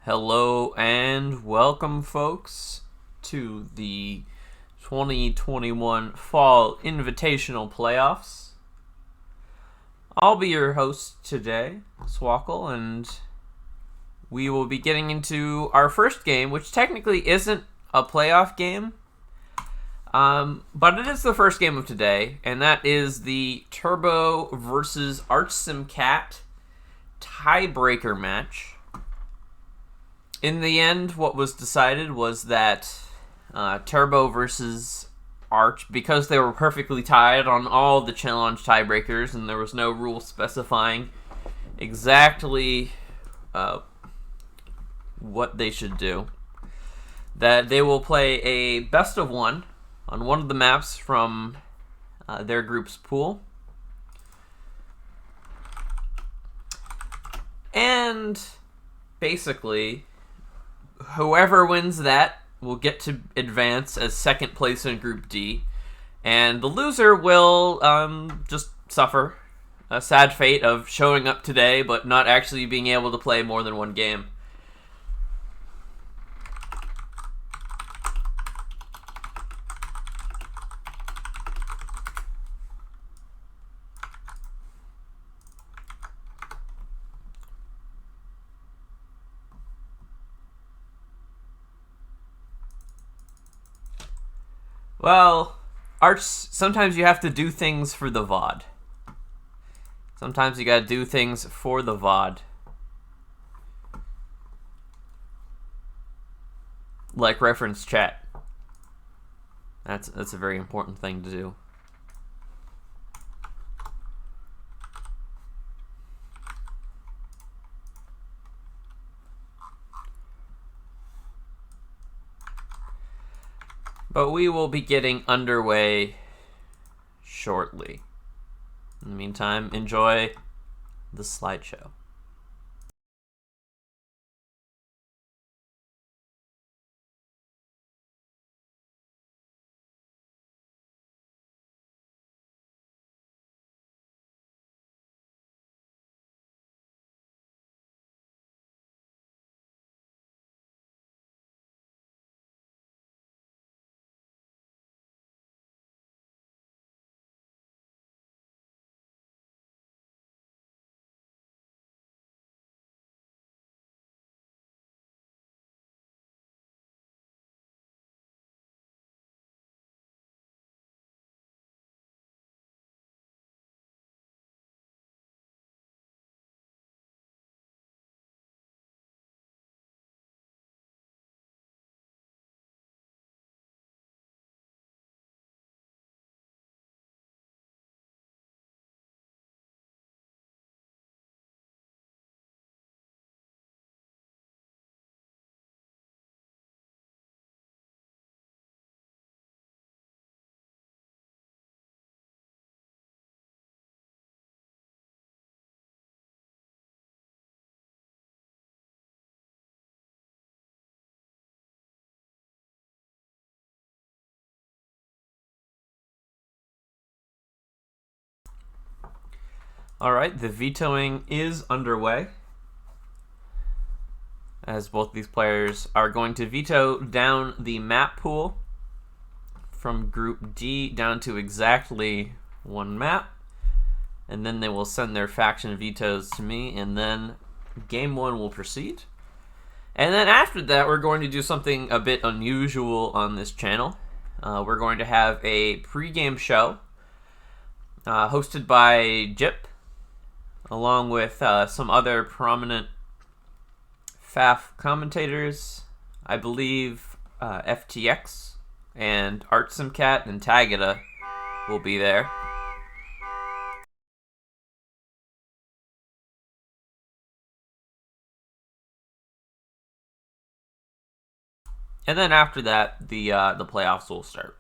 Hello and welcome, folks, to the 2021 Fall Invitational Playoffs. I'll be your host today, Swackle, and we will be getting into our first game, which technically isn't a playoff game, but it is the first game of today, and that is the Turbo versus ArchSimCat tiebreaker match. In the end, what was decided was that Turbo versus Arch, because they were perfectly tied on all the challenge tiebreakers and there was no rule specifying exactly what they should do, that they will play a best of one on one of the maps from their group's pool. And basically, whoever wins that will get to advance as second place in Group D, and the loser will just suffer a sad fate of showing up today but not actually being able to play more than one game. Well, Arch, sometimes you have to do things for the VoD. Sometimes you gotta do things for the VoD. Like reference chat. That's a very important thing to do. But we will be getting underway shortly. In the meantime, enjoy the slideshow. Alright, the vetoing is underway, as both these players are going to veto down the map pool from Group D down to exactly one map, and then they will send their faction vetoes to me, and then Game 1 will proceed. And then after that, we're going to do something a bit unusual on this channel. We're going to have a pre-game show hosted by Jip, along with some other prominent FAF commentators. I believe FTX and ArchSimCat and Tagada will be there. And then after that, the playoffs will start.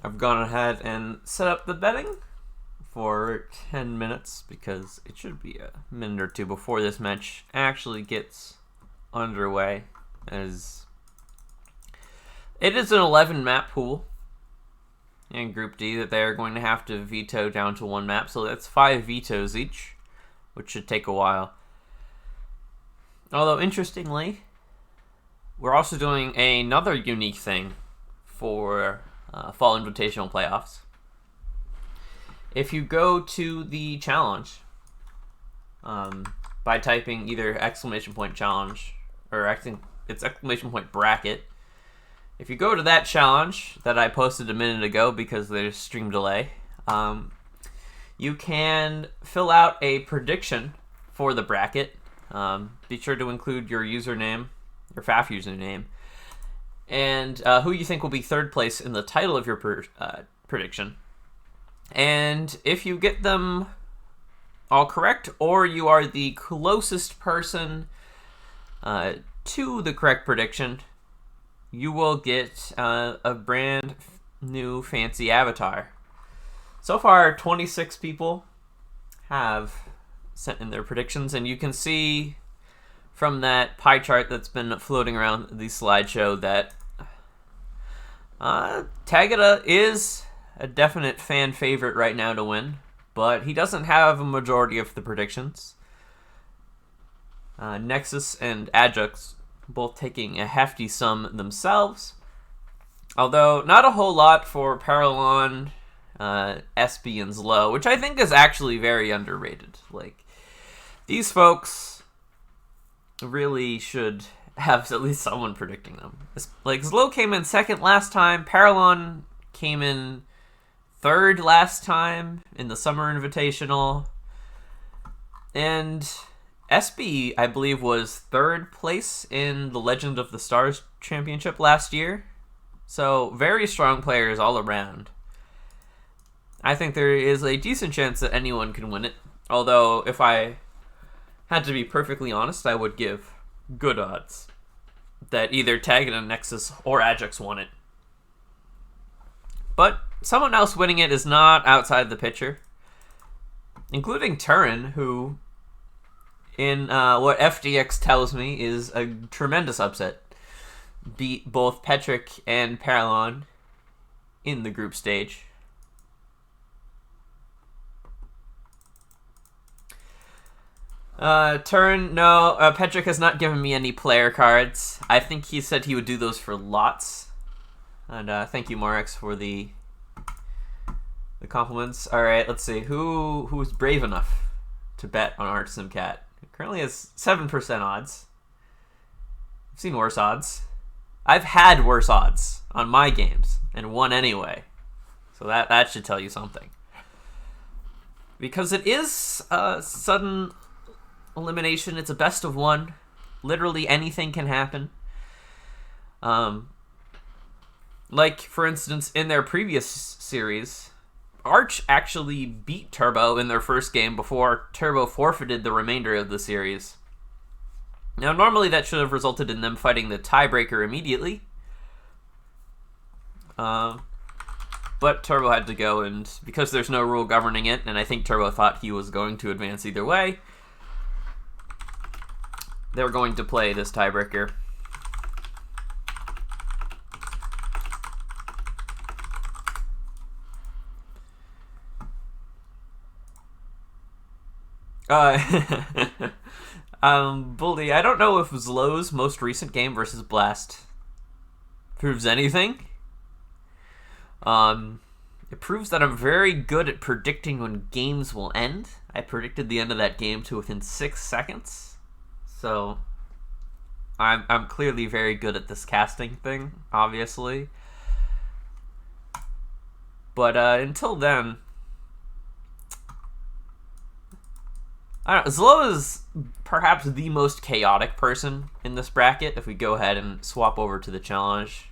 I've gone ahead and set up the betting for 10 minutes because it should be a minute or two before this match actually gets underway, as it is an 11 map pool in Group D that they are going to have to veto down to 1 map, so that's 5 vetoes each, which should take a while. Although, interestingly, we're also doing another unique thing for Fall Invitational Playoffs. If you go to the challenge by typing either !challenge or it's !bracket, if you go to that challenge that I posted a minute ago because there's stream delay, you can fill out a prediction for the bracket. Be sure to include your username, your FAF username, and who you think will be 3rd place in the title of your prediction. And if you get them all correct, or you are the closest person to the correct prediction, you will get a brand new fancy avatar. So far, 26 people have sent in their predictions, and you can see from that pie chart that's been floating around the slideshow that Tagada is a definite fan favorite right now to win, but he doesn't have a majority of the predictions. Nexus and Ajax both taking a hefty sum themselves, although not a whole lot for Paralon, SB, and Zlo, which I think is actually very underrated. Like, these folks really should have at least someone predicting them. Like, Zlo came in 2nd last time, Paralon came in 3rd last time in the Summer Invitational, and SB, I believe, was 3rd place in the Legend of the Stars Championship last year. So, very strong players all around. I think there is a decent chance that anyone can win it. Although, if I had to be perfectly honest, I would give good odds that either Tagada, Nexus, or Ajax won it. But someone else winning it is not outside the picture, including Turin, who, in what FDX tells me, is a tremendous upset, beat both Petric and Paralon in the group stage. Turin, no, Petric has not given me any player cards. I think he said he would do those for lots. And thank you, Morex, for the compliments. All right, let's see who's brave enough to bet on Artisan Cat. It currently has 7% odds. I've seen worse odds. I've had worse odds on my games and won anyway. So that should tell you something. Because it is a sudden elimination. It's a best of 1. Literally anything can happen. Like, for instance, in their previous series, Arch actually beat Turbo in their first game before Turbo forfeited the remainder of the series. Now, normally that should have resulted in them fighting the tiebreaker immediately. But Turbo had to go, and because there's no rule governing it, and I think Turbo thought he was going to advance either way, they were going to play this tiebreaker. Bully, I don't know if Zlo's most recent game versus Blast proves anything. It proves that I'm very good at predicting when games will end. I predicted the end of that game to within 6 seconds. So I'm clearly very good at this casting thing, obviously. But until then, I don't know, Zlo is perhaps the most chaotic person in this bracket. If we go ahead and swap over to the challenge.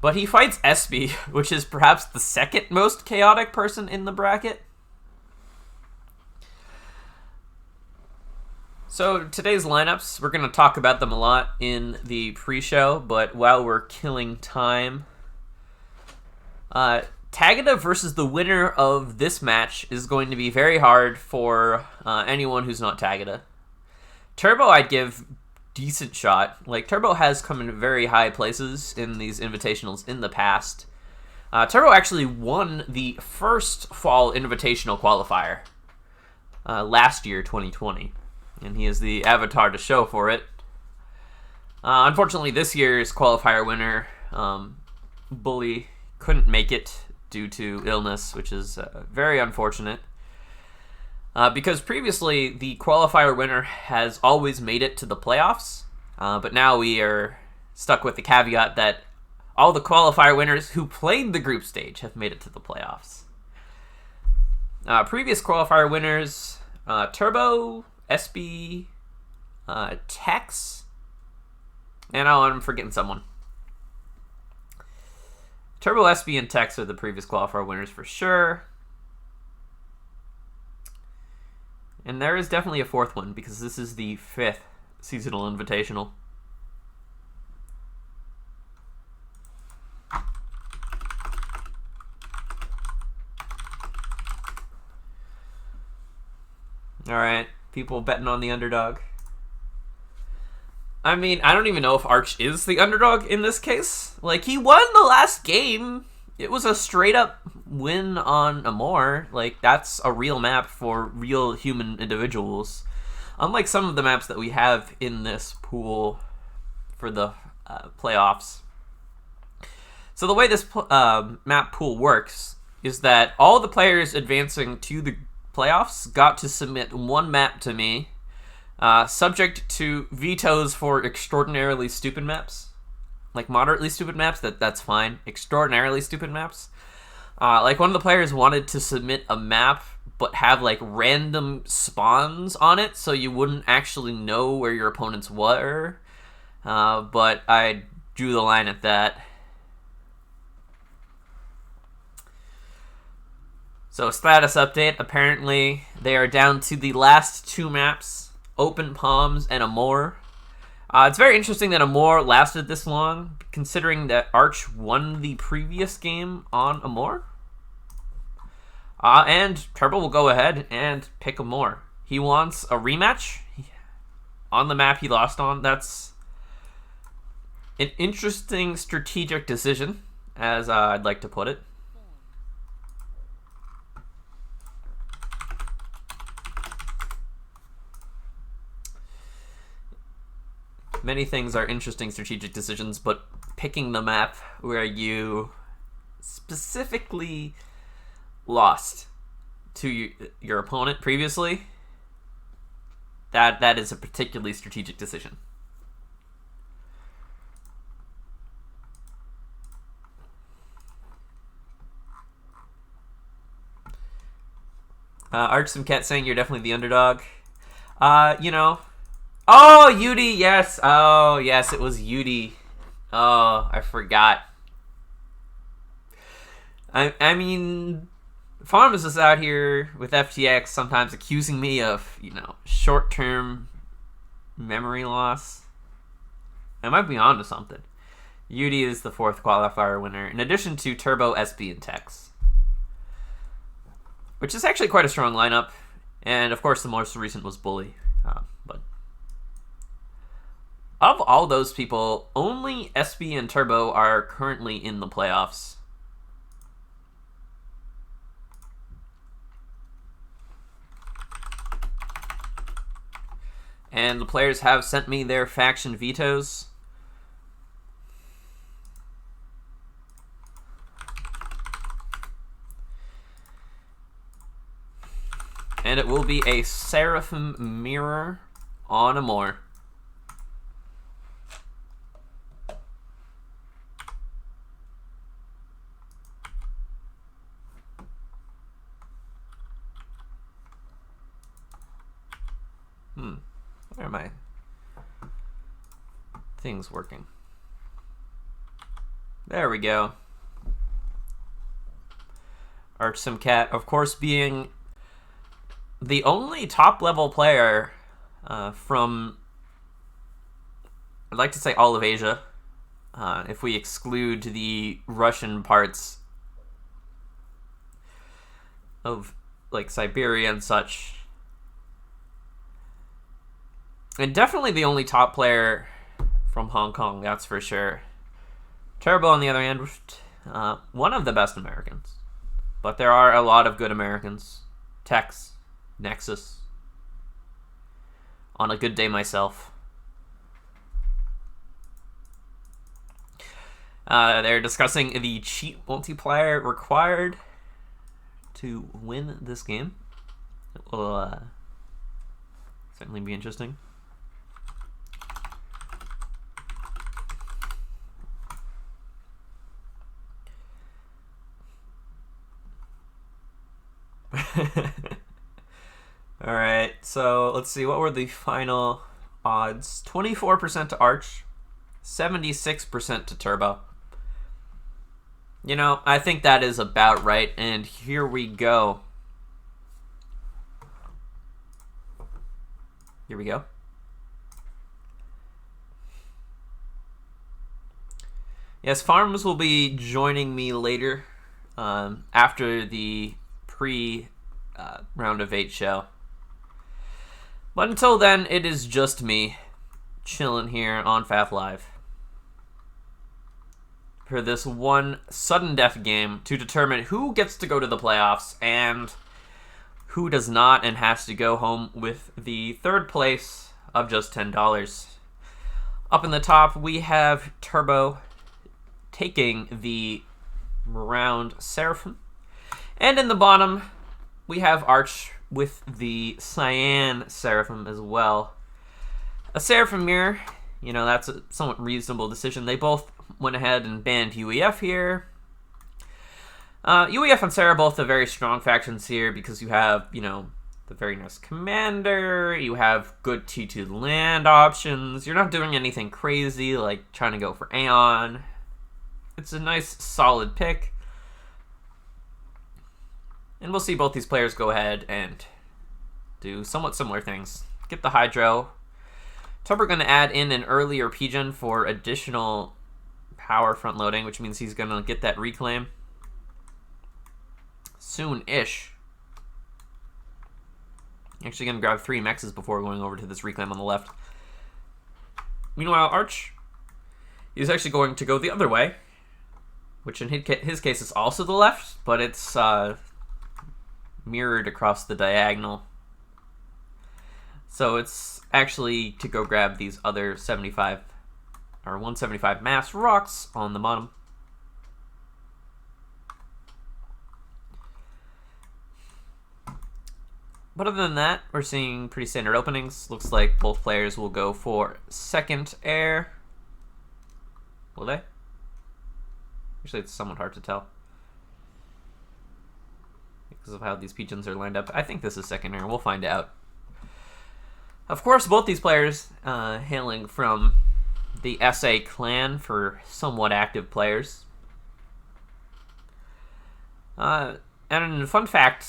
But he fights SB, which is perhaps the 2nd most chaotic person in the bracket. So today's lineups, we're going to talk about them a lot in the pre-show, but while we're killing time, Tagada versus the winner of this match is going to be very hard for anyone who's not Tagada. Turbo, I'd give decent shot. Like, Turbo has come in very high places in these invitationals in the past. Turbo actually won the first fall invitational qualifier last year, 2020. And he is the avatar to show for it. Unfortunately, this year's qualifier winner, Bully, couldn't make it due to illness, which is very unfortunate. Because previously, the qualifier winner has always made it to the playoffs. But now we are stuck with the caveat that all the qualifier winners who played the group stage have made it to the playoffs. Previous qualifier winners, Turbo, SB, Tex, and I'm forgetting someone. Turbo, SB, and Tex are the previous qualifier winners for sure. And there is definitely a fourth one, because this is the 5th seasonal invitational. Alright, people betting on the underdog. I mean, I don't even know if Arch is the underdog in this case. Like, he won the last game. It was a straight-up win on Amor. Like, that's a real map for real human individuals. Unlike some of the maps that we have in this pool for the playoffs. So the way this map pool works is that all the players advancing to the playoffs got to submit one map to me, subject to vetoes for extraordinarily stupid maps. Like moderately stupid maps, that's fine. Extraordinarily stupid maps. Like one of the players wanted to submit a map but have like random spawns on it so you wouldn't actually know where your opponents were. But I drew the line at that. So, status update. Apparently, they are down to the last 2 maps, Open Palms and Amor. It's very interesting that Amor lasted this long, considering that Arch won the previous game on Amor. And Turbo will go ahead and pick Amor. He wants a rematch on the map he lost on. That's an interesting strategic decision, as I'd like to put it. Many things are interesting strategic decisions, but picking the map where you specifically lost to your opponent previously, that is a particularly strategic decision. Archsimcat saying you're definitely the underdog. You know. Oh, Yudi, yes. Oh, yes, it was Yudi. Oh, I forgot. I mean, Farms is out here with FTX sometimes accusing me of, you know, short-term memory loss. I might be onto something. Yudi is the 4th qualifier winner, in addition to Turbo, SB, and Tex. Which is actually quite a strong lineup. And, of course, the most recent was Bully. But of all those people, only SB and Turbo are currently in the playoffs. And the players have sent me their faction vetoes. And it will be a Seraphim Mirror on Amor. Where are my things working? There we go. Archsimcat, of course, being the only top-level player from, I'd like to say all of Asia, if we exclude the Russian parts of like Siberia and such. And definitely the only top player from Hong Kong, that's for sure. Turbo, on the other hand, one of the best Americans. But there are a lot of good Americans. Tex, Nexus. On a good day myself. They're discussing the cheat multiplier required to win this game. It will certainly be interesting. Alright, so let's see, what were the final odds? 24% to Arch, 76% to Turbo. You know, I think that is about right, and here we go. Here we go. Yes, Farms will be joining me later, after the round of 8 show. But until then, it is just me chilling here on FAFLive for this one sudden death game to determine who gets to go to the playoffs and who does not and has to go home with the third place of just $10. Up in the top, we have Turbo taking the round Seraphim. And in the bottom, we have Arch with the Cyan Seraphim as well. A Seraphim mirror, you know, that's a somewhat reasonable decision. They both went ahead and banned UEF here. UEF and Sarah both have very strong factions here because you have, you know, the very nice commander, you have good T2 land options, you're not doing anything crazy like trying to go for Aeon. It's a nice solid pick. And we'll see both these players go ahead and do somewhat similar things. Get the Hydro. Turbo going to add in an earlier P-Gen for additional power front loading, which means he's going to get that reclaim soon-ish. Actually going to grab 3 mexes before going over to this reclaim on the left. Meanwhile, Arch is actually going to go the other way, which in his case is also the left, but it's mirrored across the diagonal. So it's actually to go grab these other 75 or 175 mass rocks on the bottom. But other than that, we're seeing pretty standard openings. Looks like both players will go for second air. Will they? Actually, it's somewhat hard to tell because of how these P-Gens are lined up. I think this is second air. We'll find out. Of course, both these players hailing from the SA clan for somewhat active players. And fun fact,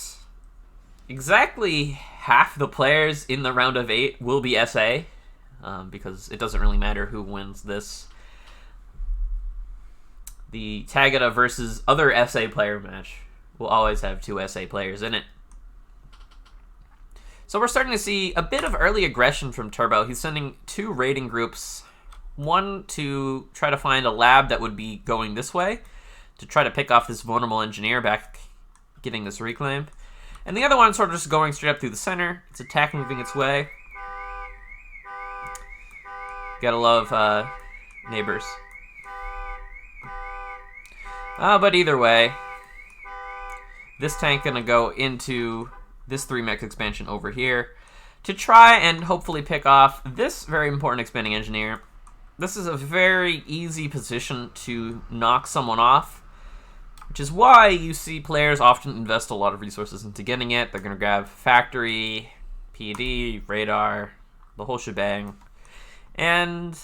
exactly half the players in the round of 8 will be SA, because it doesn't really matter who wins this. The Tagada versus other SA player match will always have 2 SA players in it. So we're starting to see a bit of early aggression from Turbo. He's sending 2 raiding groups. One to try to find a lab that would be going this way, to try to pick off this vulnerable engineer back getting this reclaim. And the other one sort of just going straight up through the center. It's attack moving its way. Gotta love neighbors. But either way, this tank gonna go into this 3-mech expansion over here to try and hopefully pick off this very important expanding engineer. This is a very easy position to knock someone off, which is why you see players often invest a lot of resources into getting it. They're going to grab factory, PD, radar, the whole shebang. And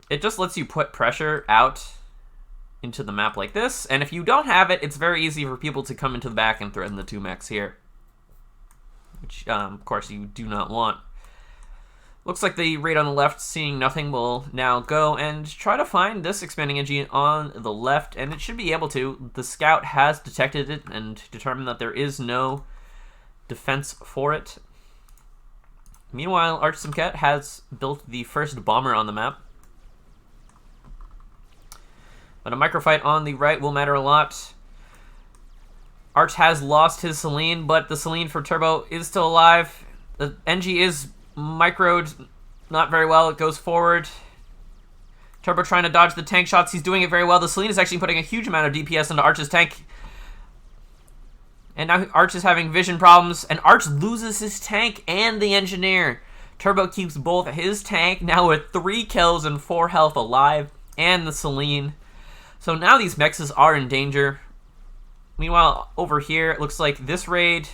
it just lets you put pressure out into the map like this. And if you don't have it, it's very easy for people to come into the back and threaten the 2 mechs here, which, of course, you do not want. Looks like the raid on the left, seeing nothing, will now go and try to find this expanding engine on the left, and it should be able to. The scout has detected it and determined that there is no defense for it. Meanwhile, ArchSimCat has built the first bomber on the map. But a microfight on the right will matter a lot. Arch has lost his Selene, but the Selene for Turbo is still alive. The NG is microed not very well. It goes forward. Turbo trying to dodge the tank shots. He's doing it very well. The Selene is actually putting a huge amount of DPS into Arch's tank. And now Arch is having vision problems, and Arch loses his tank and the engineer. Turbo keeps both his tank, now with 3 kills and 4 health alive, and the Selene. So now these mexes are in danger. Meanwhile, over here, it looks like this raid,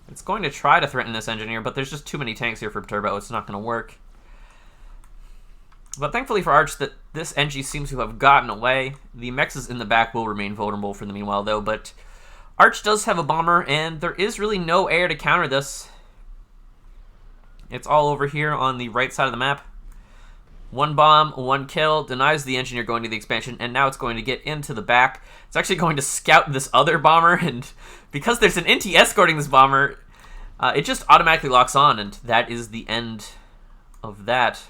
it's going to try to threaten this engineer, but there's just too many tanks here for Turbo. It's not going to work. But thankfully for Arch, that this NG seems to have gotten away. The mexes in the back will remain vulnerable for the meanwhile, though, but Arch does have a bomber, and there is really no air to counter this. It's all over here on the right side of the map. 1 bomb, 1 kill, denies the engineer going to the expansion, and now it's going to get into the back. It's actually going to scout this other bomber, and because there's an NT escorting this bomber, it just automatically locks on, and that is the end of that.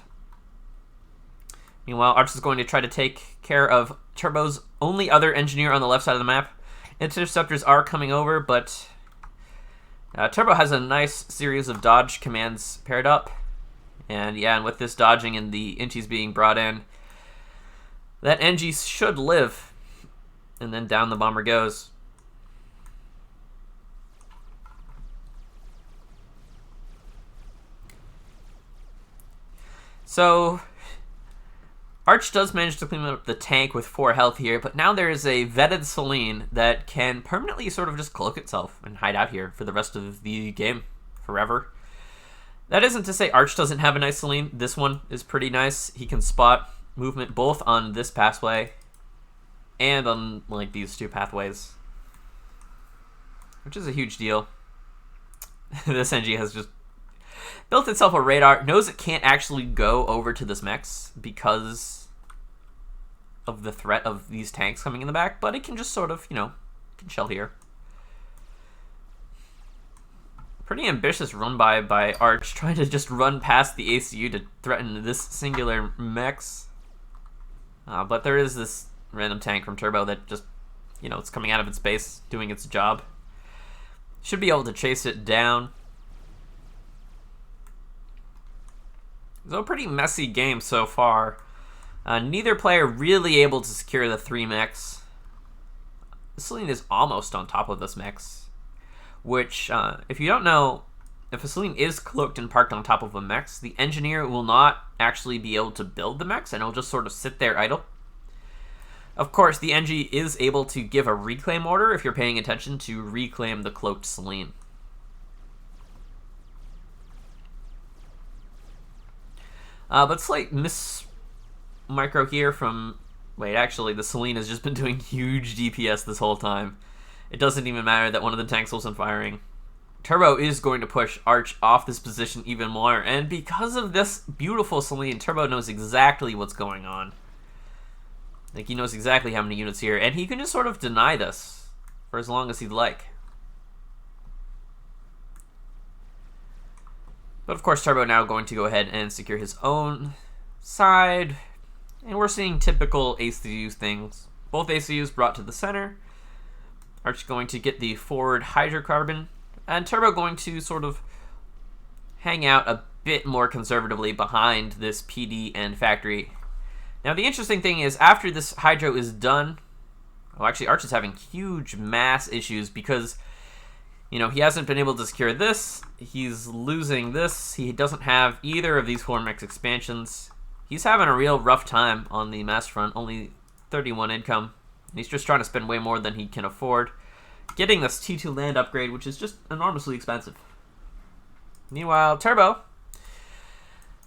Meanwhile, Arch is going to try to take care of Turbo's only other engineer on the left side of the map. Interceptors are coming over, but Turbo has a nice series of dodge commands paired up. And yeah, and with this dodging and the inchies being brought in, that NG should live. And then down the bomber goes. So Arch does manage to clean up the tank with 4 health here, but now there is a vetted Selene that can permanently sort of just cloak itself and hide out here for the rest of the game, forever. That isn't to say Arch doesn't have a nice Selene. This one is pretty nice. He can spot movement both on this pathway and on like these 2 pathways, which is a huge deal. This NG has just built itself a radar, knows it can't actually go over to this mex because of the threat of these tanks coming in the back, but it can just sort of, you know, can chill here. Pretty ambitious run by Arch, trying to just run past the ACU to threaten this singular mex. But there is this random tank from Turbo that just, you know, it's coming out of its base, doing its job. Should be able to chase it down. So a pretty messy game so far. Neither player really able to secure the 3 mex. Selene is almost on top of this mex, which, if you don't know, if a Selene is cloaked and parked on top of a mex, the engineer will not actually be able to build the mex, and it'll just sort of sit there idle. Of course, the NG is able to give a reclaim order if you're paying attention to reclaim the cloaked Selene. But slight miss micro here from... Wait, actually, the Selene has just been doing huge DPS this whole time. It doesn't even matter that one of the tanks wasn't firing. Turbo is going to push Arch off this position even more, and because of this beautiful Selene, Turbo knows exactly what's going on. Like, he knows exactly how many units here, and he can just sort of deny this for as long as he'd like. But of course, Turbo now going to go ahead and secure his own side. And we're seeing typical ACU things. Both ACUs brought to the center. Arch going to get the forward hydrocarbon. And Turbo going to sort of hang out a bit more conservatively behind this PD and factory. Now the interesting thing is, after this hydro is done... Oh, actually, Arch is having huge mass issues because, you know, he hasn't been able to secure this. He's losing this. He doesn't have either of these 4 mex expansions. He's having a real rough time on the mass front. Only 31 income. He's just trying to spend way more than he can afford. Getting this T2 land upgrade, which is just enormously expensive. Meanwhile, Turbo,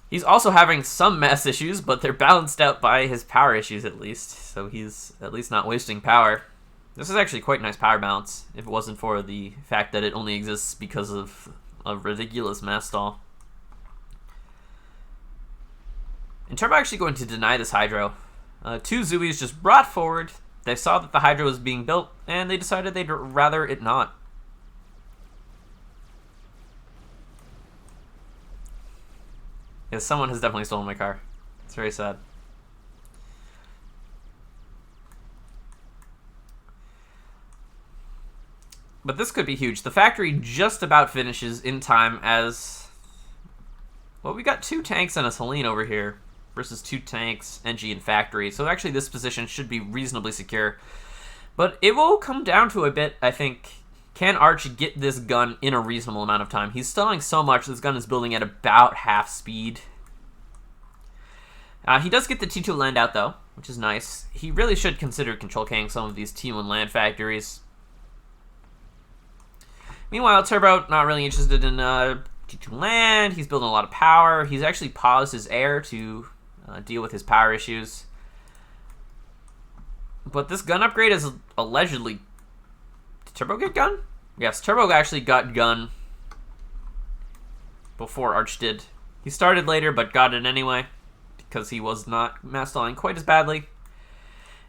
he's also having some mass issues, but they're balanced out by his power issues at least. So he's at least not wasting power. This is actually quite nice power balance, if it wasn't for the fact that it only exists because of a ridiculous mass stall. And Turbo actually going to deny this Hydro. 2 Zoobies just brought forward. They saw that the Hydro was being built, and they decided they'd rather it not. Yes, someone has definitely stolen my car. It's very sad. But this could be huge. The factory just about finishes in time as... Well, we got 2 tanks and a Selene over here versus 2 tanks, NG, and factory. So actually this position should be reasonably secure. But it will come down to a bit, I think. Can Arch get this gun in a reasonable amount of time? He's stalling so much, this gun is building at about half speed. He does get the T2 land out, though, which is nice. He really should consider control K-ing some of these T1 land factories. Meanwhile, Turbo, not really interested in T2 land. He's building a lot of power. He's actually paused his air to deal with his power issues. But this gun upgrade is allegedly... Did Turbo get gun? Yes, Turbo actually got gun before Arch did. He started later, but got it anyway, because he was not mass stalling quite as badly.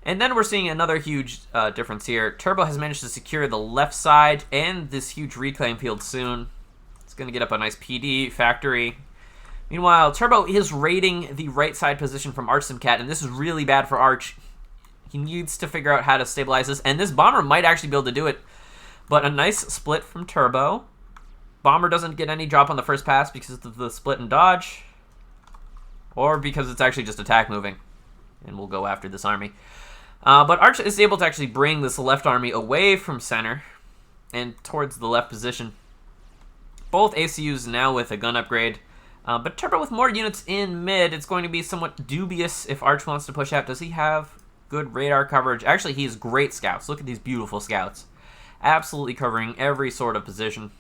And then we're seeing another huge difference here. Turbo has managed to secure the left side and this huge reclaim field soon. It's going to get up a nice PD factory. Meanwhile, Turbo is raiding the right side position from Arch Simcat, and this is really bad for Arch. He needs to figure out how to stabilize this, and this Bomber might actually be able to do it. But a nice split from Turbo. Bomber doesn't get any drop on the first pass because of the split and dodge. Or because it's actually just attack moving. And we'll go after this army. But Arch is able to actually bring this left army away from center and towards the left position. Both ACUs now with a gun upgrade. But Turbo with more units in mid, it's going to be somewhat dubious if Arch wants to push out. Does he have good radar coverage? Actually, he has great scouts. Look at these beautiful scouts. Absolutely covering every sort of position.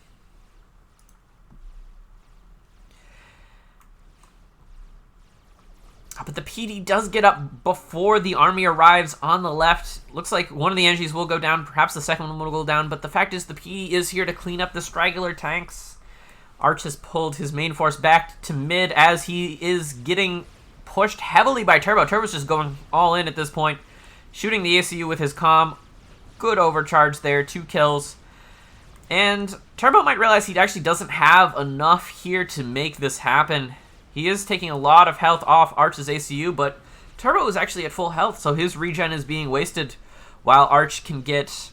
But the PD does get up before the army arrives on the left. Looks like one of the NGs will go down. Perhaps the second one will go down. But the fact is the PD is here to clean up the straggler tanks. Arch has pulled his main force back to mid as he is getting pushed heavily by Turbo. Turbo's just going all in at this point. Shooting the ACU with his comm. Good overcharge there. 2 kills. And Turbo might realize he actually doesn't have enough here to make this happen. He is taking a lot of health off Arch's ACU, but Turbo is actually at full health, so his regen is being wasted while Arch can get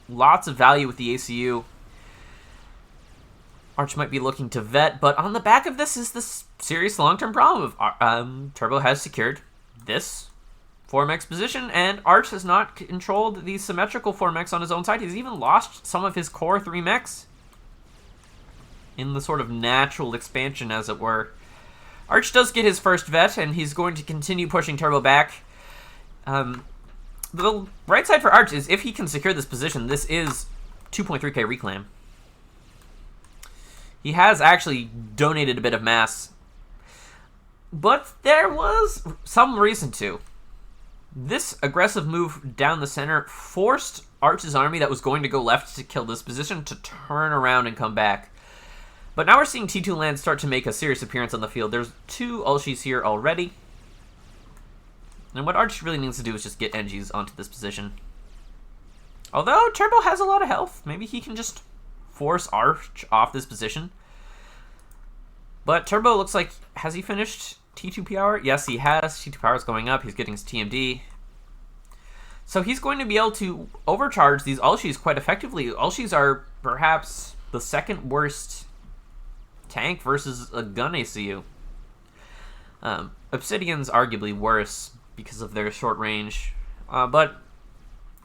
lots of value with the ACU. Arch might be looking to vet, but on the back of this is this serious long-term problem of Turbo has secured this 4-mex position, and Arch has not controlled the symmetrical 4-mex on his own side. He's even lost some of his core 3-mex. In the sort of natural expansion, as it were. Arch does get his first vet, and he's going to continue pushing Turbo back. The right side for Arch is, if he can secure this position, this is 2.3k reclaim. He has actually donated a bit of mass. But there was some reason to. This aggressive move down the center forced Arch's army that was going to go left to kill this position to turn around and come back. But now we're seeing T2 land start to make a serious appearance on the field. There's 2 Ulshis here already. And what Arch really needs to do is just get NGs onto this position. Although Turbo has a lot of health. Maybe he can just force Arch off this position. But Turbo looks like... Has he finished T2 power? Yes, he has. T2 power is going up. He's getting his TMD. So he's going to be able to overcharge these Ulshis quite effectively. Ulshis are perhaps the second worst tank versus a gun ACU. Obsidian's arguably worse because of their short range, but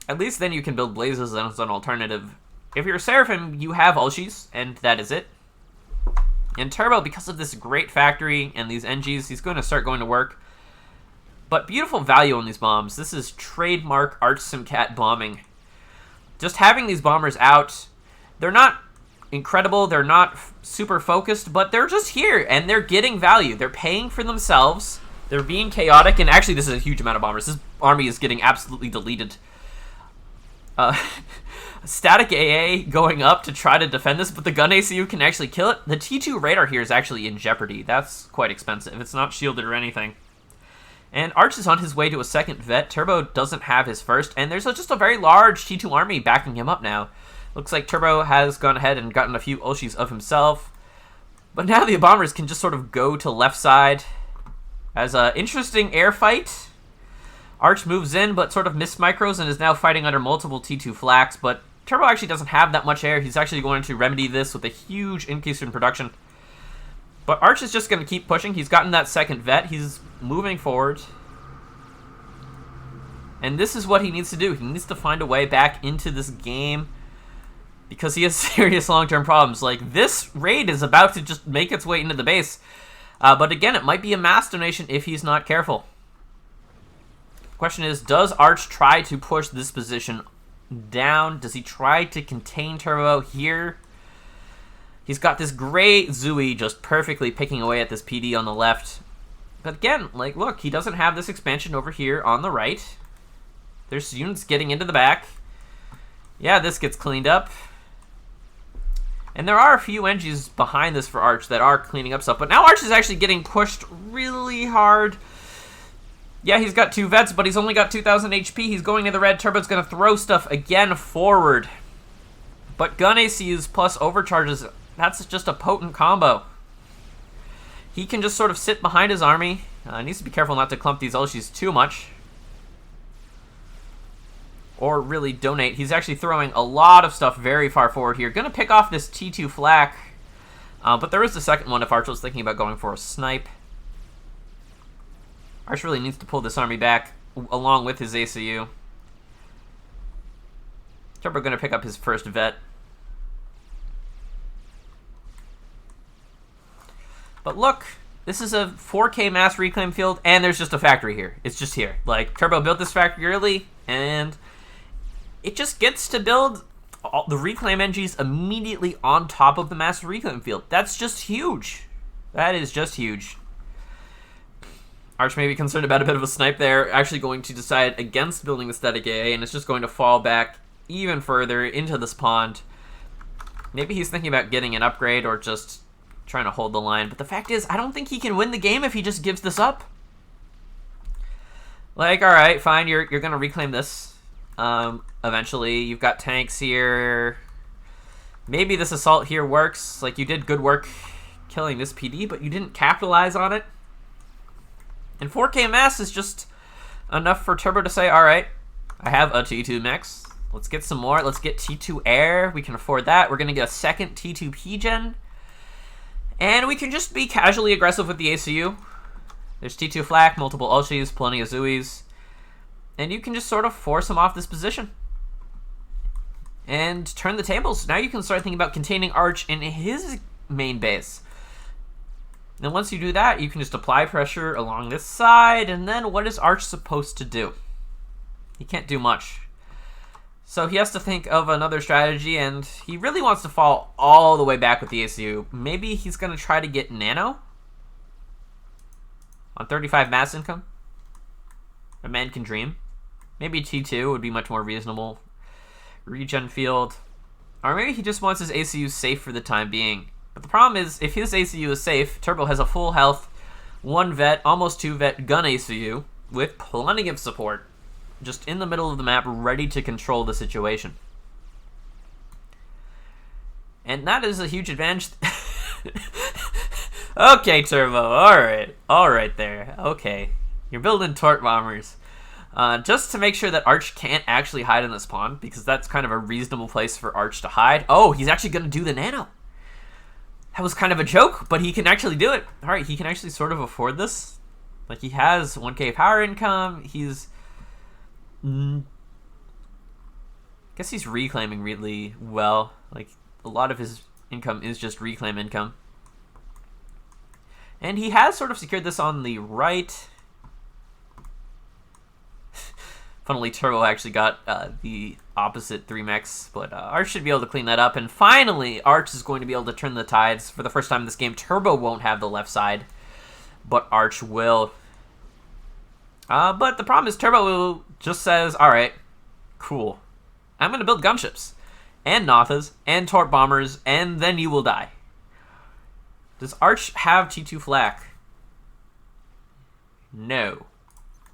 at least then you can build Blazes as an alternative. If you're Seraphim, you have Ulshis, and that is it. And Turbo, because of this great factory and these NGs, he's going to start going to work. But beautiful value on these bombs. This is trademark Arch Simcat bombing. Just having these bombers out, they're not incredible, they're not super focused, but they're just here, and they're getting value. They're paying for themselves, they're being chaotic, and actually this is a huge amount of bombers. This army is getting absolutely deleted. Static AA going up to try to defend this, but the gun ACU can actually kill it. The T2 radar here is actually in jeopardy. That's quite expensive. It's not shielded or anything. And Arch is on his way to a second vet. Turbo doesn't have his first, and there's just a very large T2 army backing him up now. Looks like Turbo has gone ahead and gotten a few Ulshis of himself. But now the bombers can just sort of go to left side as an interesting air fight. Arch moves in, but sort of missed micros and is now fighting under multiple T2 flaks, but Turbo actually doesn't have that much air. He's actually going to remedy this with a huge increase in production. But Arch is just going to keep pushing. He's gotten that second vet. He's moving forward. And this is what he needs to do. He needs to find a way back into this game because he has serious long-term problems. Like, this raid is about to just make its way into the base. But again, it might be a mass donation if he's not careful. The question is, does Arch try to push this position down? Does he try to contain Turbo here? He's got this great Zooey just perfectly picking away at this PD on the left. But again, like, look, he doesn't have this expansion over here on the right. There's units getting into the back. Yeah, this gets cleaned up. And there are a few NGs behind this for Arch that are cleaning up stuff. But now Arch is actually getting pushed really hard. Yeah, he's got 2 vets, but he's only got 2,000 HP. He's going to the red. Turbo's going to throw stuff again forward. But gun ACUs plus overcharges, that's just a potent combo. He can just sort of sit behind his army. Needs to be careful not to clump these Ulshis too much. Or really donate. He's actually throwing a lot of stuff very far forward here. Going to pick off this T2 flak. But there is the second one if Arch was thinking about going for a snipe. Arch really needs to pull this army back along with his ACU. Turbo going to pick up his first vet. But look, this is a 4K mass reclaim field, and there's just a factory here. It's just here. Like, Turbo built this factory early, and it just gets to build all the reclaim NGs immediately on top of the mass reclaim field. That's just huge. That is just huge. Arch may be concerned about a bit of a snipe there, actually going to decide against building the static AA, and it's just going to fall back even further into this pond. Maybe he's thinking about getting an upgrade or just trying to hold the line, but the fact is, I don't think he can win the game if he just gives this up. Like, alright, fine, you're going to reclaim this. Eventually, you've got tanks here. Maybe this assault here works. Like, you did good work killing this PD, but you didn't capitalize on it. And 4K mass is just enough for Turbo to say, alright, I have a T2 mix. Let's get some more. Let's get T2 air. We can afford that. We're going to get a second T2 P-Gen. And we can just be casually aggressive with the ACU. There's T2 flak, multiple Ulshis, plenty of Zooies. And you can just sort of force him off this position. And turn the tables. Now you can start thinking about containing Arch in his main base. And once you do that, you can just apply pressure along this side, and then what is Arch supposed to do? He can't do much. So he has to think of another strategy, and he really wants to fall all the way back with the ACU. Maybe he's going to try to get Nano on 35 mass income. A man can dream. Maybe T2 would be much more reasonable. Regen field. Or maybe he just wants his ACU safe for the time being. But the problem is, if his ACU is safe, Turbo has a full health, 1 vet, almost 2 vet gun ACU with plenty of support, just in the middle of the map, ready to control the situation. And that is a huge advantage. Okay, Turbo, alright there, okay. You're building torque bombers. Just to make sure that Arch can't actually hide in this pond, because that's kind of a reasonable place for Arch to hide. Oh, he's actually going to do the Nano. That was kind of a joke, but he can actually do it. Alright, he can actually sort of afford this. Like, he has 1K power income. He's... I guess he's reclaiming really well. Like, a lot of his income is just reclaim income. And he has sort of secured this on the right. Funnily, Turbo actually got the opposite 3 mechs, but Arch should be able to clean that up. And finally, Arch is going to be able to turn the tides. For the first time in this game, Turbo won't have the left side, but Arch will. But the problem is Turbo just says, alright, cool. I'm going to build gunships. and Nothas, and Torp Bombers, and then you will die. Does Arch have T2 flak? No.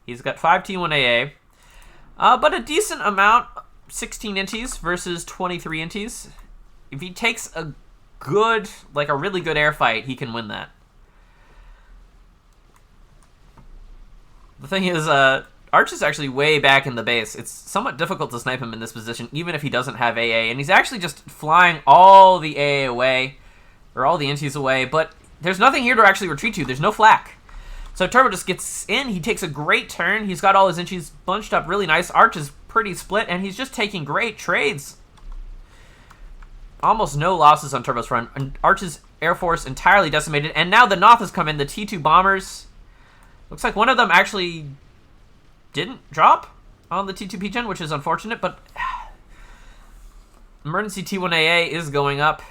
He's got 5 T1AA, but a decent amount, 16 inties versus 23 inties. If he takes a good, like a really good air fight, he can win that. The thing is, Arch is actually way back in the base. It's somewhat difficult to snipe him in this position, even if he doesn't have AA. And he's actually just flying all the AA away, or all the inties away. But there's nothing here to actually retreat to. There's no flak. So Turbo just gets in. He takes a great turn. He's got all his inties bunched up really nice. Arch is pretty split, and he's just taking great trades. Almost no losses on Turbo's front. And Arch's Air Force entirely decimated. And now the Nothas come in, the T2 bombers. Looks like one of them actually didn't drop on the T2 P-Gen, which is unfortunate, but emergency T1AA is going up,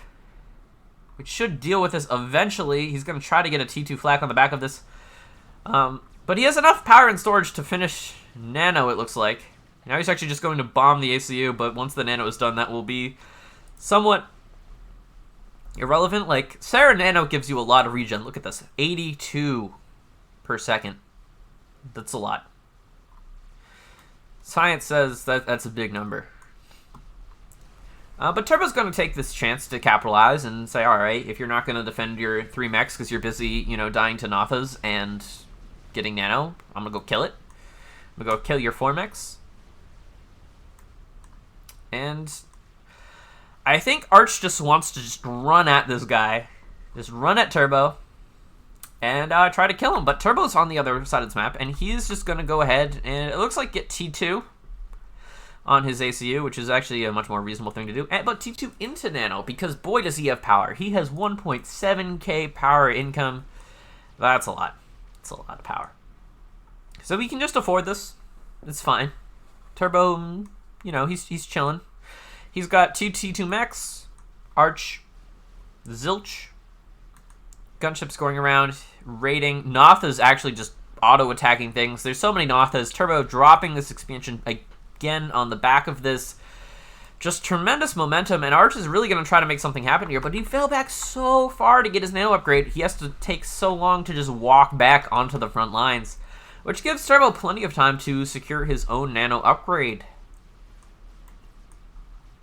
which should deal with this eventually. He's going to try to get a T2 flak on the back of this. But he has enough power and storage to finish Nano, it looks like. Now he's actually just going to bomb the ACU, but once the Nano is done, that will be somewhat irrelevant. Like, Sarah Nano gives you a lot of regen. Look at this. 82 per second. That's a lot. Science says that that's a big number. But Turbo's going to take this chance to capitalize and say, all right, if you're not going to defend your 3 mechs because you're busy, you know, dying to Nothas and getting Nano, I'm going to go kill it. I'm going to go kill your 4 mechs. And I think Arch just wants to just run at this guy. Just run at Turbo and try to kill him. But Turbo's on the other side of this map, and he's just going to go ahead and it looks like get T2 on his ACU, which is actually a much more reasonable thing to do. But T2 into Nano, because boy does he have power. He has 1.7k power income. That's a lot. That's a lot of power. So we can just afford this. It's fine. Turbo, you know, he's chilling. He's got 2 T2 mechs, Arch, Zilch, gunships going around, raiding. Nothas actually just auto-attacking things. There's so many Nothas. Turbo dropping this expansion again on the back of this. Just tremendous momentum, and Arch is really going to try to make something happen here, but he fell back so far to get his Nano upgrade. He has to take so long to just walk back onto the front lines, which gives Turbo plenty of time to secure his own Nano upgrade.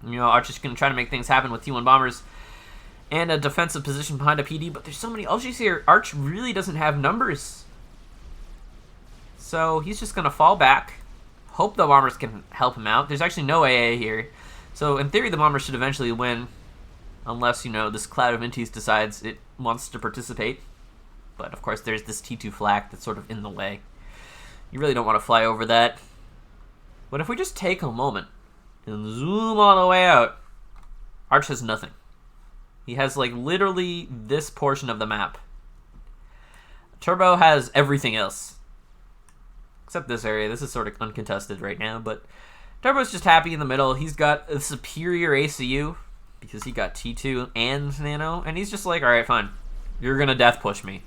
You know, Arch is going to try to make things happen with T1 bombers and a defensive position behind a PD, but there's so many ultras here. Arch really doesn't have numbers. So he's just going to fall back, hope the bombers can help him out. There's actually no AA here. So in theory, the bombers should eventually win, unless, you know, this cloud of inties decides it wants to participate. But of course, there's this T2 flak that's sort of in the way. You really don't want to fly over that. But if we just take a moment and zoom all the way out, Arch has nothing. He has, like, literally this portion of the map. Turbo has everything else. Except this area. This is sort of uncontested right now, but Turbo's just happy in the middle. He's got a superior ACU because he got T2 and Nano, and he's just like, all right, fine. You're going to death push me.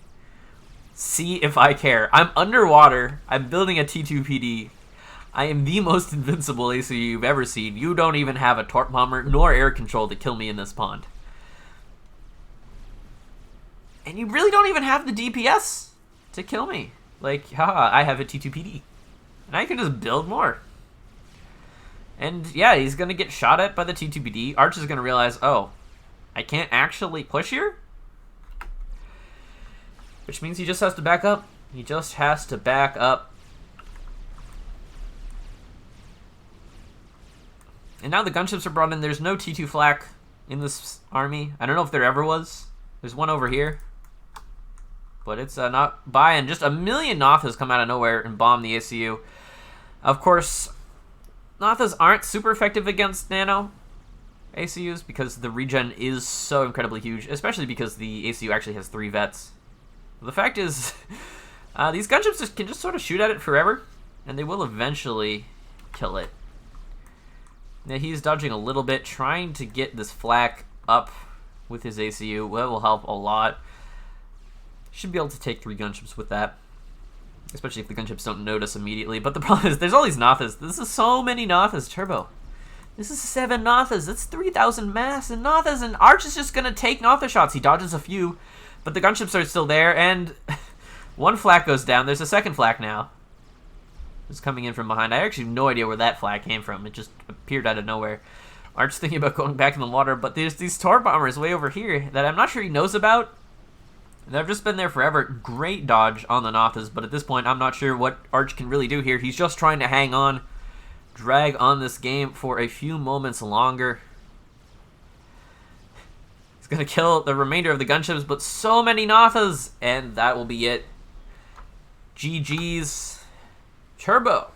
See if I care. I'm underwater. I'm building a T2 PD. I am the most invincible ACU you've ever seen. You don't even have a torp bomber nor air control to kill me in this pond. And you really don't even have the DPS to kill me. Like, haha, I have a T2 PD. And I can just build more. And yeah, he's going to get shot at by the T2 PD. Arch is going to realize, oh, I can't actually push here? Which means he just has to back up. He just has to back up. And now the gunships are brought in. There's no T2 flak in this army. I don't know if there ever was. There's one over here. But it's not by, and just a million Nothas come out of nowhere and bomb the ACU. Of course, Nothas aren't super effective against Nano ACUs because the regen is so incredibly huge, especially because the ACU actually has 3 vets. The fact is, these gunships can just sort of shoot at it forever, and they will eventually kill it. Now he's dodging a little bit, trying to get this flak up with his ACU. That will help a lot. Should be able to take 3 gunships with that, especially if the gunships don't notice immediately. But the problem is, there's all these Nothas. This is so many Nothas, Turbo. This is 7 Nothas. That's 3,000 mass and Nothas, and Arch is just gonna take Notha shots. He dodges a few, but the gunships are still there, and one flak goes down. There's a second flak now. It's coming in from behind. I actually have no idea where that flak came from. It just appeared out of nowhere. Arch thinking about going back in the water, but there's these Tor bombers way over here that I'm not sure he knows about. They've just been there forever. Great dodge on the Nothas, but at this point, I'm not sure what Arch can really do here. He's just trying to hang on, drag on this game for a few moments longer. He's going to kill the remainder of the gunships, but so many Nothas, and that will be it. GG's. Turbo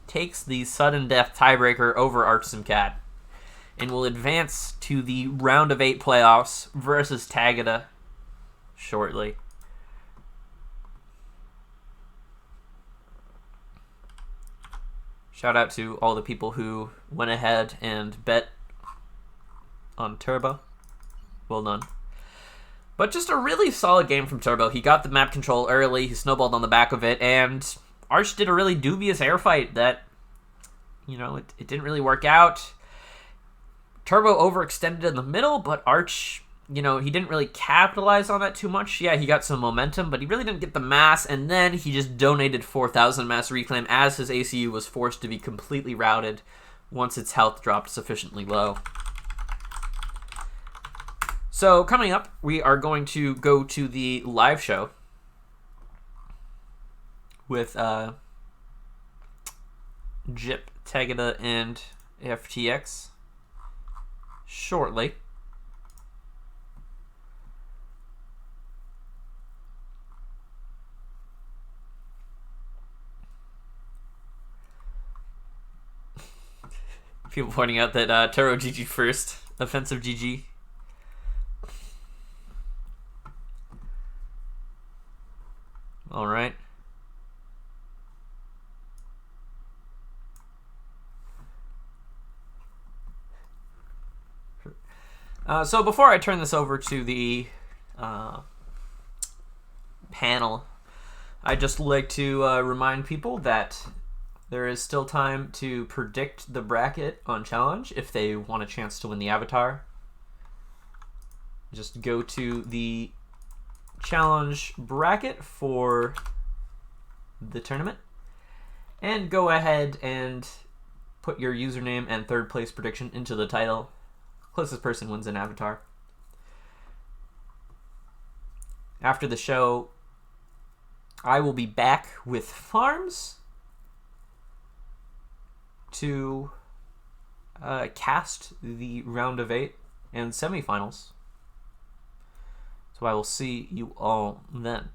takes the sudden death tiebreaker over Arch Simcat and will advance to the round of 8 playoffs versus Tagada shortly. Shout out to all the people who went ahead and bet on Turbo. Well done. But just a really solid game from Turbo. He got the map control early, he snowballed on the back of it, and Arch did a really dubious air fight that, you know, it didn't really work out. Turbo overextended in the middle, but Arch, you know, he didn't really capitalize on that too much. Yeah, he got some momentum, but he really didn't get the mass, and then he just donated 4,000 mass reclaim as his ACU was forced to be completely routed once its health dropped sufficiently low. So coming up, we are going to go to the live show with Jip, Tagada, and FTX shortly. People pointing out that Taro GG first, offensive GG. All right. So before I turn this over to the panel, I'd just like to remind people that there is still time to predict the bracket on Challenge if they want a chance to win the avatar. Just go to the Challenge bracket for the tournament and go ahead and put your username and third place prediction into the title. Closest person wins an avatar. After the show, I will be back with farms to cast the round of 8 and semifinals. So I will see you all then.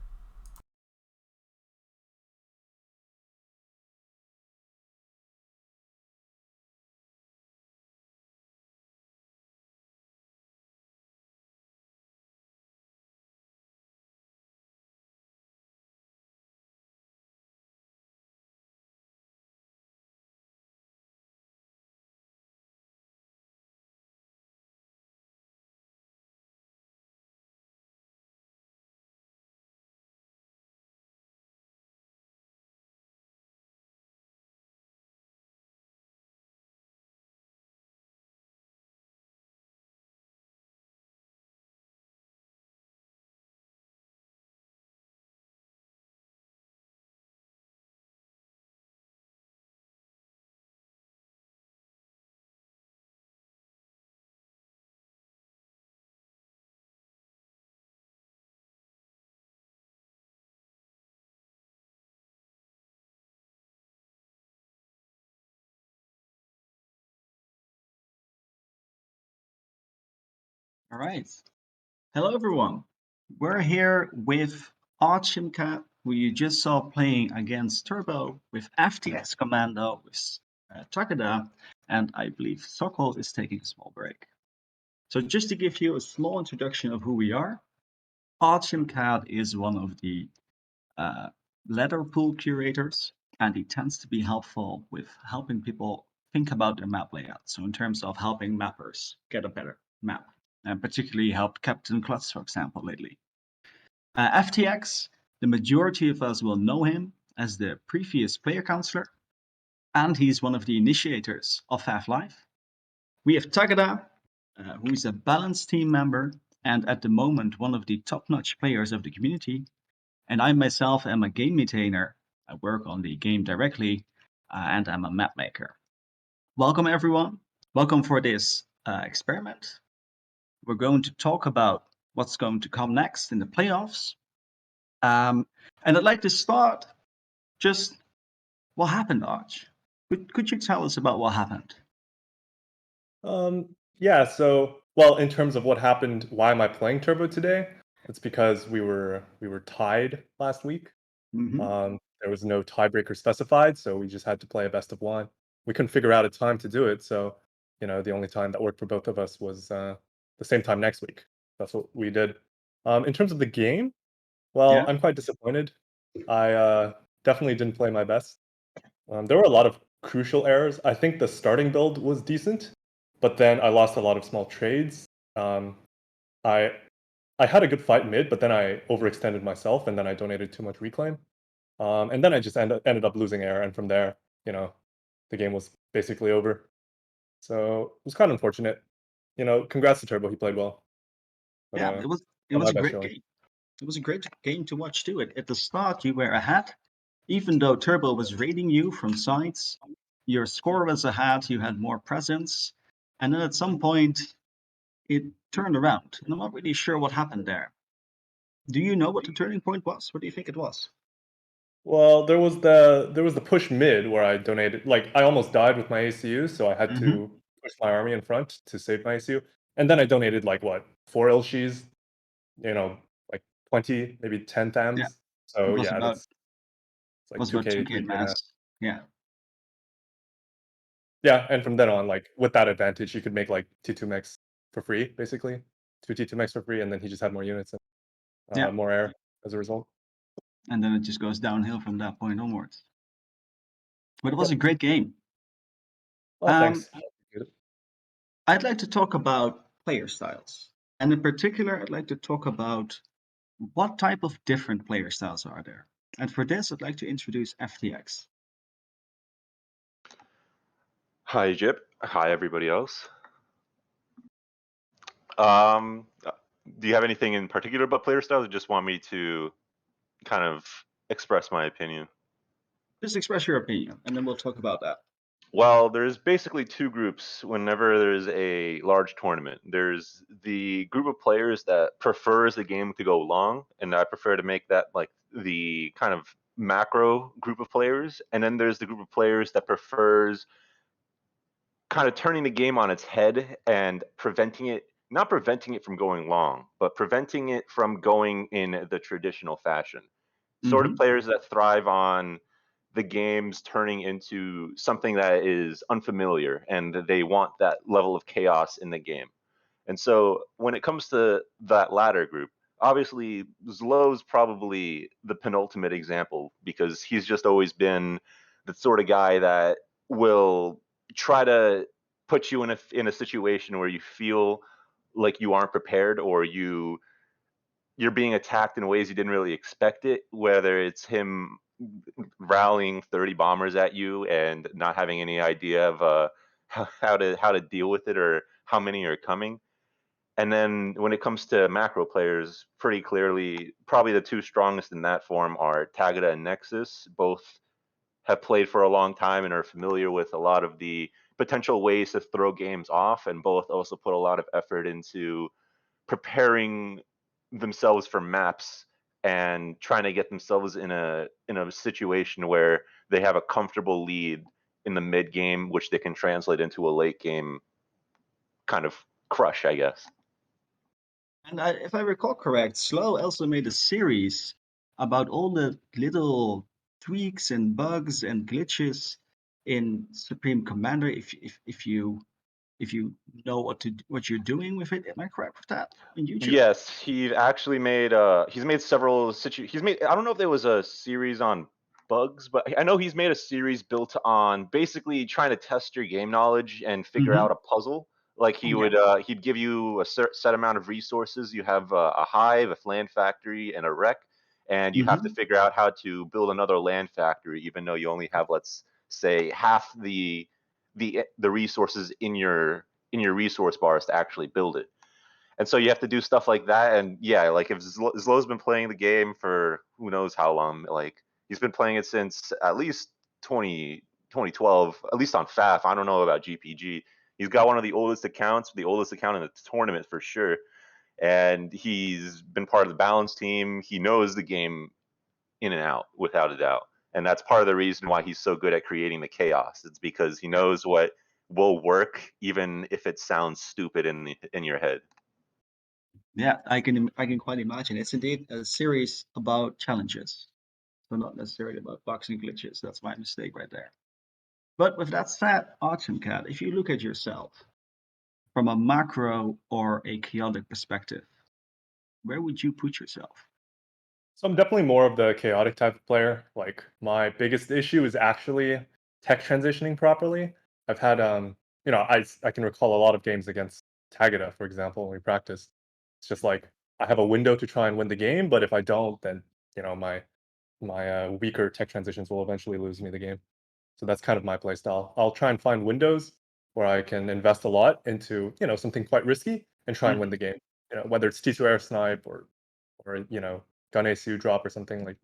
All right. Hello, everyone. We're here with Archimcat, who you just saw playing against Turbo, with FTX Commando, with Takada, and I believe Sokol is taking a small break. So just to give you a small introduction of who we are, Archimcat is one of the ladder pool curators, and he tends to be helpful with helping people think about their map layout. So in terms of helping mappers get a better map, and particularly helped Captain Klutz, for example, lately. FTX, the majority of us will know him as the previous player counselor, and he's one of the initiators of FAFLive. We have Tagada, who is a balanced team member and at the moment one of the top-notch players of the community. And I myself am a game maintainer. I work on the game directly, and I'm a map maker. Welcome everyone. Welcome for this experiment. We're going to talk about what's going to come next in the playoffs. And I'd like to start just what happened, Arch. Could you tell us about what happened? Yeah, so well, in terms of what happened, why am I playing Turbo today? It's because we were tied last week. Hmm. There was no tiebreaker specified, so we just had to play a best of one. We couldn't figure out a time to do it, so the only time that worked for both of us was the same time next week. That's what we did. In terms of the game, well, Yeah. I'm quite disappointed. I definitely didn't play my best. There were a lot of crucial errors. I think the starting build was decent, but then I lost a lot of small trades. Um, I I had a good fight mid, but then I overextended myself, and then I donated too much reclaim. And then I just ended up losing air, and from there, the game was basically over. So it was kind of unfortunate. Congrats to Turbo, he played well, but Yeah, it not was my a best great showing. game. It was a great game to watch too. At the start, you were ahead, even though Turbo was raiding you from sides. Your score was ahead. You had more presence, and then at some point, it turned around. And I'm not really sure what happened there. Do you know what the turning point was? What do you think it was? Well, there was the push mid where I donated. Like I almost died with my ACU, so I had Hmm. to push my army in front to save my ACU. And then I donated like what 4 Ilshis, you know, like 20, maybe 10 Yeah, Thams. it So was yeah, about that's it's like 2K, 2K 3K and a half. mass. Yeah, Yeah, and from then on, like with that advantage, you could make like T2 mechs for free, basically. Two T2 mechs for free, and then he just had more units and yeah, more air as a result. and then it just goes downhill from that point onwards. But it was a Yep. great game. Well, Um, thanks. Appreciate it. I'd like to talk about player styles, and in particular, I'd like to talk about what type of different player styles are there. And for this, I'd like to introduce FTX. Hi, Jip. Hi, everybody else. Um, uh, do you have anything in particular about player styles, or just want me to kind of express my opinion? Just express your opinion, and then we'll talk about that. Well, there's basically two groups whenever there's a large tournament. There's the group of players that prefers the game to go long, and I prefer to make that like the kind of macro group of players. And then there's the group of players that prefers kind of turning the game on its head and preventing it, not preventing it from going long, but preventing it from going in the traditional fashion. Sort of Hmm. players that thrive on the games turning into something that is unfamiliar and they want that level of chaos in the game. And so when it comes to that latter group, obviously Zlow's probably the penultimate example because he's just always been the sort of guy that will try to put you in a situation where you feel like you aren't prepared or you're being attacked in ways you didn't really expect it, whether it's him rallying 30 bombers at you and not having any idea of how to deal with it or how many are coming. And then when it comes to macro players, pretty clearly, probably the two strongest in that form are Tagada and Nexus. Both have played for a long time and are familiar with a lot of the potential ways to throw games off, and both also put a lot of effort into preparing themselves for maps and trying to get themselves in a situation where they have a comfortable lead in the mid game, which they can translate into a late game kind of crush, I guess. And if I recall correct, Slow also made a series about all the little tweaks and bugs and glitches in Supreme Commander. If you know what you're doing with it, am I correct with that on YouTube? Yes, he actually made he's made several he's made, I don't know if there was a series on bugs, but I know he's made a series built on basically trying to test your game knowledge and figure Hmm. out a puzzle. Like he Yeah. would he'd give you a set amount of resources. You have a hive, a land factory, and a wreck, and you have to Hmm. figure out how to build another land factory, even though you only have, let's say, half the resources in your in your resource bars to actually build it. And so you have to do stuff like that. And yeah, like if Zlo's been playing the game for who knows how long, like he's been playing it since at least 2012, at least on FAF. I don't know about GPG. He's got one of the oldest accounts, the oldest account in the tournament for sure. And he's been part of the balance team. He knows the game in and out, without a doubt. And that's part of the reason why he's so good at creating the chaos. It's because he knows what will work, even if it sounds stupid in your head. Yeah, I can quite imagine. It's indeed a series about challenges, so not necessarily about bugs and glitches. That's my mistake right there. But with that said, Cat, if you look at yourself from a macro or a chaotic perspective, where would you put yourself? So I'm definitely more of the chaotic type of player. Like my biggest issue is actually tech transitioning properly. I've had I can recall a lot of games against Tagada, for example, when we practiced. It's just like I have a window to try and win the game, but if I don't, then my weaker tech transitions will eventually lose me the game. So that's kind of my play style. I'll try and find windows where I can invest a lot into something quite risky and try and win the game. Whether it's T2 air snipe or gun ACU drop or something like.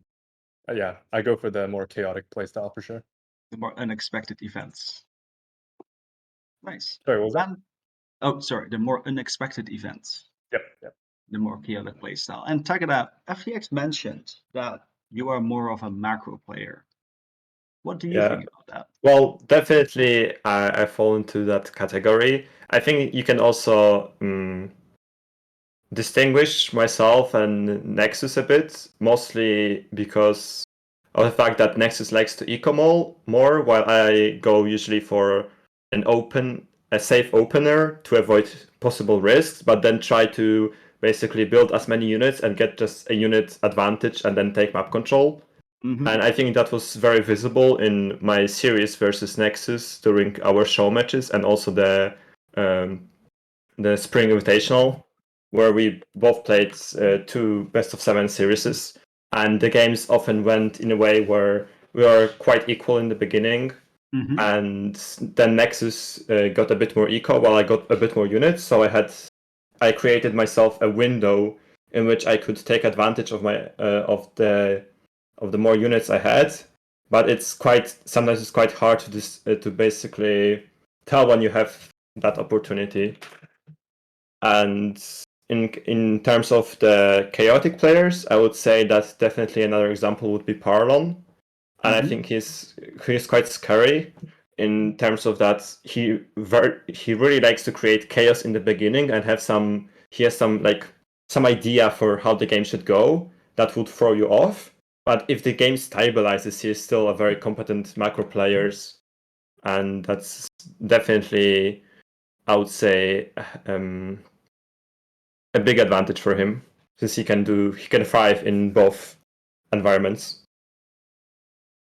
Yeah, I go for the more chaotic playstyle for sure. The more unexpected events. Nice. Sorry, what was that? Oh, sorry, the more unexpected events. Yep. The more chaotic playstyle. And Tagada, FTX mentioned that you are more of a macro player. What do you Yeah. think about that? Well, definitely I fall into that category. I think you can also distinguish myself and Nexus a bit, mostly because of the fact that Nexus likes to eco more, while I go usually for a safe opener to avoid possible risks, but then try to basically build as many units and get just a unit advantage and then take map control. Mhm. And I think that was very visible in my series versus Nexus during our show matches and also the Spring Invitational, where we both played 2 best-of-7 series. And the games often went in a way where we were quite equal in the beginning. Mhm. And then Nexus got a bit more eco while I got a bit more units. So I created myself a window in which I could take advantage of my of the more units I had, but sometimes it's quite hard to basically tell when you have that opportunity. And in terms of the chaotic players, I would say that definitely another example would be Parlon, and I think he's quite scary in terms of that he really likes to create chaos in the beginning and he has some idea for how the game should go that would throw you off. But if the game stabilizes, he is still a very competent macro player, and that's definitely, I would say, a big advantage for him since he can thrive in both environments.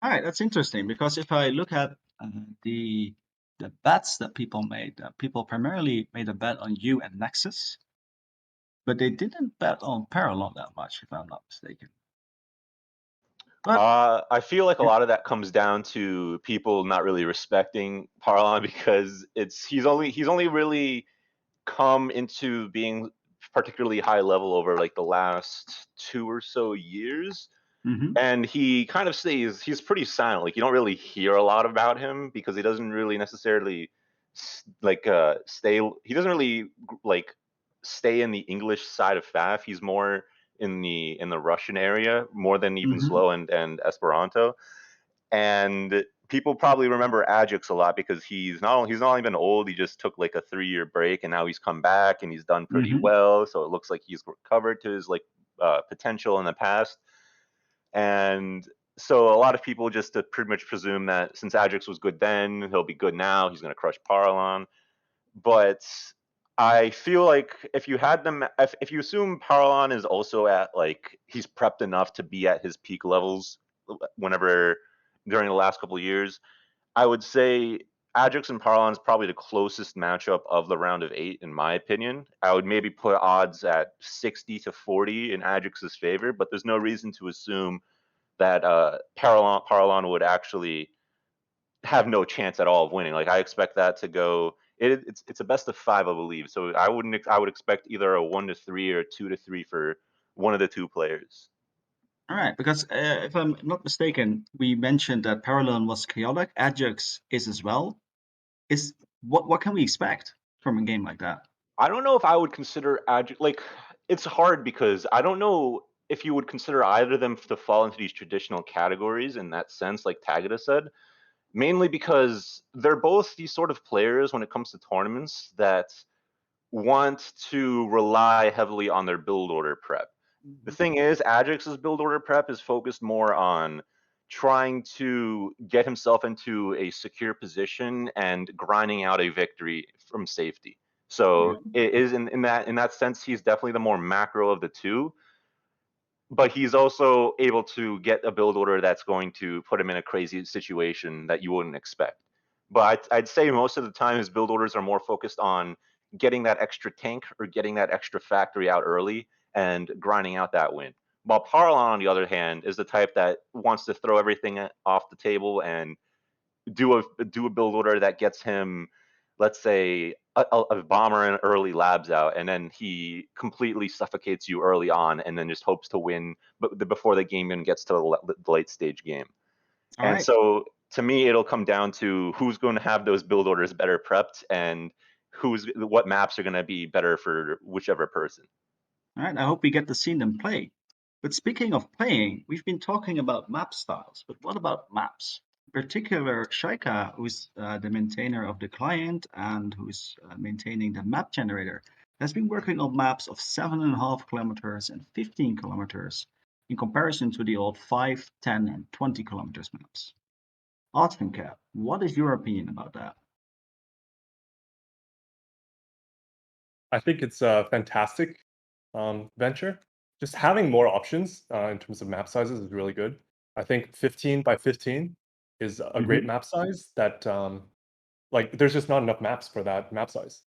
All right, that's interesting because if I look at the bets that people made, people primarily made a bet on you and Nexus, but they didn't bet on Parallel that much, if I'm not mistaken. But I feel like a lot of that comes down to people not really respecting Parlon because he's only really come into being particularly high level over like the last 2 or so years. And he kind of he's pretty silent. Like you don't really hear a lot about him because he doesn't really necessarily he doesn't really like stay in the English side of FAF. He's more in the Russian area more than even Zlo and Esperanto. And people probably remember Ajax a lot because he's not only been old, he just took like a 3-year break and now he's come back and he's done pretty well. So it looks like he's recovered to his potential in the past. And so a lot of people just to pretty much presume that since Ajax was good then, he'll be good now. He's going to crush Paralon. But I feel like if you assume Paralon is also at he's prepped enough to be at his peak levels whenever during the last couple of years, I would say Ajax and Paralon is probably the closest matchup of the round of 8 in my opinion. I would maybe put odds at 60-40 in Ajax's favor, but there's no reason to assume that Paralon would actually have no chance at all of winning. Like I expect that to go it's a best of 5, I believe. So I would expect either a 1-3 or a 2-3 for one of the two players. All right, because if I'm not mistaken, we mentioned that Parallel was chaotic. Ajax is as well. What can we expect from a game like that? I don't know if I would consider like, it's hard because I don't know if you would consider either of them to fall into these traditional categories in that sense, like Tagada said. Mainly because they're both these sort of players when it comes to tournaments that want to rely heavily on their build order prep. The thing is, Ajax's build order prep is focused more on trying to get himself into a secure position and grinding out a victory from safety. So it is in that sense, he's definitely the more macro of the two, but he's also able to get a build order that's going to put him in a crazy situation that you wouldn't expect. But I'd say most of the time his build orders are more focused on getting that extra tank or getting that extra factory out early and grinding out that win. While Parlon, on the other hand, is the type that wants to throw everything off the table and do a build order that gets him, let's say, a bomber and early labs out, and then he completely suffocates you early on, and then just hopes to win before the game even gets to the late stage game. All And right. so, to me, it'll come down to who's going to have those build orders better prepped, and what maps are going to be better for whichever person. All right, I hope we get to see them play. But speaking of playing, we've been talking about map styles, but what about maps? In particular, Shaika, who's the maintainer of the client and who's maintaining the map generator, has been working on maps of 7.5 kilometers and 15 kilometers in comparison to the old 5, 10, and 20 kilometers maps. Ottenka, what is your opinion about that? I think it's a fantastic venture. Just having more options in terms of map sizes is really good. I think 15 by 15 is a great map size that like there's just not enough maps for that map size.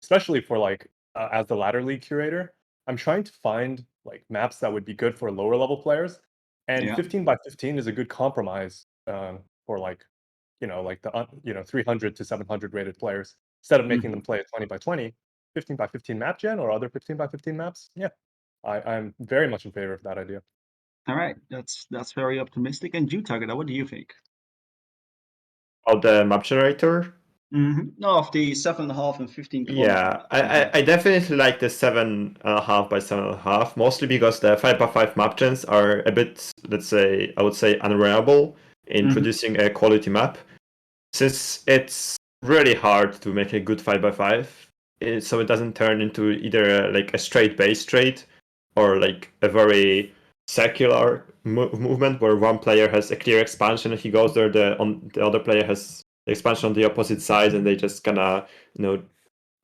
Especially for like as the ladder league curator, I'm trying to find like maps that would be good for lower level players, and Yeah. 15 by 15 is a good compromise for like like the 300 to 700 rated players. Instead of making them play a 20 by 20, 15 by 15 map gen or other 15 by 15 maps. Yeah, I'm very much in favor of that idea. All right, that's very optimistic. And you, Tagada, what do you think? About the map generator, No, of the 7.5 and 15 kilometer. yeah, I definitely like the 7.5 by 7.5, mostly because the 5 by 5 map gens are a bit, let's say, I would say, unreliable in producing a quality map, since it's really hard to make a good 5 by 5, so it doesn't turn into either like a straight base trade or like a very circular movement where one player has a clear expansion and he goes there, the other player has the expansion on the opposite side, and they just gonna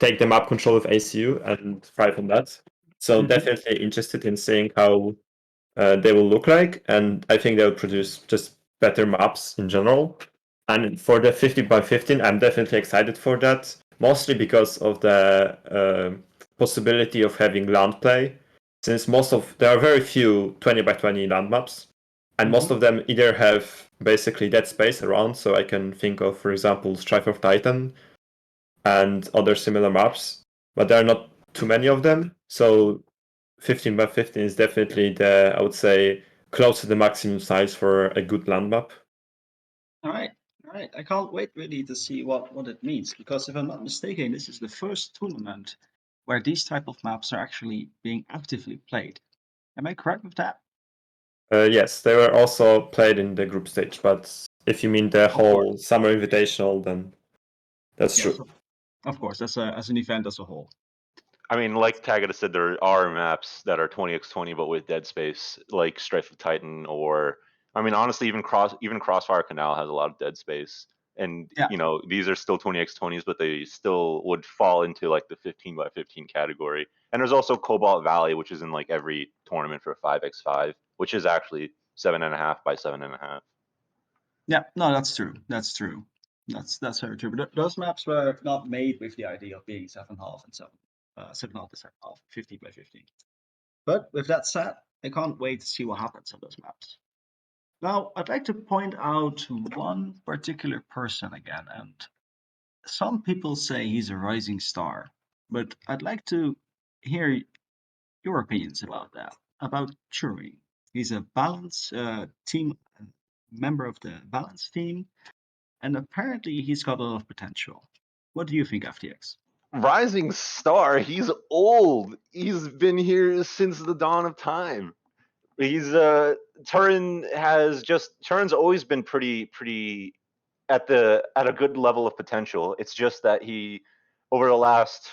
take the map control of ACU and thrive on that. So definitely interested in seeing how they will look like, and I think they'll produce just better maps in general. And for the 15 by 15, I'm definitely excited for that, mostly because of the possibility of having land play, since there are very few 20 by 20 land maps, and most of them either have basically dead space around, so I can think of, for example, Strife of Titan and other similar maps, but there are not too many of them. So 15 by 15 is definitely I would say, close to the maximum size for a good land map. All right, all right. I can't wait really to see what it means, because if I'm not mistaken, this is the first tournament where these type of maps are actually being actively played. Am I correct with that? Yes, they were also played in the group stage, but if you mean the Of course. whole summer invitational, then that's Yes, true. of course, as an event as a whole. I mean, like Tagada said, there are maps that are 20x20 but with dead space, like Strife of Titan, or I mean, honestly, even Crossfire Canal has a lot of dead space. And Yeah. these are still 20x20s, but they still would fall into like the 15 by 15 category. And there's also Cobalt Valley, which is in like every tournament for 5x5, which is actually 7.5 by 7.5. Yeah, no, that's true. That's true. That's very true. But those maps were not made with the idea of being 7.5 and 7.5 to 7.5, 15 by 15. But with that said, I can't wait to see what happens on those maps. Now, I'd like to point out one particular person again, and some people say he's a rising star, but I'd like to hear your opinions about that. About Turing, he's a balance team member of the balance team, and apparently he's got a lot of potential. What do you think, FTX? Rising star. He's old. He's been here since the dawn of time. He's Turin's always been pretty at a good level of potential. It's just that he, over the last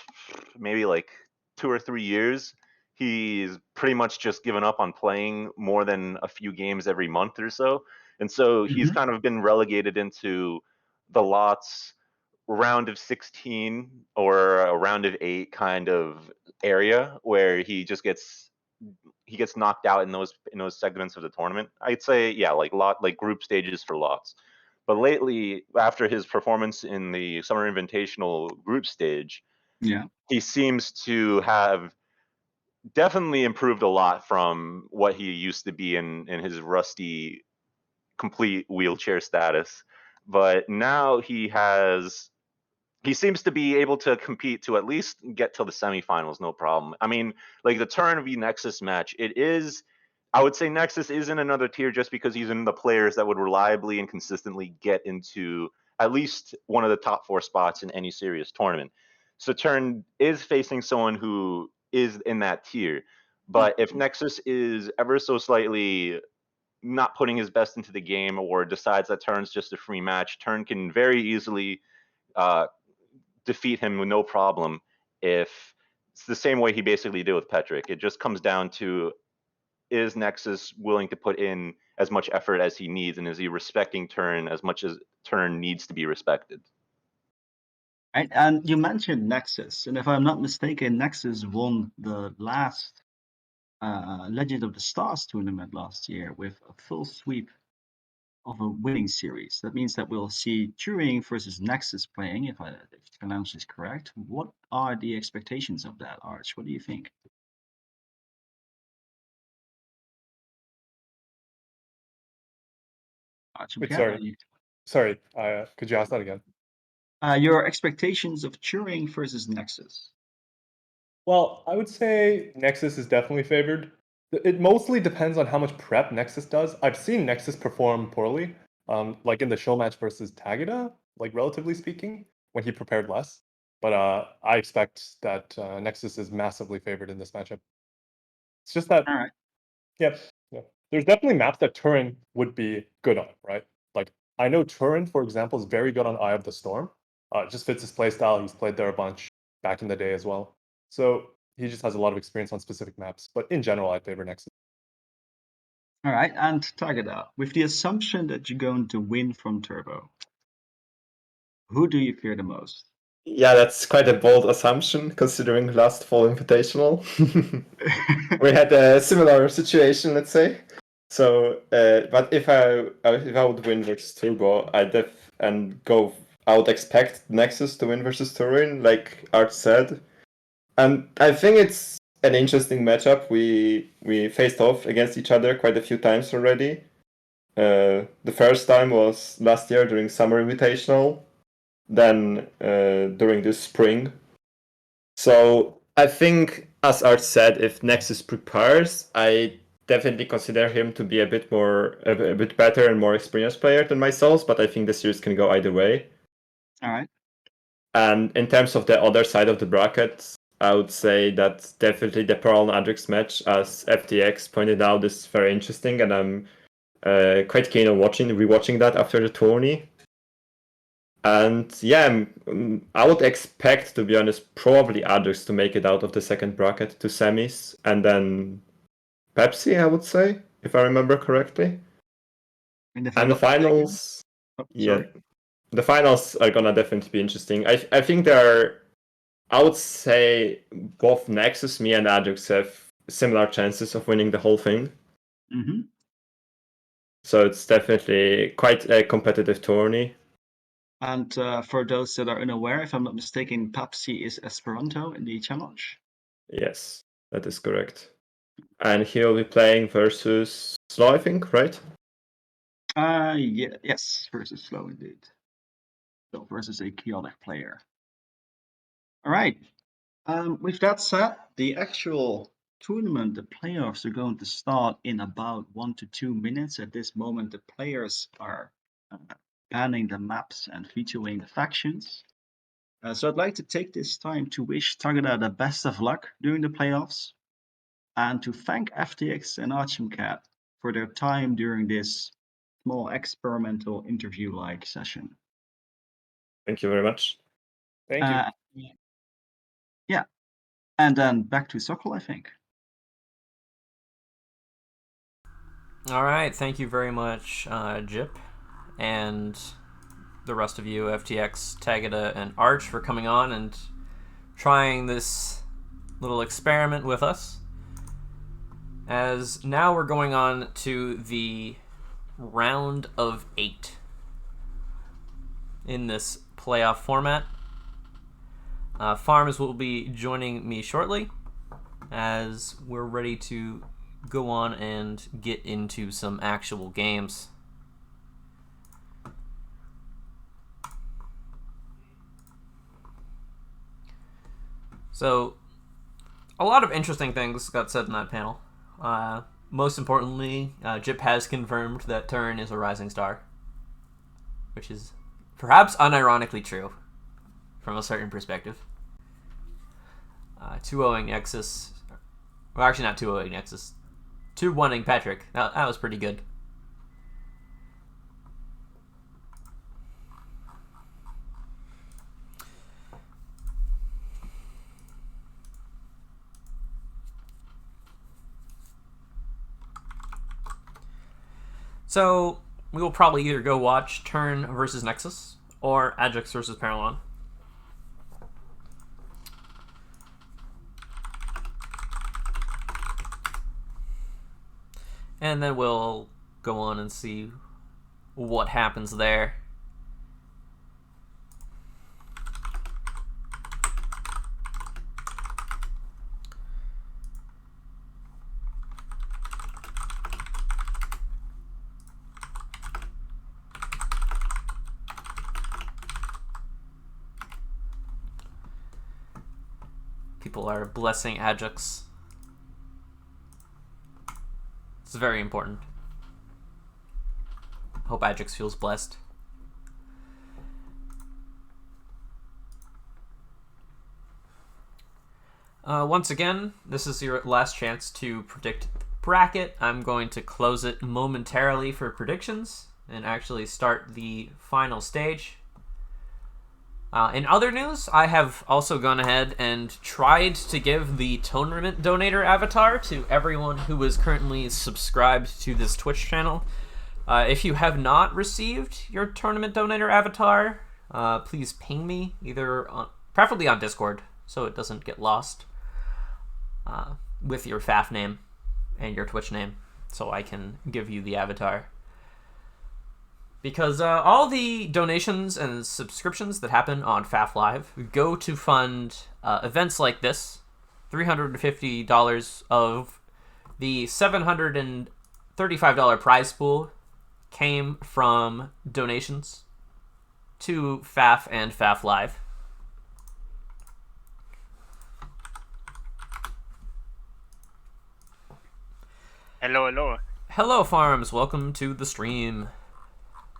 maybe like 2 or 3 years, he's pretty much just given up on playing more than a few games every month or so, and so he's Mhm. kind of been relegated into the lots round of 16 or a round of 8 kind of area where he gets knocked out in those segments of the tournament. I'd say, yeah, like group stages for lots. But lately, after his performance in the Summer Invitational group stage, Yeah. he seems to have definitely improved a lot from what he used to be in his rusty, complete wheelchair status. But now he seems to be able to compete to at least get to the semifinals, no problem. I mean, like the Turn v Nexus match, I would say Nexus is in another tier just because he's in the players that would reliably and consistently get into at least one of the top 4 spots in any serious tournament. So Turn is facing someone who is in that tier. But if Nexus is ever so slightly not putting his best into the game or decides that Turn's just a free match, Turn can very easily uh, defeat him with no problem if it's the same way he basically did with Petrick. It just comes down to, is Nexus willing to put in as much effort as he needs, and is he respecting Turn as much as Turn needs to be respected? Right. And you mentioned Nexus, and if I'm not mistaken, Nexus won the last Legend of the Stars tournament last year with a full sweep of a winning series. That means that we'll see Turing versus Nexus playing, if the pronunciation is correct. What are the expectations of that, Arch? What do you think? Arch, Wait, sorry. Could you ask that again? your expectations of Turing versus Nexus. Well, I would say Nexus is definitely favored. It mostly depends on how much prep Nexus does. I've seen Nexus perform poorly, like in the show match versus Tagada, like relatively speaking, when he prepared less. But I expect that Nexus is massively favored in this matchup. It's just that, All right. yeah, there's definitely maps that Turin would be good on, right? Like I know Turin, for example, is very good on Eye of the Storm. It just fits his playstyle. He's played there a bunch back in the day as well. So he just has a lot of experience on specific maps. But in general, I favor Nexus. All right. And Tagada, with the assumption that you're going to win from Turbo, who do you fear the most? Yeah, that's quite a bold assumption considering last fall invitational. We had a similar situation, let's say. So, but if I would win versus Turbo, I would expect Nexus to win versus Turin, like Art said. And I think it's an interesting matchup. We faced off against each other quite a few times already. The first time was last year during Summer Invitational, then during the spring. So I think, as Art said, if Nexus prepares, I definitely consider him to be a bit better and more experienced player than myself. But I think the series can go either way. All right. And in terms of the other side of the bracket, I would say that definitely the Pearl and Adrix match, as FTX pointed out, is very interesting, and I'm quite keen on rewatching that after the tourney. And yeah, I would expect, to be honest, probably Adrix to make it out of the second bracket to semis, and then Pepsi, I would say, if I remember correctly. And if I'm And the not mistaken, finals, yeah, sorry. the finals are gonna definitely be interesting. I think I would say both Nexus, me, and Adrix have similar chances of winning the whole thing. Mm-hmm. So it's definitely quite a competitive tourney. And for those that are unaware, if I'm not mistaken, Pepsi is Esperanto in the challenge. Yes, that is correct. And he'll be playing versus Slow, I think, right? Yes, versus Slow indeed. So versus a chaotic player. All right. With that said, the actual tournament, the playoffs are going to start in about 1 to 2 minutes. At this moment, the players are banning the maps and vetoing the factions. So I'd like to take this time to wish Tagada the best of luck during the playoffs and to thank FTX and Archimcat for their time during this small experimental interview-like session. Thank you very much. Thank you. Yeah, and then back to Sokol, I think. All right, thank you very much, Jip, and the rest of you, FTX, Tagada, and Arch, for coming on and trying this little experiment with us. As now we're going on to the round of 8 in this playoff format. Farms will be joining me shortly as we're ready to go on and get into some actual games. So, a lot of interesting things got said in that panel. Most importantly, Jip has confirmed that Turin is a rising star, which is perhaps unironically true from a certain perspective. 2-0ing Nexus, well, actually not 2-0ing Nexus, 2-1ing Patrick. That was pretty good. So, we will probably either go watch Turn versus Nexus or Ajax versus Parallon. And then we'll go on and see what happens there. People are blessing Ajax. It's very important. Hope Ajax feels blessed. Once again, this is your last chance to predict the bracket. I'm going to close it momentarily for predictions and actually start the final stage. In other news, I have also gone ahead and tried to give the tournament donator avatar to everyone who is currently subscribed to this Twitch channel. If you have not received your tournament donator avatar, please ping me, preferably on Discord, so it doesn't get lost, with your FAF name and your Twitch name, so I can give you the avatar. Because all the donations and subscriptions that happen on FAFLive go to fund events like this. $350 of the $735 prize pool came from donations to FAF and FAFLive. Hello, hello. Hello, Farms. Welcome to the stream.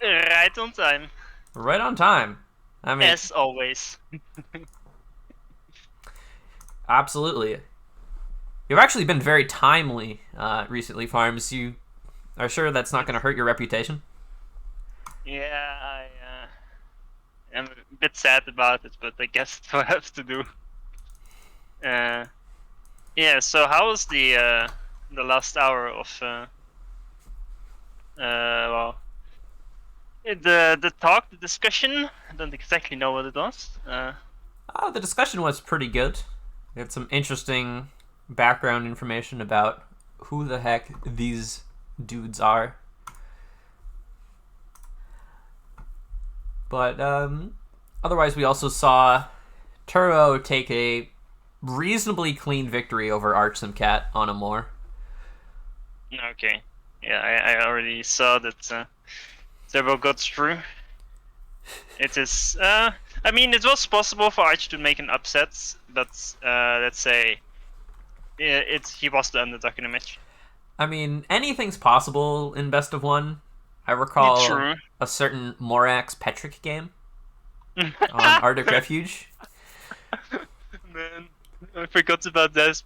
Right on time. Right on time. I mean, As always. Absolutely. You've actually been very timely recently, Farms. You are sure that's not going to hurt your reputation? Yeah, I'm a bit sad about it, but I guess it's what I have to do. Yeah, so how was the last hour of well, the talk, the discussion? I don't exactly know what it was. The discussion was pretty good. We had some interesting background information about who the heck these dudes are. But otherwise, we also saw Turo take a reasonably clean victory over Archimcat on Amor. Okay. Yeah, I already saw that Turbo got through. It is. I mean, it was possible for Arch to make an upset, but let's say he was the underdog in the match. I mean, anything's possible in best of one. I recall True. a certain Morax Petrick game on Arctic Refuge. Man, I forgot about that.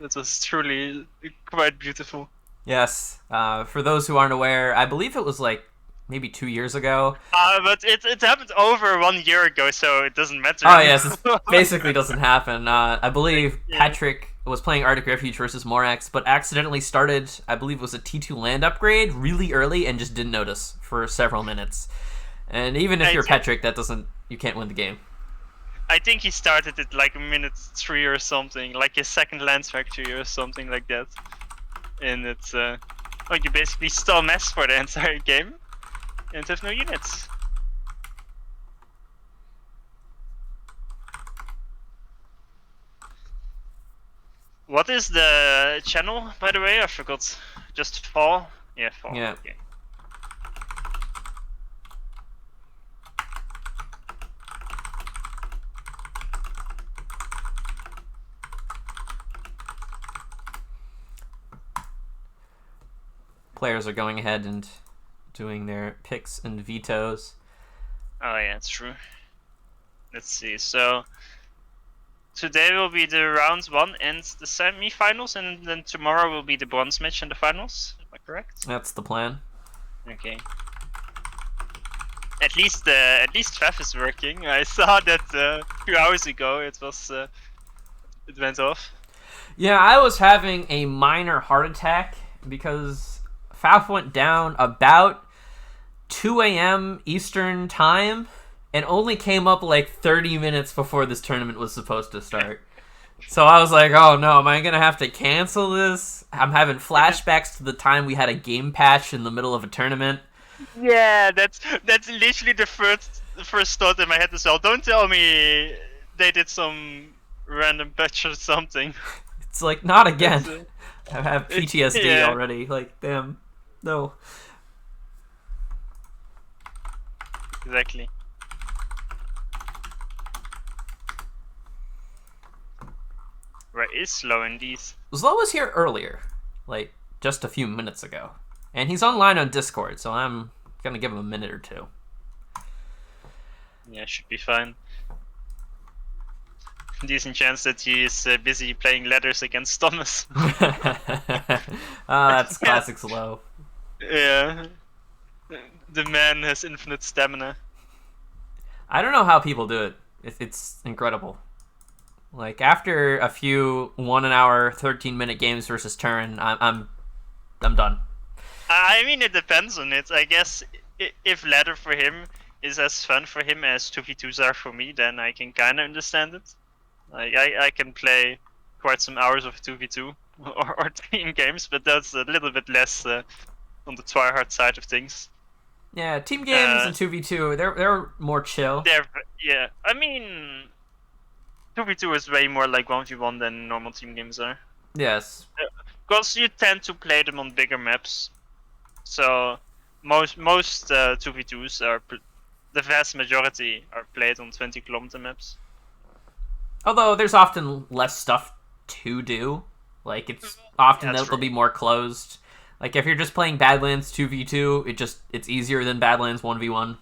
That was truly quite beautiful. Yes. For those who aren't aware, I believe it was like maybe 2 years ago. But it happened over 1 year ago, so it doesn't matter. Oh yes, it basically doesn't happen. I believe Yeah. Patrick was playing Arctic Refuge versus Morax, but accidentally started, I believe it was a T2 land upgrade really early and just didn't notice for several minutes. And even if you're Patrick, you can't win the game. I think he started it like minute 3 or something, like his second Lance Factory or something like that. And it's you basically stall mess for the entire game and have no units. What is the channel, by the way? I forgot. Just fall? Yeah, fall. Yeah. Okay. Players are going ahead and doing their picks and vetoes. Oh yeah, it's true. Let's see. So today will be the round 1 and the semi-finals, and then tomorrow will be the bronze match and the finals. Am I correct? That's the plan. Okay. At least FAF is working. I saw that a few hours ago. It was it went off. Yeah, I was having a minor heart attack because FAF went down about 2 a.m. Eastern time and only came up like 30 minutes before this tournament was supposed to start. So I was like, oh no, am I going to have to cancel this? I'm having flashbacks to the time we had a game patch in the middle of a tournament. Yeah, that's literally the first thought in my head as well. Don't tell me they did some random patch or something. It's like, not again. I have PTSD yeah. already. Like, damn. No. Exactly. Where is Slow in these? Zlo was here earlier, like just a few minutes ago. And he's online on Discord, so I'm gonna give him a minute or two. Yeah, should be fine. Decent chance that he is busy playing ladders against Thomas. That's classic Zlo. Yeah. The man has infinite stamina. I don't know how people do it. It's incredible. Like, after a few 1 hour, 13-minute games versus turn, I'm done. I mean, it depends on it. I guess if ladder for him is as fun for him as 2v2s are for me, then I can kind of understand it. Like, I can play quite some hours of 2v2 or team games, but that's a little bit less on the tryhard side of things. Yeah, team games and 2v2, they're more chill. Yeah, I mean, 2v2 is way more like 1v1 than normal team games are. Yes. Because you tend to play them on bigger maps. So most 2v2s are the vast majority are played on 20-kilometer maps. Although there's often less stuff to do. Like, it's often they'll be more closed. Like, if you're just playing Badlands 2v2, it's easier than Badlands 1v1.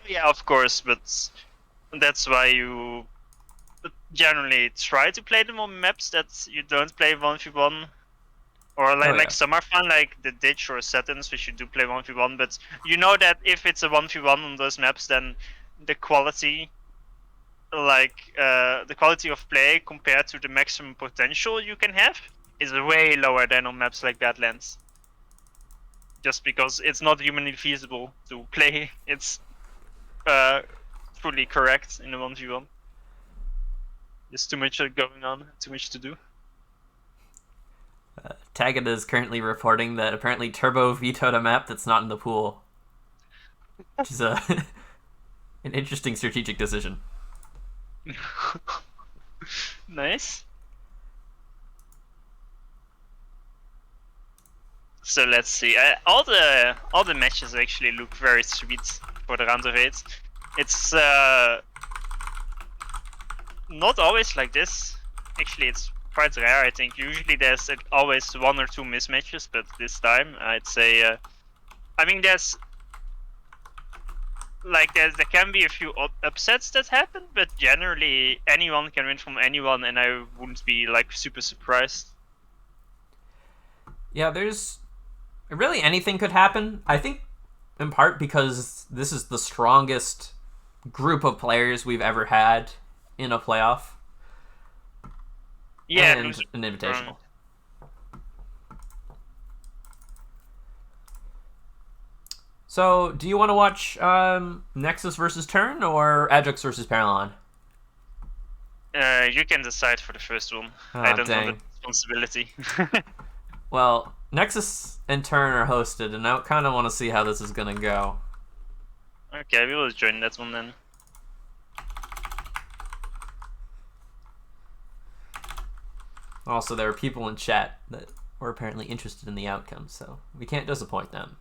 Yeah, of course, but that's why you generally try to play them on maps that you don't play 1v1. Or like some are fun, like the Ditch or Settings, which you do play 1v1, but you know that if it's a 1v1 on those maps, then the quality, the quality of play compared to the maximum potential you can have is way lower than on maps like Badlands. Just because it's not humanly feasible to play it's fully correct in a 1v1. There's too much going on, too much to do. Tagged is currently reporting that apparently Turbo vetoed a map that's not in the pool. Which is an interesting strategic decision. Nice. So let's see. All the matches actually look very sweet for the round of 8. It's not always like this. Actually, it's quite rare. I think usually there's always 1 or 2 mismatches, but this time I'd say, I mean, there's like there can be a few upsets that happen, but generally anyone can win from anyone, and I wouldn't be like super surprised. Yeah, there's really anything could happen. I think in part because this is the strongest group of players we've ever had in a playoff. Yeah, and an invitational. So, do you want to watch Nexus versus Turn or Ajax versus Paralon? You can decide for the first one. I don't know the responsibility. Well, Nexus and Turn are hosted, and I kind of want to see how this is going to go. Okay, we will join that one then. Also, there are people in chat that were apparently interested in the outcome, so we can't disappoint them.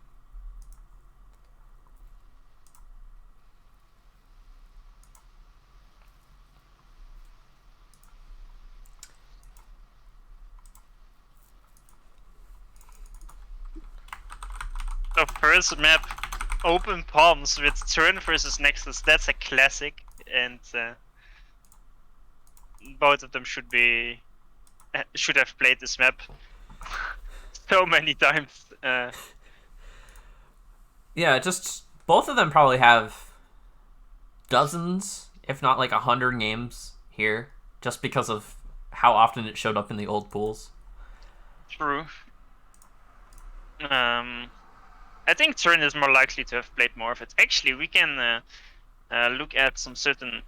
So first map, Open Palms with Turn versus Nexus. That's a classic, and both of them should have played this map so many times. Yeah, just both of them probably have dozens, if not like 100 games here, just because of how often it showed up in the old pools. True. I think Turn is more likely to have played more of it. Actually, we can look at some certain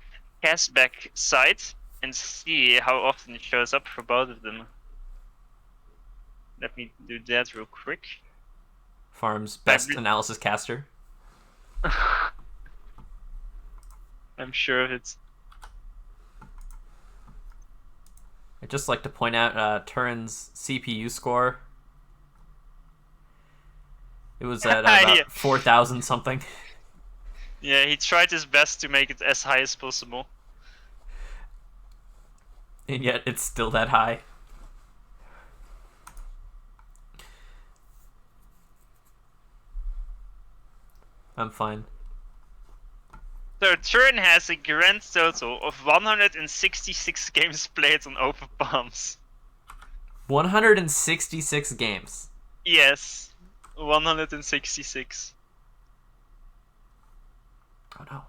cashback sites and see how often it shows up for both of them. Let me do that real quick. Farm's best analysis caster. I'm sure of it. I'd just like to point out Turin's CPU score. It was at about 4,000 something. Yeah, he tried his best to make it as high as possible. And yet it's still that high. I'm fine. So Turin has a grand total of 166 games played on Open Palms. 166 games. Yes, 166. Oh no.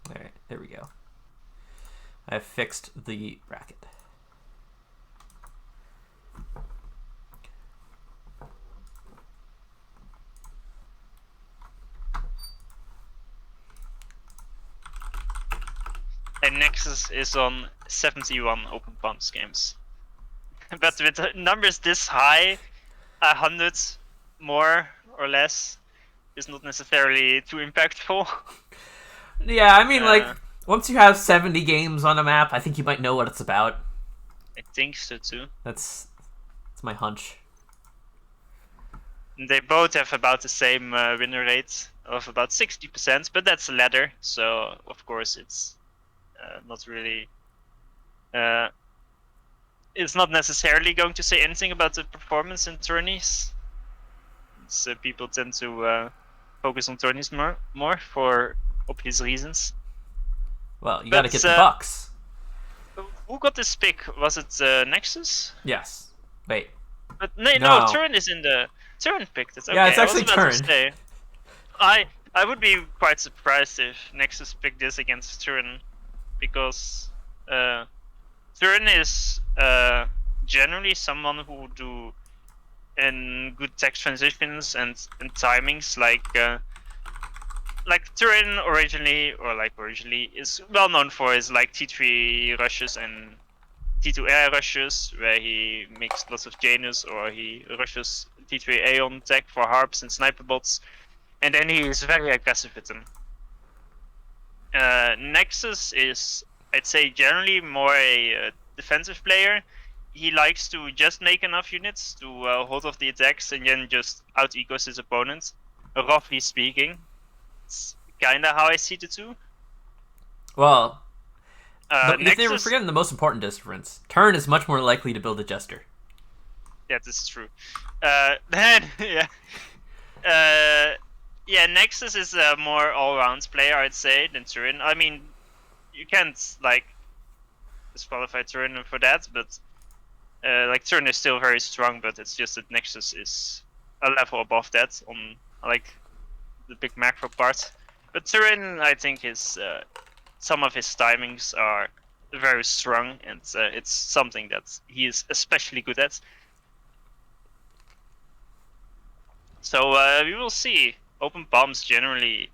Alright, there we go. I've fixed the bracket. And Nexus is on 71 Open Palms games. But with numbers this high, 100 more or less is not necessarily too impactful. Yeah, I mean, like, once you have 70 games on a map, I think you might know what it's about. I think so too. That's my hunch. They both have about the same winner rate of about 60%, but that's a ladder, so of course it's not really. It's not necessarily going to say anything about the performance in tourneys. People tend to focus on tourneys more for obvious reasons. Well, you gotta get the bucks. Who got this pick? Was it Nexus? Yes. Wait. But no, Turin is in the Turin picked it. Okay, yeah, it's actually Turin. I would be quite surprised if Nexus picked this against Turin, because Turin is generally someone who do in good text transitions and timings, like Turin originally is well known for his like T3 rushes and T2 air rushes, where he makes lots of Janus, or he rushes T3 Aeon tech for harps and sniper bots, and then he is very aggressive with them. Nexus is, I'd say, generally more a defensive player. He likes to just make enough units to hold off the attacks and then just out-ecos his opponents. roughly speaking. It's kind of how I see the two. Well, they were Nexus, forgetting the most important difference. Turn is much more likely to build a Jester. yeah, this is true. Then, yeah. Yeah, Nexus is a more all-round player, I'd say, than Turin. I mean, you can't, like, disqualify Turin for that, but, like, Turin is still very strong, but it's just that Nexus is a level above that on, like, the big macro part. But Turin, I think, is some of his timings are very strong, and it's something that he is especially good at. So we will see. Open bombs generally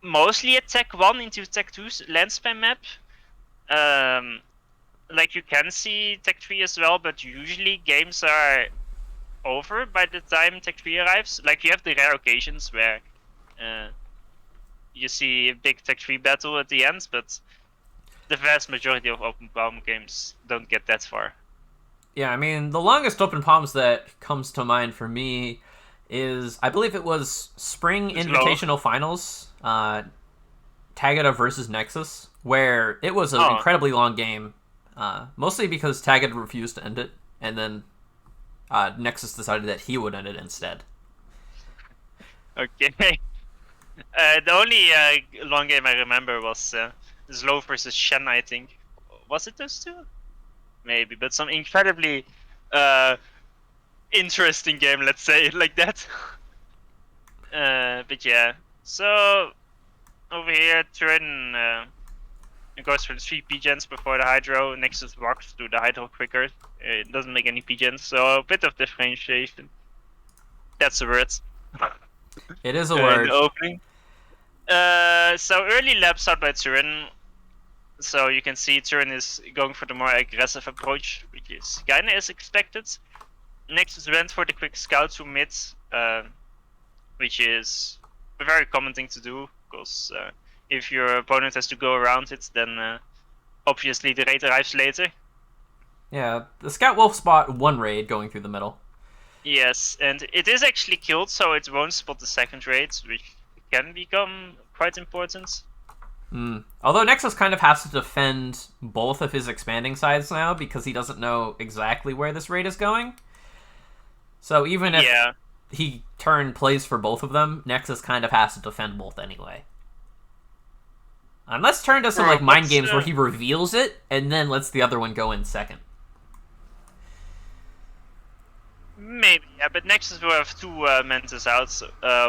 mostly at Tech 1 into Tech 2's land spam map. Like you can see Tech 3 as well, but usually games are over by the time Tech 3 arrives. Like you have the rare occasions where you see a big Tech 3 battle at the end, but the vast majority of open bomb games don't get that far. Yeah, I mean, the longest open palms that comes to mind for me is, I believe it was Spring It's Invitational Finals, Tagada versus Nexus, where it was an incredibly long game, mostly because Tagada refused to end it, and then Nexus decided that he would end it instead. Okay. The only long game I remember was Zlo versus Shen, I think. Was it those two? Maybe, but some incredibly interesting game, let's say it like that. But yeah, so over here, Turin goes for the 3 P-gens before the Hydro. Nexus walks through the Hydro quicker. It doesn't make any P-gens, so a bit of differentiation. That's a word. It is a word. The opening. So early laps out by Turin. So you can see Turin is going for the more aggressive approach, which is kinda as expected. Nexus went for the quick scout to mid, which is a very common thing to do, because if your opponent has to go around it, then obviously the raid arrives later. Yeah, the scout will spot one raid going through the middle. Yes, and it is actually killed, so it won't spot the second raid, which can become quite important. Although Nexus kind of has to defend both of his expanding sides now, because he doesn't know exactly where this raid is going. So even if he plays for both of them, Nexus kind of has to defend both anyway. Unless Turn does some like mind games where he reveals it and then lets the other one go in second. Maybe, yeah, but Nexus will have 2 Mantis out,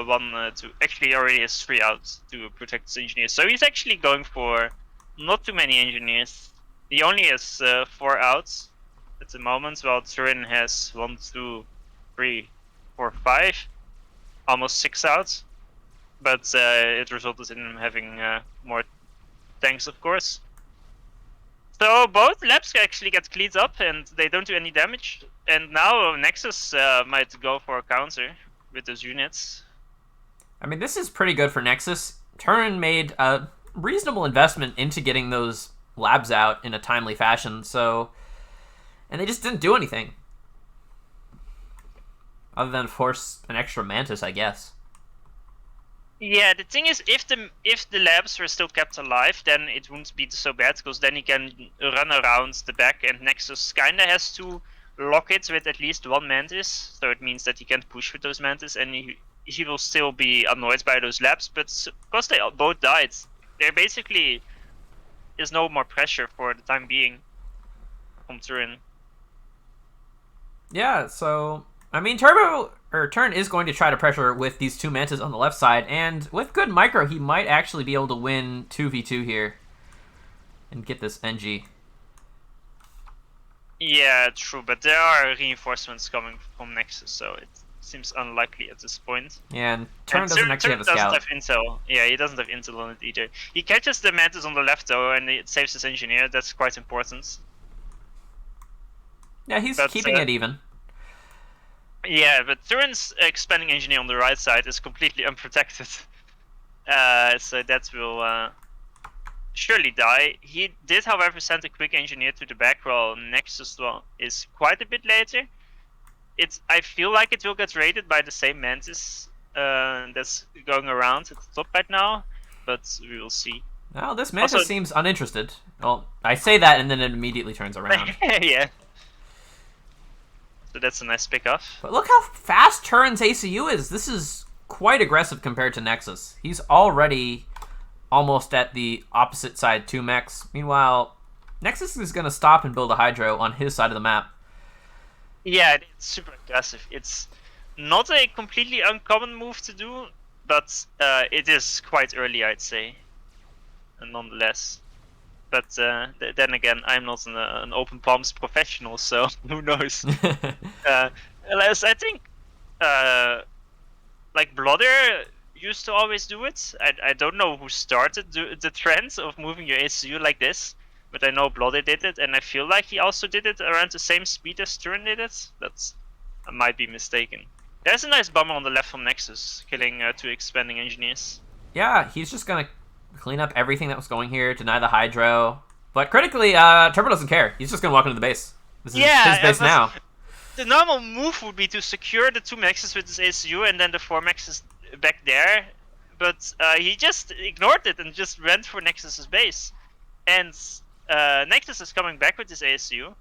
one to actually already has 3 out to protect his engineers. So he's actually going for not too many engineers. He only has 4 outs at the moment, while Turin has 1, 2, 3, 4, 5, almost 6 outs. But it resulted in him having more tanks, of course. So both labs actually get cleaned up and they don't do any damage. And now Nexus might go for a counter with those units. I mean, this is pretty good for Nexus. Turin made a reasonable investment into getting those labs out in a timely fashion, and they just didn't do anything. Other than force an extra Mantis, I guess. Yeah, the thing is, if the labs were still kept alive, then it wouldn't be so bad, because then he can run around the back, and Nexus kinda has to lock it with at least 1 Mantis, so it means that he can't push with those Mantis, and he will still be annoyed by those labs, but because they both died, there basically is no more pressure for the time being from Turin. Yeah, so I mean, Turn is going to try to pressure with these 2 Mantas on the left side, and with good micro, he might actually be able to win 2v2 here and get this NG. Yeah, true, but there are reinforcements coming from Nexus, so it seems unlikely at this point. Yeah, and Turn doesn't actually have a scout. Doesn't have intel. Yeah, he doesn't have intel on it either. He catches the Mantis on the left though, and it saves his engineer. That's quite important. Yeah, he's keeping it even. Yeah, but Turin's expanding engineer on the right side is completely unprotected. So that will surely die. He did, however, send a quick engineer to the back, while Nexus is quite a bit later. I feel like it will get raided by the same Mantis that's going around at the top right now, but we will see. Well, this Mantis Also- seems uninterested. Well, I say that and then it immediately turns around. Yeah. So that's a nice pick-off. But look how fast Turin's ACU is. This is quite aggressive compared to Nexus. He's already almost at the opposite side 2 mechs. Meanwhile, Nexus is going to stop and build a Hydro on his side of the map. Yeah, it's super aggressive. It's not a completely uncommon move to do, but it is quite early, I'd say. And nonetheless. But then again, I'm not an open palms professional, so who knows? Unless I think, like Blodder used to always do it. I don't know who started the trend of moving your ACU like this, but I know Blodder did it, and I feel like he also did it around the same speed as Turin did it. I might be mistaken. There's a nice bomber on the left from Nexus, killing 2 expanding engineers. Yeah, he's just going to clean up everything that was going here, deny the Hydro. But critically, Turbo doesn't care. He's just going to walk into the base. This is his base now. The normal move would be to secure the 2 maxes with his ACU and then the 4 maxes back there. But he just ignored it and just went for Nexus's base. And Nexus is coming back with his ASU.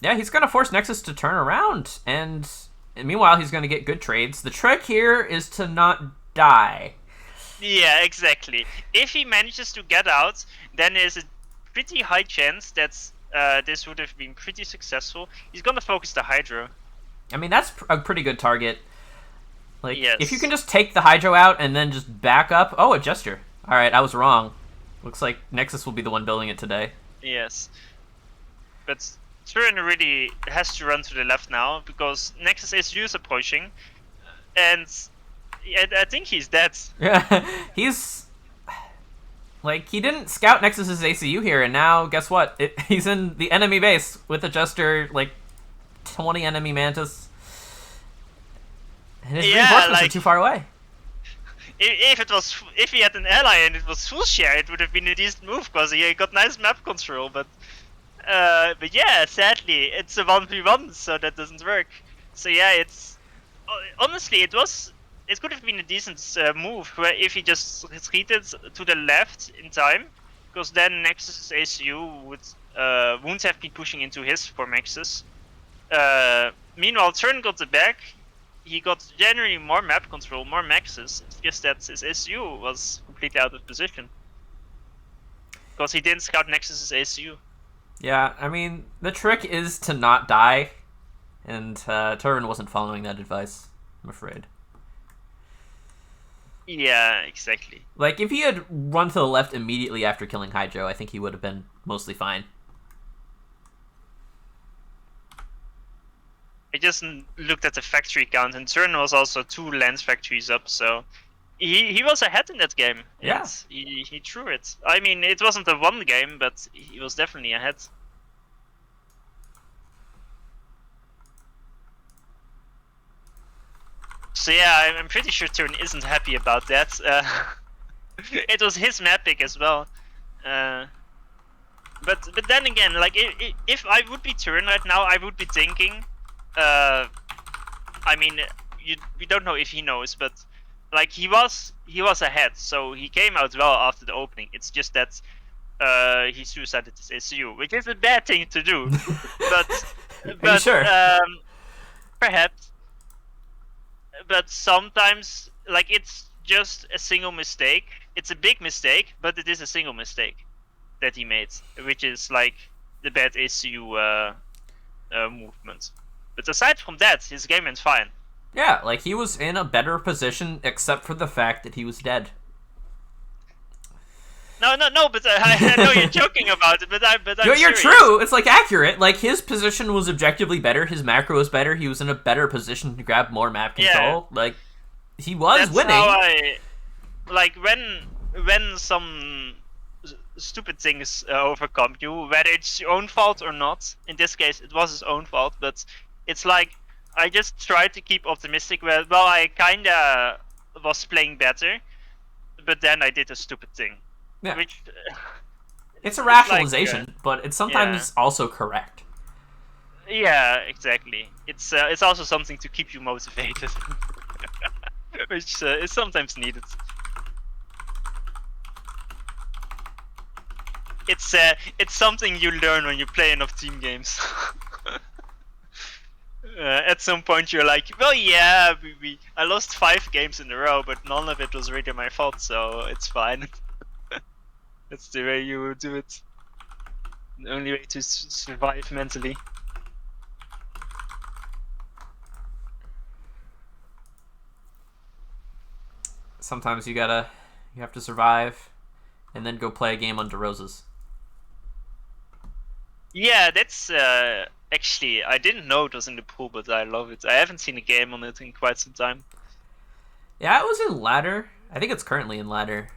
Yeah, he's going to force Nexus to turn around. And meanwhile, he's going to get good trades. The trick here is to not die. Yeah, exactly. If he manages to get out, then there's a pretty high chance that this would have been pretty successful. He's going to focus the Hydro. I mean, that's a pretty good target. Like, yes. If you can just take the Hydro out and then just back up... Oh, a gesture. Alright, I was wrong. Looks like Nexus will be the one building it today. Yes. But Turin really has to run to the left now, because Nexus ACU is approaching. And I think he's dead. Yeah, he's... Like, he didn't scout Nexus's ACU here, and now, guess what? He's in the enemy base with a Jester, like, 20 enemy Mantis. And his reinforcements are too far away. If he had an ally and it was full share, it would have been a decent move, because he got nice map control, but yeah, sadly, it's a 1v1, so that doesn't work. So yeah, it's... Honestly, it could have been a decent move where if he just retreated to the left in time, because then Nexus's ACU wouldn't have been pushing into his 4 maxes. Meanwhile, Turin got the back. He got generally more map control, more maxes. It's just that his ACU was completely out of position, because he didn't scout Nexus's ACU. Yeah, I mean, the trick is to not die, and Turin wasn't following that advice, I'm afraid. Yeah, exactly. Like, if he had run to the left immediately after killing Hydro, I think he would have been mostly fine. I just looked at the factory count, and Turin was also 2 land factories up, so he was ahead in that game. Yeah. He threw it. I mean, it wasn't a 1 game, but he was definitely ahead. So yeah, I'm pretty sure Turin isn't happy about that. It was his map pick as well. But then again, like if I would be Turin right now, I would be thinking, I mean, we don't know if he knows, but like he was ahead, so he came out well after the opening. It's just that he suicided his ACU, which is a bad thing to do. but sure? Perhaps. But sometimes, like, it's just a single mistake. It's a big mistake, but it is a single mistake that he made, which is like the bad ACU movement. But aside from that, his game went fine. Yeah, like, he was in a better position, except for the fact that he was dead. No, but I know you're joking about it, but I'm You're serious. true. It's like accurate. Like, his position was objectively better. His macro was better. He was in a better position to grab more map control. Yeah. Like, he was That's winning. How like when some stupid things overcome you, whether it's your own fault or not. In this case, it was his own fault, but it's like I just tried to keep optimistic. Well, I kinda was playing better, but then I did a stupid thing. Yeah. Which it's a rationalization, like, but it's sometimes also correct. Yeah, exactly. It's also something to keep you motivated. which is sometimes needed. It's something you learn when you play enough team games. At some point you're like, well, yeah, I lost 5 games in a row, but none of it was really my fault, so it's fine. That's the way you do it. The only way to survive mentally. Sometimes you have to survive, and then go play a game under roses. Yeah, that's actually, I didn't know it was in the pool, but I love it. I haven't seen a game on it in quite some time. Yeah, it was in ladder. I think it's currently in ladder,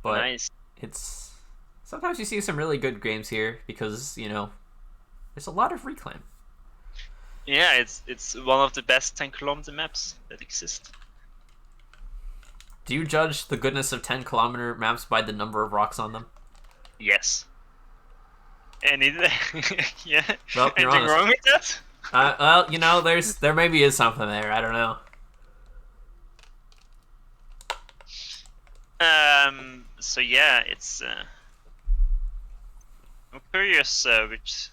but Nice. it's sometimes you see some really good games here because there's a lot of reclaim. Yeah, it's one of the best 10-kilometer maps that exist. Do you judge the goodness of 10-kilometer maps by the number of rocks on them? Yes. And yeah. Well, you're anything honest. wrong with that? Well, there maybe is something there. I don't know. So yeah, it's. I'm curious which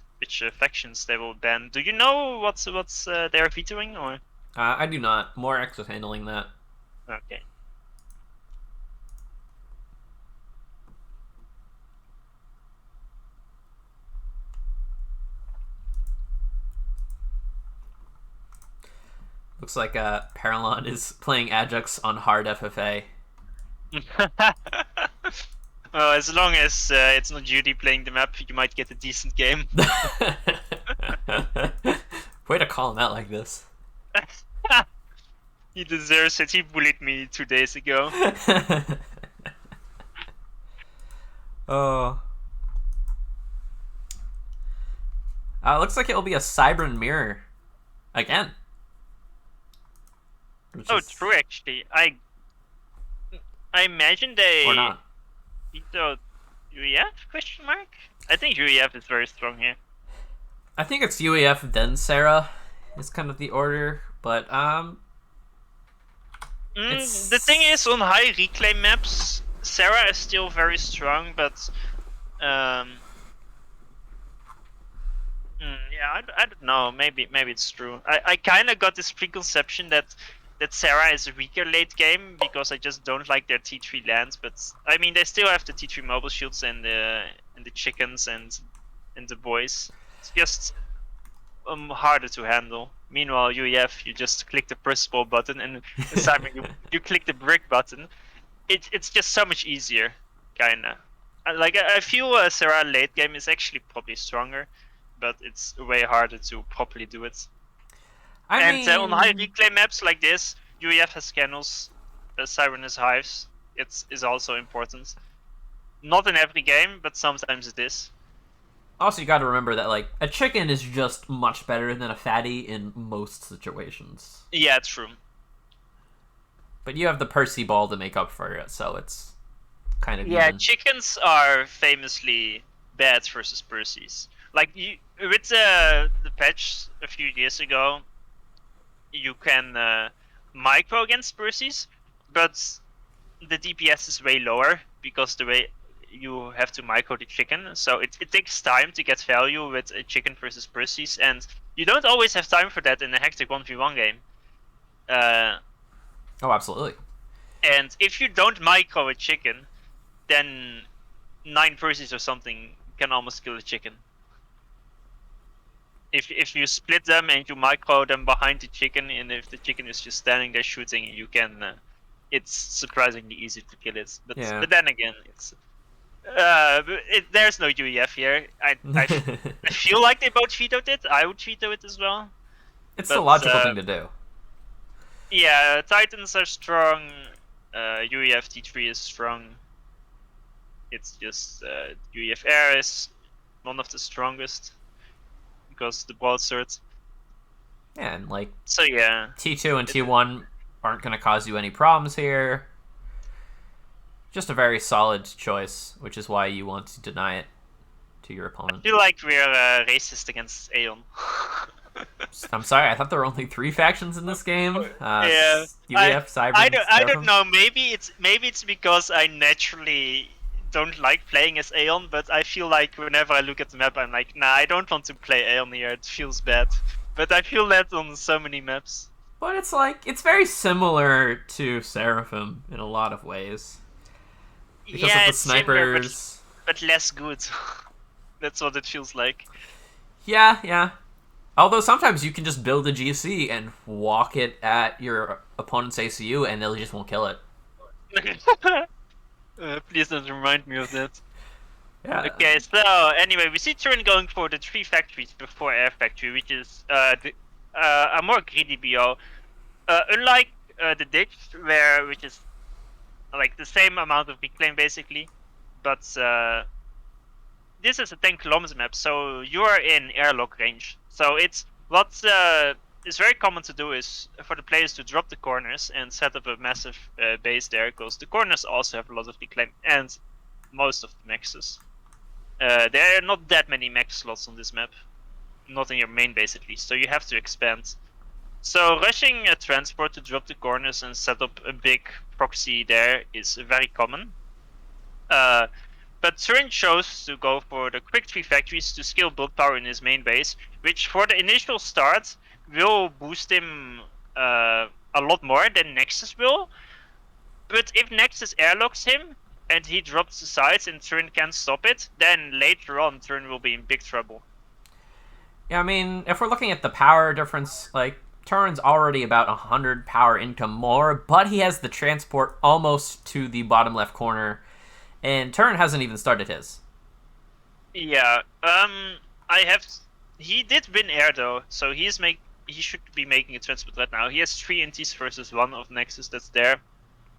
factions they will ban. Do you know what's they're vetoing or? I do not. More X is handling that. Okay. Looks like Paralon is playing Ajax on hard FFA. Well, as long as it's not Judy playing the map, you might get a decent game. Way to call him out like this. He deserves it. He bullied me 2 days ago. Oh. Looks like it will be a Cybran mirror again. Oh, true. Actually, I imagine they Or not. vetoed UEF? Question mark. I think UEF is very strong here. I think it's UEF then Sarah is kind of the order, but The thing is, on high reclaim maps, Sarah is still very strong, but yeah, I don't know. Maybe it's true. I kind of got this preconception that Sarah is a weaker late game because I just don't like their T3 lands. But I mean, they still have the T3 mobile shields and the chickens and the boys. It's just harder to handle. Meanwhile, UEF, you just click the press ball button, and Simon, you click the brick button. It's just so much easier, kinda. Like I feel Sarah late game is actually probably stronger, but it's way harder to properly do it. I mean, on high reclaim maps like this, UEF has kennels, Siren has hives. Is also important. Not in every game, but sometimes it is. Also, you got to remember that like a chicken is just much better than a fatty in most situations. Yeah, true. But you have the Percy ball to make up for it, so it's kind of yeah. even. Chickens are famously bad versus Percys. Like with the patch a few years ago, you can micro against Percys, but the DPS is way lower because the way you have to micro the chicken. So it takes time to get value with a chicken versus Percys, and you don't always have time for that in a hectic 1v1 game. Oh, absolutely. And if you don't micro a chicken, then 9 Percys or something can almost kill a chicken. If you split them and you micro them behind the chicken, and if the chicken is just standing there shooting, you can. It's surprisingly easy to kill it. But then again, it's. There's no UEF here. I feel like they both vetoed it. I would veto it as well. It's the logical thing to do. Yeah, Titans are strong. UEF T3 is strong. It's just UEF Air is one of the strongest because the broadsword. Yeah, and like so yeah, T2 and T1 aren't going to cause you any problems here. Just a very solid choice, which is why you want to deny it to your opponent. I feel like we're racist against Aeon. I'm sorry, I thought there were only 3 factions in this game. Yeah, UEF, Cyber, I Seraphim. don't know. Maybe it's because I naturally don't like playing as Aeon, but I feel like whenever I look at the map, I'm like, nah, I don't want to play Aeon here. It feels bad. But I feel that on so many maps. But it's like, it's very similar to Seraphim in a lot of ways. Because Yeah, of the it's similar, snipers. but less good. That's what it feels like. Yeah. Although sometimes you can just build a GC and walk it at your opponent's ACU and they just won't kill it. Please don't remind me of that. Yeah. Okay, so anyway, we see Turin going for the 3 factories before Air Factory, which is a more greedy BO. Unlike the Ditch, which is like the same amount of reclaim basically, but this is a 10 kilometers map, so you are in airlock range. So it's what is very common to do is for the players to drop the corners and set up a massive base there, because the corners also have a lot of reclaim and most of the maxes. There are not that many max slots on this map, not in your main base at least, so you have to expand. So rushing a transport to drop the corners and set up a big proxy there is very common. But Turin chose to go for the quick 3 factories to scale build power in his main base, which for the initial start will boost him a lot more than Nexus will. But if Nexus airlocks him and he drops the sides and Turin can't stop it, then later on Turin will be in big trouble. Yeah, I mean, if we're looking at the power difference, like, Turin's already about 100 power income more, but he has the transport almost to the bottom left corner, and Turin hasn't even started his. Yeah, he did win air though, so he should be making a transport right now. He has 3 inties versus 1 of Nexus that's there.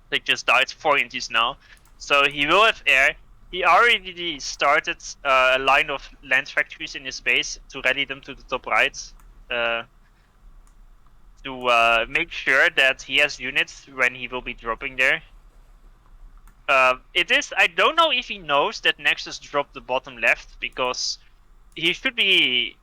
They just died, 4 inties now, so he will have air. He already started a line of land factories in his base to rally them to the top right, to make sure that he has units when he will be dropping there. I don't know if he knows that Nexus dropped the bottom left, because he should be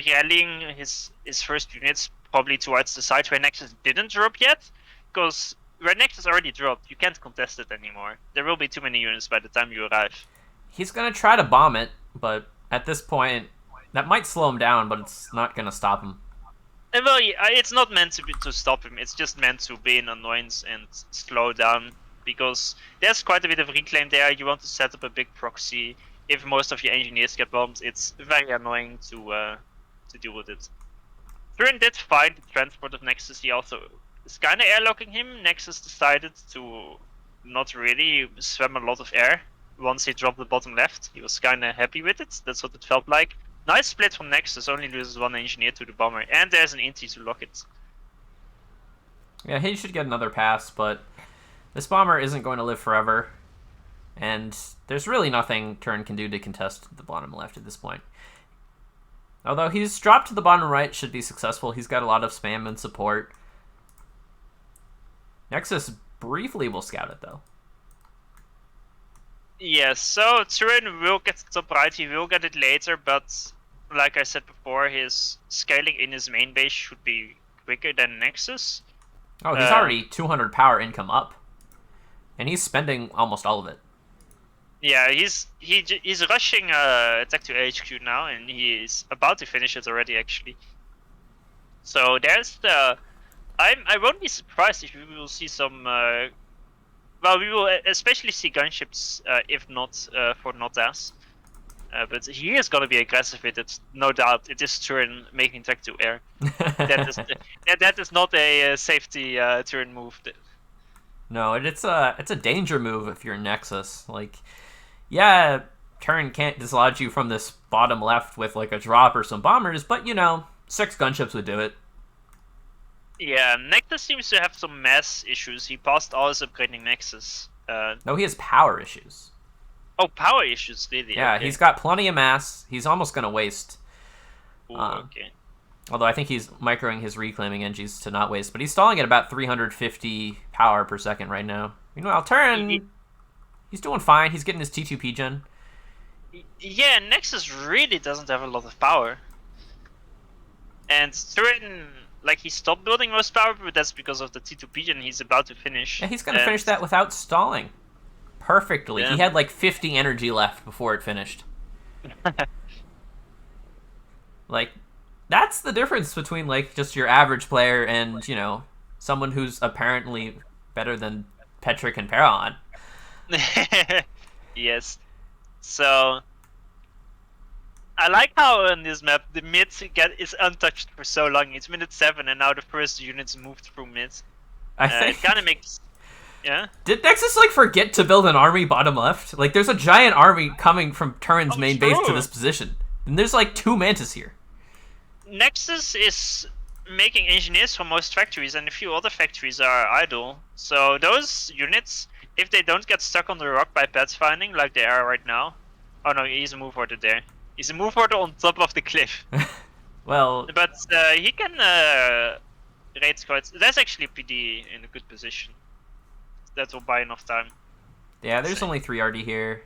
rallying his first units probably towards the side where Nexus didn't drop yet, because where Nexus already dropped, you can't contest it anymore. There will be too many units by the time you arrive. He's going to try to bomb it, but at this point, that might slow him down, but it's not going to stop him. Well, it's not meant to stop him, it's just meant to be an annoyance and slow down, because there's quite a bit of reclaim there. You want to set up a big proxy. If most of your engineers get bombed, it's very annoying to deal with it. Turin did find the transport of Nexus. He also is kind of airlocking him. Nexus decided to not really swim a lot of air once he dropped the bottom left. He was kind of happy with it. That's what it felt like. Nice split from Nexus, only loses 1 engineer to the bomber, and there's an inti to lock it. Yeah, he should get another pass, but this bomber isn't going to live forever, and there's really nothing Turin can do to contest the bottom left at this point. Although he's dropped to the bottom right, should be successful. He's got a lot of spam and support. Nexus briefly will scout it, though. Yes, so Turin will get the top right, he will get it later, but like I said before, his scaling in his main base should be quicker than Nexus. Oh, he's already 200 power income up. And he's spending almost all of it. Yeah, he's rushing attack to HQ now, and he is about to finish it already, actually. So there's the... I won't be surprised if we will see some... well, we will especially see gunships, if not for Notas. But he is going to be aggressive with it, no doubt. It is Turin making attack to air. That is not a safety Turin move. No, it's a danger move if you're Nexus. Like, yeah, Turin can't dislodge you from this bottom left with like a drop or some bombers, but you know, 6 gunships would do it. Yeah, Nexus seems to have some mass issues. He passed all his upgrading Nexus. No, he has power issues. Oh, power issues, really? Yeah, okay. He's got plenty of mass. He's almost going to waste. Ooh, okay. Although I think he's microing his reclaiming engines to not waste, but he's stalling at about 350 power per second right now. Meanwhile, Turin, he's doing fine. He's getting his T2P gen. Yeah, Nexus really doesn't have a lot of power. And Turin, like, he stopped building most power, but that's because of the T2 pigeon he's about to finish. Yeah, he's gonna finish that without stalling. Perfectly. Yeah. He had like 50 energy left before it finished. Like, that's the difference between like just your average player and, you know, someone who's apparently better than Petrick and Paraon. Yes. So I like how in this map the mid is untouched for so long. It's minute 7 and now the first units moved through mid. I think it kind of makes, yeah. Did Nexus like forget to build an army bottom left? Like, there's a giant army coming from Turin's main base to this position, and there's like 2 Mantis here. Nexus is making engineers for most factories, and a few other factories are idle. So those units, if they don't get stuck on the rock by pathfinding like they are right now, oh no, he's a move order there. He's a move order on top of the cliff. Well, but he can raid squads. That's actually PD in a good position. That will buy enough time. Yeah, there's only 3 RD here.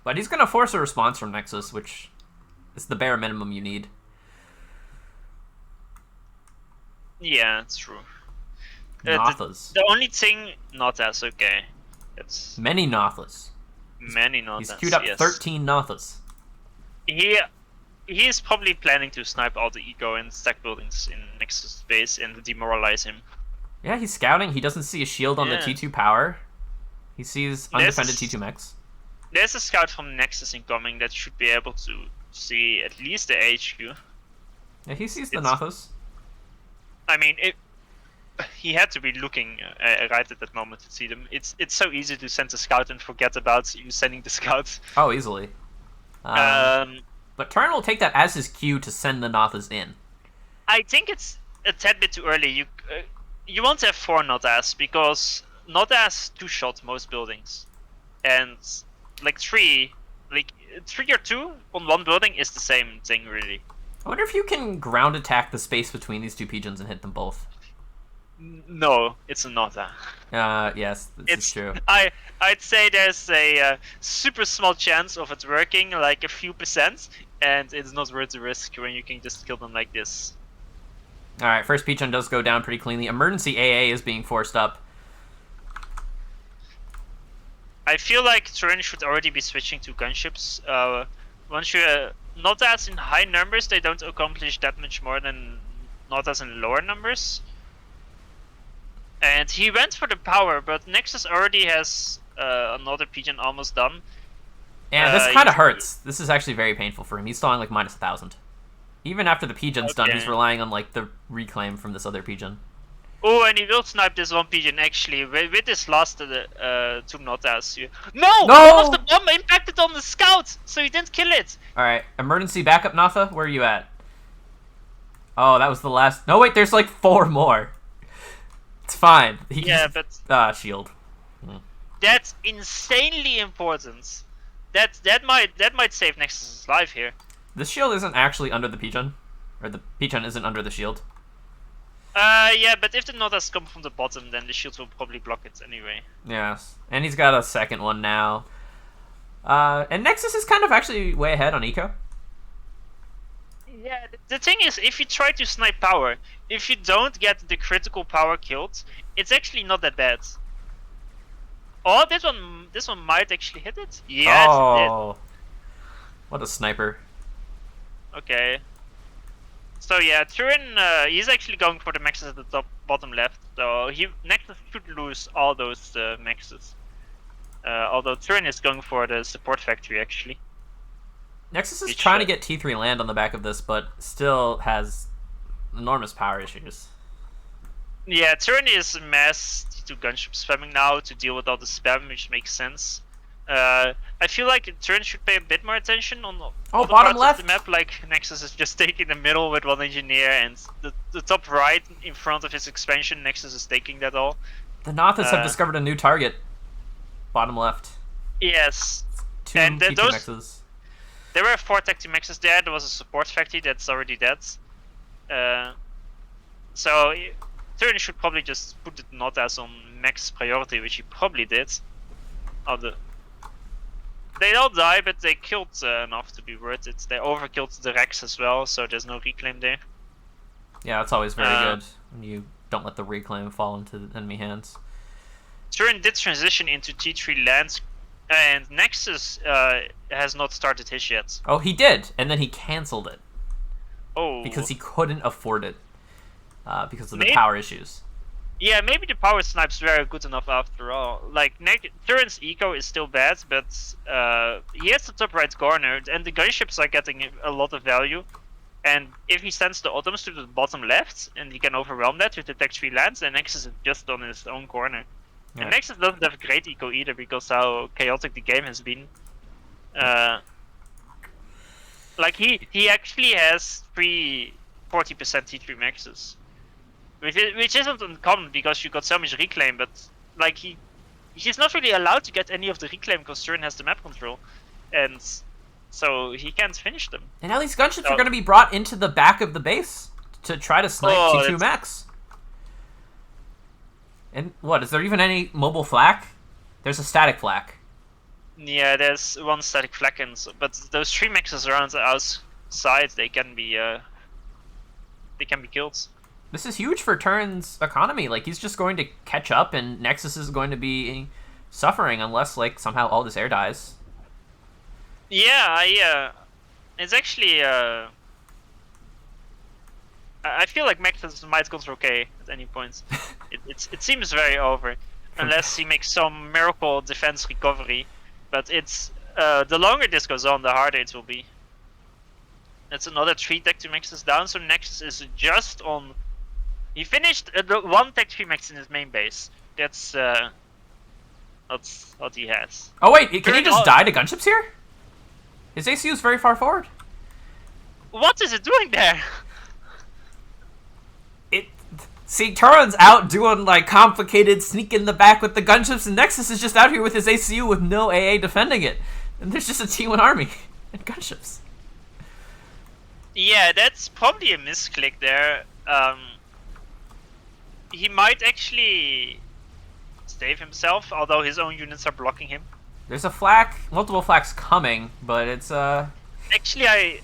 But he's gonna force a response from Nexus, which is the bare minimum you need. Yeah, it's true. Nothas. The only thing, not as okay. It's many Nothas. Many Nothas. He's queued up 13 Nothas. He is probably planning to snipe all the eco and stack buildings in Nexus base and demoralize him. Yeah, he's scouting. He doesn't see a shield on the T2 power. He sees undefended T2 mechs. There's a scout from Nexus incoming that should be able to see at least the HQ. Yeah, he sees the Nothos. I mean, he had to be looking right at that moment to see them. It's so easy to send a scout and forget about you sending the scout. Oh, easily. But Turin will take that as his cue to send the Nothas in. I think it's a tad bit too early. You won't have 4 Nothas because Nothas 2-shot most buildings, and like 3 or 2 on one building is the same thing really. I wonder if you can ground attack the space between these 2 pigeons and hit them both. No, it's a Notha. Yes, this is true. I'd say there's a super small chance of it working, like a few %, and it's not worth the risk when you can just kill them like this. Alright, first pigeon does go down pretty cleanly. Emergency AA is being forced up. I feel like Turin should already be switching to gunships. Once you not as in high numbers, they don't accomplish that much more than not as in lower numbers. And he went for the power, but Nexus already has another pigeon almost done. Yeah, this kind of hurts. This is actually very painful for him. He's stalling like minus 1,000. Even after the pigeon's done, he's relying on like the reclaim from this other pigeon. Oh, and he will snipe this one pigeon actually with this last 2 Notas. No! One of the bomb impacted on the scout, so he didn't kill it. All right, emergency backup, Natha. Where are you at? Oh, that was the last. No, wait. There's like 4 more. It's fine. But shield. That's insanely important. That might save Nexus's life here. The shield isn't actually under the pigeon, or the pigeon isn't under the shield. Yeah, but if the Notas come from the bottom, then the shields will probably block it anyway. Yes, and he's got a second one now. And Nexus is kind of actually way ahead on eco. Yeah, the thing is, if you try to snipe power, if you don't get the critical power killed, it's actually not that bad. Oh, this one might actually hit it. Yes, it did. What a sniper. Okay. So yeah, Turin, he's actually going for the maxes at the bottom left. So Nexus should lose all those maxes. Although Turin is going for the support factory actually. Nexus is trying to get T3 land on the back of this, but still has enormous power issues. Yeah, Turin is mass T2 gunship spamming now to deal with all the spam, which makes sense. I feel like Turin should pay a bit more attention on all the bottom parts left of the map. Like Nexus is just taking the middle with 1 engineer, and the top right in front of his expansion, Nexus is taking that all. The Nothas have discovered a new target. Bottom left. Yes. 2 and T2 mexes. There were 4 Tacti mexes there. There was a support factory that's already dead. So Turin should probably just put it not as on max priority, which he probably did. They all die, but they killed enough to be worth it. They overkilled the Rex as well, so there's no reclaim there. Yeah, that's always very good when you don't let the reclaim fall into enemy hands. Turin did transition into T3 lands, and Nexus has not started his yet. Oh, he did, and then he canceled it. Oh. Because he couldn't afford it. Because of the power issues. Yeah, maybe the power snipes were good enough after all. Like, Turin's eco is still bad, but he has the top right corner, and the gunships are getting a lot of value. And if he sends the autumns to the bottom left, and he can overwhelm that with the tech 3 lands, then Nexus is just on his own corner. Yeah. And Nexus doesn't have great eco either, because how chaotic the game has been. Like, he actually has 40% T3 maxes. Which isn't uncommon because you got so much reclaim, but like he's not really allowed to get any of the reclaim because Turin has the map control, and so he can't finish them. And now these gunships are going to be brought into the back of the base to try to snipe T2 max. And what, is there even any mobile flak? There's a static flak. Yeah, there's one static flak, but those 3 maxes around the outside, they can be killed. This is huge for Turin's economy. Like, he's just going to catch up, and Nexus is going to be suffering unless, like, somehow all this air dies. Yeah, it's actually, I feel like Nexus might control K at any point. It seems very over, unless he makes some miracle defense recovery. But it's, the longer this goes on, the harder it will be. That's another 3 tech 2 Nexus down, so Nexus is just on... He finished 1 tech 3 max in his main base. That's what he has. Oh wait, can he just die to gunships here? His ACU is very far forward. What is it doing there? See, Turin's out doing like complicated sneak in the back with the gunships, and Nexus is just out here with his ACU with no AA defending it. And there's just a T1 army and gunships. Yeah, that's probably a misclick there. He might actually save himself, although his own units are blocking him. There's a flak, multiple flaks coming, but it's Actually, I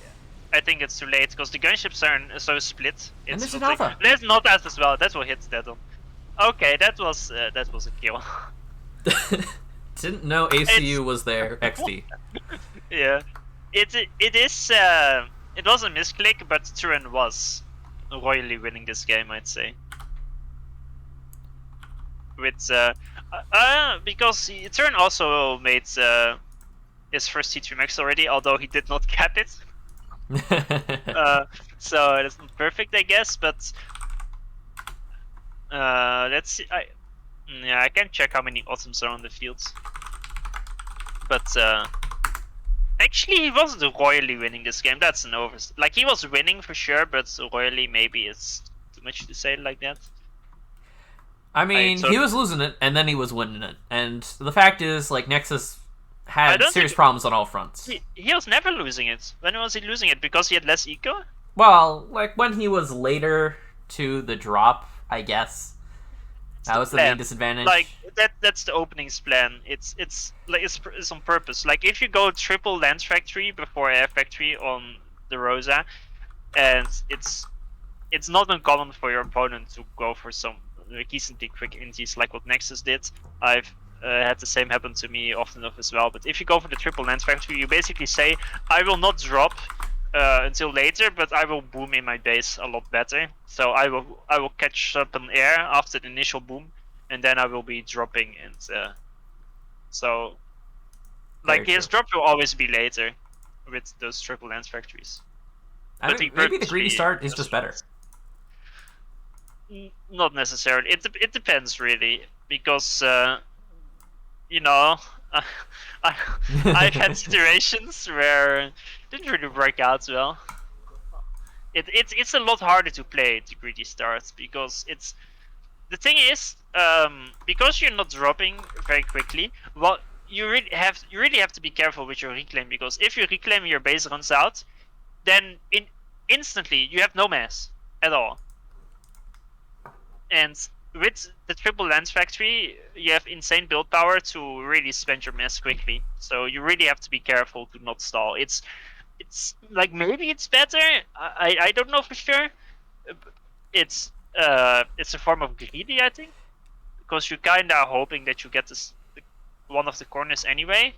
think it's too late because the gunships are so split. And there's an alpha. There's not as well. That will hit that one. Okay, that was a kill. Didn't know ACU was there. XD. Yeah, it was a misclick, but Turin was royally winning this game, I'd say. With because Turin also made his first T3 max already, although he did not cap it. So it's not perfect, I guess. But let's see. I can't check how many autumns are on the field. But actually, he wasn't royally winning this game. That's an like he was winning for sure, but royally maybe it's too much to say like that. I mean, he was losing it, and then he was winning it. And the fact is, like, Nexus had serious problems on all fronts. He was never losing it. When was he losing it? Because he had less eco? Well, like, when he was later to the drop, I guess. That was the main disadvantage. Like, that's the openings plan. It's on purpose. Like, if you go triple Land Factory before Air Factory on the Rosa, and it's not uncommon for your opponent to go for some decently quick inties like what Nexus did. I've had the same happen to me often enough as well. But if you go for the triple Land Factory, you basically say, I will not drop until later, but I will boom in my base a lot better. So I will catch up an air after the initial boom, and then I will be dropping. And so, like, his drop will always be later with those triple Land Factories. I mean, maybe the greedy start is just better. Not necessarily. It depends really, because you know, I've had situations where it didn't really work out well. It's a lot harder to play the greedy starts because the thing is, because you're not dropping very quickly. Well, you really have to be careful with your reclaim, because if you reclaim your base runs out, then instantly you have no mass at all. And with the triple lens factory, you have insane build power to really spend your mass quickly. So you really have to be careful to not stall. It's like maybe it's better. I don't know for sure. It's a form of greedy, I think, because you're kind of hoping that you get this one of the corners anyway.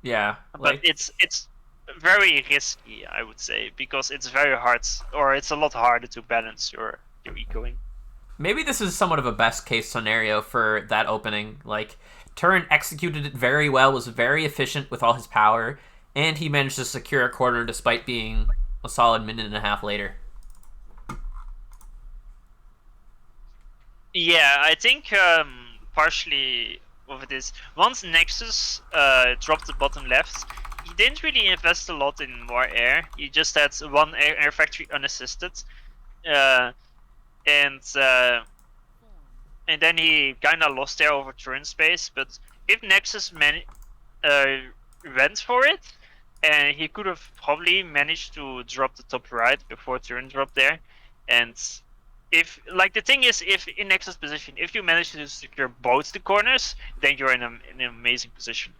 Yeah, But like it's very risky, I would say, because it's very hard, or it's a lot harder to balance your ecoing. maybe this is somewhat of a best case scenario for that opening. Like, Turin executed it very well, was very efficient with all his power, and he managed to secure a corner despite being a solid minute and a half later. Yeah, I think partially of this. Once Nexus dropped the bottom left, he didn't really invest a lot in more air. He just had one air factory unassisted, and then he kind of lost there over turn space. But if Nexus went for it, and he could have probably managed to drop the top right before turn drop there, and if the thing is, if in Nexus position, if you manage to secure both the corners, then you're in an amazing position.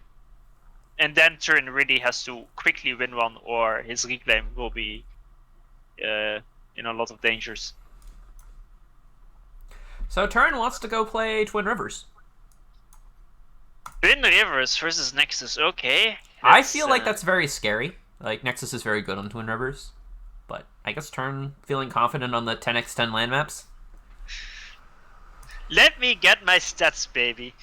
And then turn really has to quickly win one, or his reclaim will be in a lot of dangers. So Turin wants to go play Twin Rivers. Twin Rivers versus Nexus, okay. I feel like that's very scary. Like, Nexus is very good on Twin Rivers. But I guess Turin feeling confident on the 10x10 land maps. Let me get my stats, baby.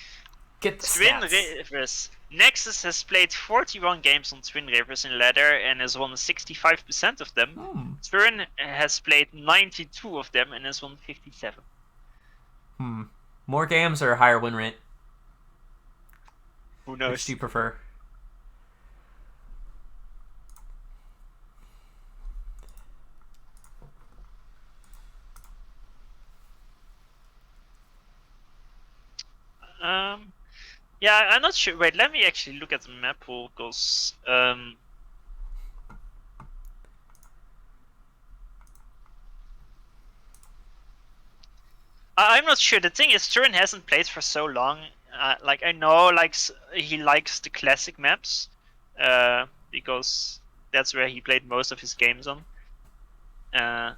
Get the Twin stats. Rivers. Nexus has played 41 games on Twin Rivers in ladder and has won 65% of them. Turin has played 92 of them and has won 57. More games or higher win rate? Who knows? Which do you prefer? Yeah, I'm not sure. Wait, let me actually look at the map pool, because I'm not sure. The thing is, Turin hasn't played for so long. Like, I know, like, he likes the classic maps, because that's where he played most of his games on. But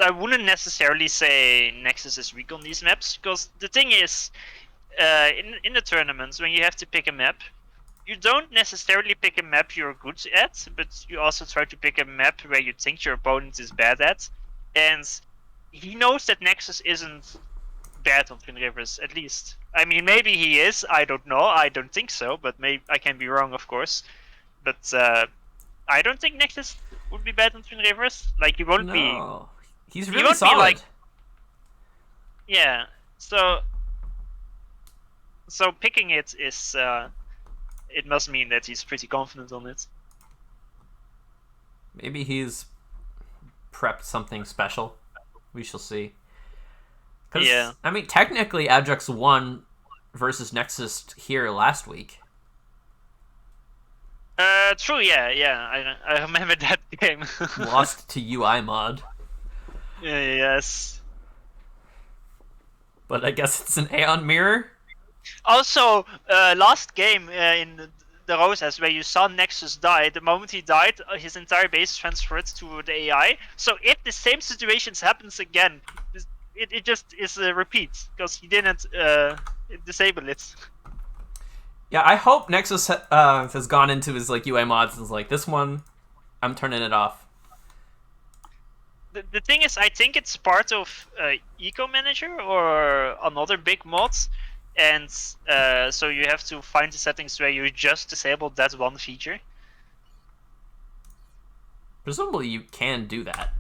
I wouldn't necessarily say Nexus is weak on these maps, because the thing is, in the tournaments, when you have to pick a map, you don't necessarily pick a map you're good at, but you also try to pick a map where you think your opponent is bad at. And he knows that Nexus isn't bad on Twin Rivers, at least. I mean, maybe he is, I don't know, I don't think so, but maybe I can be wrong, of course. But I don't think Nexus would be bad on Twin Rivers. Like, he won't be... No. He's he really won't be solid. like... Yeah, so picking it is... it must mean that he's pretty confident on it. Maybe he's prepped something special. We shall see. Yeah. I mean, technically, Abjects won versus Nexus here last week. True, yeah. I remember that game. Lost to UI mod. Yes. But I guess it's an Aeon mirror. Also, last game in the Rosas, where you saw Nexus die, the moment he died, his entire base transferred to the AI. So if the same situations happens again, it just is a repeat, because he didn't disable it. Yeah, I hope Nexus has gone into his like UI mods and is like, this one, I'm turning it off. The thing is, I think it's part of Eco Manager or another big mod, and so you have to find the settings where you just disable that one feature. Presumably you can do that.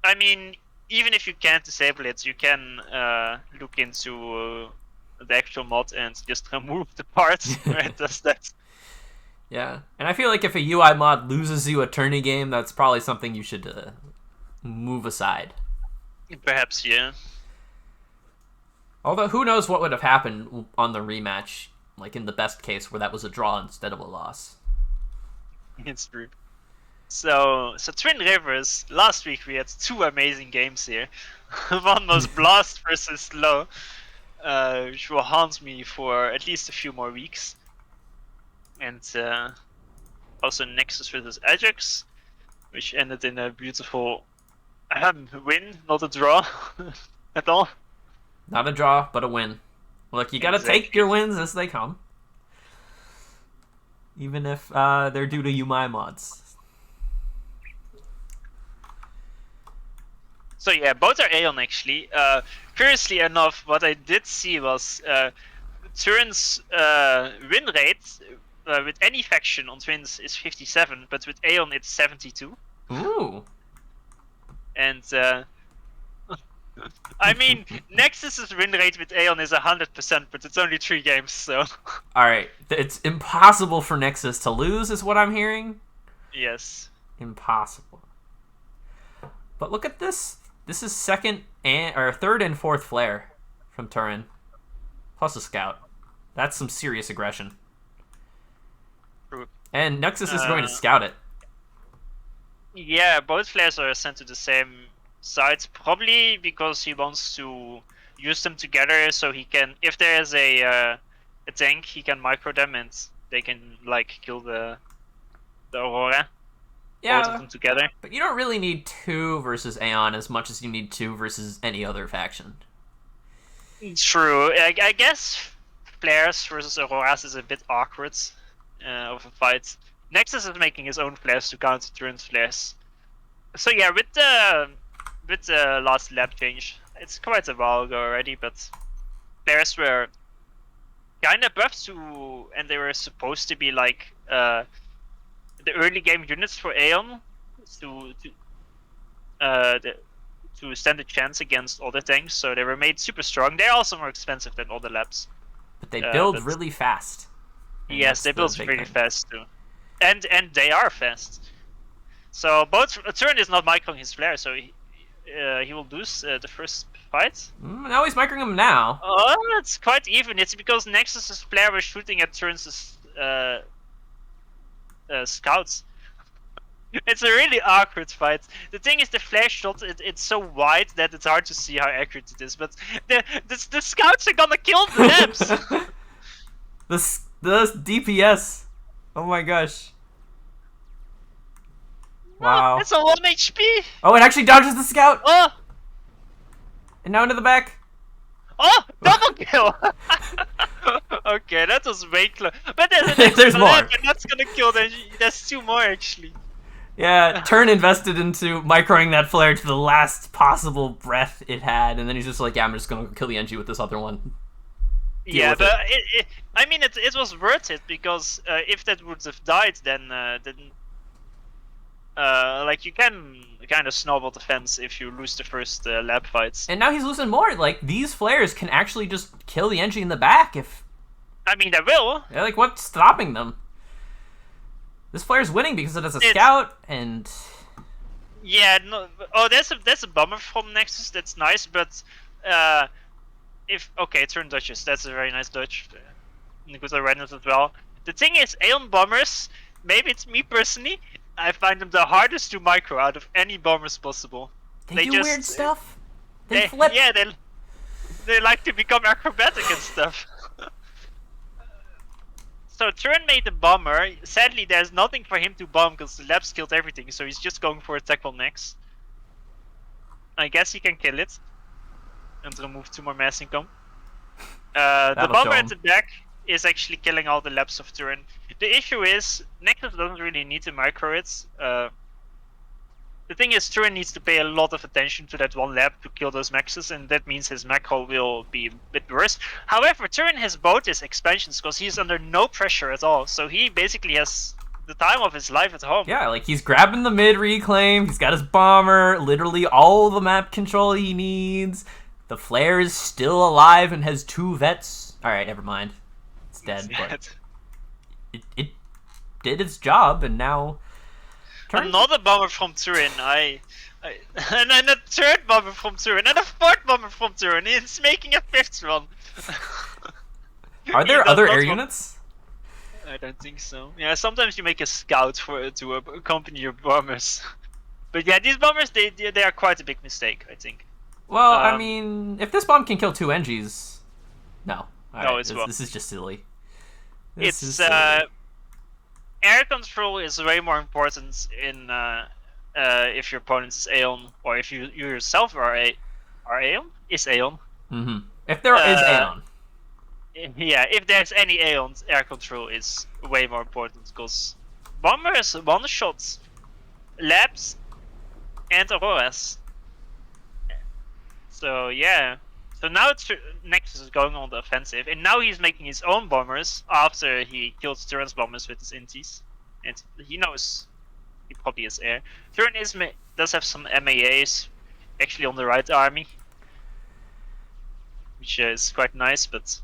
I mean, even if you can't disable it, you can look into the actual mod and just remove the part where it does that. Yeah, and I feel like if a UI mod loses you a tourney game, that's probably something you should move aside. Perhaps, yeah. Although, who knows what would have happened on the rematch, like in the best case where that was a draw instead of a loss. It's true. So Twin Rivers, last week we had 2 amazing games here. One was Blast versus Slow, which will haunt me for at least a few more weeks. And also Nexus versus Ajax, which ended in a beautiful win, not a draw at all. Not a draw, but a win. Look, you gotta take your wins as they come. Even if they're due to UI mods. So yeah, both are Aeon actually. Curiously enough, what I did see was Turin's win rate with any faction on Twins is 57, but with Aeon it's 72. Ooh. And I mean, Nexus's win rate with Aeon is 100%, but it's only 3 games, so. Alright, it's impossible for Nexus to lose, is what I'm hearing? Yes. Impossible. But look at this. This is third and fourth flare from Turin. Plus a scout. That's some serious aggression. True. And Nexus is going to scout it. Yeah, both flares are sent to the same sites, probably because he wants to use them together so he can, if there is a tank, he can micro them and they can like kill the Aurora. Both of them together. But you don't really need 2 versus Aeon as much as you need 2 versus any other faction. True. I guess flares versus Auroras is a bit awkward of a fight. Nexus is making his own flares to counter Turin's flares. So yeah, with the last lab change, it's quite a while ago already, but flares were kind of buffed to, and they were supposed to be like the early game units for Aeon to stand a chance against other tanks, so they were made super strong. They're also more expensive than other labs. But they build really fast. Yes, they build really fast too. And they are fast. So both Turin is not microing his flare, so he will lose the first fight. Now he's microing him now. Oh, it's quite even. It's because Nexus's flare was shooting at Turin's scouts. It's a really awkward fight. The thing is, the flash shot, it's so wide that it's hard to see how accurate it is. But the scouts are gonna kill the labs. the DPS. Oh my gosh. Wow. It's a 1 HP. Oh, it actually dodges the scout. Oh. And now into the back. Oh, double kill. Okay, that was way close. But there's more. And that's gonna kill them. There's 2 more actually. Yeah, Turn invested into microing that flare to the last possible breath it had, and then he's just like, yeah, I'm just gonna kill the NG with this other one. Yeah, but I mean, it was worth it, because if that would have died, then like, you can kind of snowball the fence if you lose the first lab fights. And now he's losing more. Like, these flares can actually just kill the NG in the back if... I mean, they will. Yeah, like, what's stopping them? This flare's winning because it has a scout, and... Yeah, no. Oh, there's a bomber from Nexus, that's nice, but okay, turn dodges, that's a very nice dodge. Good awareness as well. The thing is, Aeon bombers, maybe it's me personally, I find them the hardest to micro out of any bombers possible. They do weird stuff. They flip. Yeah, they like to become acrobatic and stuff. So Turin made the bomber. Sadly, there's nothing for him to bomb because the labs killed everything, so he's just going for a tackle next. I guess he can kill it and remove 2 more mass income. The bomber at the back is actually killing all the labs of Turin. The issue is, Nexus doesn't really need to micro it. The thing is, Turin needs to pay a lot of attention to that one lab to kill those maxes, and that means his macro will be a bit worse. However, Turin has both his expansions because he's under no pressure at all, so he basically has the time of his life at home. Yeah, like, he's grabbing the mid reclaim, he's got his bomber, literally all the map control he needs. The flare is still alive and has 2 vets. Alright, never mind. It's dead, but it did its job, and now... Another bomber from Turin, and then a 3rd bomber from Turin, and a 4th bomber from Turin. It's making a 5th one. Are there other air units? I don't think so. Yeah, sometimes you make a scout to accompany your bombers. But yeah, these bombers, they are quite a big mistake, I think. Well, I mean, if this bomb can kill 2 NGs, no. No, it's this is just silly. It's air control is way more important in if your opponent is Aeon, or if you yourself are Aeon? Is Aeon? Mm-hmm. If there is Aeon. Yeah, if there's any Aeons, air control is way more important, because bombers one-shots labs and auroras. So yeah. So now Nexus is going on the offensive, and now he's making his own bombers after he kills Turin's bombers with his intis. And he knows he probably is air. Turin does have some MAAs actually on the right army, which is quite nice, but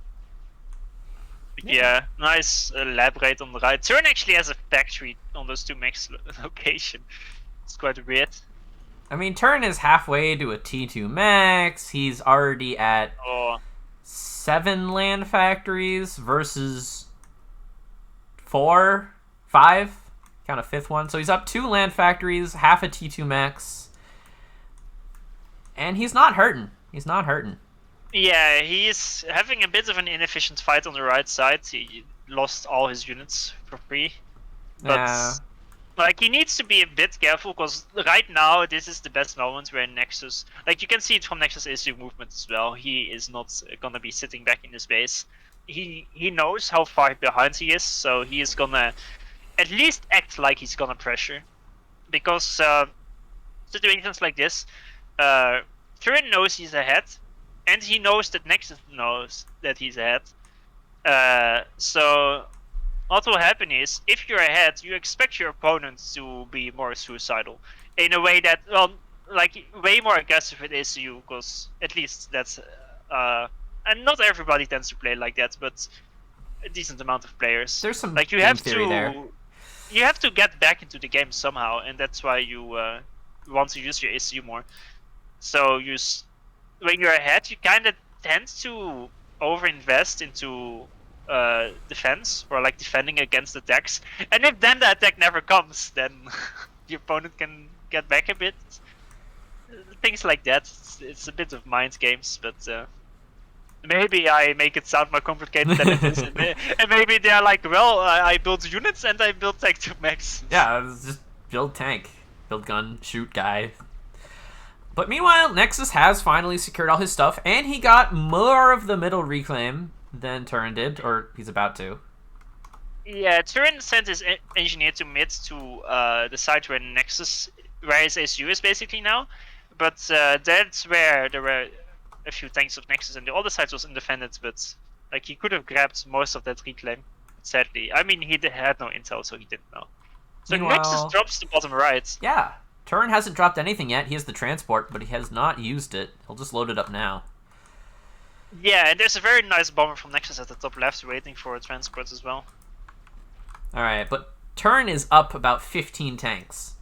yeah, nice lab rate on the right. Turin actually has a factory on those 2 max location. It's quite weird. I mean, Turin is halfway to a T2 max. He's already at 7 land factories versus 4, 5. Count a 5th one. So he's up 2 land factories, half a T2 max. And he's not hurting. He's not hurting. Yeah, he's having a bit of an inefficient fight on the right side. He lost all his units for free. But like, he needs to be a bit careful, because right now this is the best moment where Nexus, like, you can see it from Nexus ACU movement as well. He is not gonna be sitting back in his base. He knows how far behind he is, so he is gonna at least act like he's gonna pressure, because situations like this, Turin knows he's ahead, and he knows that Nexus knows that he's ahead. So what will happen is, if you're ahead, you expect your opponent to be more suicidal, in a way that, well, like, way more aggressive with ACU, because at least that's and not everybody tends to play like that, but a decent amount of players. There's some like, you game have theory to there. You have to get back into the game somehow, and that's why you want to use your ACU more. So when you're ahead, you kind of tend to overinvest into defense, or like defending against attacks. And if then the attack never comes, then the opponent can get back a bit. Things like that. It's a bit of mind games, but maybe I make it sound more complicated than it is. And maybe they're like, well, I build units and I build tank to max. Yeah, it's just build tank, build gun, shoot guy. But meanwhile, Nexus has finally secured all his stuff, and he got more of the middle reclaim than Turin did, or he's about to. Yeah, Turin sent his engineer to mid to the side where Nexus, where his ACU is basically now. But that's where there were a few tanks of Nexus, and the other side was undefended, but like, he could have grabbed most of that reclaim, sadly. I mean, he had no intel, so he didn't know. So Meanwhile, Nexus drops the bottom right. Yeah, Turin hasn't dropped anything yet. He has the transport, but he has not used it. He'll just load it up now. Yeah, and there's a very nice bomber from Nexus at the top left waiting for a transport as well. Alright, but Turin is up about 15 tanks,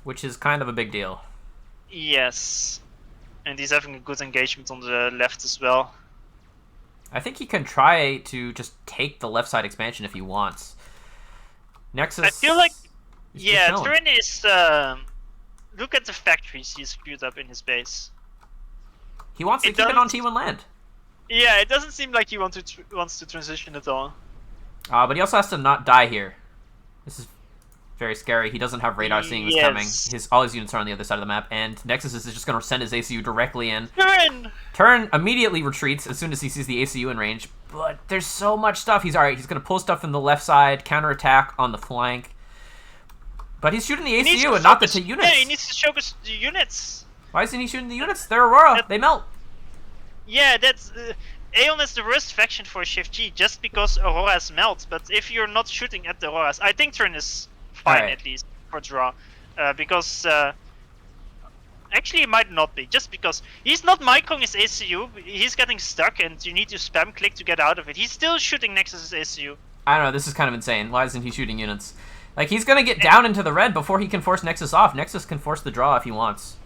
which is kind of a big deal. Yes. And he's having a good engagement on the left as well. I think he can try to just take the left side expansion if he wants. Nexus... I feel like... is Yeah, just chilling. Turin is... look at the factories he's queued up in his base. He wants to keep it on T1 land. Yeah, it doesn't seem like he wants to transition at all. But he also has to not die here. This is very scary. He doesn't have radar seeing this coming. All his units are on the other side of the map, and Nexus is just going to send his ACU directly in. Turin immediately retreats as soon as he sees the ACU in range, but there's so much stuff. He's alright. He's going to pull stuff from the left side, counterattack on the flank. But he's shooting the ACU and not the units. Yeah, he needs to focus the units. Why isn't he shooting the units? They're Aurora. They melt. Yeah, that's... Aeon is the worst faction for Shift G, just because Auroras melt. But if you're not shooting at the Auroras, I think Turin is fine, at least for draw, because actually it might not be, just because he's not microing his ACU. He's getting stuck, and you need to spam click to get out of it. He's still shooting Nexus's ACU. I don't know. This is kind of insane. Why isn't he shooting units? Like, he's gonna get down into the red before he can force Nexus off. Nexus can force the draw if he wants.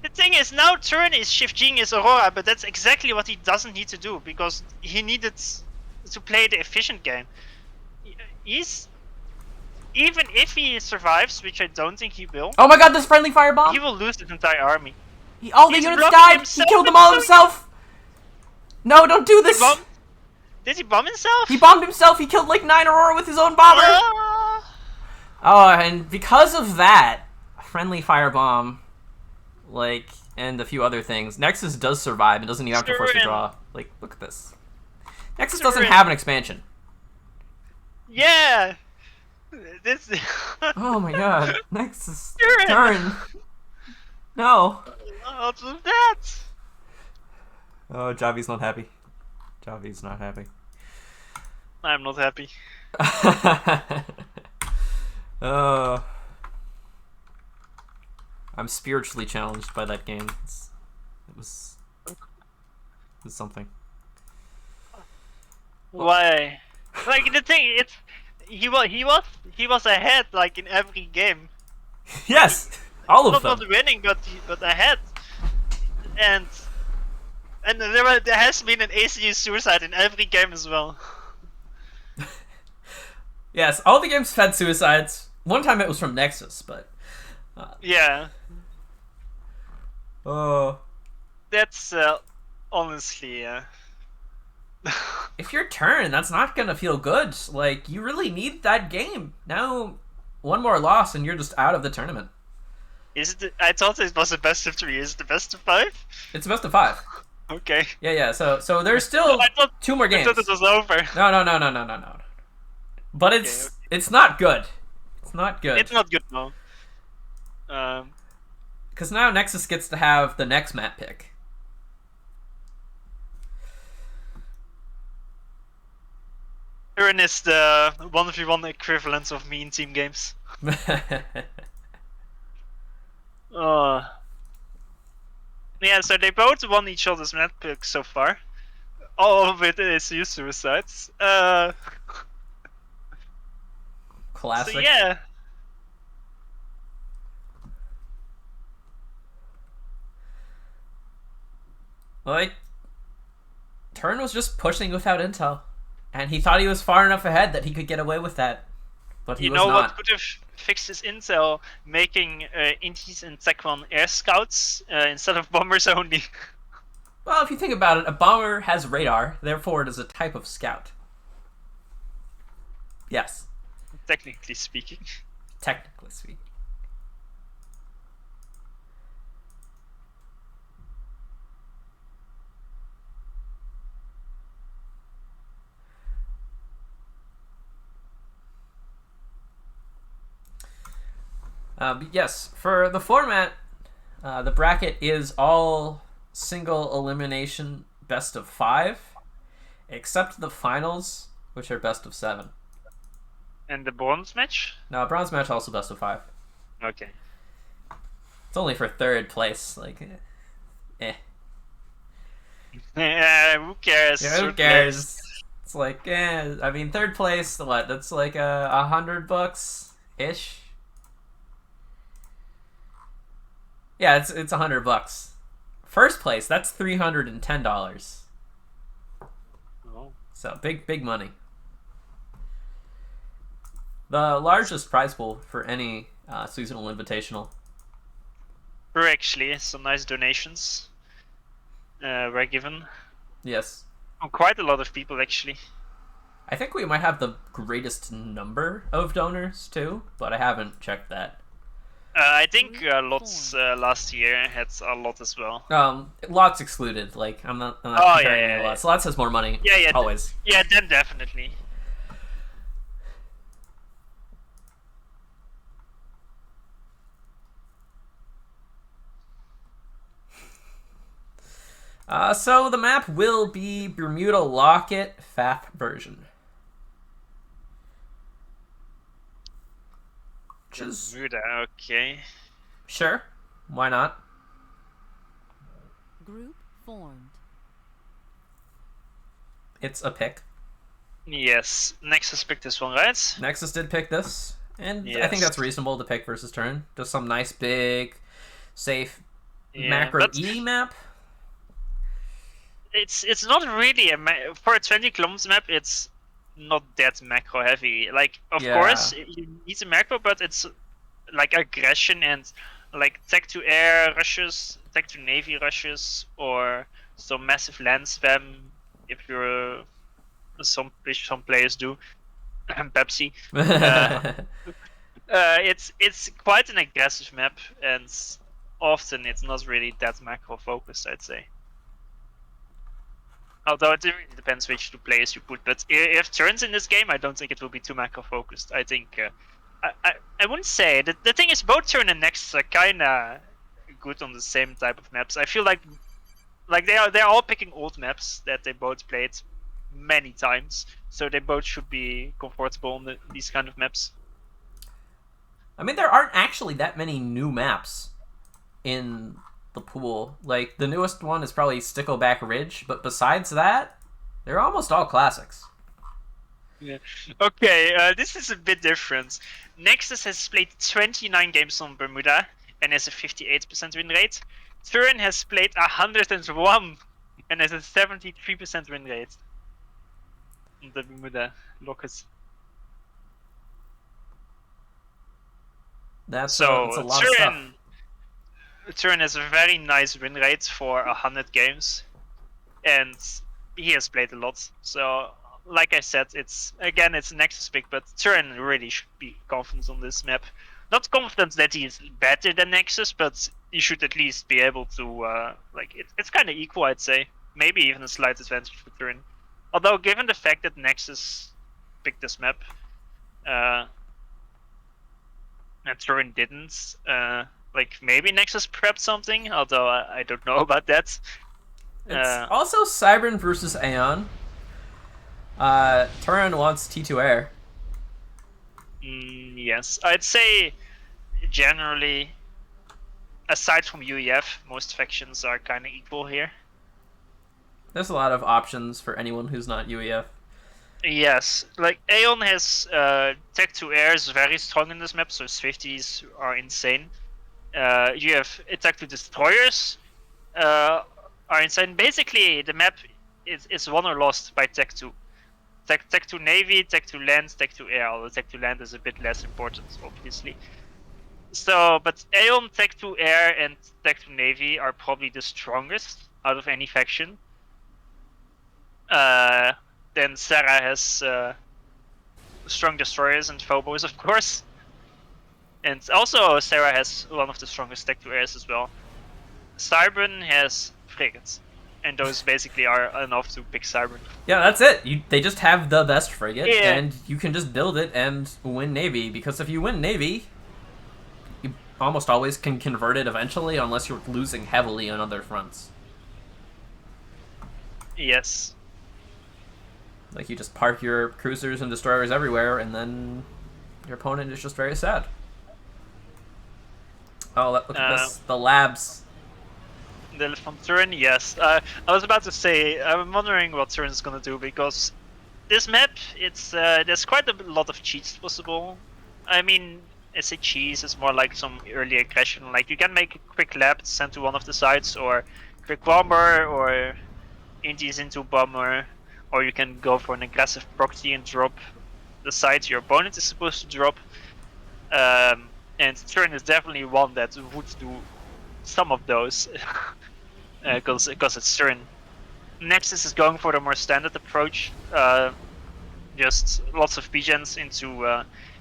The thing is, now Turin is shift-G'ing his Aurora, but that's exactly what he doesn't need to do, because he needed to play the efficient game. He's even if he survives, which I don't think he will. Oh my god, this friendly firebomb! He will lose his entire army. All the He's units blocking died! He himself, killed them it's all so himself! No, don't do this! Did he bomb himself? He bombed himself! He killed like 9 Aurora with his own bomber! Oh, and because of that, friendly firebomb, like, and a few other things, Nexus does survive and doesn't even have to force a draw. Like, look at this. Nexus doesn't have an expansion. Yeah! This. Oh my god. Nexus. Turn. No. What's with that? Oh, Javi's not happy. Javi's not happy. I'm not happy. I'm spiritually challenged by that game. It was something. Why? Like the thing, it's he was ahead like in every game. Yes, all of them. Not winning, but ahead. And there has been an ACU suicide in every game as well. Yes, all the games had suicides. One time it was from Nexus, but yeah. Oh. That's honestly. If your turn, that's not gonna feel good. Like, you really need that game. Now, one more loss and you're just out of the tournament. Is it? I thought it was a best of 3. Is it the best of 5? It's a best of 5. Okay. Yeah. So there's still 2 more games. I thought it was over. No. But it's not good. It's not good. It's not good, no. Because now Nexus gets to have the next map pick. Erin is the 1v1 equivalent of me in team games. Yeah, so they both won each other's map picks so far. All of it is suicides. Classic. So yeah. Like, Turn was just pushing without intel. And he thought he was far enough ahead that he could get away with that. But he was not. You know what could have fixed his intel? Making Intis and Tech1 air scouts instead of bombers only. Well, if you think about it, a bomber has radar, therefore it is a type of scout. Yes. Technically speaking. Technically speaking. But yes, for the format, the bracket is all single elimination best of 5, except the finals, which are best of 7. And the bronze match? No, bronze match also best of 5. Okay. It's only for 3rd place, like, eh. Who cares? Yeah, who cares? It's like, I mean, 3rd place, what? That's like $100-ish. Yeah, it's $100. 1st place, that's $310. Oh. So big money. The largest prize pool for any seasonal invitational. Were actually some nice donations were given. Yes. Oh, quite a lot of people actually. I think we might have the greatest number of donors too, but I haven't checked that. I think Lots last year had a lot as well. Lots excluded. Like I'm not comparing any Lots. Lots has more money. Yeah, always. Yeah, then definitely. So the map will be Bermuda Locket FAF version. Bermuda, okay. Sure, why not? Group formed. It's a pick. Yes, Nexus picked this one, right? Nexus did pick this, and yes. I think that's reasonable to pick versus turn. Just some nice big, safe macro E map. it's not really for a 20 kilometers map. It's not that macro heavy. Like, of course, you need a macro, but it's like aggression and like tech to air rushes, tech to navy rushes, or some massive land spam. If you're some players do, Pepsi. It's quite an aggressive map, and often it's not really that macro focused, I'd say. Although it really depends which two players you put. But if turns in this game, I don't think it will be too macro focused. I think I wouldn't say the thing is both turn and next are kinda good on the same type of maps. I feel like they're all picking old maps that they both played many times, so they both should be comfortable on these kind of maps. I mean, there aren't actually that many new maps in the pool. Like, the newest one is probably Stickleback Ridge, but besides that, they're almost all classics. Yeah. Okay, this is a bit different. Nexus has played 29 games on Bermuda and has a 58% win rate. Turin has played 101 and has a 73% win rate on the Bermuda Locus. That's a lot of stuff. Turin has a very nice win rate for 100 games, and he has played a lot. So, like I said, it's a Nexus pick, but Turin really should be confident on this map. Not confident that he is better than Nexus, but he should at least be able to, it's kind of equal, I'd say. Maybe even a slight advantage for Turin. Although, given the fact that Nexus picked this map, and Turin didn't, maybe Nexus prepped something, although I don't know about that. It's also Cybern versus Aeon. Turin wants T2 Air. Yes, I'd say generally, aside from UEF, most factions are kind of equal here. There's a lot of options for anyone who's not UEF. Yes, like Aeon has tech to air is very strong in this map, so his 50s are insane. You have attack to destroyers are insane. Basically, the map is won or lost by tech to. Tech to navy, tech to land, tech to air. Although tech to land is a bit less important, obviously. So, but Aeon, tech to air, and tech to navy are probably the strongest out of any faction. Then Sarah has strong destroyers and phobos, of course. And also Sarah has one of the strongest tech to airs as well. Cybern has frigates. And those basically are enough to pick Cybern. Yeah, that's it. They just have the best frigate, Yeah. and you can just build it and win Navy. Because if you win Navy, you almost always can convert it eventually, unless you're losing heavily on other fronts. Yes. Like, you just park your cruisers and destroyers everywhere, and then your opponent is just very sad. Oh, look at this. The labs. From Turin, yes. I was about to say, I'm wondering what Turin is gonna do, because this map, it's there's quite a lot of cheats possible. I mean, I say cheese, it's more like some early aggression. Like, you can make a quick lap sent to one of the sides, or quick bomber, or indies into bomber, or you can go for an aggressive proxy and drop the side your opponent is supposed to drop. And Turin is definitely one that would do some of those, because it's Turin. Nexus is going for the more standard approach, just lots of PGens into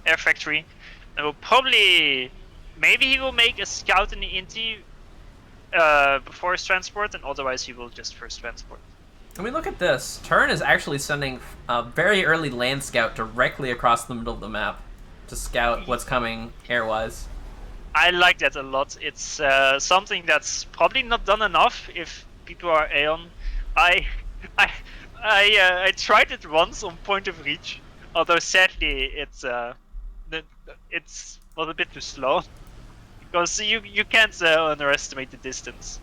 Air Factory. And will probably, maybe he will make a scout in the Inti before his transport, and otherwise he will just first transport. I mean, look at this. Turin is actually sending a very early land scout directly across the middle of the map to scout what's coming air-wise. I like that a lot. It's something that's probably not done enough if people are Aeon. I tried it once on Point of Reach, although sadly it was a bit too slow, because you can't underestimate the distance.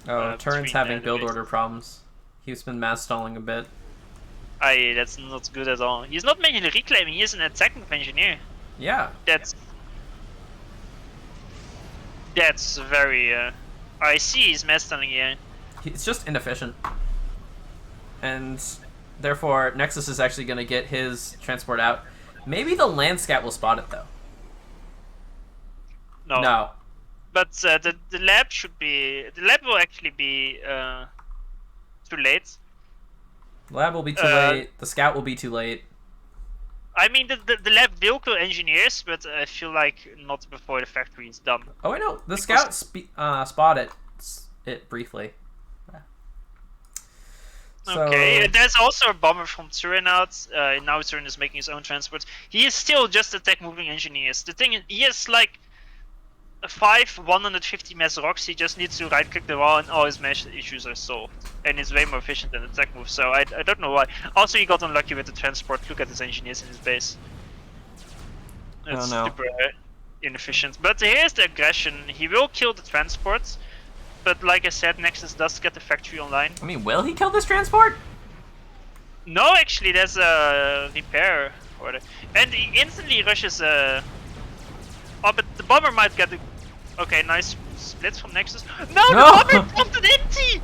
Oh, Turin's having build enemies. order problems. He's been mass stalling a bit. That's not good at all. He's not making a reclaiming, he's an attacking engineer. Yeah. That's very I see he's mass stalling here. It's just inefficient. and therefore Nexus is actually going to get his transport out. Maybe the land scout will spot it, though. No. But the lab should be... The lab will actually be too late. The lab will be too late. The scout will be too late. I mean, the lab will kill engineers, but I feel like not before the factory is done. Oh, I know. The scout spotted it briefly. So... Okay, there's also a bomber from Turin out. Now Turin is making his own transport. He is still just attack moving engineers. The thing is, he has like 5 150 mass rocks. He just needs to right click the wall and all his mesh issues are solved. And it's way more efficient than attack move, so I don't know why. Also, he got unlucky with the transport. Look at his engineers in his base. It's super inefficient. But here's the aggression. He will kill the transports. But like I said, Nexus does get the factory online. I mean, will he kill this transport? No, actually, there's a repair order. And he instantly rushes a... Oh, but the bomber might get the... Okay, nice splits from Nexus. No, the bomber dropped an empty!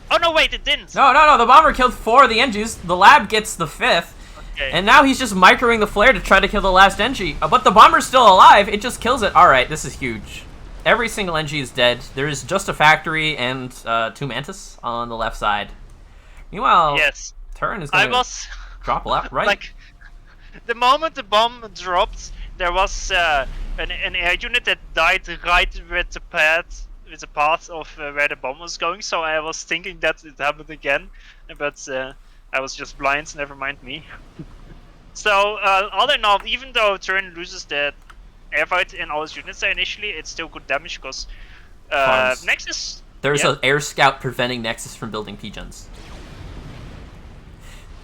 Oh, no, wait, it didn't. No, the bomber killed 4 of the NGs. The lab gets the 5th. Okay. And now he's just microing the flare to try to kill the last NG. But the bomber's still alive. It just kills it. Alright, this is huge. Every single NG is dead. There is just a factory and 2 Mantis on the left side. Meanwhile, yes, Turin is going to drop left, right? Like, the moment the bomb dropped, there was an air unit that died right with the path of where the bomb was going. So I was thinking that it happened again, but I was just blind. Never mind me. So all in all, even though Turin loses the airfight in all his units there initially, it's still good damage because Nexus... There's an air scout preventing Nexus from building P-gens.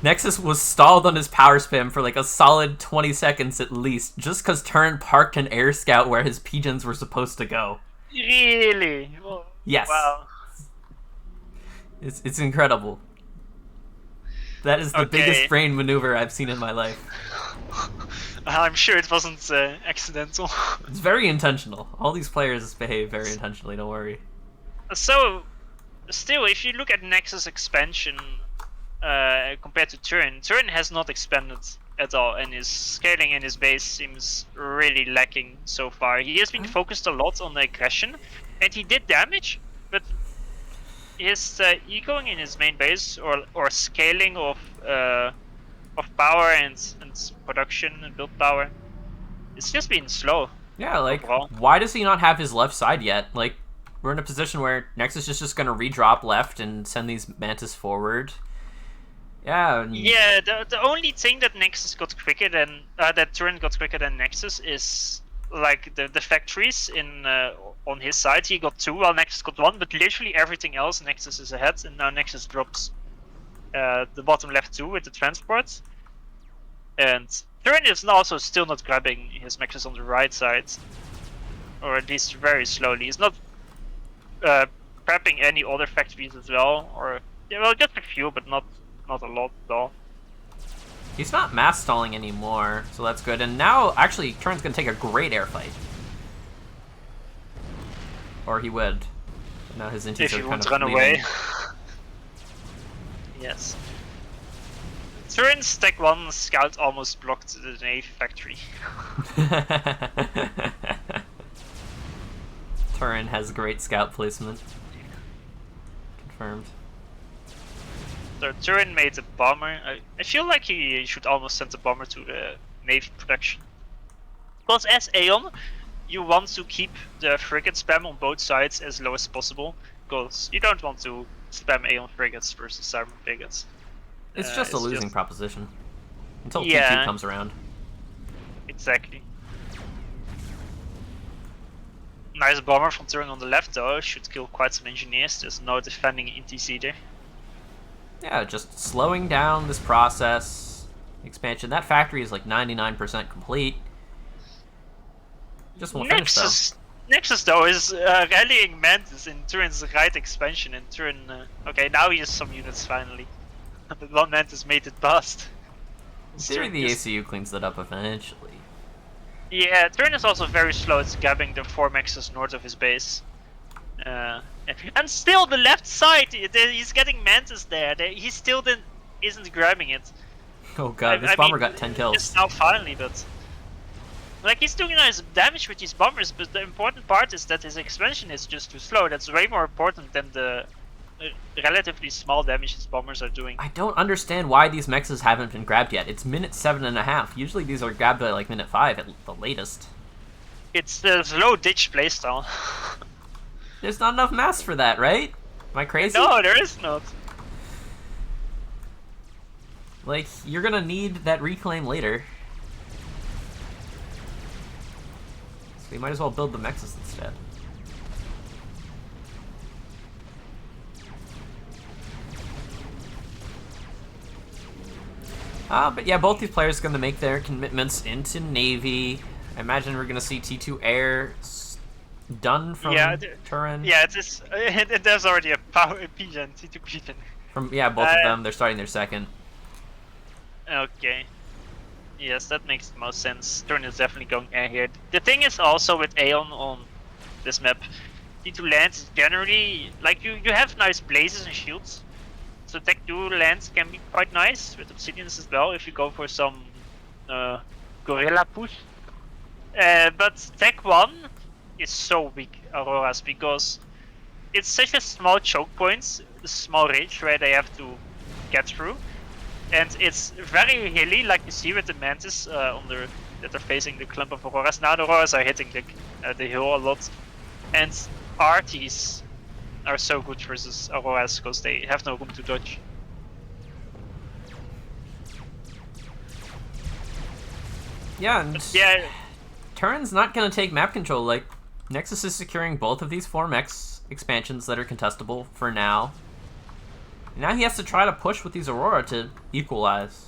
Nexus was stalled on his power spam for like a solid 20 seconds at least, just because Turin parked an air scout where his P-gens were supposed to go. Really? Oh, yes. Wow. It's incredible. That is the biggest brain maneuver I've seen in my life. I'm sure it wasn't accidental. It's very intentional. All these players behave very intentionally, don't worry. So, still, if you look at Nexus expansion compared to Turin, Turin has not expanded at all, and his scaling in his base seems really lacking so far. He has been focused a lot on the aggression, and he did damage, but his ecoing in his main base or scaling of power and production and build power, it's just been slow. Yeah, like why does he not have his left side yet? Like, we're in a position where Nexus is just gonna redrop left and send these Mantis forward. Yeah. Yeah, the only thing that Nexus got quicker than that Turin got quicker than Nexus is like the factories in on his side. He got 2 while Nexus got 1, but literally everything else Nexus is ahead, and now Nexus drops the bottom left 2 with the transports. And Turin is also still not grabbing his Nexus on the right side, or at least very slowly. He's not prepping any other factories as well, or well, just a few, but not a lot at all. He's not mass stalling anymore, so that's good. And now, actually, Turin's gonna take a great air fight. Or he would. But now his intis if are he kind wants of to run leaving. away. Yes. Turin's Tech 1 scout almost blocked the Navy factory. Turin has great scout placement. Confirmed. So Turin made a bomber. I feel like he should almost send a bomber to the Navy production. Because as Aeon, you want to keep the frigate spam on both sides as low as possible. Because you don't want to spam Aeon frigates versus Cyber frigates. It's just a losing proposition. Until T2 comes around. Exactly. Nice bomber from Turin on the left though, should kill quite some engineers. There's no defending ETC there. Yeah, just slowing down this process. Expansion. That factory is like 99% complete. Just won't finish though. Nexus though is rallying Mantis in Turin's right expansion, and Turin... okay, now he has some units finally. But one Mantis made it past. In theory, the ACU cleans that up eventually. Yeah, Turin is also very slow at grabbing the 4 Maxes north of his base. And still the left side, he's getting Mantis there. He still isn't grabbing it. Oh god, this bomber got 10 kills. Just now finally, but like he's doing nice damage with these bombers. But the important part is that his expansion is just too slow. That's way more important than the relatively small damage his bombers are doing. I don't understand why these mexes haven't been grabbed yet. It's minute 7.5. Usually these are grabbed by like minute 5 at the latest. It's the slow ditch playstyle. There's not enough mass for that, right? Am I crazy? No, there is not. Like, you're gonna need that reclaim later. So you might as well build the mexes instead. But yeah, both these players are going to make their commitments into Navy. I imagine we're going to see T2 Air done from Turin. Yeah, there's already a power pigeon, T2 pigeon. From both of them. They're starting their second. Okay. Yes, that makes the most sense. Turin is definitely going air here. The thing is also with Aeon on this map, T2 lands is generally like you have nice blazes and shields. So Tech 2 lands can be quite nice with Obsidians as well if you go for some gorilla push. But Tech 1 is so weak, Auroras, because it's such a small choke points, a small range where they have to get through. And it's very hilly, like you see with the Mantis that are facing the clump of Auroras. Now the Auroras are hitting the hill a lot. And arties are so good versus Auroras because they have no room to dodge. Yeah, and yeah, Turin's not going to take map control. Like, Nexus is securing both of these 4 mechs expansions that are contestable for now. Now he has to try to push with these Aurora to equalize.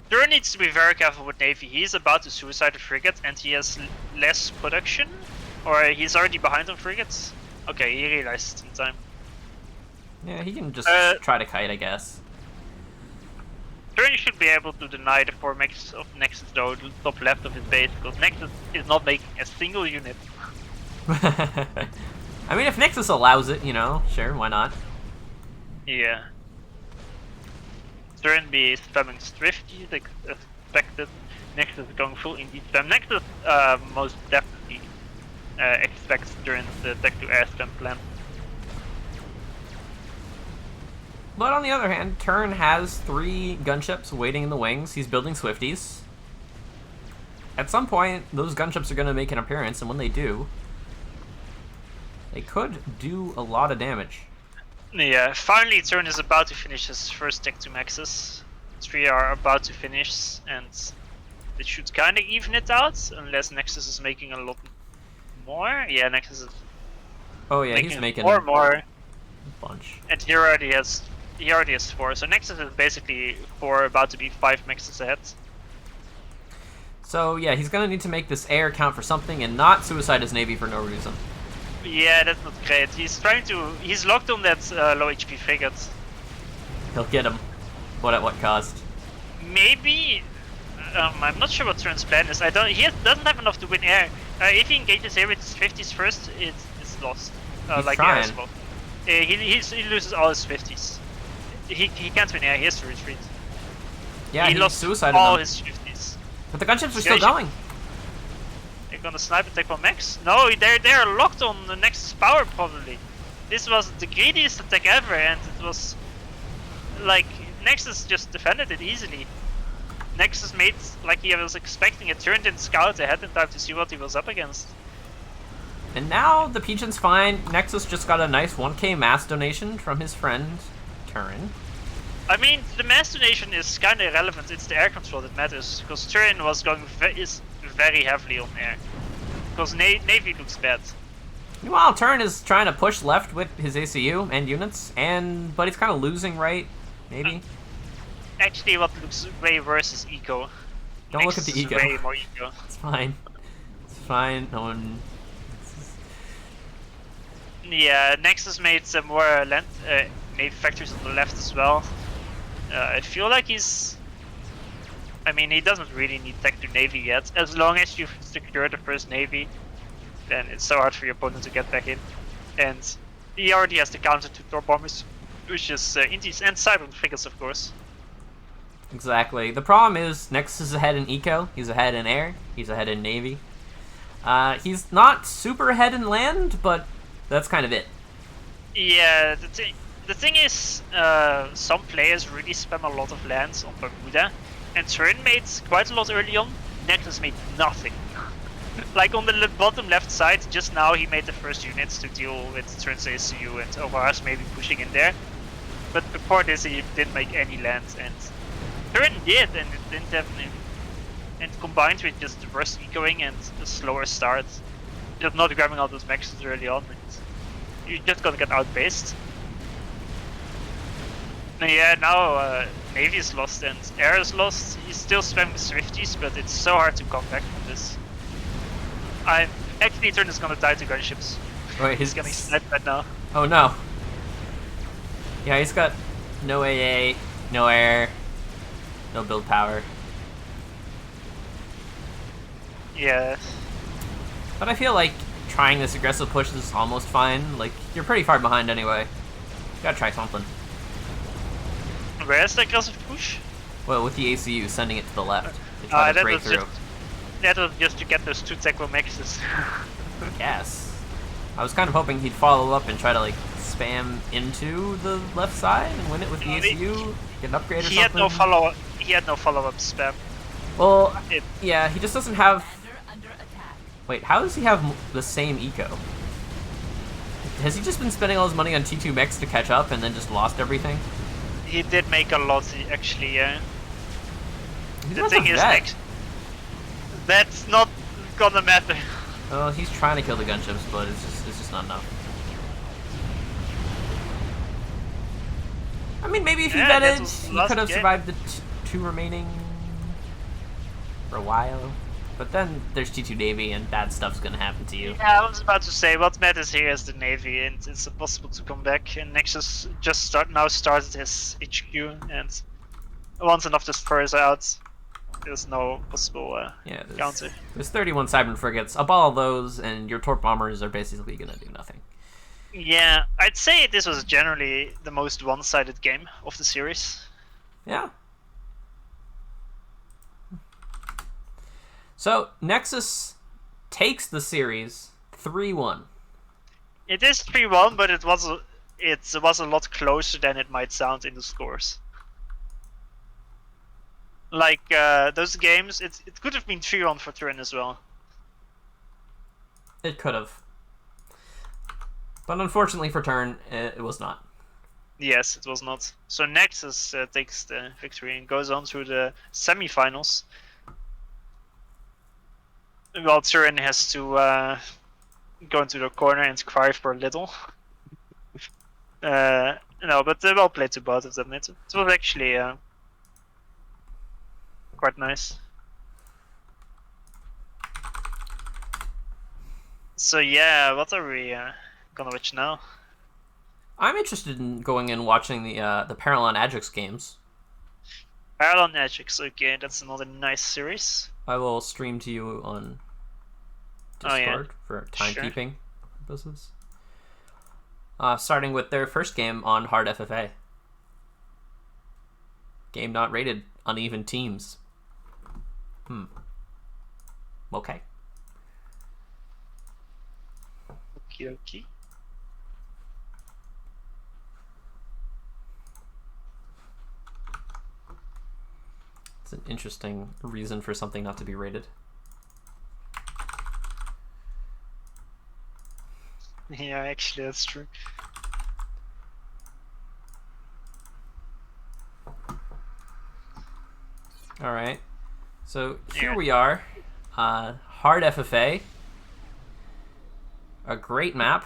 Turin needs to be very careful with Navy. He's about to suicide a frigate and he has less production. Or he's already behind on frigates. Okay, he realized in time. Yeah, he can just try to kite, I guess. Turin should be able to deny the 4 mechs of Nexus though, the top left of his base, because Nexus is not making a single unit. I mean, if Nexus allows it, you know, sure, why not? Yeah. Turin be spamming Swifty, like expected. Nexus is going full indie spam. Nexus most definitely expects Turin's tech to air spam plan. But on the other hand, Turin has 3 gunships waiting in the wings. He's building Swifties. At some point, those gunships are going to make an appearance, and when they do, they could do a lot of damage. Yeah, finally Turin is about to finish his first tech 2 maxes. 3 are about to finish, and it should kind of even it out, unless Nexus is making a lot more. Yeah, Nexus is he's making more. A bunch. And he already has 4, so Nexus is basically 4, about to be 5 maxes ahead. So yeah, he's gonna need to make this air count for something and not suicide his Navy for no reason. Yeah, that's not great. He's locked on that low HP frigate. He'll get him, but at what cost? Maybe. I'm not sure what Turin's plan is. He doesn't have enough to win air. If he engages air with his 50s first, it's lost. He's like trying. He loses all his 50s. He can't win air. He has to retreat. Yeah, he lost suicided all them. his 50s. But the gunships are still going. They're gonna snipe attack from Max? No, they're locked on the Nexus power probably. This was the greediest attack ever, and it was like Nexus just defended it easily. Nexus made like he was expecting it, turned in scout ahead in time to see what he was up against. And now the Pigeon's fine. Nexus just got a nice 1k mass donation from his friend Turin. I mean, the mass donation is kind of irrelevant. It's the air control that matters, because Turin was going very heavily on air, because Navy looks bad. Meanwhile, Turin is trying to push left with his ACU and units, but he's kind of losing right, maybe. Actually, what looks way worse is eco. Don't look at the eco. Way more eco. It's fine. It's fine. No one. Yeah, Nexus made some more Navy factories on the left as well. I feel like he's. I mean, he doesn't really need tech to Navy yet. As long as you've secured the first Navy, then it's so hard for your opponent to get back in. And he already has the counter to Thor bombers, which is Indies and Cyber figures, of course. Exactly. The problem is Nexus is ahead in Eco, he's ahead in Air, he's ahead in Navy. He's not super ahead in Land, but that's kind of it. Yeah, the thing is, some players really spam a lot of lands on Bermuda, and Turin made quite a lot early on. Nexus made nothing. Like on the bottom left side, just now he made the first units to deal with Turin's ACU and Ovars maybe pushing in there. But before this, he didn't make any lands, and Turin did, and it didn't have any. And combined with just the worst ecoing and the slower start, just not grabbing all those maxes early on, you're just gonna get outpaced. And yeah, now Navy is lost and Air is lost. He's still spamming Swifties, but it's so hard to come back from this. Actually, Turn is gonna die to gunships. Wait, He's getting sniped right now. Oh no. Yeah, he's got no AA, no air, no build power. Yeah. But I feel like trying this aggressive push is almost fine. Like, you're pretty far behind anyway. You gotta try something. Where's the aggressive push? Well, with the ACU, sending it to the left to try to break through. That was just to get those 2 Teklo maxes. Yes. I was kind of hoping he'd follow up and try to, like, spam into the left side and win it with the ACU, get an upgrade or something. He had no follow-up spam. Well, yeah, he just doesn't have... Wait, how does he have the same eco? Has he just been spending all his money on T2 mechs to catch up and then just lost everything? He did make a lot, actually, yeah. The thing is, that's not gonna matter. Well, he's trying to kill the gunships, but it's just not enough. I mean, maybe if he vetted, he could have survived the 2 remaining for a while. But then there's T2 Navy, and bad stuff's gonna happen to you. Yeah, I was about to say, what matters here is the Navy, and it's impossible to come back. And Nexus just started his HQ, and once enough destroyers are out, there's no possible counter. There's 31 Cyber frigates. Up all of those, and your torp bombers are basically gonna do nothing. Yeah, I'd say this was generally the most one-sided game of the series. Yeah. So, Nexus takes the series 3-1. It is 3-1, but it was a lot closer than it might sound in the scores. Like, those games, it could have been 3-1 for Turin as well. It could have. But unfortunately for Turn, it was not. Yes, it was not. So Nexus takes the victory and goes on to the semi-finals. While Turin has to go into the corner and cry for a little. No, but well played to both of them. It was actually quite nice. So yeah, what are we gonna watch now? I'm interested in going and watching the Parallon Ajax games. Parallon Ajax, okay, that's another nice series. I will stream to you on Discord for timekeeping purposes. Starting with their first game on hard FFA. Game not rated, uneven teams. Okay. Okay. It's an interesting reason for something not to be rated. Yeah, actually, that's true. All right. So here we are. Hard FFA. A great map.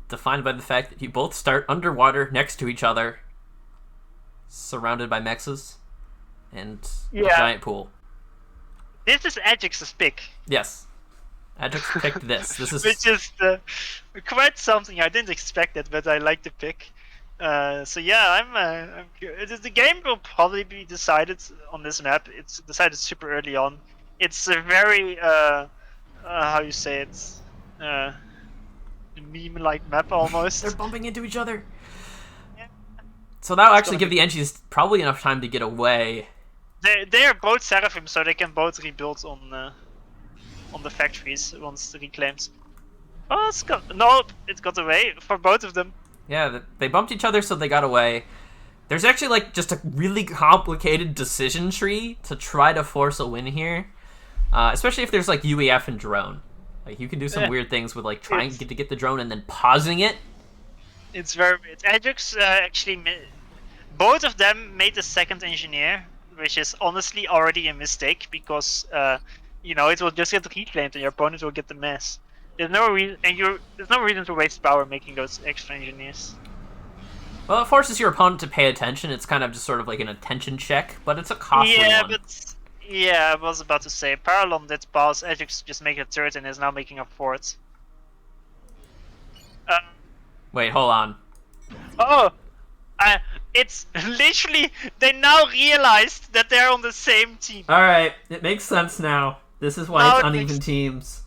Defined by the fact that you both start underwater next to each other. Surrounded by mexes. And a giant pool. This is Ajax's pick. Yes. Ajax picked this. This is which is quite something. I didn't expect it, but I like the pick. So yeah, I'm the game will probably be decided on this map. It's decided super early on. It's a very how you say it, meme-like map almost. They're bumping into each other. Yeah. So that'll It's actually gonna give the Enchies probably enough time to get away. They are both Seraphim, so they can both rebuild on the factories once reclaimed. Oh, it got away for both of them. Yeah, they bumped each other, so they got away. There's actually like just a really complicated decision tree to try to force a win here, especially if there's like UEF and drone. Like you can do some weird things with like trying to get the drone and then pausing it. It's very weird. Ajax actually, both of them made the second engineer, which is honestly already a mistake because you know, it will just get reclaimed and your opponent will get the mess. There's no reason, there's no reason to waste power making those extra engineers. Well, it forces your opponent to pay attention. It's kind of just sort of like an attention check, but it's a costly one. Yeah, I was about to say, Parallon did pass, Ajax just make a turret and is now making a fort. Wait, hold on. Oh! It's literally, they now realized that they're on the same team. Alright, it makes sense now. This is why Now it's it uneven makes- teams.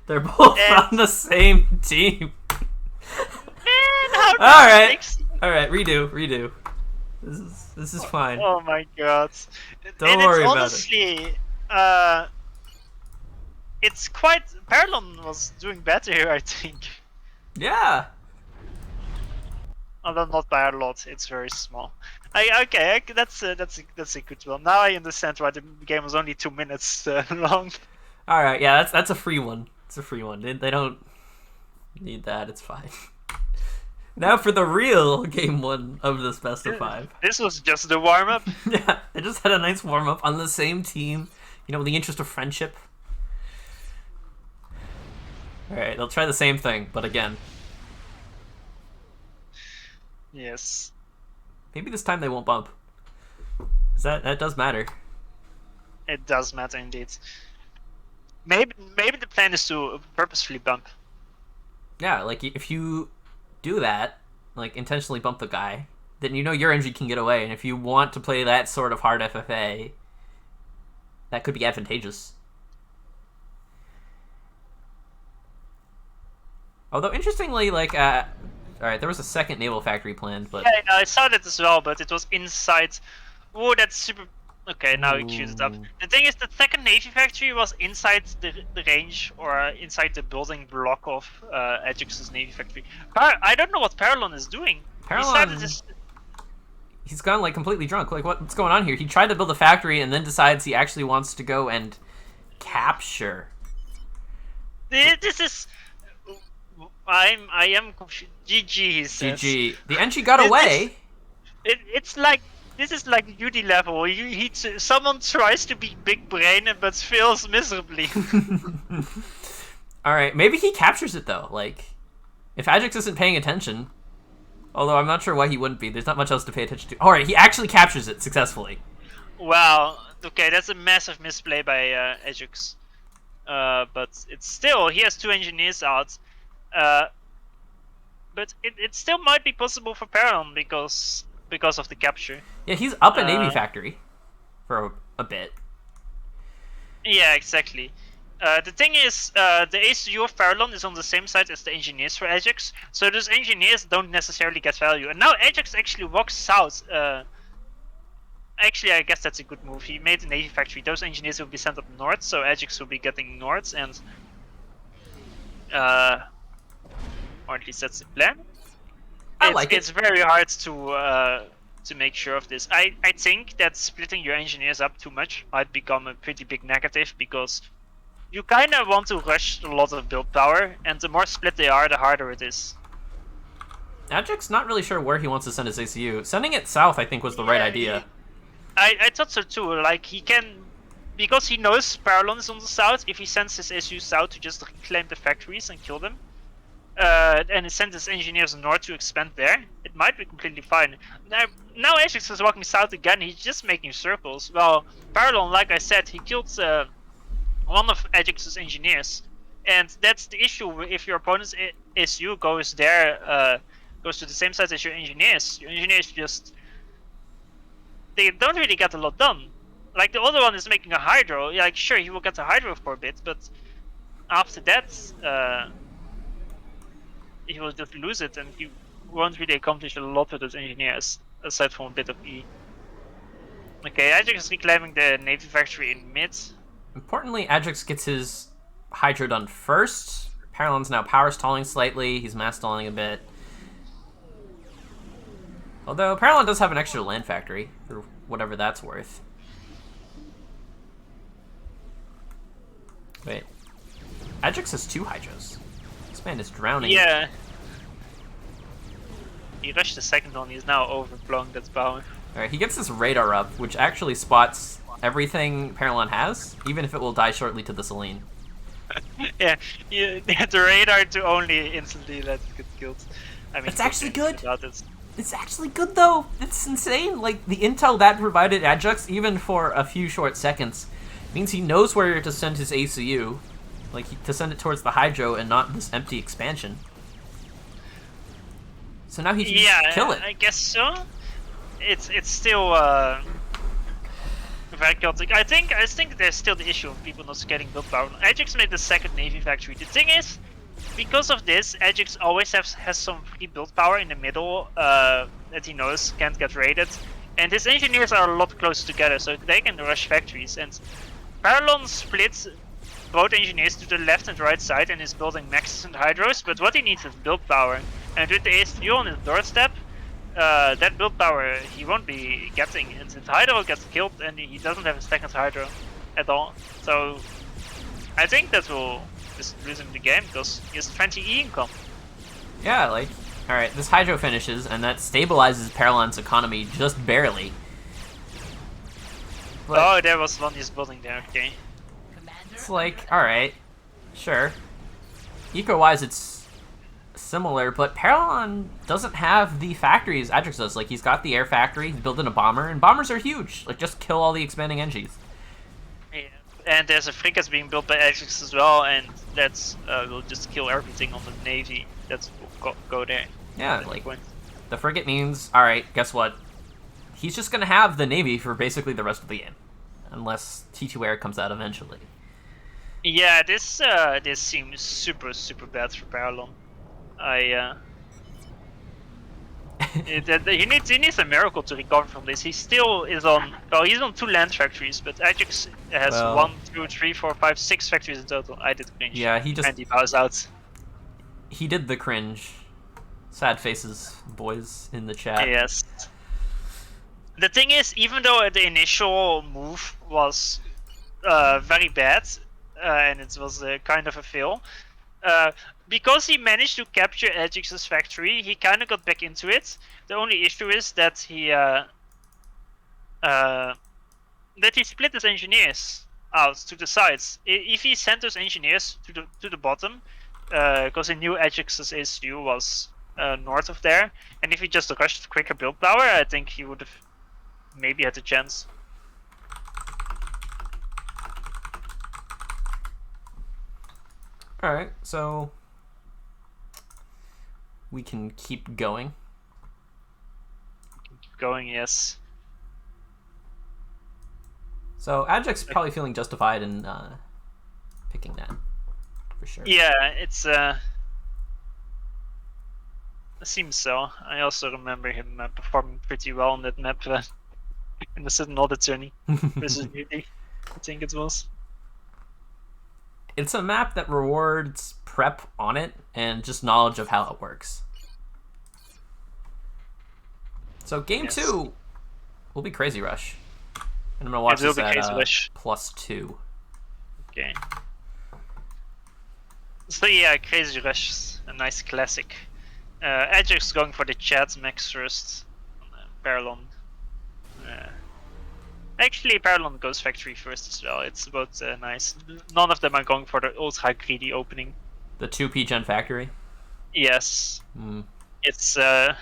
They're both on the same team. Man, how does Alright. it make sense? Alright, redo. This is fine. Oh my god. Don't worry about it. Honestly, it's quite... Parallon was doing better here, I think. Yeah. Although not by a lot, it's very small. That's a good one. Now I understand why the game was only 2 minutes long. Alright, yeah, that's a free one. It's a free one. They don't need that, it's fine. Now for the real game 1 of this best of 5. This was just the warm-up. Yeah, they just had a nice warm-up on the same team. You know, in the interest of friendship. Alright, they'll try the same thing, but again. Yes. Maybe this time they won't bump. 'Cause that does matter. It does matter indeed. Maybe the plan is to purposefully bump. Yeah, like if you do that, like intentionally bump the guy, then you know your engine can get away, and if you want to play that sort of hard FFA, that could be advantageous. Although interestingly, like, alright, there was a second naval factory planned, but Yeah, I saw that as well, but it was inside. Oh, that's super. Okay, now we queued it up. Ooh. The thing is, the second navy factory was inside the range or inside the building block of Ajax's navy factory. I don't know what Parallon is doing. He's gone like completely drunk. Like what's going on here? He tried to build a factory and then decides he actually wants to go and capture. This is. I am confused. GG, he says. GG. The Enchi got away. It's like. This is like UD level. Someone tries to be big brain but fails miserably. Alright, maybe he captures it though. Like, if Ajax isn't paying attention, although I'm not sure why he wouldn't be, there's not much else to pay attention to. Alright, he actually captures it successfully. Wow, okay, that's a massive misplay by Ajax. But it's still, he has 2 engineers out. But it still might be possible for Parallon because of the capture. Yeah, he's up a navy factory for a bit. Yeah, exactly. The thing is, the ACU of Parallon is on the same side as the engineers for Ajax, so those engineers don't necessarily get value. And now Ajax actually walks south. Actually, I guess that's a good move. He made a navy factory. Those engineers will be sent up north, so Ajax will be getting north, and or at least that's the plan. It's very hard to make sure of this. I think that splitting your engineers up too much might become a pretty big negative because you kind of want to rush a lot of build power, and the more split they are, the harder it is. Ajax not really sure where he wants to send his ACU. Sending it south, I think, was the right idea. I thought so too. Like he can, because he knows Parallon is on the south. If he sends his ACU south to just reclaim the factories and kill them. And it sends his engineers north to expand there, it might be completely fine. Now Ajax is walking south again, he's just making circles. Well, Parallon, like I said, he killed one of Ajax's engineers. And that's the issue if your opponent's SU goes there, goes to the same side as your engineers just... They don't really get a lot done. Like the other one is making a hydro, like sure, he will get a hydro for a bit, but after that... he will just lose it, and he won't really accomplish a lot with his engineers, aside from a bit of E. Okay, Ajax is reclaiming the Navy factory in mid. Importantly, Ajax gets his Hydro done first. Paralon's now power stalling slightly. He's mass stalling a bit. Although Paralon does have an extra land factory, for whatever that's worth. Wait. Ajax has 2 Hydros. This man is drowning. Yeah. He rushed the second one, he's now overflowing that power. Alright, he gets this radar up, which actually spots everything Paralon has, even if it will die shortly to the Selene. Yeah, the radar to only instantly let it get killed. I mean, It's actually good. It. It's actually good, though. It's insane. Like, the intel that provided Ajax, even for a few short seconds, means he knows where to send his ACU. Like, to send it towards the Hydro and not this empty expansion. So now he can just kill it. I guess so. It's still very chaotic. I think there's still the issue of people not getting build power. Ajax made the second Navy factory. The thing is, because of this, Ajax always has some free build power in the middle that he knows can't get raided, and his engineers are a lot closer together, so they can rush factories. And Paralon splits both engineers to the left and right side and is building Maxes and Hydros, but what he needs is build power. And with the ASU on his doorstep, that build power he won't be getting, and his Hydro gets killed and he doesn't have a second Hydro at all. So I think that will just lose him the game because he has 20 E income. Yeah, like, alright, this Hydro finishes, and that stabilizes Paralon's economy just barely. But oh, there was one he's building there, okay. it's like, alright, sure. Eco-wise, it's similar, but Paralon doesn't have the factories Ajax does. Like, he's got the air factory, he's building a bomber, and bombers are huge. Like, just kill all the expanding NGs. Yeah. And there's a frigate being built by Ajax as well, and that's will just kill everything on the Navy. That's will go there. Yeah, like, the frigate means, alright, guess what? He's just gonna have the Navy for basically the rest of the game. Unless T2 Air comes out eventually. Yeah, this seems super bad for Paralon. He needs a miracle to recover from this. He still is on. Well, he's on 2 land factories, but Ajax has 1, 2, 3, 4, 5, 6 factories in total. I did cringe. Yeah, he bows out. He did the cringe. Sad faces, boys in the chat. Yes. The thing is, even though the initial move was very bad, and it was kind of a fail, because he managed to capture Ajax's factory, he kind of got back into it. The only issue is that he split his engineers out to the sides. If he sent those engineers to the bottom, because he knew Ajax's ASU was north of there, and if he just rushed quicker build power, I think he would have maybe had a chance. Alright, so we can keep going. Keep going, yes. So Ajax probably feeling justified in picking that, for sure. Yeah, it's seems so. I also remember him performing pretty well on that map in the Sudden Audit Journey versus Beauty, I think it was. It's a map that rewards prep on it and just knowledge of how it works. So game 2 will be Crazy Rush. And I'm going to watch this at +2. Okay. So yeah, Crazy Rush is a nice classic. Ajax going for the chat max first. Paralon. Actually, Paralon goes factory first as well. It's both nice. None of them are going for the ultra greedy opening. The 2P gen factory? Yes. It's the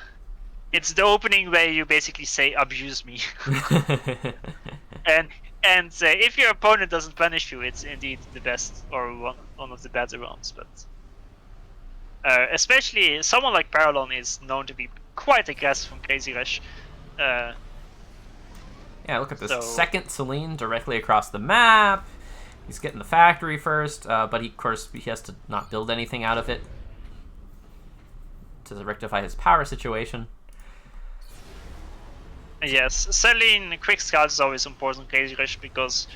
opening where you basically say abuse me. and if your opponent doesn't punish you, it's indeed the best or one of the better rounds. But especially someone like Paralon is known to be quite aggressive from Crazy Rush. Yeah, look at this. Second Selene directly across the map. He's getting the factory first, but of course he has to not build anything out of it. to rectify his power situation. Yes, selling quick scouts is always important in Crazy Rush because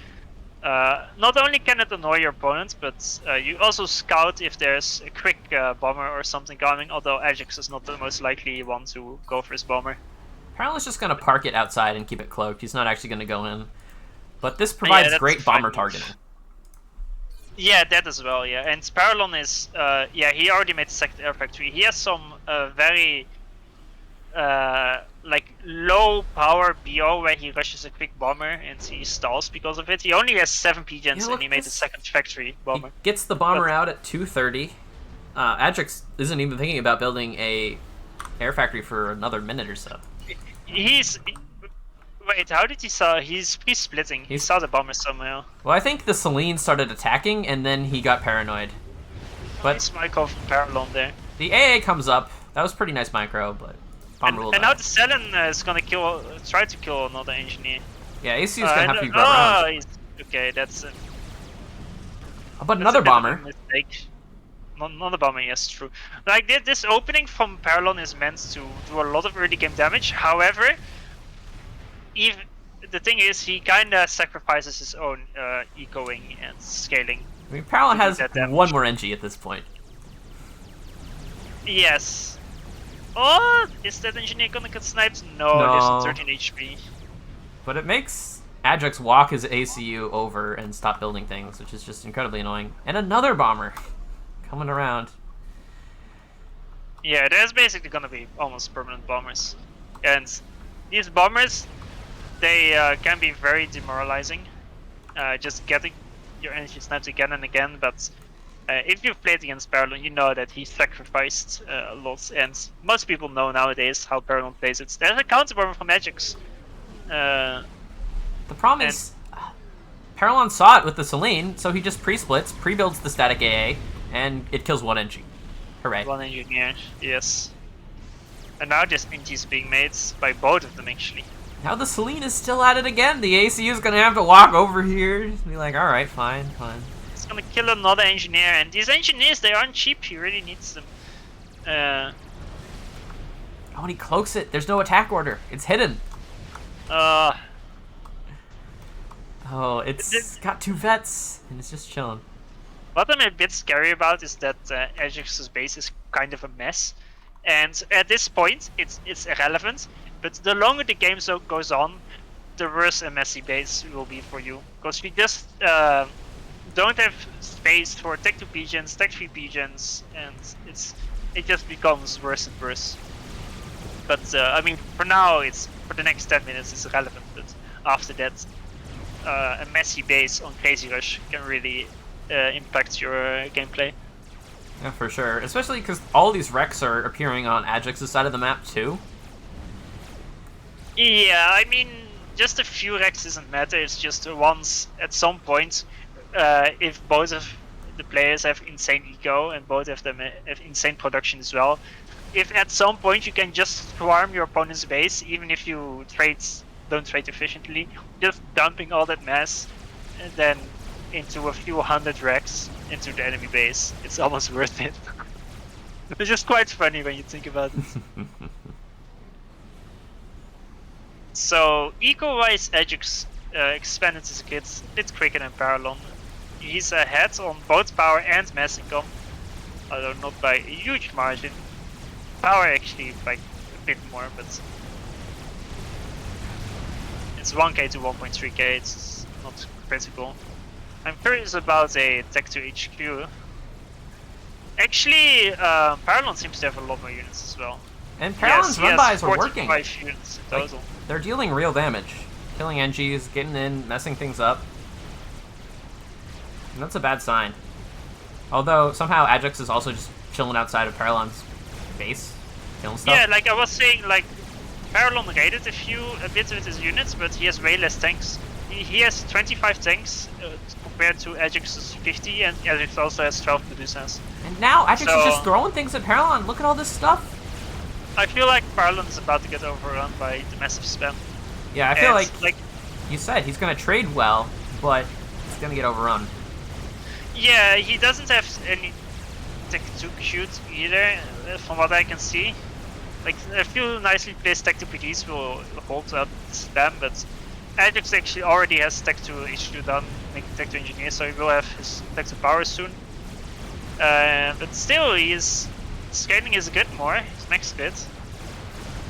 not only can it annoy your opponent, but you also scout if there's a quick bomber or something coming, although Ajax is not the most likely one to go for his bomber. Parallon's just going to park it outside and keep it cloaked. He's not actually going to go in. But this provides great bomber targeting. Yeah, that as well, yeah. And Parallon is, yeah, he already made the second air factory. He has some very, like, low power BO where he rushes a quick bomber and he stalls because of it. He only has 7 PGens and he made the second factory bomber. He gets the bomber out at 2:30. Ajax isn't even thinking about building a air factory for another minute or so. He's... Wait, how did he saw? He's splitting. He saw the bomber somehow. Well, I think the Selene started attacking, and then he got paranoid. But nice micro from Parallon there. The AA comes up. That was pretty nice micro, but bomb ruled and out. now the Selen is gonna try to kill another engineer. Yeah, AC is gonna have to go around. Okay, that's. But another bomber. Mistake. Not a bomber, yes, true. Like this opening from Parallon is meant to do a lot of early game damage. However, even the thing is, he kind of sacrifices his own ecoing and scaling. I mean, Parallon has one more NG at this point. Yes. Oh, is that engineer gonna get sniped? No, there's 13 HP. But it makes Ajax walk his ACU over and stop building things, which is just incredibly annoying. And another bomber coming around. Yeah, there's basically gonna be almost permanent bombers. And these bombers, they can be very demoralizing. Just getting your energy sniped again and again, but if you've played against Parallon, you know that he sacrificed a lot, and most people know nowadays how Parallon plays it. There's a counter bomber from Ajax. The problem is, Parallon saw it with the Selene, so he just pre-splits, pre-builds the static AA, and it kills one NG. Hooray. One engineer, yes. And now this NG is being made by both of them, actually. Now the Selene is still at it again. The ACU is going to have to walk over here and be like, alright, fine. It's going to kill another engineer, and these engineers, they aren't cheap. He really needs them. Oh, and he cloaks it. There's no attack order. It's hidden. Oh, it's got 2 vets, and it's just chilling. What I'm a bit scary about is that Ajax's base is kind of a mess. And at this point, it's irrelevant. But the longer the game goes on, the worse a messy base will be for you. Because we just don't have space for Tech 2 PGens, Tech 3 PGens, and it just becomes worse and worse. But I mean, for now, for the next 10 minutes, it's irrelevant. But after that, a messy base on Crazy Rush can really impact your gameplay. Yeah, for sure. Especially because all these wrecks are appearing on Ajax's side of the map, too. Yeah, I mean, just a few wrecks doesn't matter. It's just once, at some point, if both of the players have insane eco and both of them have insane production as well, if at some point you can just swarm your opponent's base, even if you don't trade efficiently, just dumping all that mass and then into a few hundred wrecks into the enemy base, it's almost worth it. It's just quite funny when you think about it. So, eco-wise, Ajax expanded his kits a bit quicker than Parallon. He's ahead on both power and mass income, although not by a huge margin. Power actually by a bit more, but it's 1k to 1.3k, it's not critical. I'm curious about a Tech 2 HQ. Actually, Parallon seems to have a lot more units as well. And Parallon's run-bys are working. 45 units in total. They're dealing real damage. Killing NGs, getting in, messing things up. And that's a bad sign. Although, somehow Ajax is also just chilling outside of Parallon's base, killing stuff. Yeah, like I was saying, like, Parallon raided a bit with his units, but he has way less tanks. He has 25 tanks compared to Ajax's 50, and Ajax also has 12 Medusas. And now Ajax is just throwing things at Parallon. Look at all this stuff. I feel like Parallon is about to get overrun by the massive spam. Yeah, I feel like you said, he's going to trade well, but he's going to get overrun. Yeah, he doesn't have any tech too cute either, from what I can see. Like, a few nicely placed tech 2 PDs will hold up spam, but Ajax actually already has tech 2 HQ done, making tech 2 engineer, so he will have his tech 2 power soon. But still, he's scaling his grid more, his max grid.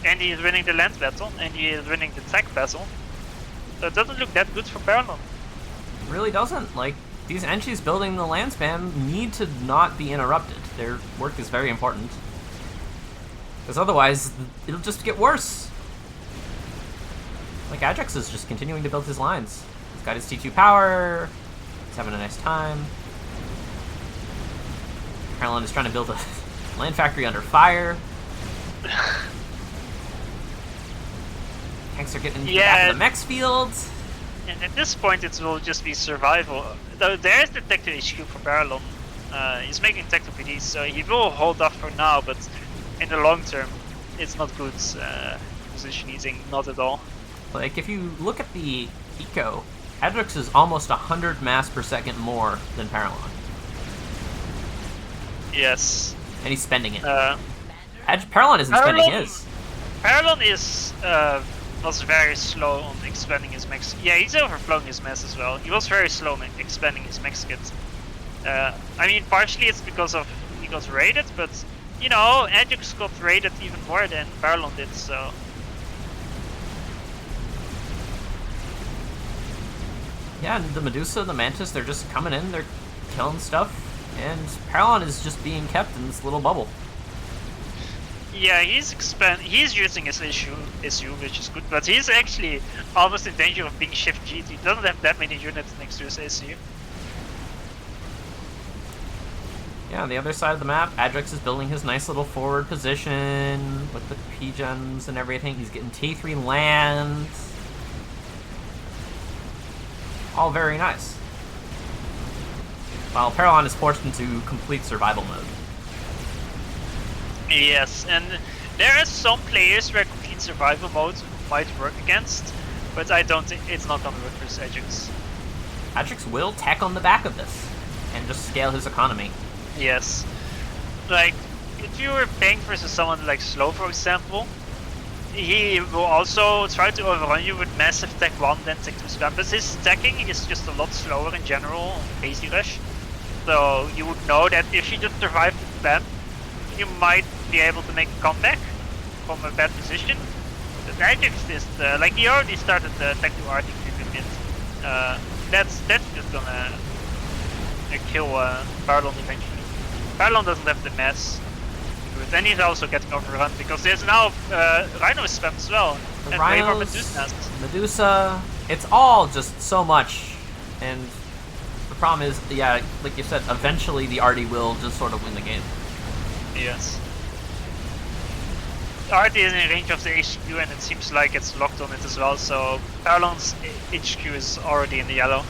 And he is winning the land battle, and he is winning the tech battle. So it doesn't look that good for Parallel. It really doesn't. Like, these entries building the land spam need to not be interrupted. Their work is very important. Because otherwise, it'll just get worse. Like, Ajax is just continuing to build his lines. He's got his T2 power. He's having a nice time. Caroline is trying to build a land factory under fire. Tanks are getting into the back of the mechs fields. And at this point, it will just be survival. Though there's the Tech 2 HQ for Parallel. He's making Tech 2 PDs, so he will hold off for now, but in the long term, it's not good position easing, not at all. Like, if you look at the eco, Ajax is almost 100 mass per second more than Parallel. Yes. And he's spending it. Parallel isn't spending his. Parallel was very slow on expanding his max. Yeah, he's overflowing his mass as well. He was very slow on expanding his max kit. I mean, partially it's because of he got raided, but you know, Ajax got raided even more than Parallel did, so. Yeah, and the Medusa, the Mantis, they're just coming in, they're killing stuff, and Parallel is just being kept in this little bubble. Yeah, he's using his issue, which is good, but he's actually almost in danger of being shift G. He doesn't have that many units next to his SU. Yeah, on the other side of the map, Ajax is building his nice little forward position with the P-gens and everything. He's getting T3 lands. All very nice. While Parallel is forced into complete survival mode. Yes, and there are some players where complete survival mode might work against, but I don't think it's not gonna work for Ajax. Ajax will tech on the back of this and just scale his economy. Yes. Like, if you were playing versus someone like Slow, for example, he will also try to overrun you with massive tech 1 then tech 2 spam, but his stacking is just a lot slower in general on Crazy Rush. So you would know that if you just survive the spam, you might be able to make a comeback from a bad position. But Ajax is like, he already started the tech 2 Arctic mid. That's just gonna kill Parallel eventually. Parallel doesn't have the mass. And he's also getting overrun because there's now Rhino spam as well. And way more Medusa, it's all just so much. And the problem is, yeah, like you said, eventually the Artie will just sort of win the game. Yes. Artie is in range of the HQ and it seems like it's locked on it as well, so Parallel's HQ is already in the yellow.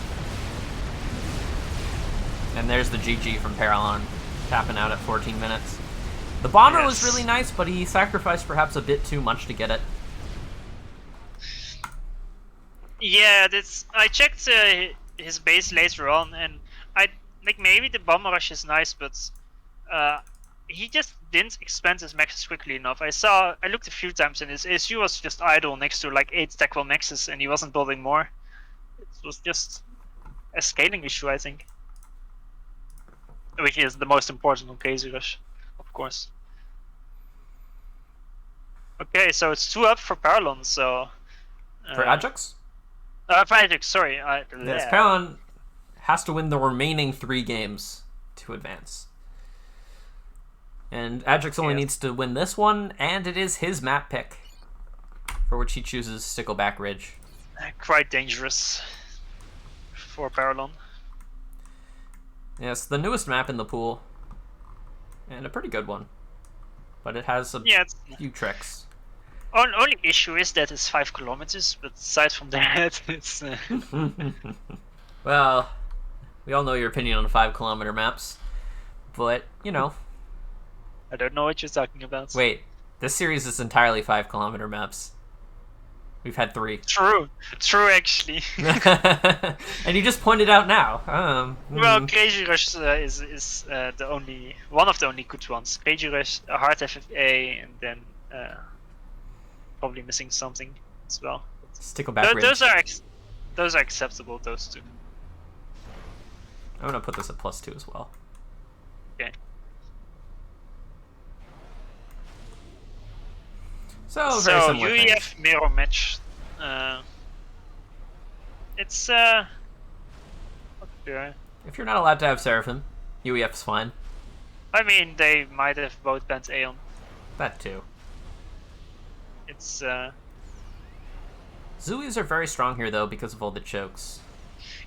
And there's the GG from Parallel, tapping out at 14 minutes. The bomber was really nice, but he sacrificed perhaps a bit too much to get it. Yeah, I checked his base later on, and I like maybe the bomber rush is nice, but he just didn't expand his maxes quickly enough. I looked a few times, and his SU was just idle next to like 8 stack 1 maxes, and he wasn't building more. It was just a scaling issue, I think. Which is the most important on Crazy Rush, of course. Okay, so it's 2 up for Parallel, so... for Ajax? For Ajax, sorry. Yes, Parallel has to win the remaining 3 games to advance. And Ajax only needs to win this one, and it is his map pick, for which he chooses Stickleback Ridge. Quite dangerous for Parallel. Yes, the newest map in the pool, and a pretty good one. But it has a few tricks. Only issue is that it's 5 kilometers, but aside from that, it's... Well, we all know your opinion on 5-kilometer maps, but, you know... I don't know what you're talking about. Wait, this series is entirely 5-kilometer maps. We've had 3. True actually. And you just pointed out now. Well, Crazy Rush is one of the only good ones. Crazy Rush, a hard FFA, and then probably missing something as well. Stickleback Ridge. Those are acceptable. Those 2. I'm gonna put this at +2 as well. Okay. So very similar UEF things. mirror match. It's okay. If you're not allowed to have Seraphim, UEF's fine. I mean, they might have both banned Aeon. That too. It's Zuis are very strong here though because of all the chokes.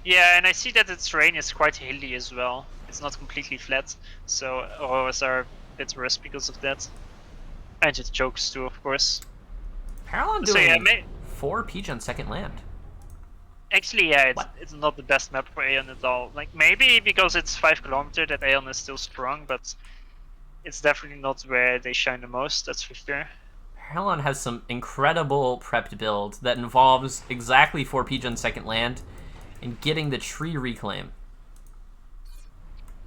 yeah, and I see that the terrain is quite hilly as well. It's not completely flat, so auroras are a bit worse because of that. And it chokes too, of course. Parallon So doing yeah, 4 PG on second land. actually, yeah, What? it's not the best map for Aeon at all. Like, maybe because it's 5 km that Aeon is still strong, but it's definitely not where they shine the most, that's for sure. Parallon has some incredible prepped build that involves exactly 4 PG on second land and getting the tree reclaim.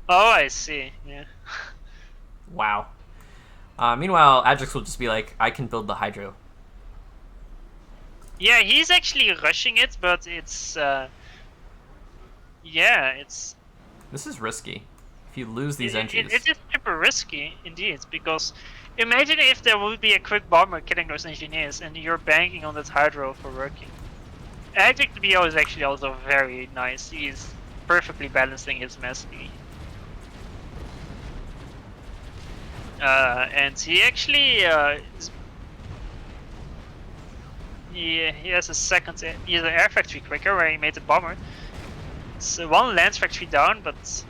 Oh, I see, yeah. Wow. Meanwhile, Ajax will just be like, I can build the Hydro. Yeah, he's actually rushing it, but it's yeah, it's This is risky. If you lose these entries. it is super risky indeed, because imagine if there would be a quick bomber killing those engineers and you're banking on that Hydro for working. Ajax BO is actually also very nice. He's perfectly balancing his mastery. And he actually he has a second, he has an air factory quicker where he made a bomber. It's 1 land factory down, but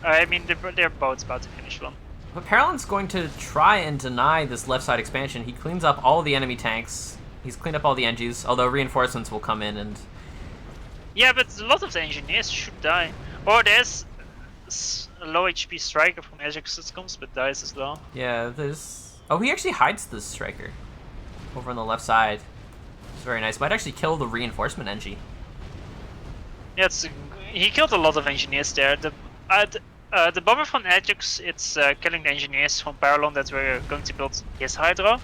I mean they're both about to finish one. But Parallon's going to try and deny this left side expansion. He cleans up all the enemy tanks. He's cleaned up all the Engies, although reinforcements will come in and... Yeah, but a lot of the engineers should die. Or there's a low HP striker from Ajax that comes but dies as well. Yeah, there's... Oh, he actually hides this striker over on the left side. It's very nice. Might actually kill the reinforcement Engie. Yeah, he killed a lot of engineers there. The bomber from Ajax, it's killing the engineers from Parallon that were going to build his Hydro.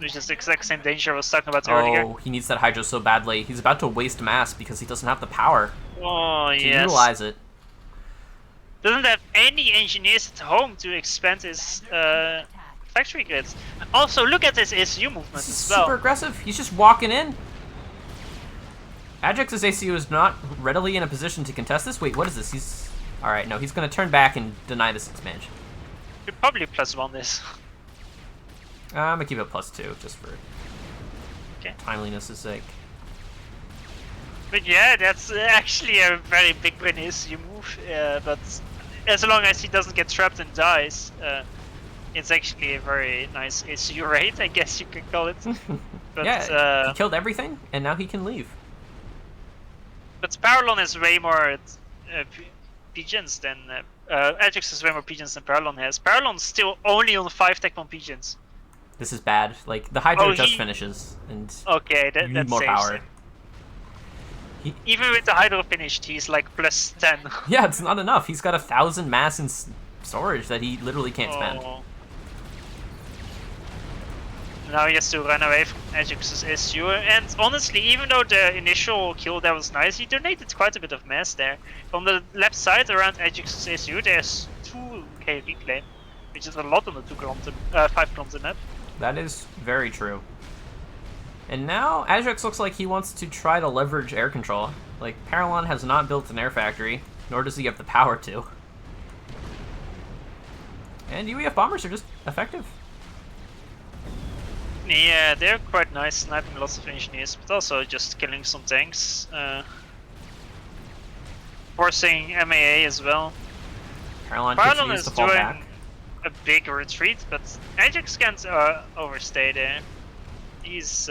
Which is the exact same danger I was talking about earlier. Oh, he needs that Hydro so badly. He's about to waste mass because he doesn't have the power Oh, to yes. utilize it. Doesn't have any engineers at home to expand his factory grids. Also, look at his ACU movement This is as well. super aggressive. He's just walking in. Ajax's ACU is not readily in a position to contest this. Wait, what is this? He's... Alright, no, he's going to turn back and deny this expansion. Could probably +1 this. I'm going to keep it +2, just for Okay. timeliness' sake. But yeah, that's actually a very big brain ACU move. But as long as he doesn't get trapped and dies, it's actually a very nice ACU rate, I guess you can call it. But, yeah, he killed everything, and now he can leave. But Parallon is way more pigeons than... Ajax has way more pigeons than Parallon has. Parallon's still only on 5 tech bomb pigeons. This is bad. Like, the Hydro just finishes, and Okay, you need that more saves power. him. Even with the Hydro finished, he's like +10. Yeah, it's not enough. He's got 1,000 mass in storage that he literally can't spend. Oh. Now he has to run away from Ajax's SU, and honestly, even though the initial kill there was nice, he donated quite a bit of mass there. On the left side around Ajax's SU, there's 2k reclaim, which is a lot on the 5 km map. That is very true. And now Ajax looks like he wants to try to leverage air control. Like, Parallon has not built an air factory, nor does he have the power to. And UEF bombers are just effective. Yeah, they're quite nice, sniping lots of engineers, but also just killing some tanks. Forcing MAA as well. Parallon Parallon continues is to fall doing back. a big retreat, but Ajax can't overstay there. He's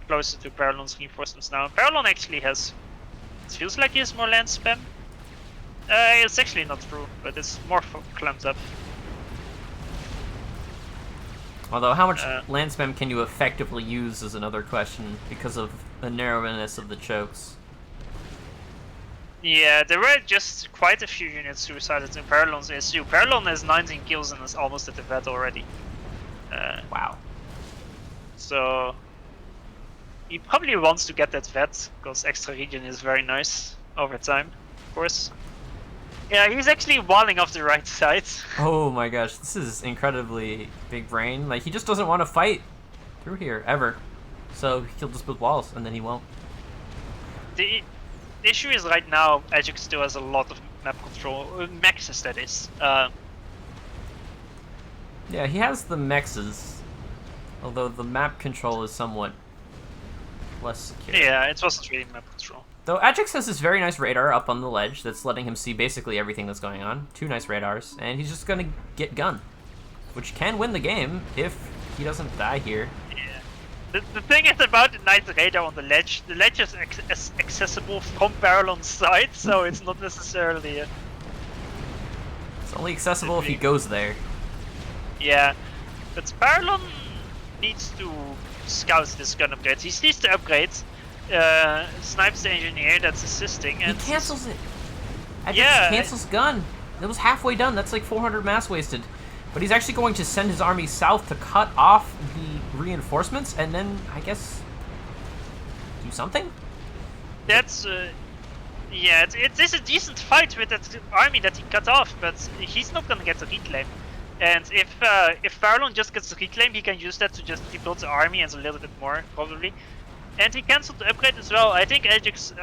closer to Parallon's reinforcements now. Parallon actually has... It feels like he has more land spam. It's actually not true, but it's more clumped up. Although, how much land spam can you effectively use is another question, because of the narrowness of the chokes. Yeah, there were just quite a few units suicided in Paralon's SU. Paralon has 19 kills and is almost at the vet already. Wow. So he probably wants to get that vet, because extra regen is very nice over time, of course. Yeah, he's actually walling off the right side. Oh my gosh, this is incredibly big brain. Like, he just doesn't want to fight through here, ever. So he'll just build walls, and then he won't. The issue is right now, Ajax still has a lot of map control, maxes that is. Yeah, he has the mexes, although the map control is somewhat less secure. Yeah, it wasn't really map control. Though Ajax has this very nice radar up on the ledge that's letting him see basically everything that's going on. 2 nice radars, and he's just gonna get gun, which can win the game if he doesn't die here. Yeah. The thing is about the nice radar on the ledge is accessible from Paralon's side, so it's not necessarily... It's only accessible if he goes there. Yeah, but Paralon needs to scout this gun upgrade. He needs to upgrade. Snipes the engineer that's assisting, and he cancels it. Ajax cancels gun. It was halfway done. That's like 400 mass wasted. But he's actually going to send his army south to cut off the reinforcements, and then I guess do something. That's yeah. It is a decent fight with that army that he cut off, but he's not gonna get the reclaim. And if Paralon just gets the reclaim, he can use that to just rebuild the army and a little bit more probably. And he cancelled the upgrade as well. I think Ajax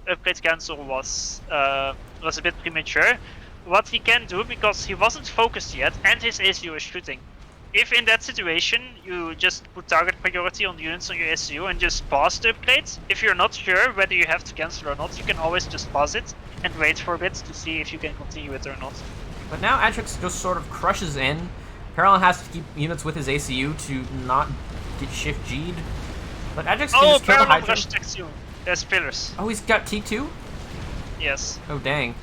upgrade cancel was a bit premature. What he can do, because he wasn't focused yet and his ACU is shooting. If in that situation you just put target priority on the units on your SU and just pause the upgrade, if you're not sure whether you have to cancel or not, you can always just pause it and wait for a bit to see if you can continue it or not. But now Ajax just sort of crushes in. Parallel has to keep units with his ACU to not get shift G'd. But Ajax can just kill the Hydra. Rush ACU. There's pillars. Oh, he's got T2? Yes. Oh, dang.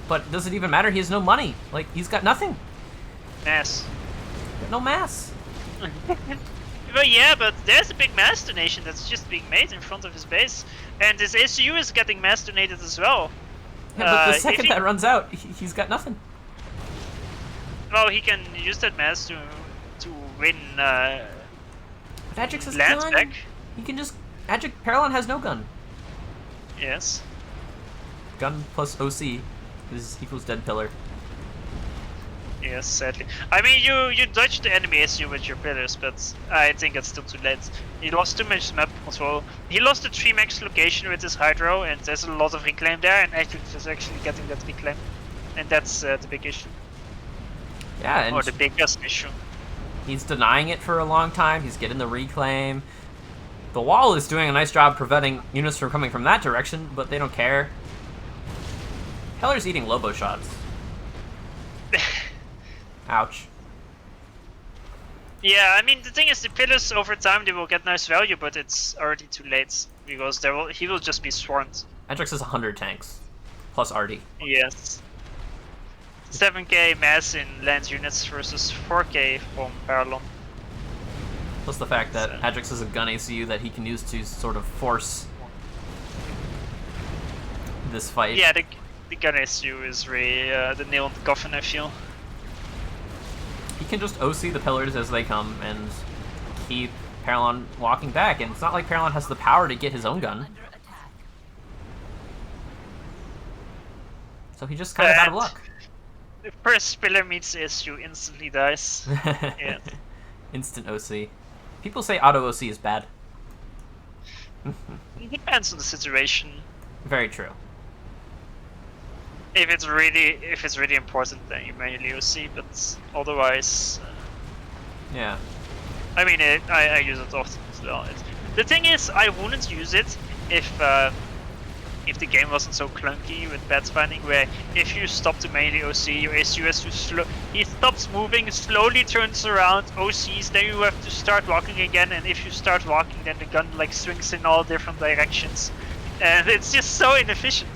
But does it even matter? He has no money. Like, he's got nothing. Mass. Got no mass. Well, yeah, but there's a big mass donation that's just being made in front of his base. And his ACU is getting mass donated as well. Yeah, but the second that runs out, he's got nothing. Well, he can use that mass to win but Ajax has lands gun. back. He can just... Parallon has no gun. Yes. Gun plus OC is equals dead pillar. Yes, sadly. I mean, you dodged the enemy SU with your pillars, but I think it's still too late. He lost too much map control. He lost the 3 max location with his Hydro, and there's a lot of reclaim there, and Ajax is actually getting that reclaim. And that's the big issue. Yeah, and or the biggest issue. He's denying it for a long time. He's getting the reclaim. The wall is doing a nice job preventing units from coming from that direction, but they don't care. Heller's eating Lobo shots. Ouch. Yeah, I mean, the thing is, the pillars over time they will get nice value, but it's already too late because he will just be swarmed. Ajax has 100 tanks plus RD. Yes. 7k mass in land units versus 4k from Paralon. Plus the fact that Ajax has a gun ACU that he can use to sort of force this fight. Yeah, the gun ACU is really the nail in the coffin, I feel. He can just OC the pillars as they come and keep Paralon walking back, and it's not like Paralon has the power to get his own gun. So he just kind of out of luck. The first pillar meets SU instantly dies. Yeah. Instant OC. People say auto OC is bad. It depends on the situation. Very true. If it's really important, then you manually OC, but otherwise, yeah. I mean, I use it often as well. The thing is, I wouldn't use it if the game wasn't so clunky with path finding, where if you stop to manually OC, your ACU has to he stops moving, slowly turns around, OCs, then you have to start walking again, and if you start walking, then the gun like swings in all different directions, and it's just so inefficient.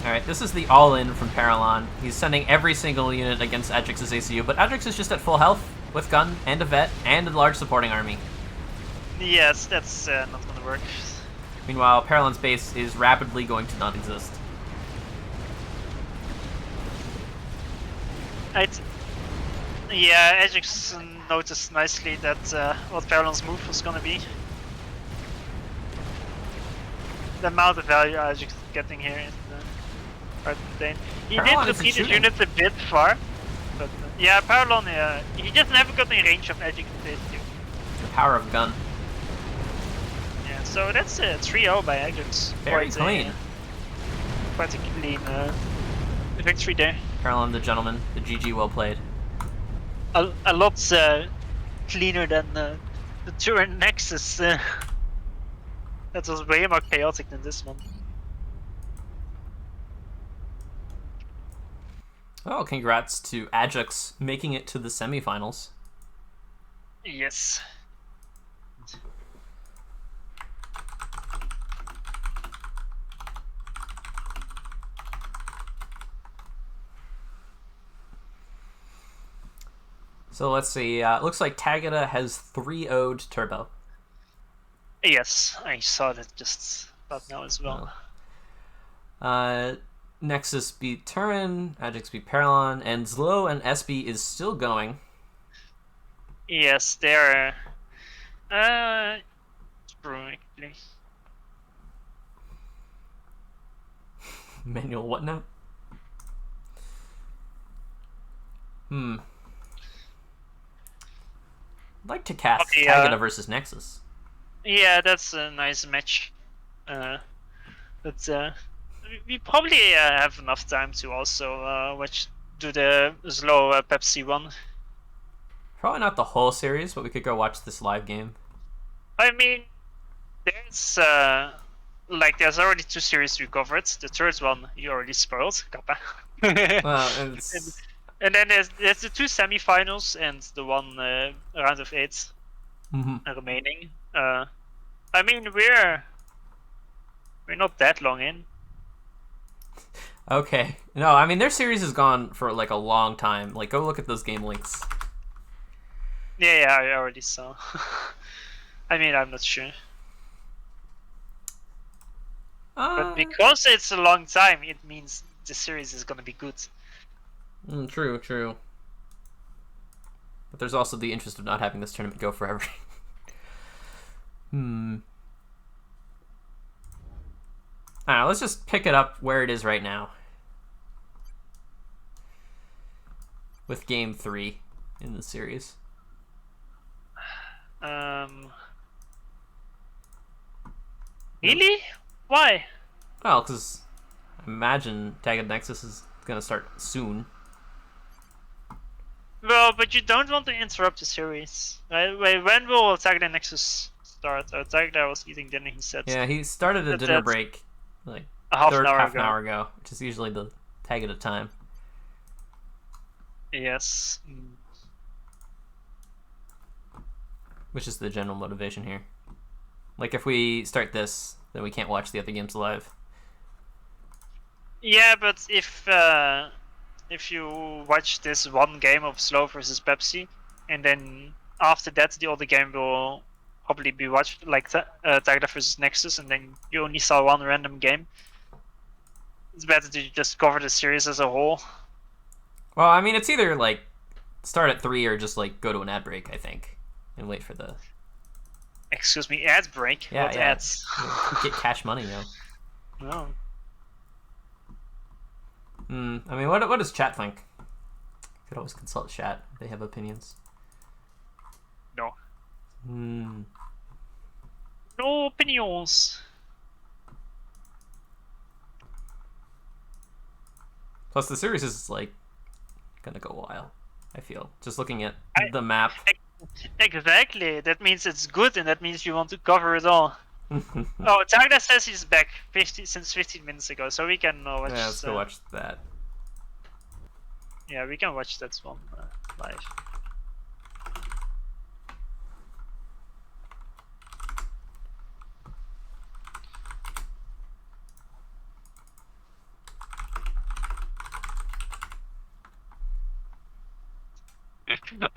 Alright, this is the all-in from Paralon. He's sending every single unit against Ajax's ACU, but Ajax is just at full health. with gun and a vet and a large supporting army. Yes, that's not gonna work. Meanwhile, Paralon's base is rapidly going to not exist. Yeah, Ajax noticed nicely that what Paralon's move was gonna be. The amount of value Ajax is getting here is quite insane. He Paralon did isn't repeat his shooting. units a bit far, but yeah, Paralon, he just never got in range of Ajax basically. The power of gun. Yeah, so that's a 3-0 by Ajax. Very clean. Quite a clean victory there. Paralon the gentleman. The GG well played. A lot cleaner than the Turin Nexus. That was way more chaotic than this one. Oh, congrats to Ajax making it to the semifinals. Yes. So let's see. Looks like Tagada has 3-0'd Turbo. Yes, I saw that just about now as well. Nexus beat Turin, Ajax beat Paralon, and Zlo and SB is still going. Yes, they're true actually. Manual what now? I'd like to cast Okay, Tagada versus Nexus. Yeah, that's a nice match. But we probably have enough time to also do the slow Pepsi one. Probably not the whole series, but we could go watch this live game. I mean, there's there's already 2 series we covered. The third one you already spoiled, Kappa. Well, and then there's the 2 semifinals and the one round of 8 remaining. I mean we're not that long in. Okay. No, I mean their series has gone for like a long time. Like go look at those game links. Yeah, I already saw. I mean I'm not sure. But because it's a long time, it means the series is gonna be good. True. But there's also the interest of not having this tournament go forever. Alright, let's just pick it up where it is right now. With game 3 in the series. Really? Why? Well, because I imagine Tag of Nexus is going to start soon. Well, but you don't want to interrupt the series. Right? Wait, when will Attack the Nexus start? Attack that was eating dinner, he said. Yeah, he started a dinner break like half an an hour ago, which is usually the tag at a time. Yes. Which is the general motivation here. Like if we start this, then we can't watch the other games live. Yeah, but if you watch this one game of Slow versus Pepsi, and then after that the other game will probably be watched, like Tagda versus Nexus, and then you only saw one random game, it's better to just cover the series as a whole. Well, I mean, it's either like start at 3 or just like go to an ad break, I think, and wait for the... Excuse me, ad break? Yeah, what yeah. ads? Get cash money, No. I mean, what does chat think? Could always consult chat. They have opinions. No. No opinions. Plus, the series is like gonna go a while. I feel just looking at the map. Exactly. That means it's good, and that means you want to cover it all. Oh, Tagda says he's back since 15 minutes ago, so we can watch. Yeah, let's go watch that. Yeah, we can watch that one live.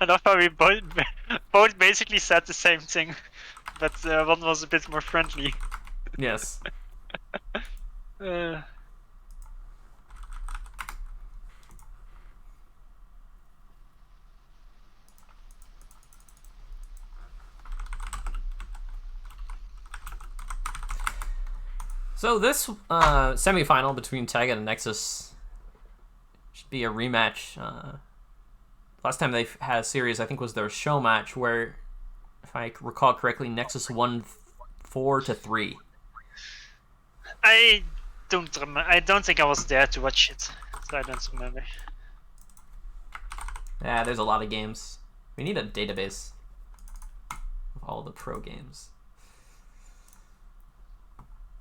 I love how we both basically said the same thing, but one was a bit more friendly. Yes. So this semifinal between Tagged and Nexus should be a rematch. Last time they had a series, I think, was their show match where, if I recall correctly, Nexus won 4-3. I don't remember. I don't think I was there to watch it, so I don't remember. Yeah, there's a lot of games. We need a database of all the pro games.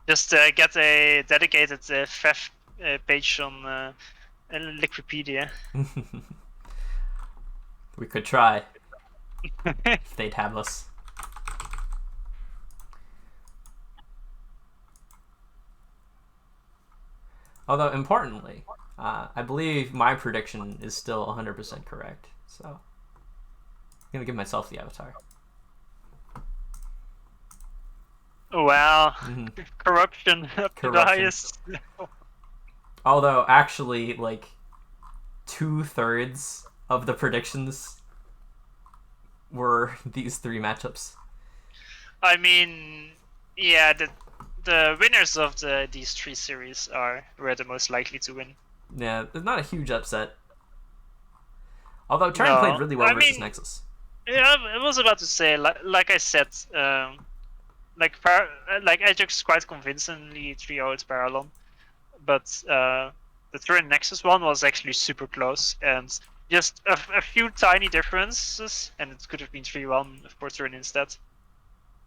Just get a dedicated FAF page on Liquipedia. We could try if they'd have us. Although, importantly, I believe my prediction is still 100% correct. So, I'm going to give myself the avatar. Well, corruption up to the highest level. Although, actually, like, 2/3 of the predictions were these 3 matchups. I mean, yeah, the winners of these 3 series were the most likely to win. Yeah, it's not a huge upset. Although Terran played really well versus Nexus. Yeah, I was about to say, like I said, like Ajax quite convincingly 3-0'd Parallon, but the Turin Nexus one was actually super close, and just a few tiny differences, and it could have been 3-1 for Turin instead.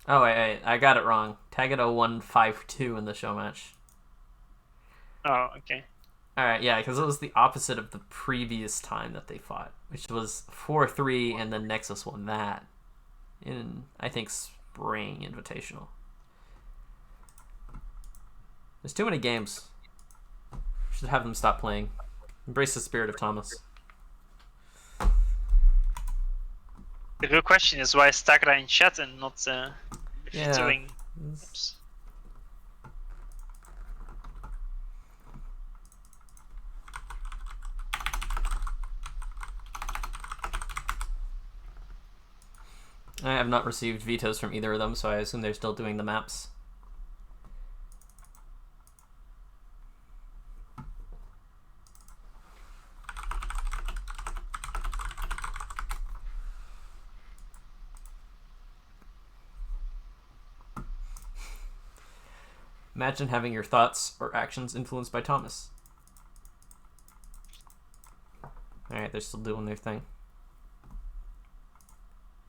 Oh, wait, I got it wrong. Tagada won 5-2 in the show match. Oh, okay. Alright, yeah, because it was the opposite of the previous time that they fought, which was 4-3, and then Nexus won that in, I think, Spring Invitational. There's too many games. Should have them stop playing. Embrace the spirit of Thomas. The real question is why is Takara in chat and not doing. Oops. I have not received vetoes from either of them, so I assume they're still doing the maps. Imagine having your thoughts or actions influenced by Thomas. Alright, they're still doing their thing.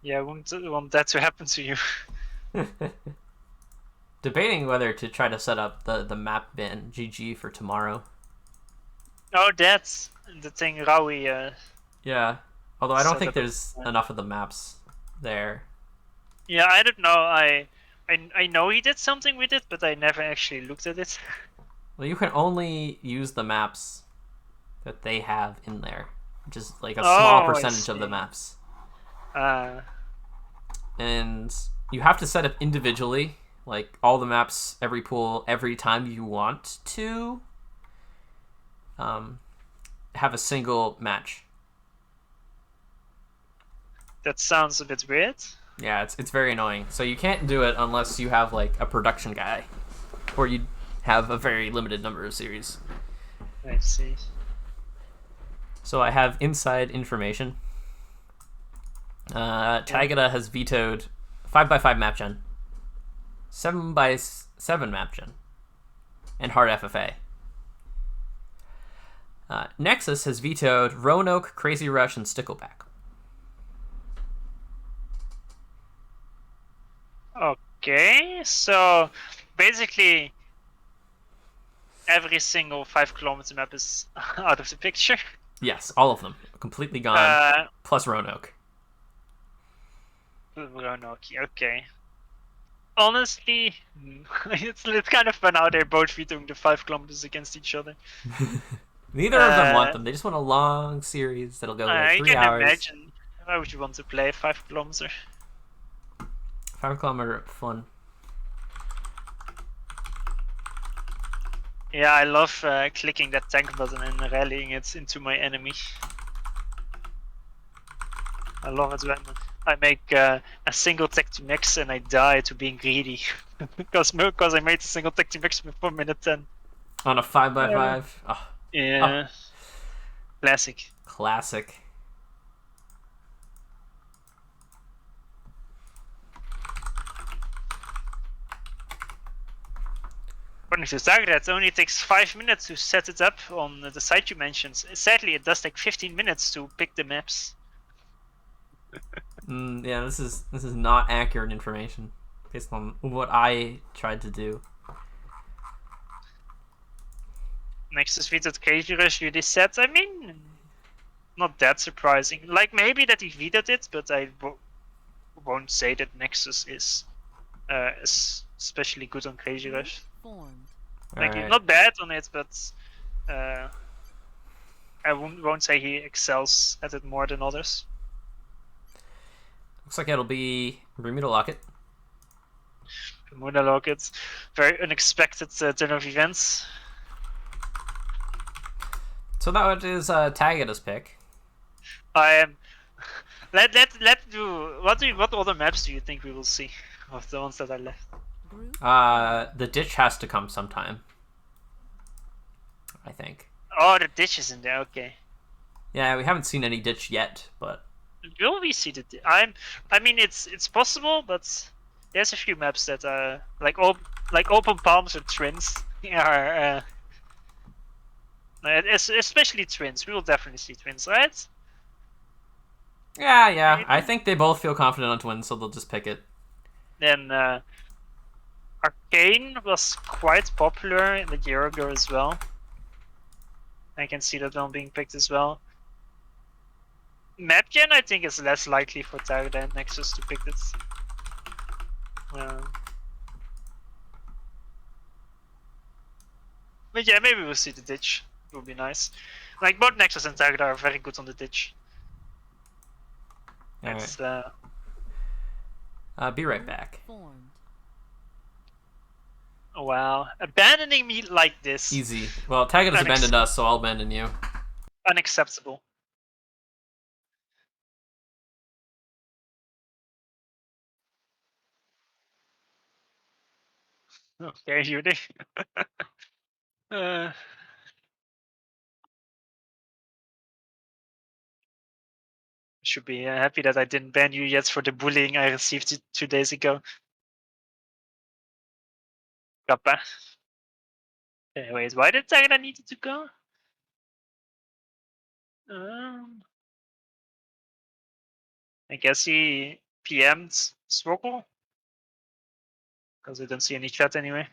Yeah, I want that to happen to you. Debating whether to try to set up the map bin GG for tomorrow. Oh, that's the thing Rawi. Yeah, although I don't think there's enough of the maps there. Yeah, I don't know. I know he did something with it, but I never actually looked at it. Well, you can only use the maps that they have in there, which is like a small percentage of the maps. And you have to set up individually, like all the maps, every pool, every time you want to have a single match. That sounds a bit weird. Yeah, it's very annoying. So you can't do it unless you have like a production guy, or you have a very limited number of series. I see. So I have inside information. Tagada has vetoed 5x5 map gen, 7x7 map gen, and hard FFA. Nexus has vetoed Roanoke, Crazy Rush, and Stickleback. Okay, so basically every single 5-kilometer map is out of the picture. Yes, all of them completely gone. Plus Roanoke. Roanoke, okay. Honestly, it's kind of fun how they're both vetoing the 5 kilometers against each other. Neither of them want them. They just want a long series that'll go like 3 hours. Why would you want to play 5 kilometer? 5 kilometer fun. Yeah, I love clicking that tank button and rallying it into my enemy. I love it when I make a single tech to mix and I die to being greedy. because I made a single tech to mix before minute 10. On a 5x5. Oh, Yeah. Classic. classic. According to Zagreb, it only takes 5 minutes to set it up on the site you mentioned. Sadly, it does take 15 minutes to pick the maps. Yeah, this is not accurate information based on what I tried to do. Nexus vetoed Crazy Rush really set. I mean, not that surprising. Like, maybe that he vetoed it, but I won't say that Nexus is especially good on Crazy Rush. Like, he's not bad on it, but I won't say he excels at it more than others. Looks like it'll be Bermuda Locket. Bermuda Locket, very unexpected turn of events. So that is Tagada's pick. I am. Let do. What other maps do you think we will see of the ones that are left? The ditch has to come sometime, I think. Oh, the ditch is in there. Okay. Yeah, we haven't seen any ditch yet, but Will we see the ditch? I mean, it's possible, but there's a few maps that are like open palms or twins are. Especially twins. We will definitely see twins, right? yeah. I think they both feel confident on twins, so they'll just pick it. Then Arcane was quite popular in the year ago as well. I can see that one being picked as well. Map gen, I think, is less likely for Target and Nexus to pick it. But yeah, maybe we'll see the ditch. It would be nice. Like, both Nexus and Target are very good on the ditch. It's, be right back. Wow. Abandoning me like this. Easy. Well, Tagada's abandoned us, so I'll abandon you. Unacceptable. Okay, Judy. Should be happy that I didn't ban you yet for the bullying I received 2 days ago. Kappa. Wait, why did Tagada need to go? I guess he PM'd Swoggle? Because I don't see any chat anyway.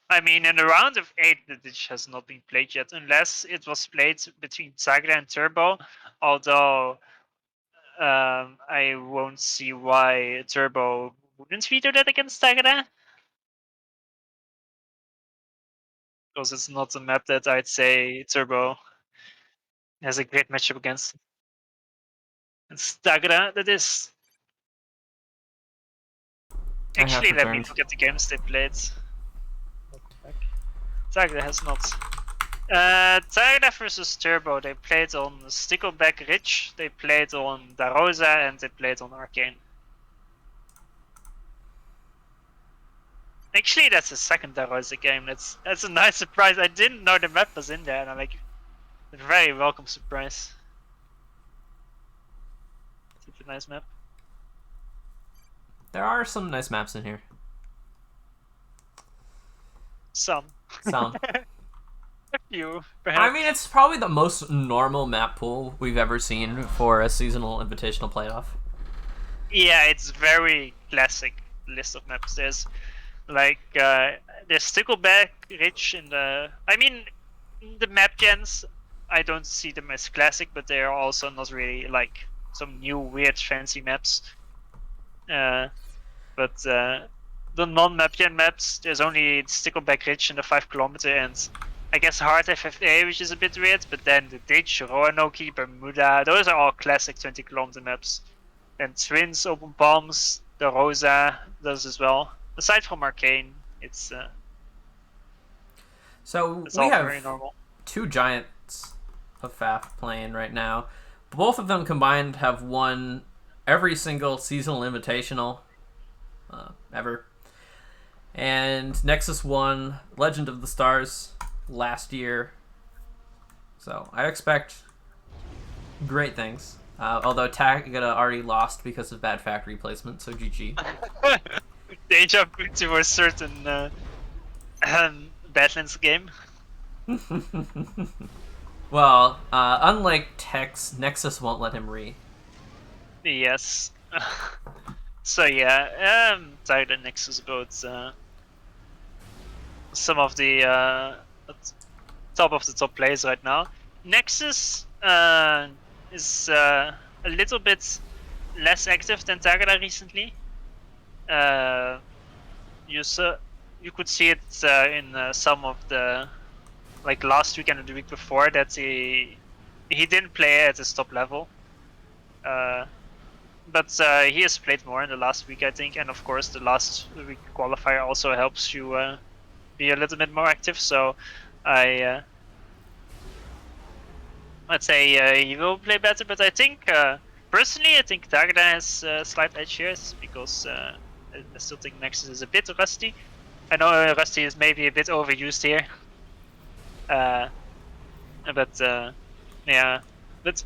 I mean, in the round of 8, the ditch has not been played yet, unless it was played between Zagra and Turbo, although I won't see why Turbo wouldn't veto that against Zagra. Because it's not a map that I'd say Turbo has a great matchup against. It's Zagra that is. Actually, let me look at the games they played. Zagra has not. Zagra versus Turbo, they played on Stickleback Ridge, they played on Darosa, and they played on Arcane. Actually, that's the second Darosa game. That's a nice surprise. I didn't know the map was in there, and I'm like, a very welcome surprise. Such a nice map. There are some nice maps in here. Some. A few, perhaps. I mean, it's probably the most normal map pool we've ever seen for a seasonal invitational playoff. Yeah, it's very classic list of maps. There's like there's Stickleback Ridge in the. I mean, the map gens, I don't see them as classic, but they are also not really like some new weird fancy maps. But the non-map gen maps, there's only Stickleback Ridge and the 5 kilometer, and I guess Hard FFA, which is a bit weird, but then the Ditch, Roanoke, Bermuda, those are all classic 20 kilometer maps. And Twins, Open Palms, the Rosa, those as well. Aside from Arcane, it's So we all very have normal. 2 giants of FAF playing right now. Both of them combined have won every single seasonal invitational ever. And Nexus won Legend of the Stars last year. So I expect great things. Although Tagada already lost because of bad factory placement, so GG. They jump into a certain Badlands game. Well, unlike Tex, Nexus won't let him re. Yes. So yeah, Tagada Nexus both some of the top of the top players right now. Nexus is a little bit less active than Tagada recently. You could see it in some of the, like last week and the week before, that he didn't play at his top level. But he has played more in the last week, I think, and of course the last week qualifier also helps you be a little bit more active. So I'd say he will play better, but I think personally, I think Tagada has a slight edge here because I still think Nexus is a bit rusty. I know rusty is maybe a bit overused here, but yeah, but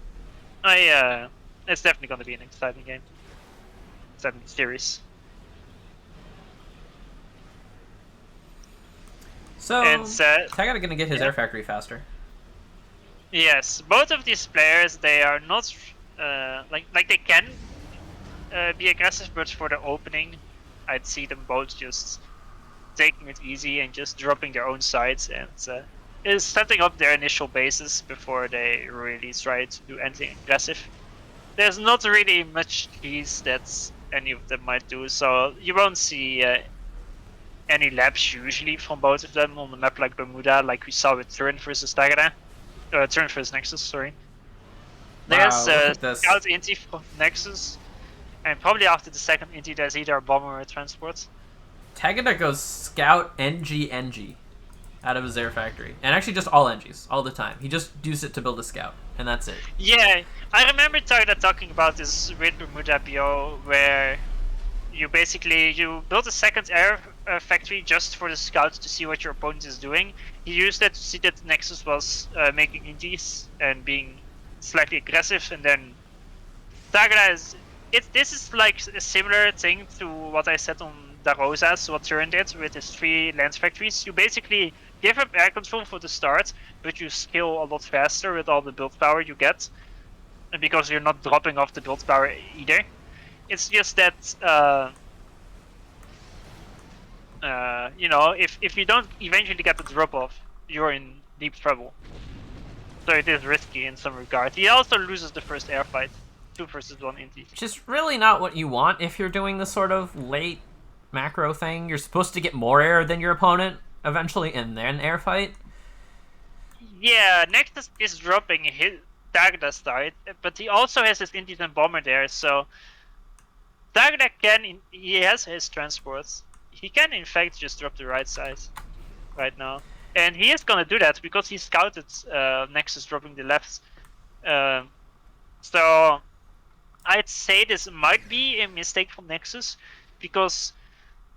it's definitely going to be an exciting game, exciting series. So And Tagada gonna get his yeah. air factory faster. Yes, both of these players, they are not like they can be aggressive, but for the opening, I'd see them both just taking it easy and just dropping their own sides and is setting up their initial bases before they really try to do anything aggressive. There's not really much cheese that any of them might do, so you won't see any laps usually from both of them on the map like Bermuda, like we saw with Turin versus Tagada. Turin versus Nexus, sorry. There's Wow, look at this. Scout Inti from Nexus, and probably after the second Inti there's either a bomber or a transport. Tagada goes Scout NG out of his air factory. And actually just all NGs, all the time. He just used it to build a Scout, and that's it. Yeah, I remember Tagada talking about this with Bermuda BO, where you build a second air factory just for the scouts to see what your opponent is doing. He used that to see that Nexus was making Indies and being slightly aggressive, and then Tagada is... This is like a similar thing to what I said on Da Rosas, what Turin did with his 3 land factories. You basically give up air control for the start, but you scale a lot faster with all the build power you get, and because you're not dropping off the build power either. It's just that you know, if you don't eventually get the drop off, you're in deep trouble. So it is risky in some regard. He also loses the first air fight, 2 versus 1 Inti. Which is really not what you want if you're doing this sort of late macro thing. You're supposed to get more air than your opponent eventually, and then air fight. Yeah, Nexus is dropping his Tagada side, but he also has his Inti and bomber there, so Tagada he has his transports. He can in fact just drop the right side right now. And he is gonna do that because he scouted Nexus dropping the left. So I'd say this might be a mistake from Nexus, because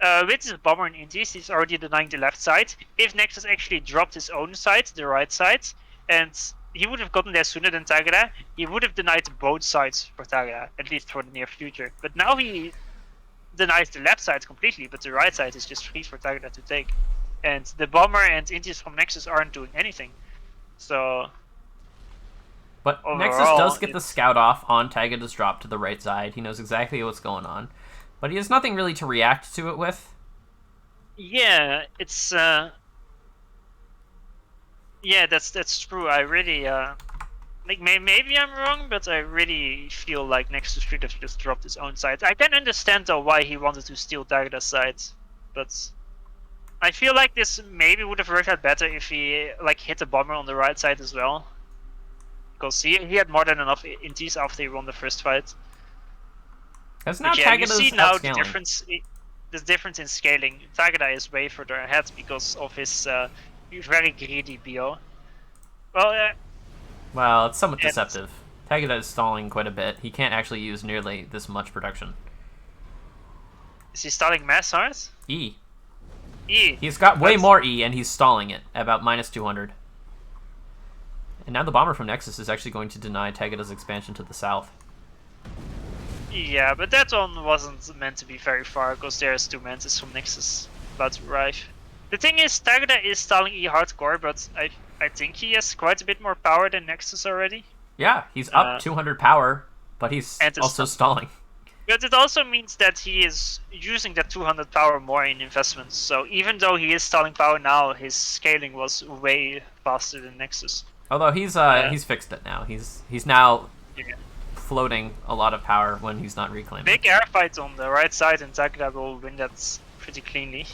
with his bomber and Indies, he's already denying the left side. If Nexus actually dropped his own side, the right side, and he would have gotten there sooner than Tagada, he would have denied both sides for Tagada, at least for the near future. But now he denies the left side completely, but the right side is just free for Tagada to take. And the bomber and Indies from Nexus aren't doing anything. So... But overall, Nexus does get the scout off on Tagada's drop to the right side. He knows exactly what's going on. But he has nothing really to react to it with. Yeah, it's... yeah, that's true. I really... like, maybe I'm wrong, but I really feel like Nexus should have just dropped his own side. I can understand, though, why he wanted to steal Tagada's side. but I feel like this maybe would have worked out better if he like hit the bomber on the right side as well, because he had more than enough intis after he won the first fight. Because now But yeah, you see Tagada's now the outscaling. difference in scaling. Tagada is way further ahead because of his very greedy BO. Well, Well, it's somewhat and- deceptive. Tagada is stalling quite a bit. He can't actually use nearly this much production. is he stalling mass hard? E. E. He's got way That's- more E, and he's stalling it at about minus 200. And now the bomber from Nexus is actually going to deny Tagada's expansion to the south. Yeah, but that one wasn't meant to be very far because there's 2 Mantis from Nexus about to arrive. The thing is, Tagada is stalling E hardcore, but I think he has quite a bit more power than Nexus already. Yeah, he's up 200 power, but he's and it's also stalling. But it also means that he is using that 200 power more in investments. So even though he is stalling power now, his scaling was way faster than Nexus. Although he's fixed it now. He's now Yeah. floating a lot of power when he's not reclaiming. Big air fight on the right side, and Tagada will win that pretty cleanly.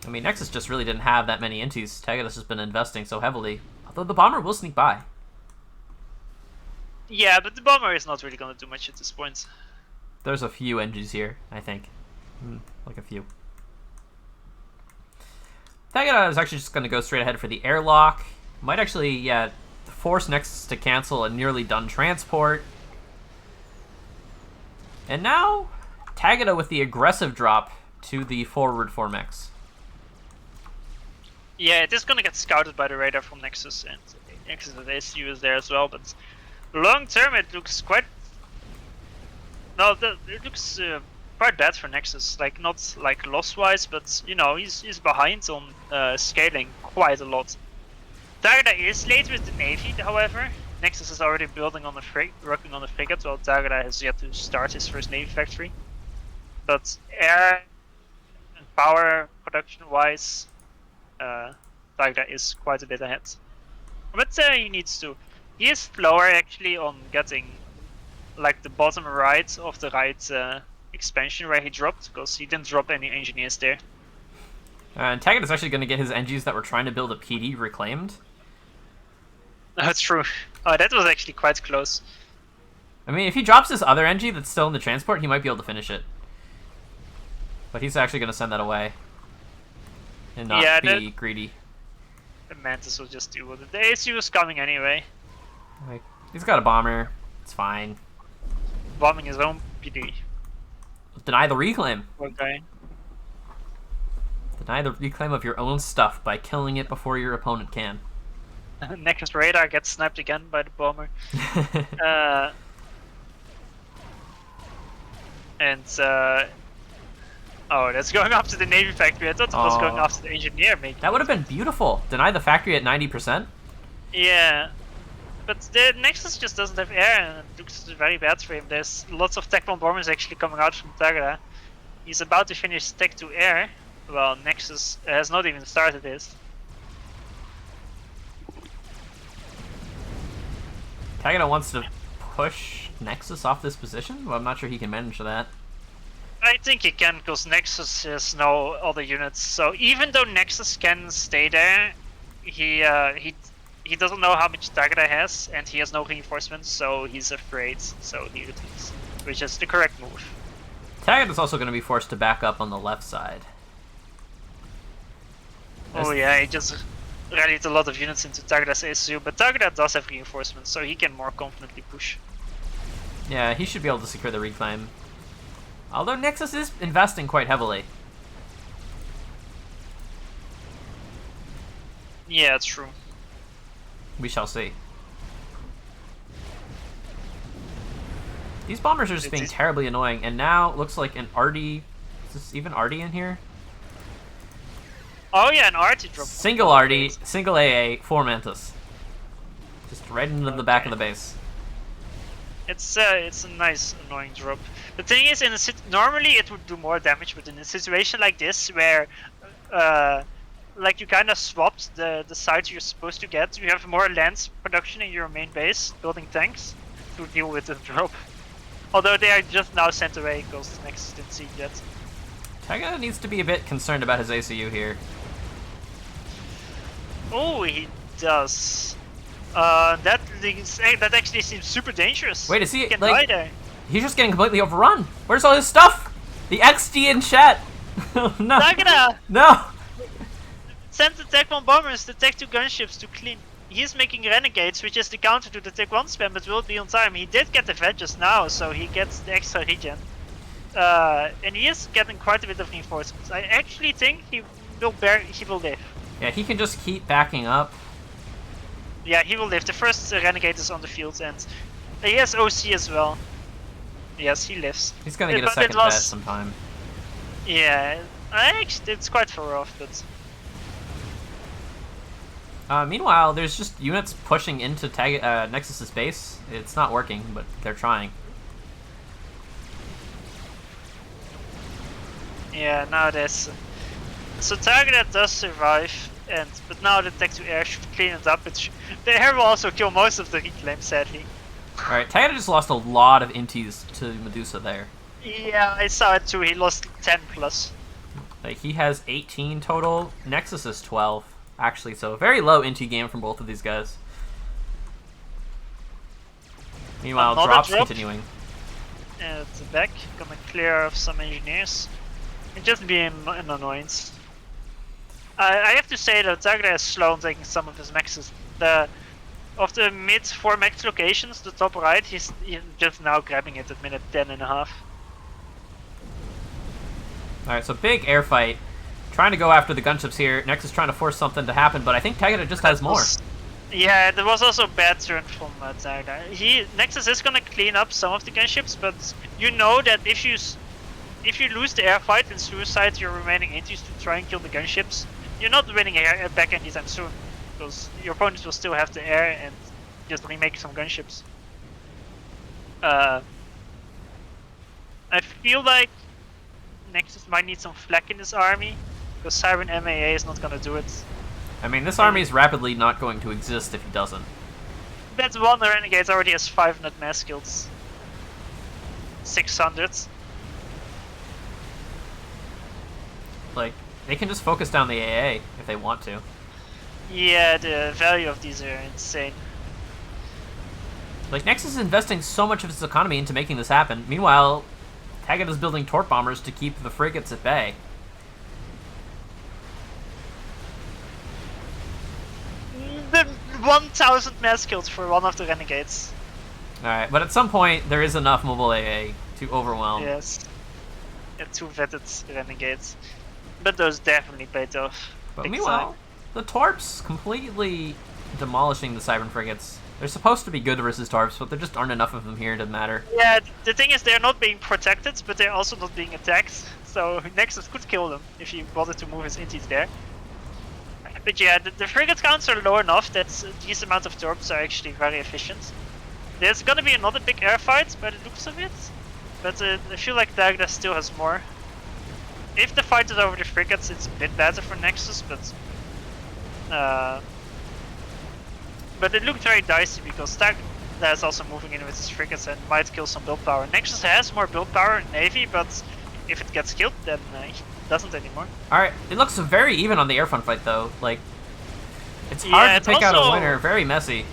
I mean, Nexus just really didn't have that many intis. Tagada's just been investing so heavily. Although the bomber will sneak by. Yeah, but the bomber is not really gonna do much at this point. There's a few engines here, I think. Like a few. Tagada is actually just going to go straight ahead for the airlock. Might actually, yeah, force Nexus to cancel a nearly done transport. And now, Tagada with the aggressive drop to the forward 4-mex. Yeah, it is gonna get scouted by the radar from Nexus, and Nexus and SU is there as well, but long term it looks quite... No, it looks quite bad for Nexus. Like, not like loss-wise, but, you know, he's behind on scaling quite a lot. Tagada is late with the Navy, however. Nexus is already building on the working on the frigate, while Tagada has yet to start his first Navy factory. But air and power production-wise, Tagada is quite a bit ahead. But he needs to. He is slower actually on getting like the bottom right of the right expansion where he dropped, because he didn't drop any engineers there. And Tagada is actually going to get his NGs that were trying to build a PD reclaimed. That's true. Oh, that was actually quite close. I mean, if he drops this other NG that's still in the transport, he might be able to finish it. But he's actually going to send that away. And not be greedy. The Mantis will just deal with it. The ASU is coming anyway. Like, he's got a bomber. It's fine. Bombing his own PD. Deny the reclaim. Poor guy. Deny the reclaim of your own stuff by killing it before your opponent can. Nexus radar gets sniped again by the bomber. Oh, that's going after the Navy factory. I thought it was going after the engineer, maybe. That would have been beautiful. Deny the factory at 90%. Yeah. But the Nexus just doesn't have air, and it looks very bad for him. There's lots of tech bomb bombers actually coming out from Tagada. He's about to finish tech to air. Well, Nexus has not even started this. Tagada wants to push Nexus off this position? Well, I'm not sure he can manage that. I think he can, because Nexus has no other units. So even though Nexus can stay there, he doesn't know how much Tagada has, and he has no reinforcements, so he's afraid. So he retreats, which is the correct move. Tagada is also going to be forced to back up on the left side. Oh yeah, he just rallied a lot of units into Tagada's ASU, but Tagada does have reinforcements, so he can more confidently push. Yeah, he should be able to secure the reclaim. Although Nexus is investing quite heavily. Yeah, it's true. We shall see. These bombers are just being terribly annoying, and now looks like an Arty... Is this even Arty in here? Oh yeah, an Arty drop. Single Arty, single AA, 4 Mantis. Just right into the back of the base. It's a nice annoying drop. The thing is, normally it would do more damage, but in a situation like this, where like you kind of swapped the sides you're supposed to get, you have more land production in your main base, building tanks, to deal with the drop. Although they are just now sent away because the Nexus didn't see it yet. Taiga needs to be a bit concerned about his ACU here. Oh, he does. That actually seems super dangerous. Wait, is he, can like, die there. He's just getting completely overrun. Where's all his stuff? The XD in chat. No. Tagada! No. Send the Tech 1 bombers, the Tech 2 gunships to clean. He's making renegades, which is the counter to the Tech 1 spam, but will be on time. He did get the Vengeance now, so he gets the extra regen. And he is getting quite a bit of reinforcements. I actually think he will live. Yeah, he can just keep backing up. Yeah, he will live. The first renegade is on the field, and he has OC as well. Yes, he lives. He's gonna get a second vet sometime. Yeah, actually, it's quite far off, but... Meanwhile, there's just units pushing into Nexus's base. It's not working, but they're trying. Yeah, now there's... So Target does survive, but now the Tech 2 air should clean it up. The air will also kill most of the reclaim, sadly. Alright, Tagada just lost a lot of inties to Medusa there. Yeah, I saw it too. He lost 10 plus. Like, he has 18 total. Nexus is 12, actually, so a very low inti game from both of these guys. Meanwhile, drops continuing. It's back, gonna clear off some engineers. It just be an annoyance. I have to say that Tagada is slow on taking some of his maxes. Of the mid 4 max locations, the top right, he's just now grabbing it at minute 10.5. Alright, so big air fight. Trying to go after the gunships here. Nexus trying to force something to happen, but I think Tagada just has more. Yeah, there was also a bad turn from Tagada. Nexus is gonna clean up some of the gunships, but you know that if you lose the air fight and suicide your remaining antis to try and kill the gunships, you're not winning back anytime soon. Because your opponents will still have the air and just remake some gunships. I feel like Nexus might need some flak in this army, because Siren MAA is not gonna do it. I mean, this army is rapidly not going to exist if he doesn't. That's one Renegade already has 500 mass kills. 600. Like, they can just focus down the AA if they want to. Yeah, the value of these are insane. Like, Nexus is investing so much of its economy into making this happen. Meanwhile, Tagada is building torp bombers to keep the frigates at bay. The 1000 mass kills for one of the Renegades. Alright, but at some point, there is enough mobile AA to overwhelm. Yes. Yeah, 2 vetted Renegades. But those definitely paid off. But meanwhile, the torps completely demolishing the Siren frigates. They're supposed to be good versus torps, but there just aren't enough of them here to matter. Yeah, the thing is they're not being protected, but they're also not being attacked. So Nexus could kill them if he bothered to move his intis there. But yeah, the frigate counts are low enough that these amount of torps are actually very efficient. There's gonna be another big air fight by the looks of it, but I feel like Dagda still has more. If the fight is over the frigates, it's a bit better for Nexus, but it looked very dicey because Dagda is also moving in with his frigates and might kill some build power. Nexus has more build power in Navy, but if it gets killed, then he doesn't anymore. Alright, it looks very even on the airfront fight though. Like, it's hard to pick out a winner, very messy.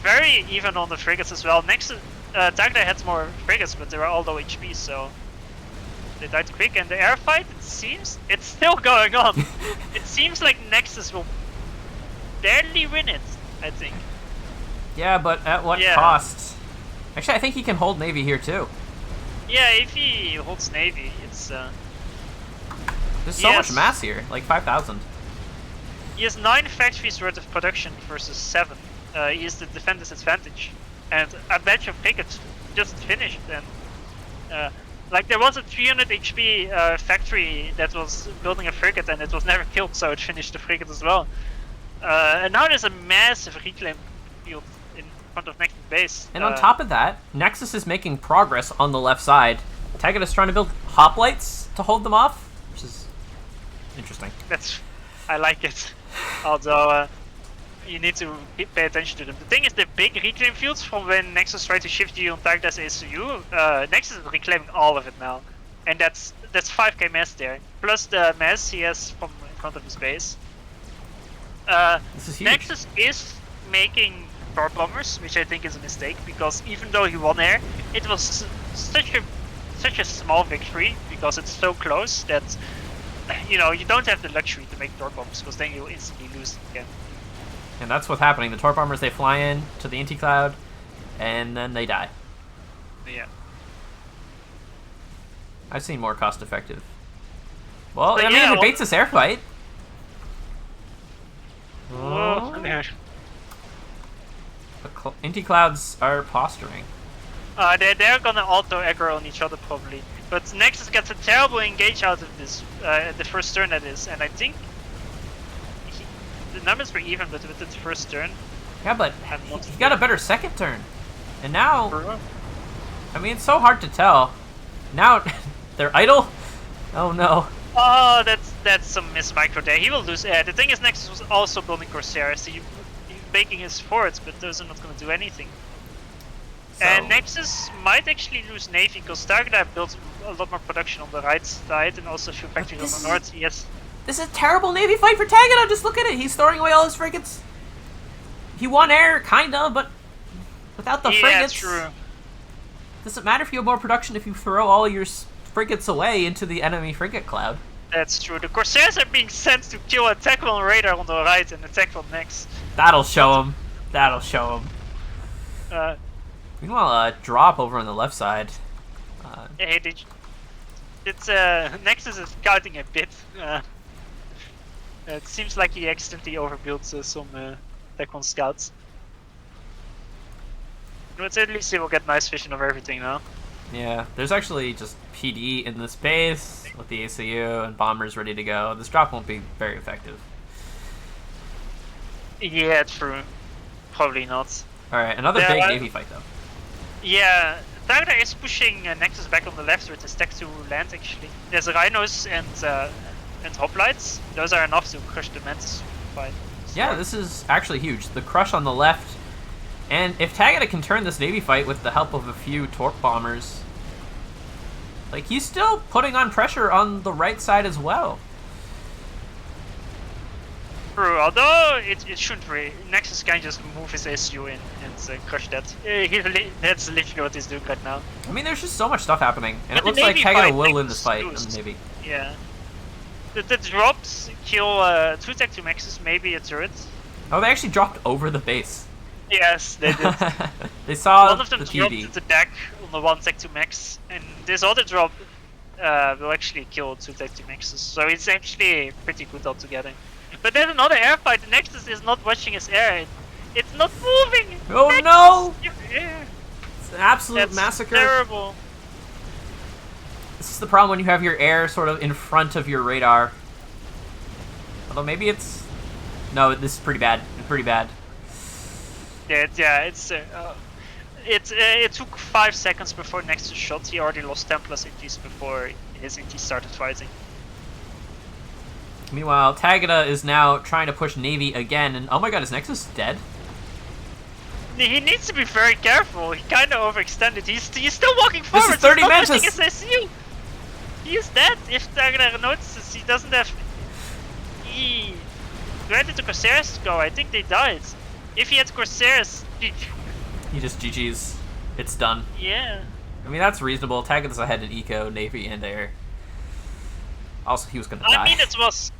Very even on the frigates as well. Nexus, Dagda had more frigates, but they were all low HP, so they died quick. And the air fight, it seems, it's still going on. It seems like Nexus will barely win it, I think. Yeah, but at what cost? Actually, I think he can hold Navy here too. Yeah, if he holds Navy, it's... There's so much mass here, like 5,000. He has 9 factories worth of production versus 7. He has the defender's advantage. And a batch of frigates just finished, and... like, there was a 300 HP factory that was building a frigate and it was never killed, so it finished the frigate as well. And now there's a massive reclaim field in front of Nexus base. And on top of that, Nexus is making progress on the left side. Taggart is trying to build hoplites to hold them off, which is interesting. I like it. Although, you need to pay attention to them. The thing is, the big reclaim fields from when Nexus tried to shift you on Taggdart's ACU, Nexus is reclaiming all of it now. and that's 5k mass there, plus the mass he has from in front of his base. This is huge. Nexus is making torp bombers, which I think is a mistake, because even though he won air, it was such a small victory because it's so close that you don't have the luxury to make torp bombers, because then you'll instantly lose again. And that's what's happening. The torp bombers, they fly in to the anti-cloud, and then they die. Yeah. I've seen more cost-effective. Well, But I mean, yeah, it baits this air fight. Whoa. The anti-clouds are posturing. They're gonna auto aggro on each other probably. But Nexus gets a terrible engage out of this, the first turn that is, and I think the numbers were even, but with the first turn. Yeah, but I'm not he got a better second turn. And now, I mean, it's so hard to tell. Now, they're idle? Oh no. Oh, that's some miss micro there. He will lose air. The thing is, Nexus was also building Corsairs, so he's making his forwards, but those are not going to do anything. So, And Nexus might actually lose Navy, because Target built a lot more production on the right side, and also a few factories on the north. Yes. this is a terrible Navy fight for Tagada. Just look at it. He's throwing away all his frigates. He won air, kinda, but without the frigates. True. Doesn't matter if you have more production if you throw all your frigates away into the enemy frigate cloud. That's true. The Corsairs are being sent to kill attack on radar on the right and attack on next. That'll show him. That'll show him. Uh, Meanwhile, drop over on the left side. hey, it's Nexus is scouting a bit. It seems like he accidentally overbuilt some attack on scouts. But at least he will get nice vision of everything now. Yeah, there's actually just PD in this base with the ACU and bombers ready to go. This drop won't be very effective. Yeah, true. Probably not. Alright, another big Navy fight though. Yeah, Tarda is pushing Nexus back on the left with his tech to land actually. There's Rhinos and hoplites. Those are enough to crush the Mantis fight. Yeah, this is actually huge. The crush on the left. And if Tagada can turn this Navy fight with the help of a few torp bombers, like, he's still putting on pressure on the right side as well. True, although it shouldn't really. Nexus can just move his SU in and crush that. That's literally what he's doing right now. I mean, there's just so much stuff happening, and But it looks the like Navy Tagada fight, will win Nexus this fight on lose. the Navy. Yeah. The drops kill 2 tech to Nexus, maybe a turret. Oh, they actually dropped over the base. Yes, they did. They saw One of them the dropped PD. the deck on the 1 tech to max, and this other drop will actually kill 2 tech to maxes, so it's actually pretty good altogether. But there's another air fight. The Nexus is not watching his air. It's not moving. Oh Nexus, no! your air. It's an absolute That's massacre. terrible. This is the problem when you have your air sort of in front of your radar. Although maybe it's... No, this is pretty bad. It's pretty bad. Yeah, it took 5 seconds before Nexus shot. He already lost 10 plus intis before his inti started fighting. Meanwhile, Tagada is now trying to push Navy again, and oh my god, is Nexus dead? He needs to be very careful. He kind of overextended. He's still walking forward. is 30 He's not Mantis. pushing his SU. He is dead. If Tagada notices, he doesn't have. Where did the Corsairs go? I think they died. If he had Corsairs, He just GG's. It's done. yeah. I mean, that's reasonable. Tagada's ahead in Eco, Navy, and Air. Also, he was gonna die. I mean, it was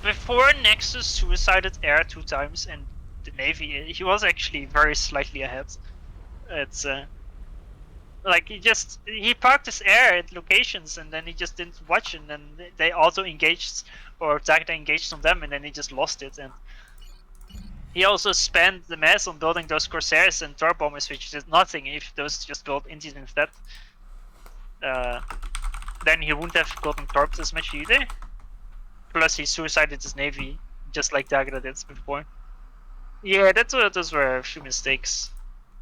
before Nexus suicided Air 2 times, and the Navy. He was actually very slightly ahead. It's like he parked his air at locations, and then he just didn't watch, and then they auto engaged or Tagada engaged on them, and then he just lost it. And he also spent the mass on building those Corsairs and torp bombers, which did nothing. If those just built intis instead, then he wouldn't have gotten torped as much either. Plus, he suicided his navy, just like Tagada did before. Yeah, those were a few mistakes.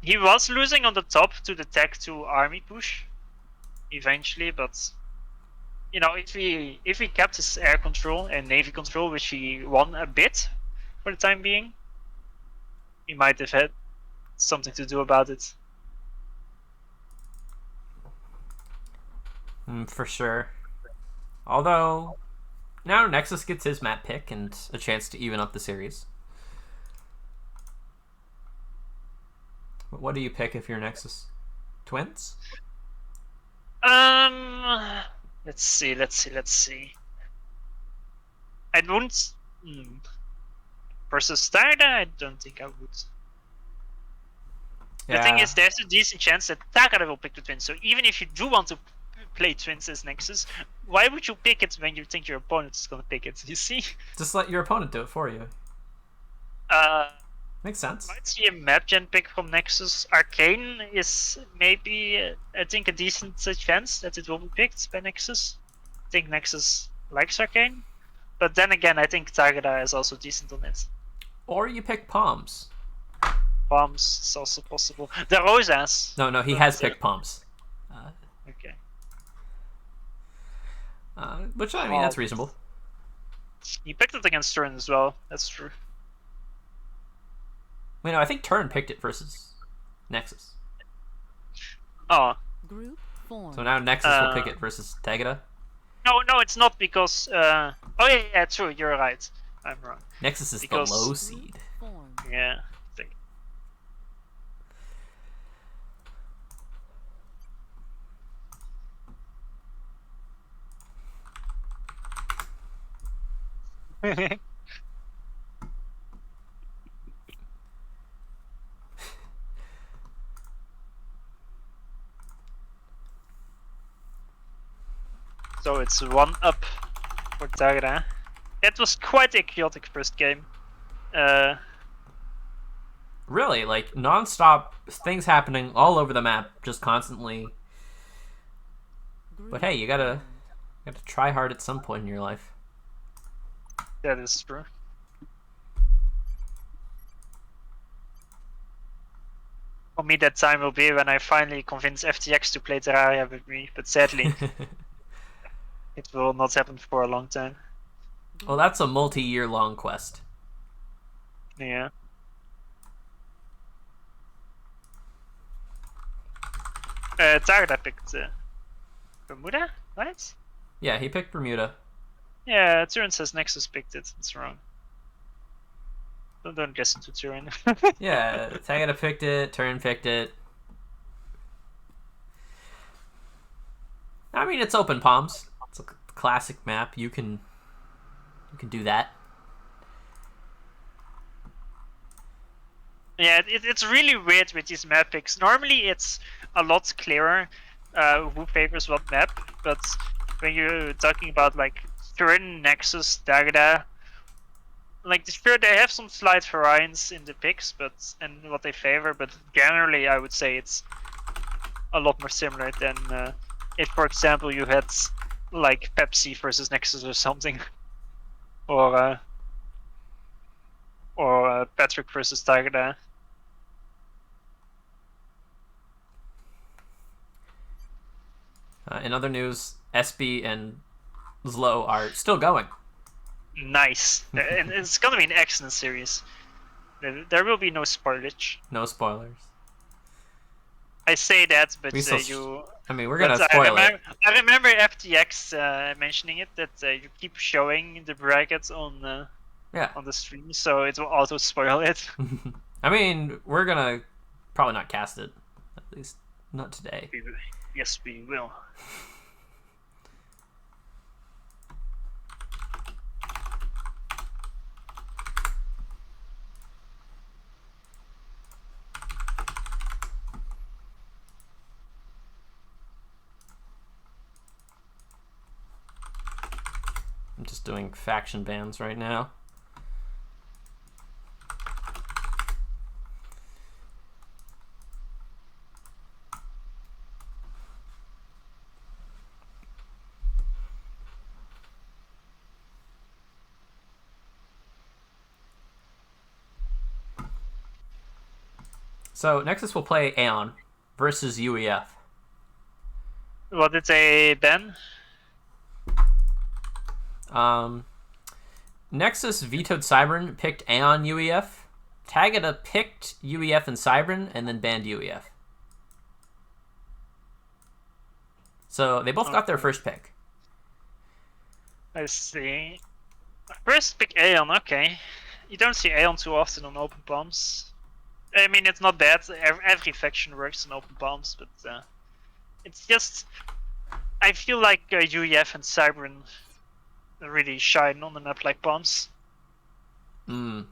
He was losing on the top to the tech to army push, eventually, but you know, if he kept his air control and navy control, which he won a bit for the time being, he might have had something to do about it. For sure. Although, now Nexus gets his map pick and a chance to even up the series. What do you pick if you're Nexus? Twins? Let's see. I wouldn't. Versus Starda, I don't think I would. The thing is, there's a decent chance that Takada will pick the Twins. So even if you do want to play Twins as Nexus, why would you pick it when you think your opponent is going to pick it? You see? Just let your opponent do it for you. Makes sense. Might see a map gen pick from Nexus. Arcane is maybe, I think, a decent chance that it will be picked by Nexus. I think Nexus likes Arcane. But then again, I think Tagada is also decent on it. Or you pick Palms. Palms is also possible. The Rosas. No, he has picked Palms. Okay. Which, I mean, that's reasonable. He picked it against Turin as well. That's true. Wait, no, I think Turin picked it versus Nexus. Oh. Group form. So now Nexus will pick it versus Tagada? No, it's not because... oh, yeah, true. You're right. I'm wrong. Nexus is because... the low seed. Yeah. So it's 1-up for Tagada. That was quite a chaotic first game. Really, like non-stop things happening all over the map, just constantly. But hey, you gotta try hard at some point in your life. That is true. For me, that time will be when I finally convince FTX to play Terraria with me, but sadly, it will not happen for a long time. Well, that's a multi-year long quest. Yeah. Tagada picked Bermuda, right? Yeah, he picked Bermuda. Yeah, Turin says Nexus picked it. It's wrong. Don't listen to Turin. Yeah, Tagada picked it, Turin picked it. I mean, it's open palms. It's a classic map. You can do that. Yeah, it's really weird with these map picks. Normally, it's a lot clearer who favors what map, but when you're talking about like Turin, Nexus, Tagada, like sure they have some slight variance in the picks, and what they favor, but generally I would say it's a lot more similar than if, for example, you had like Pepsi versus Nexus or something, or Patrick versus Tagada. In other news, SB and Zlo are still going. Nice. And it's gonna be an excellent series. There will be no spoilage. No spoilers. I say that, but I mean, we're gonna spoil it. I remember FTX mentioning it, that you keep showing the brackets on the stream, so it will auto spoil it. I mean, we're gonna probably not cast it, at least not today. Yes, we will. I'm just doing faction bans right now. So Nexus will play Aeon versus UEF. What did they ban? Nexus vetoed Cybern, picked Aeon UEF. Tagada picked UEF and Cybern, and then banned UEF. So they both got their first pick. I see. First pick Aeon, okay. You don't see Aeon too often on open palms. I mean, it's not bad. Every faction works on open palms, but it's just... I feel like UEF and Cybern really shine on a map like palms.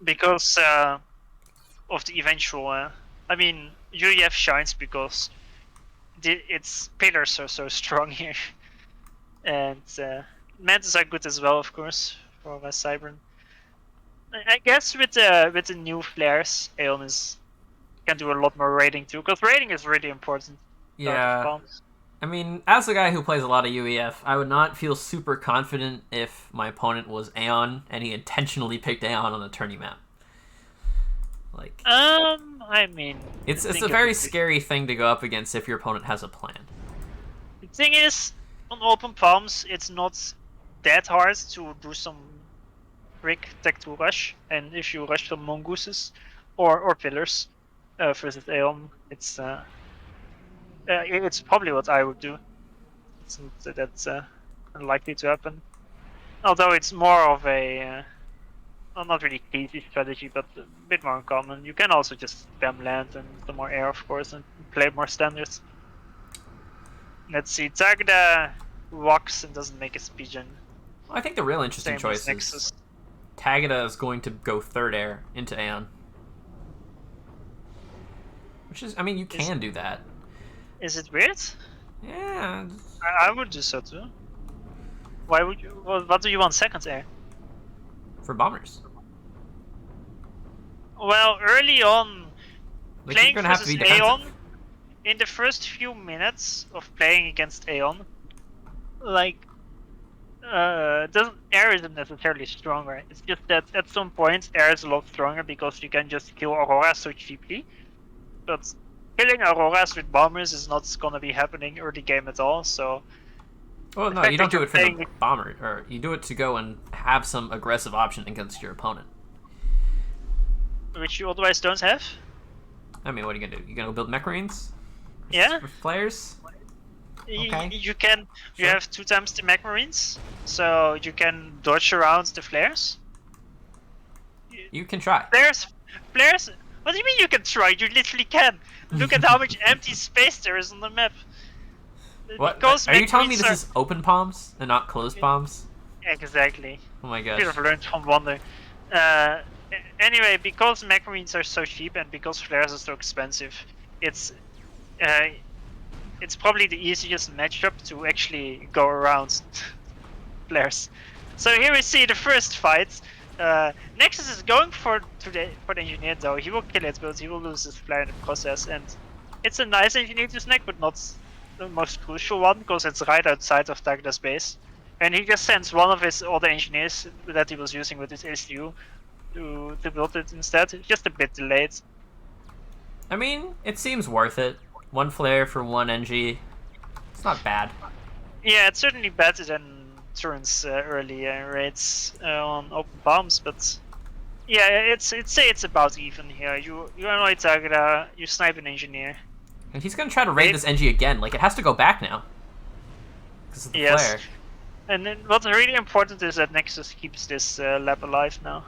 Because of the eventual... I mean, UEF shines because its pillars are so strong here. And mantas are good as well, of course, for Cybern. I guess with the new flares, Aeon can do a lot more raiding too, because raiding is really important. Yeah. I mean, as a guy who plays a lot of UEF, I would not feel super confident if my opponent was Aeon and he intentionally picked Aeon on a tourney map. Like, I mean, it's a very scary thing to go up against if your opponent has a plan. The thing is, on open palms, it's not that hard to do some quick tech to rush, and if you rush some mongooses or pillars versus Aeon, it's probably what I would do. It's not that's unlikely to happen. Although it's more of a well, not really easy strategy, but a bit more uncommon. You can also just spam land and some more air, of course, and play more standards. Let's see, Tagda walks and doesn't make a speed gen. Well, I think the real interesting choice is Tagada is going to go third air into Aeon. Which is, I mean, you can do that. Is it weird? Yeah. I would do so too. Why would you? Well, what do you want second air? For bombers. Well, early on, like, playing you're gonna versus have to be Aeon, in the first few minutes of playing against Aeon, like, air isn't necessarily stronger. It's just that at some point air is a lot stronger because you can just kill Aurora so cheaply. But killing Auroras with bombers is not gonna be happening early game at all, so... Well, no, you don't do it for the bomber, or you do it to go and have some aggressive option against your opponent. Which you otherwise don't have? I mean, what are you gonna do? You gonna build mech marines? Yeah. With flares? Okay. You can. You have 2 times the mech marines, so you can dodge around the flares. You can try. Flares. What do you mean you can try? You literally can. Look at how much empty space there is on the map. What? Are you telling me this is open palms and not closed palms? Exactly. Oh my gosh. Could have learned from Wonder. Anyway, because mech marines are so cheap and because flares are so expensive, it's probably the easiest matchup to actually go around flares. So here we see the first fight. Nexus is going for the engineer though. He will kill it, but he will lose his flare in the process. And it's a nice engineer to snag, but not the most crucial one because it's right outside of Tagda's base. And he just sends one of his other engineers that he was using with his HDU to build it instead. It's just a bit delayed. I mean, it seems worth it. 1 flare for 1 NG. It's not bad. Yeah, it's certainly better than Turin's early raids on open palms, but yeah, say it's about even here. You annoy Tagda, you snipe an engineer. And he's gonna try to raid this NG again. Like, it has to go back now. Because of the flare. And then what's really important is that Nexus keeps this lab alive now.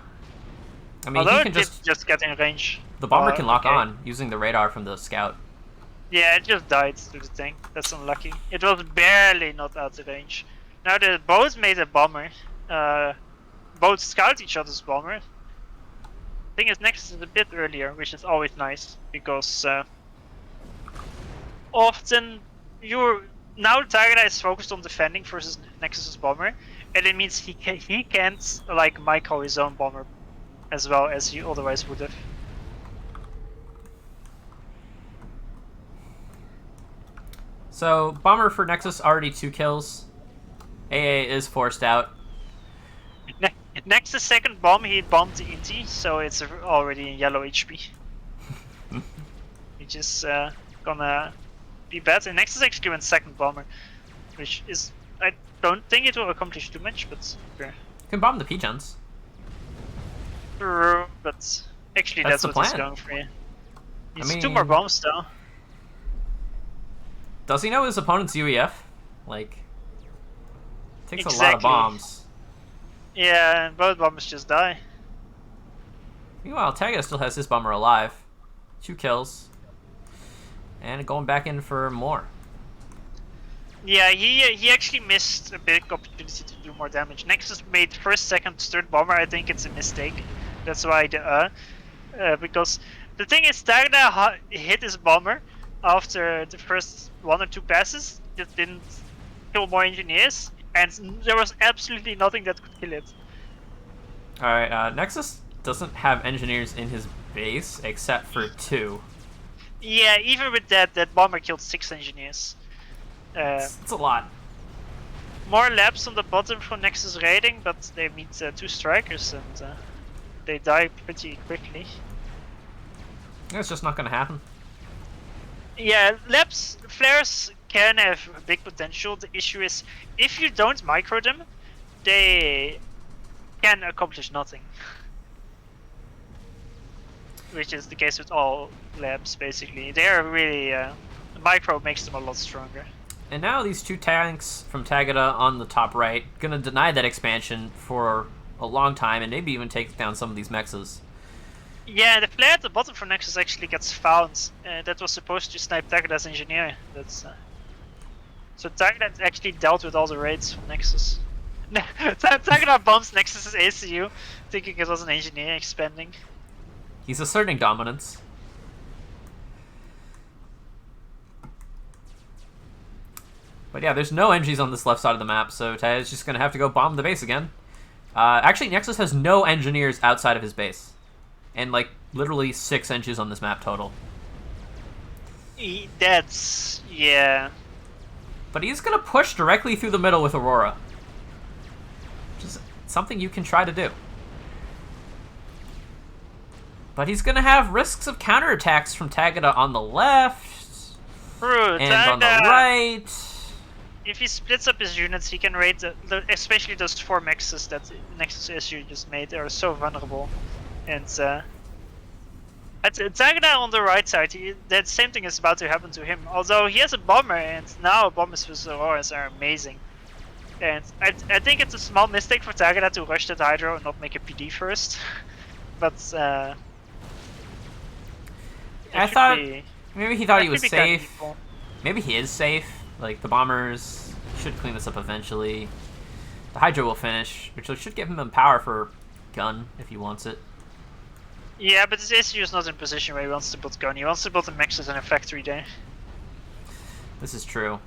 I mean, although he can just get in range. The bomber can lock on using the radar from the scout. Yeah, it just died to the tank. That's unlucky. It was barely not out of range. Now they both made a bomber. Both scout each other's bomber. Thing is, Nexus is a bit earlier, which is always nice because often now Tagda is focused on defending versus Nexus's bomber, and it means he can't like micro his own bomber as well as he otherwise would have. So, bomber for Nexus, already 2 kills. AA is forced out. Nexus' second bomb, he bombed the Inti, so it's already in yellow HP. Which is gonna be bad. And Nexus actually went second bomber, which is... I don't think it will accomplish too much, but... You can bomb the pigeons. True, but actually that's what he's going for. He's 2 more bombs though. Does he know his opponent's UEF? Like, it takes a lot of Exactly. bombs. Yeah, and both bombers just die. Meanwhile, Tagada still has his bomber alive. 2 kills. And going back in for more. Yeah, he actually missed a big opportunity to do more damage. Nexus made first, second, third bomber. I think it's a mistake. That's why the because the thing is, Tagada hit his bomber after the first 1 or 2 passes. Just didn't kill more engineers, and there was absolutely nothing that could kill it. Alright, Nexus doesn't have engineers in his base except for 2. Yeah, even with that bomber killed 6 engineers. It's a lot. More labs on the bottom for Nexus raiding, but they meet 2 strikers and they die pretty quickly. It's just not gonna happen. Yeah, labs, flares can have a big potential. The issue is, if you don't micro them, they can accomplish nothing. Which is the case with all labs, basically. They are really... micro makes them a lot stronger. And now these 2 tanks from Tagada on the top right gonna deny that expansion for a long time and maybe even take down some of these mexes. Yeah, the flare at the bottom for Nexus actually gets found. That was supposed to snipe Tagada's engineer. That's so Tagada actually dealt with all the raids from Nexus. Tagada bombs Nexus's ACU, thinking it was an engineer expanding. He's asserting dominance. But yeah, there's no NGs on this left side of the map, so Tay's just gonna have to go bomb the base again. Actually, Nexus has no engineers outside of his base. And like, literally 6 NGs on this map total. That's... yeah. But he's gonna push directly through the middle with Aurora. Which is something you can try to do. But he's gonna have risks of counterattacks from Tagada on the left. True, and on the right. If he splits up his units, he can raid especially those 4 mexes that Nexus SU just made. They are so vulnerable. And at Tagada on the right side, that same thing is about to happen to him. Although he has a bomber, and now bombers with Auroras are amazing. And I think it's a small mistake for Tagada to rush that Hydro and not make a PD first. But I thought maybe he thought he was safe. Maybe he is safe. Like, the bombers should clean this up eventually. The Hydro will finish, which should give him power for gun if he wants it. Yeah, but his SU is not in position where he wants to build gun. He wants to build a Nexus and a factory there. This is true.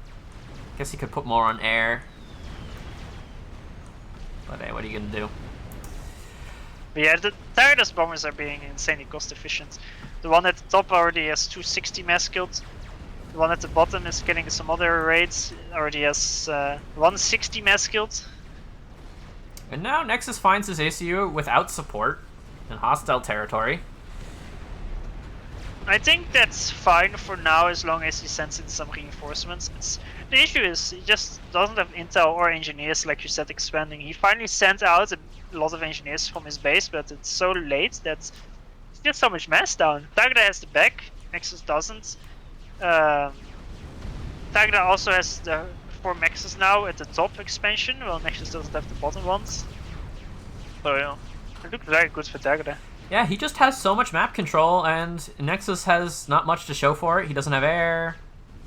Guess he could put more on air. But hey, what are you gonna do? But yeah, the Tagada's bombers are being insanely cost efficient. The one at the top already has 260 mass killed. The one at the bottom is getting some other raids. Already has 160 mass killed. And now Nexus finds his ACU without support in hostile territory. I think that's fine for now, as long as he sends in some reinforcements. The issue is he just doesn't have intel or engineers, like you said, expanding. He finally sent out a lot of engineers from his base, but it's so late that there's just so much mass down. Tagada has the back, Nexus doesn't. Tagada also has the 4 Nexus now at the top expansion, while Nexus doesn't have the bottom ones. So yeah, it looks very good for Tagada. Yeah, he just has so much map control, and Nexus has not much to show for it. He doesn't have air,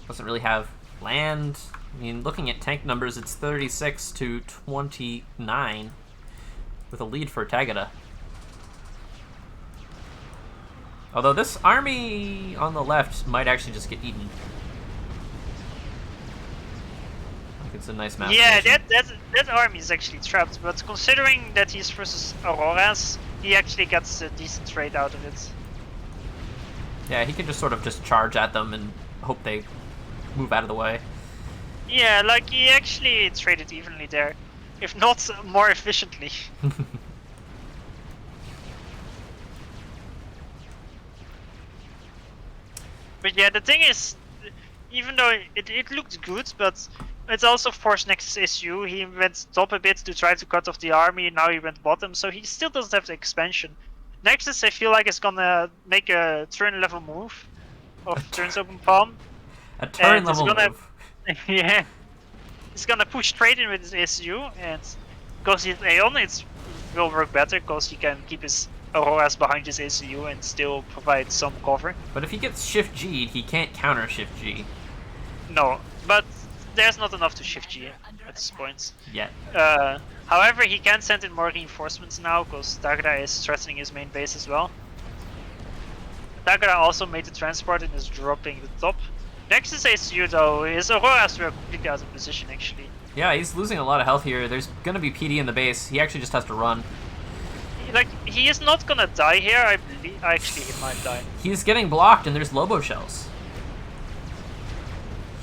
doesn't really have land. I mean, looking at tank numbers, it's 36 to 29, with a lead for Tagada. Although this army on the left might actually just get eaten. Like, it's a nice map. Yeah, that army is actually trapped, but considering that he's versus Auroras, he actually gets a decent trade out of it. Yeah, he can just sort of just charge at them and hope they move out of the way. Yeah, like he actually traded evenly there, if not more efficiently. But yeah, the thing is, even though it looked good, but it's also forced Nexus SU. He went top a bit to try to cut off the army, now he went bottom, so he still doesn't have the expansion. Nexus, I feel like, is gonna make a turn level move of turns open palm. A turn level move. Yeah. he's gonna push straight in with his ASU, and because he's Aeon, it will work better because he can keep his Auroras behind his ACU and still provide some cover. But if he gets Shift G'd, he can't counter Shift G. No, but there's not enough to Shift G at this point. Yet. However, he can send in more reinforcements now because Tagada is threatening his main base as well. Tagada also made the transport and is dropping the top. Nexus ACU though, his Auroras were completely out of position actually. Yeah, he's losing a lot of health here. There's gonna be PD in the base. He actually just has to run. Like, he is not gonna die here, I believe. Actually, he might die. He's getting blocked and there's Lobo Shells.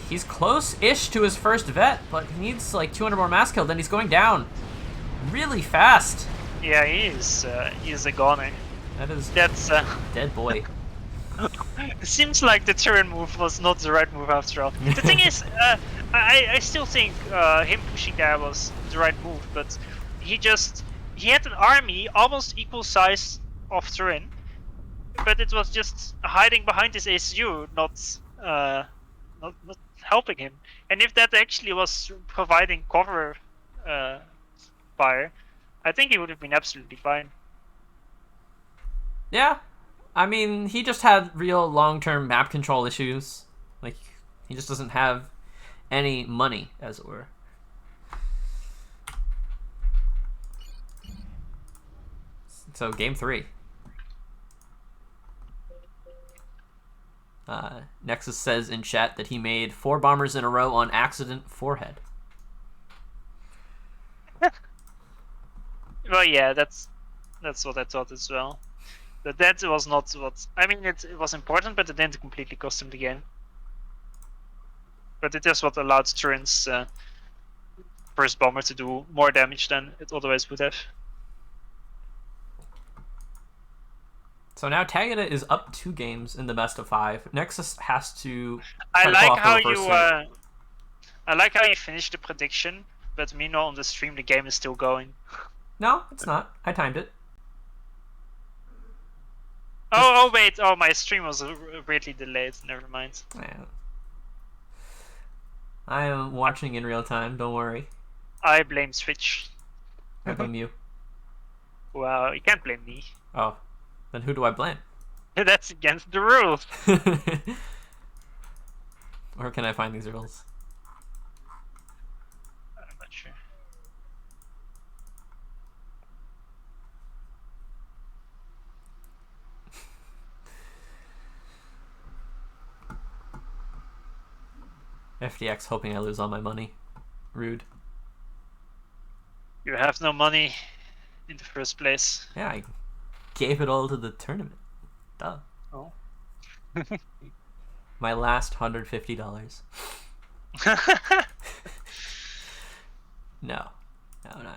He's close-ish to his first vet, but he needs like 200 more mass kill, then he's going down really fast. Yeah, he is a goner. That's dead boy. It seems like the turn move was not the right move after all. The thing is, I still think him pushing there was the right move, but he had an army almost equal size of Turin, but it was just hiding behind his ACU, not helping him. And if that actually was providing cover fire, I think he would have been absolutely fine. Yeah, I mean, he just had real long-term map control issues. Like, he just doesn't have any money, as it were. So, game 3. Nexus says in chat that he made 4 bombers in a row on accident forehead. Well, yeah, that's what I thought as well. But that was not what... I mean, it was important, but it didn't completely cost him the game. But it is what allowed Turin's first bomber to do more damage than it otherwise would have. So now Tagada is up 2 games in the best of 5. Nexus has to... I like how you finished the prediction, but meanwhile on the stream the game is still going. No, it's not. I timed it. Oh wait, oh my stream was weirdly delayed, never mind. Yeah. I am watching in real time, don't worry. I blame Switch. I blame you. Well, you can't blame me. Oh, then who do I blame? That's against the rules. Where can I find these rules? I'm not sure. FDX hoping I lose all my money. Rude. You have no money in the first place. Yeah, I gave it all to the tournament. Duh. Oh. My last $150. No,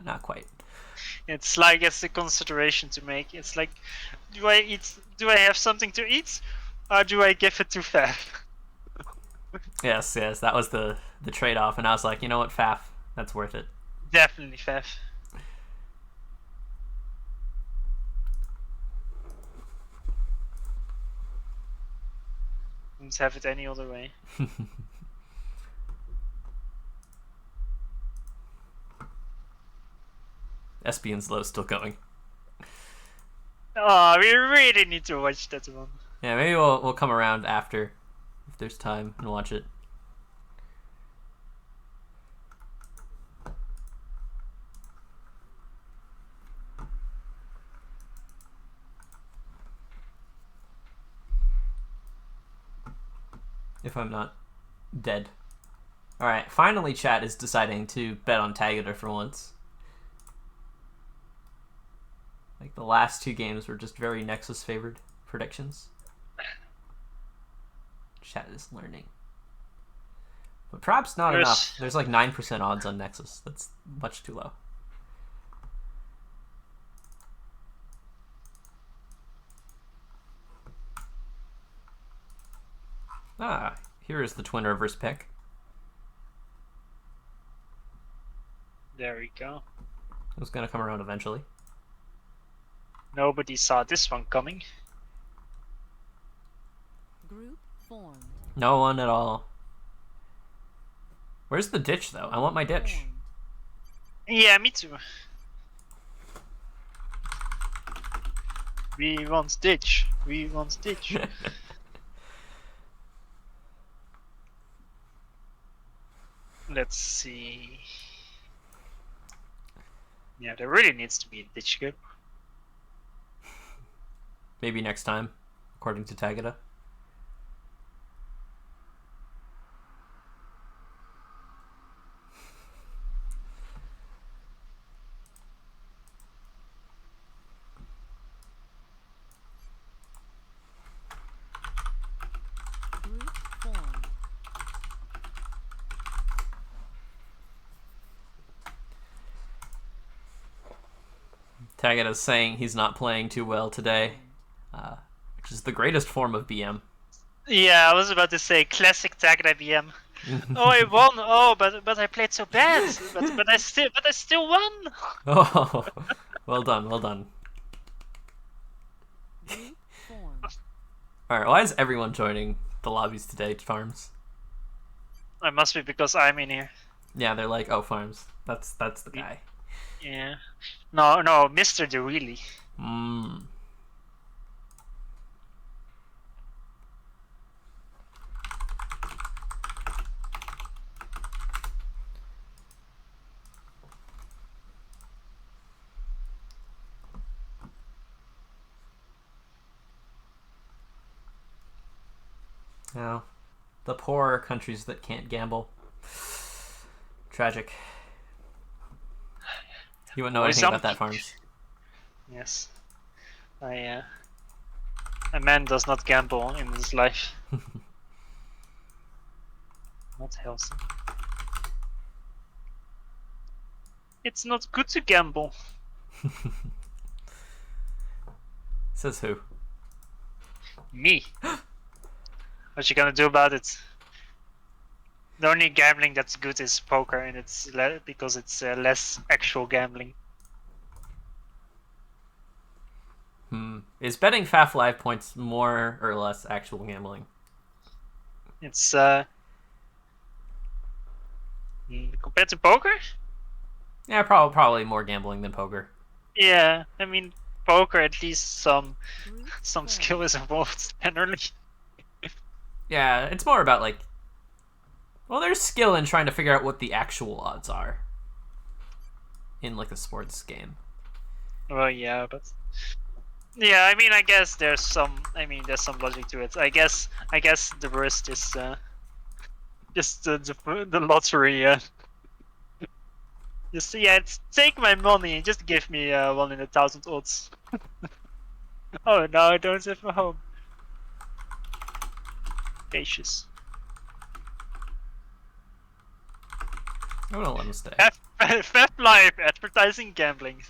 not quite. It's like it's a consideration to make. It's like, do I have something to eat, or do I give it to Faf? Yes, that was the trade-off, and I was like, you know what, Faf, that's worth it. Definitely Faf. Wouldn't have it any other way. Espian's low still going. Oh, we really need to watch that one. Yeah, maybe we'll come around after, if there's time, and watch it. If I'm not dead. Alright, finally chat is deciding to bet on Tagada for once. Like, the last 2 games were just very Nexus favored predictions. Chat is learning. But perhaps not enough. There's like 9% odds on Nexus. That's much too low. Ah, here is the twin reverse pick. There we go. It was gonna come around eventually. Nobody saw this one coming. Group formed. No one at all. Where's the ditch, though? I want my ditch. Yeah, me too. We want ditch. We want ditch. Let's see. Yeah, there really needs to be a ditch good. Maybe next time, according to Tagada. Tagada's saying he's not playing too well today, which is the greatest form of BM. Yeah, I was about to say classic Tagada BM. Oh, I won. Oh, but I played so bad. But I still won. Oh, well done, well done. Alright, why is everyone joining the lobbies today, Farms? It must be because I'm in here. Yeah, they're like, oh, Farms. That's the guy. Yeah. No, Mr. DeWheely. Mmm. Now, the poor countries that can't gamble. Tragic. You wouldn't know anything about that, Farms. Yes. A man does not gamble in his life. Not healthy. It's not good to gamble. Says who? Me. What you gonna do about it? The only gambling that's good is poker, and it's because it's less actual gambling. Is betting FAFLive points more or less actual gambling? It's compared to poker? Yeah, probably more gambling than poker. Yeah, I mean poker at least some skill is involved generally. Yeah, it's more about like, well, there's skill in trying to figure out what the actual odds are in like a sports game. Well, yeah, but yeah, I mean, I guess there's some logic to it. I guess the worst is just the lottery. Just take my money and just give me 1 in 1,000 odds. Oh no, I don't have a home. Patience. I don't let him stay. FAFLive advertising gambling.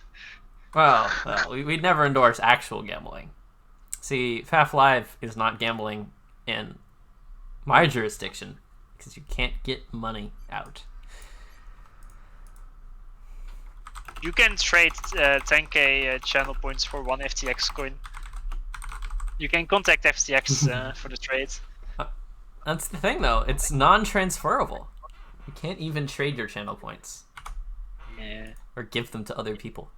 Well, we'd never endorse actual gambling. See, FAFLive is not gambling in my jurisdiction because you can't get money out. You can trade 10k channel points for 1 FTX coin. You can contact FTX for the trade. That's the thing, though. It's non-transferable. You can't even trade your channel points. Yeah. Or give them to other people.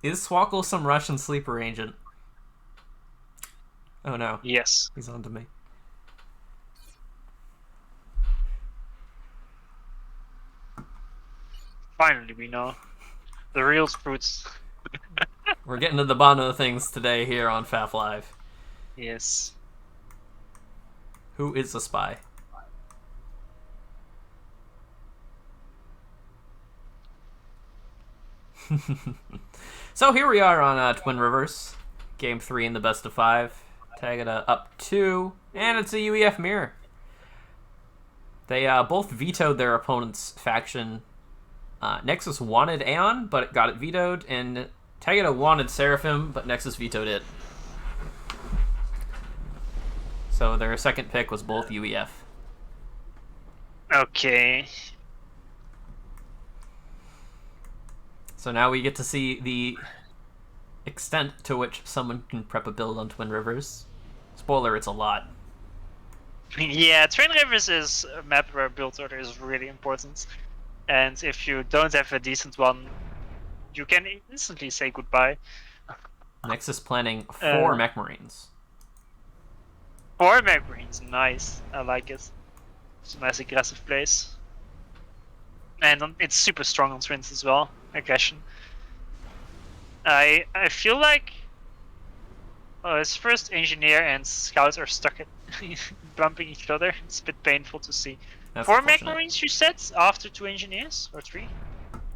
Is Swackle some Russian sleeper agent? Oh no. Yes. He's on to me. Finally, we know the real fruits. We're getting to the bottom of things today here on FAFLive. Yes. Who is a spy? So here we are on Twin Rivers. Game 3 in the best of 5. Tagada up 2. And it's a UEF mirror. They both vetoed their opponent's faction. Nexus wanted Aeon, but it got it vetoed. And Tagada wanted Seraphim, but Nexus vetoed it. So their second pick was both UEF. Okay. So now we get to see the extent to which someone can prep a build on Twin Rivers. Spoiler, it's a lot. Yeah, Train Rivers is a map where build order is really important. And if you don't have a decent one, you can instantly say goodbye. Nexus planning 4 Mech Marines. 4 Mech Marines, nice. I like it. It's a nice aggressive place. And it's super strong on twins as well. Aggression. I feel like his first engineer and scouts are stuck at bumping each other. It's a bit painful to see. That's 4 Mech unfortunate. Marines you said after 2 engineers or 3?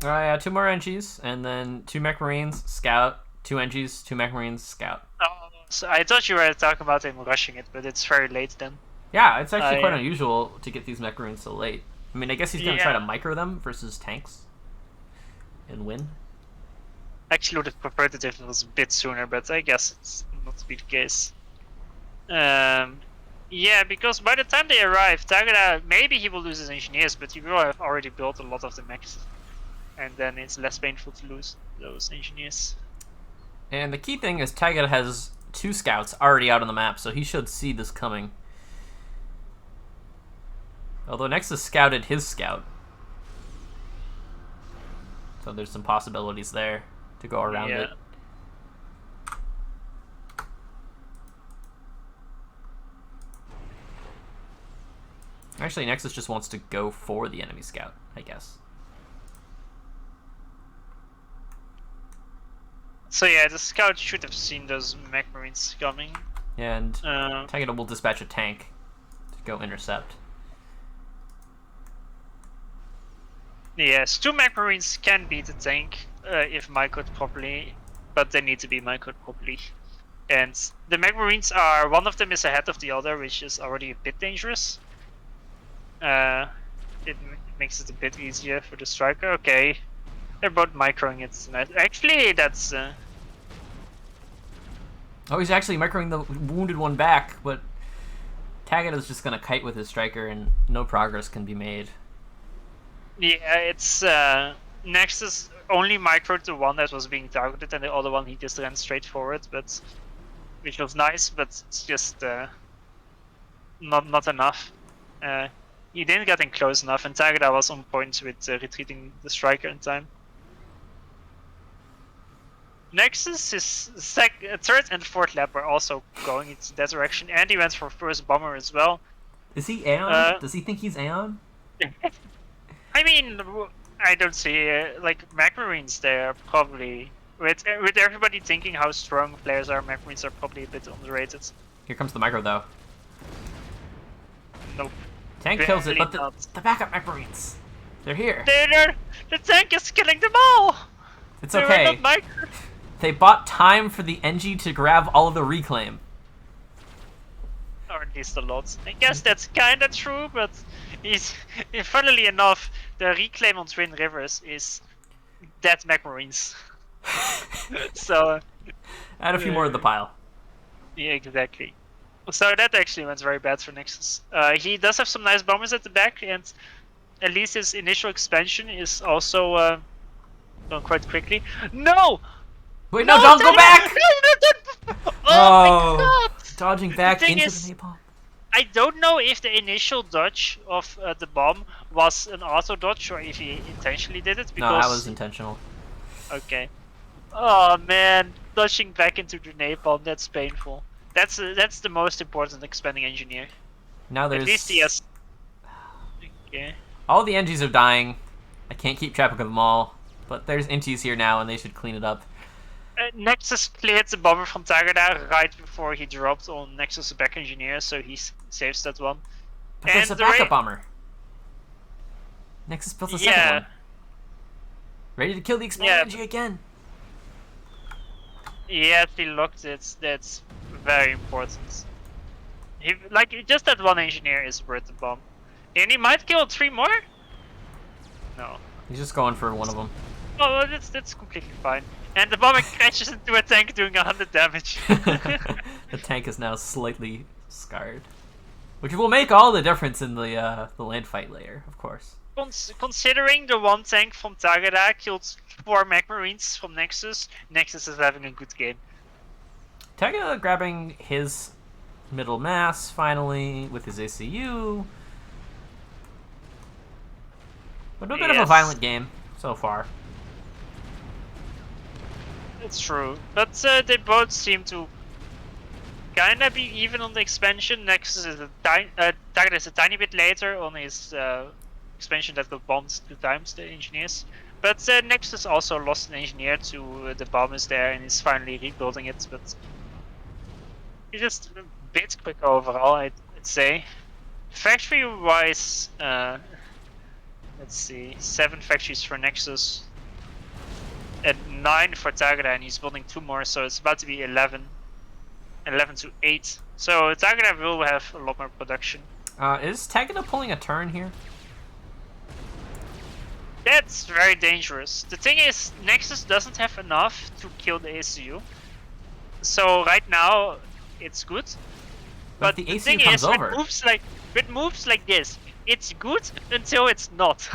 Yeah, 2 more NGs, and then 2 Mech Marines, Scout, 2 NGs, 2 Mech Marines, Scout. Oh, so I thought you were talking about him rushing it, but it's very late then. Yeah, it's actually quite unusual to get these Mech Marines so late. I mean, I guess he's going to try to Yeah. micro them versus tanks and win. Actually would have preferred it if it was a bit sooner, but I guess it's not to be the case. Yeah, because by the time they arrive, Tagada, maybe he will lose his engineers, but he will have already built a lot of the mechs. And then it's less painful to lose those engineers. And the key thing is Tagada has 2 scouts already out on the map, so he should see this coming. Although Nexus scouted his scout. So there's some possibilities there to go around it. Actually, Nexus just wants to go for the enemy scout, I guess. So yeah, the scout should have seen those mech marines coming. And Tagada will dispatch a tank to go intercept. Yes, 2 mech marines can beat a tank if microed properly, but they need to be microed properly. And the mech marines are, one of them is ahead of the other, which is already a bit dangerous. It makes it a bit easier for the striker. Okay, they're both microing it. Nice. Actually, that's. Oh, he's actually microing the wounded one back, but Tagada's just gonna kite with his striker, and no progress can be made. Yeah, it's Nexus only microed the one that was being targeted, and the other one he just ran straight forward, but which was nice, but it's just not enough. He didn't get in close enough, and Tagada was on point with retreating the striker in time. Nexus, his third and fourth lap are also going into that direction, and he went for first bomber as well. Is he Aeon? Does he think he's Aeon? I mean, I don't see like mech marines there probably. With everybody thinking how strong players are, mech marines are probably a bit underrated. Here comes the micro though. Nope. Tank kills it, but not. the backup mech marines, they're here. The tank is killing them all. It's They were okay. not microed. They bought time for the NG to grab all of the reclaim. Or at least a lot. I guess that's kinda true, but funnily enough, the reclaim on Twin Rivers is dead mech marines. So Add a few more to the pile. yeah, exactly. So that actually went very bad for Nexus. He does have some nice bombers at the back, and at least his initial expansion is also going quite quickly. No! Wait, no, don't go back! No, oh my god! Dodging back thing into is- the napalm. I don't know if the initial dodge of the bomb was an auto dodge or if he intentionally did it. Because... No, that was intentional. Okay. Oh man, dodging back into the napalm, that's painful. That's the most important expanding engineer. Now there's... At least he has... Okay. All the NGs are dying. I can't keep track of them all. But there's NTs here now, and they should clean it up. Nexus cleared the bomber from Tagada right before he dropped on Nexus' back engineer, so he saves that one. But there's a the backup bomber. Nexus built a second one. Ready to kill the expanding NG again. Yes, he locked it. That's very important. Just that one engineer is worth the bomb. And he might kill 3 more? No. He's just going for one of them. Oh, that's completely fine. And the bomber crashes into a tank doing 100 damage. The tank is now slightly scarred. Which will make all the difference in the land fight layer, of course. Considering the one tank from Tagada killed 4 mech marines from Nexus, Nexus is having a good game. Tagada grabbing his middle mass finally with his ACU. But a bit of a violent game so far. It's true, but they both seem to kinda be even on the expansion. Nexus is Target is a tiny bit later on his expansion that got bombed 2 times, the engineers. But Nexus also lost an engineer to the bombers there and is finally rebuilding it. But it's just a bit quicker overall, I'd say. Factory-wise, let's see, 7 factories for Nexus and 9 for Tagada, and he's building 2 more, so it's about to be 11 to 8. So Tagada will have a lot more production. Is Tagada pulling a turn here? That's very dangerous. The thing is, Nexus doesn't have enough to kill the ACU. So right now, it's good. But the the ACU thing comes is, over. with moves like this, it's good until it's not.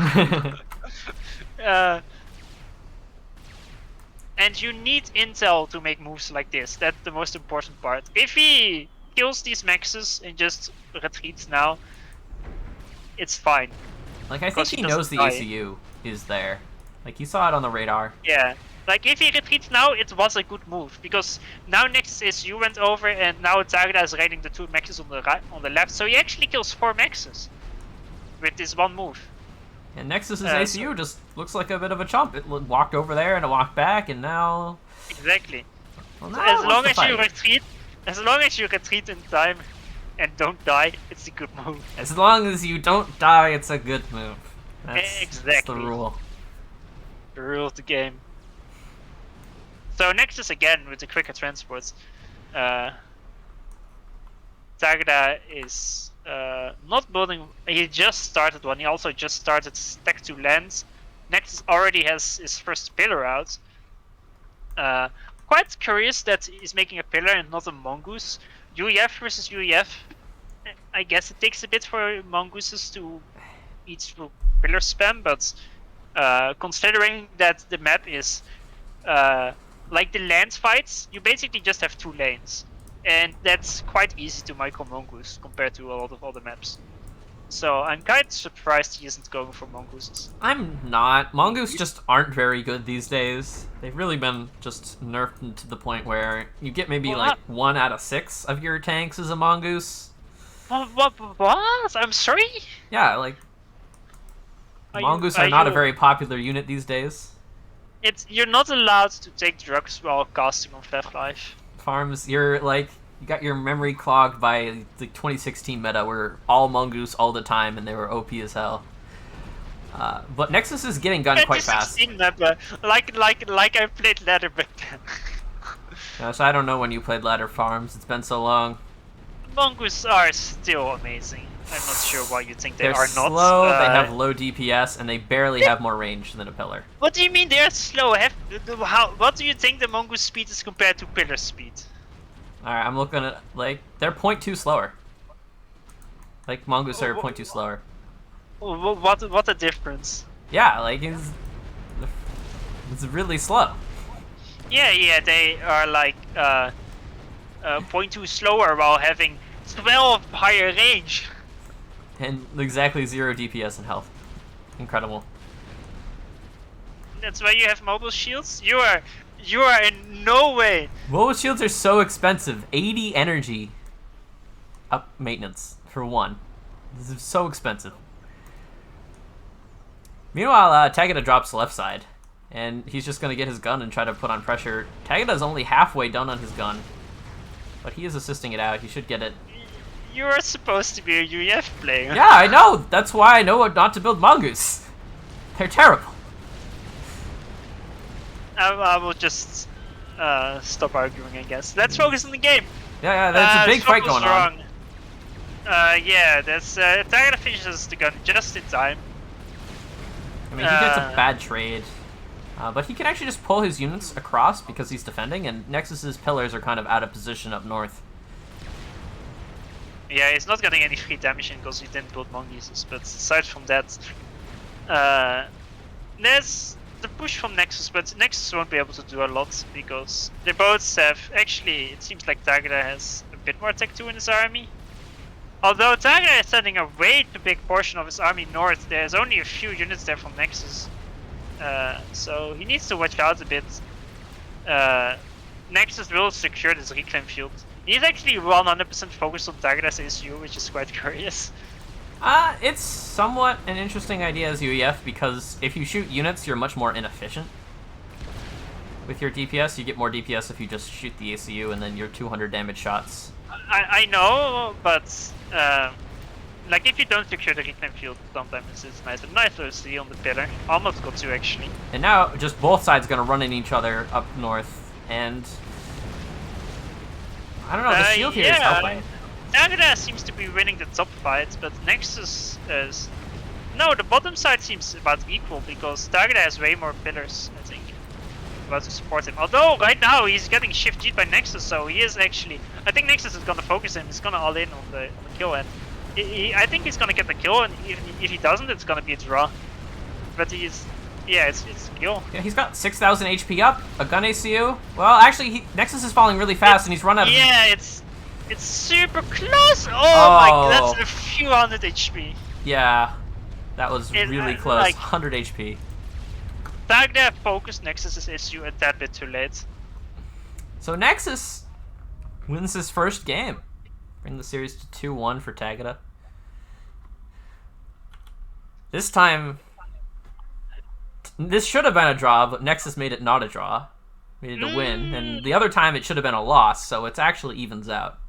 And you need intel to make moves like this. That's the most important part. If he kills these maxes and just retreats now, it's fine. Like, I think he knows the ACU is there. Like, he saw it on the radar. Yeah. Like, if he retreats now, it was a good move. Because now Nexus ACU went over, and now Tagada is raiding the 2 maxes on the right, on the left. So he actually kills 4 maxes with this 1 move. And Nexus's ACU just looks like a bit of a chump. It walked over there and it walked back, and now... Exactly. Well, So now as long as you retreat in time and don't die, it's a good move. As long as you don't die, it's a good move. That's the rule. The rule of the game. So Nexus again with the quicker transports. Tagada is not building. He just started one. He also just started Stack 2 lands. Nexus already has his first pillar out. Quite curious that he's making a pillar and not a mongoose. UEF versus UEF. I guess it takes a bit for mongooses to eat through pillar spam, but considering that the map is like the land fights, you basically just have 2 lanes. And that's quite easy to micro mongoose compared to a lot of other maps. So I'm kind of surprised he isn't going for mongooses. I'm not. Mongoose just aren't very good these days. They've really been just nerfed to the point where you get maybe like 1 out of 6 of your tanks as a mongoose. What? I'm sorry? Yeah, like mongoose are not a very popular unit these days. You're not allowed to take drugs while casting on FAFLive. Farms, you got your memory clogged by the 2016 meta where all mongoose all the time and they were OP as hell. But Nexus is getting gunned quite fast. Map, like I played ladder back then. Gosh, I don't know when you played ladder farms. It's been so long. Mongoose are still amazing. I'm not sure why you think they are not. They're slow, they have low DPS, and they barely have more range than a pillar. What do you mean they're slow? What do you think the mongoose speed is compared to pillar speed? Alright, I'm looking at, like, they're 0.2 slower. Like, mongoose are 0.2 slower. What a difference. Yeah, like, it's really slow. Yeah, they are like 0.2 slower while having 12 higher range. And exactly 0 DPS and health. Incredible. That's why you have mobile shields? You are in no way. Mobile shields are so expensive. 80 energy up maintenance for 1. This is so expensive. Meanwhile, Tagada drops left side. And he's just going to get his gun and try to put on pressure. Tagada's only halfway done on his gun. But he is assisting it out. He should get it. You are supposed to be a UEF player. Yeah, I know. That's why I know not to build mongoose. They're terrible. I will just stop arguing, I guess. Let's focus on the game. Yeah, that's a big fight going on. Yeah, that's Tagada finishes the gun just in time. I mean, he gets a bad trade. But he can actually just pull his units across because he's defending, and Nexus's pillars are kind of out of position up north. Yeah, he's not getting any free damage in because he didn't build mongooses, but aside from that, there's the push from Nexus, but Nexus won't be able to do a lot because they both have, actually, it seems like Tagada has a bit more Tech 2 in his army. Although Tagada is sending a way too big portion of his army north, there's only a few units there from Nexus. So he needs to watch out a bit. Nexus will secure this reclaim field. He's actually 100% focused on Tagada's ACU, which is quite curious. It's somewhat an interesting idea as UEF, because if you shoot units, you're much more inefficient. With your DPS, you get more DPS if you just shoot the ACU and then your 200 damage shots. I know, but like if you don't secure the reclaim field, sometimes it's nice. And nice to see on the pillar. Almost got 2 actually. And now, just both sides gonna run in each other up north, and I don't know, the shield here is helping. Tagada seems to be winning the top fight, but Nexus is... No, the bottom side seems about equal, because Tagada has way more pillars, I think, about to support him. Although, right now, he's getting shift G'd by Nexus, so he is actually... I think Nexus is gonna focus him, he's gonna all in on the kill, and I think he's gonna get the kill, and if he doesn't, it's gonna be a draw. But he's... Yeah, it's a kill. Yeah, he's got 6,000 HP up, a gun ACU. Well, actually, Nexus is falling really fast, and he's run out of... Yeah, it's super close! Oh my god, that's a few hundred HP. Yeah, that was really close, like, 100 HP. Tagada focused Nexus's issue a tad bit too late. So Nexus wins his first game. Bring the series to 2-1 for Tagada. This time, this should have been a draw, but Nexus made it not a draw. Made it a win, and the other time it should have been a loss, so it actually evens out.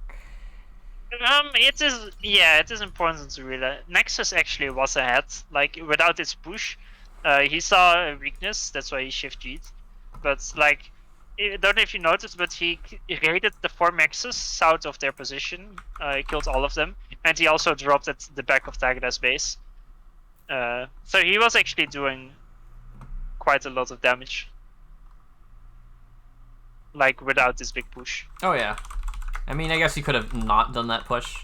It is important to realize. Nexus actually was ahead. Like, without its push, he saw a weakness, that's why he shift G'd. But, like, I don't know if you noticed, but he raided the 4 Nexus south of their position, killed all of them, and he also dropped at the back of Tagada's base. So he was actually doing quite a lot of damage. Like, without this big push. Oh yeah. I mean, I guess he could have not done that push.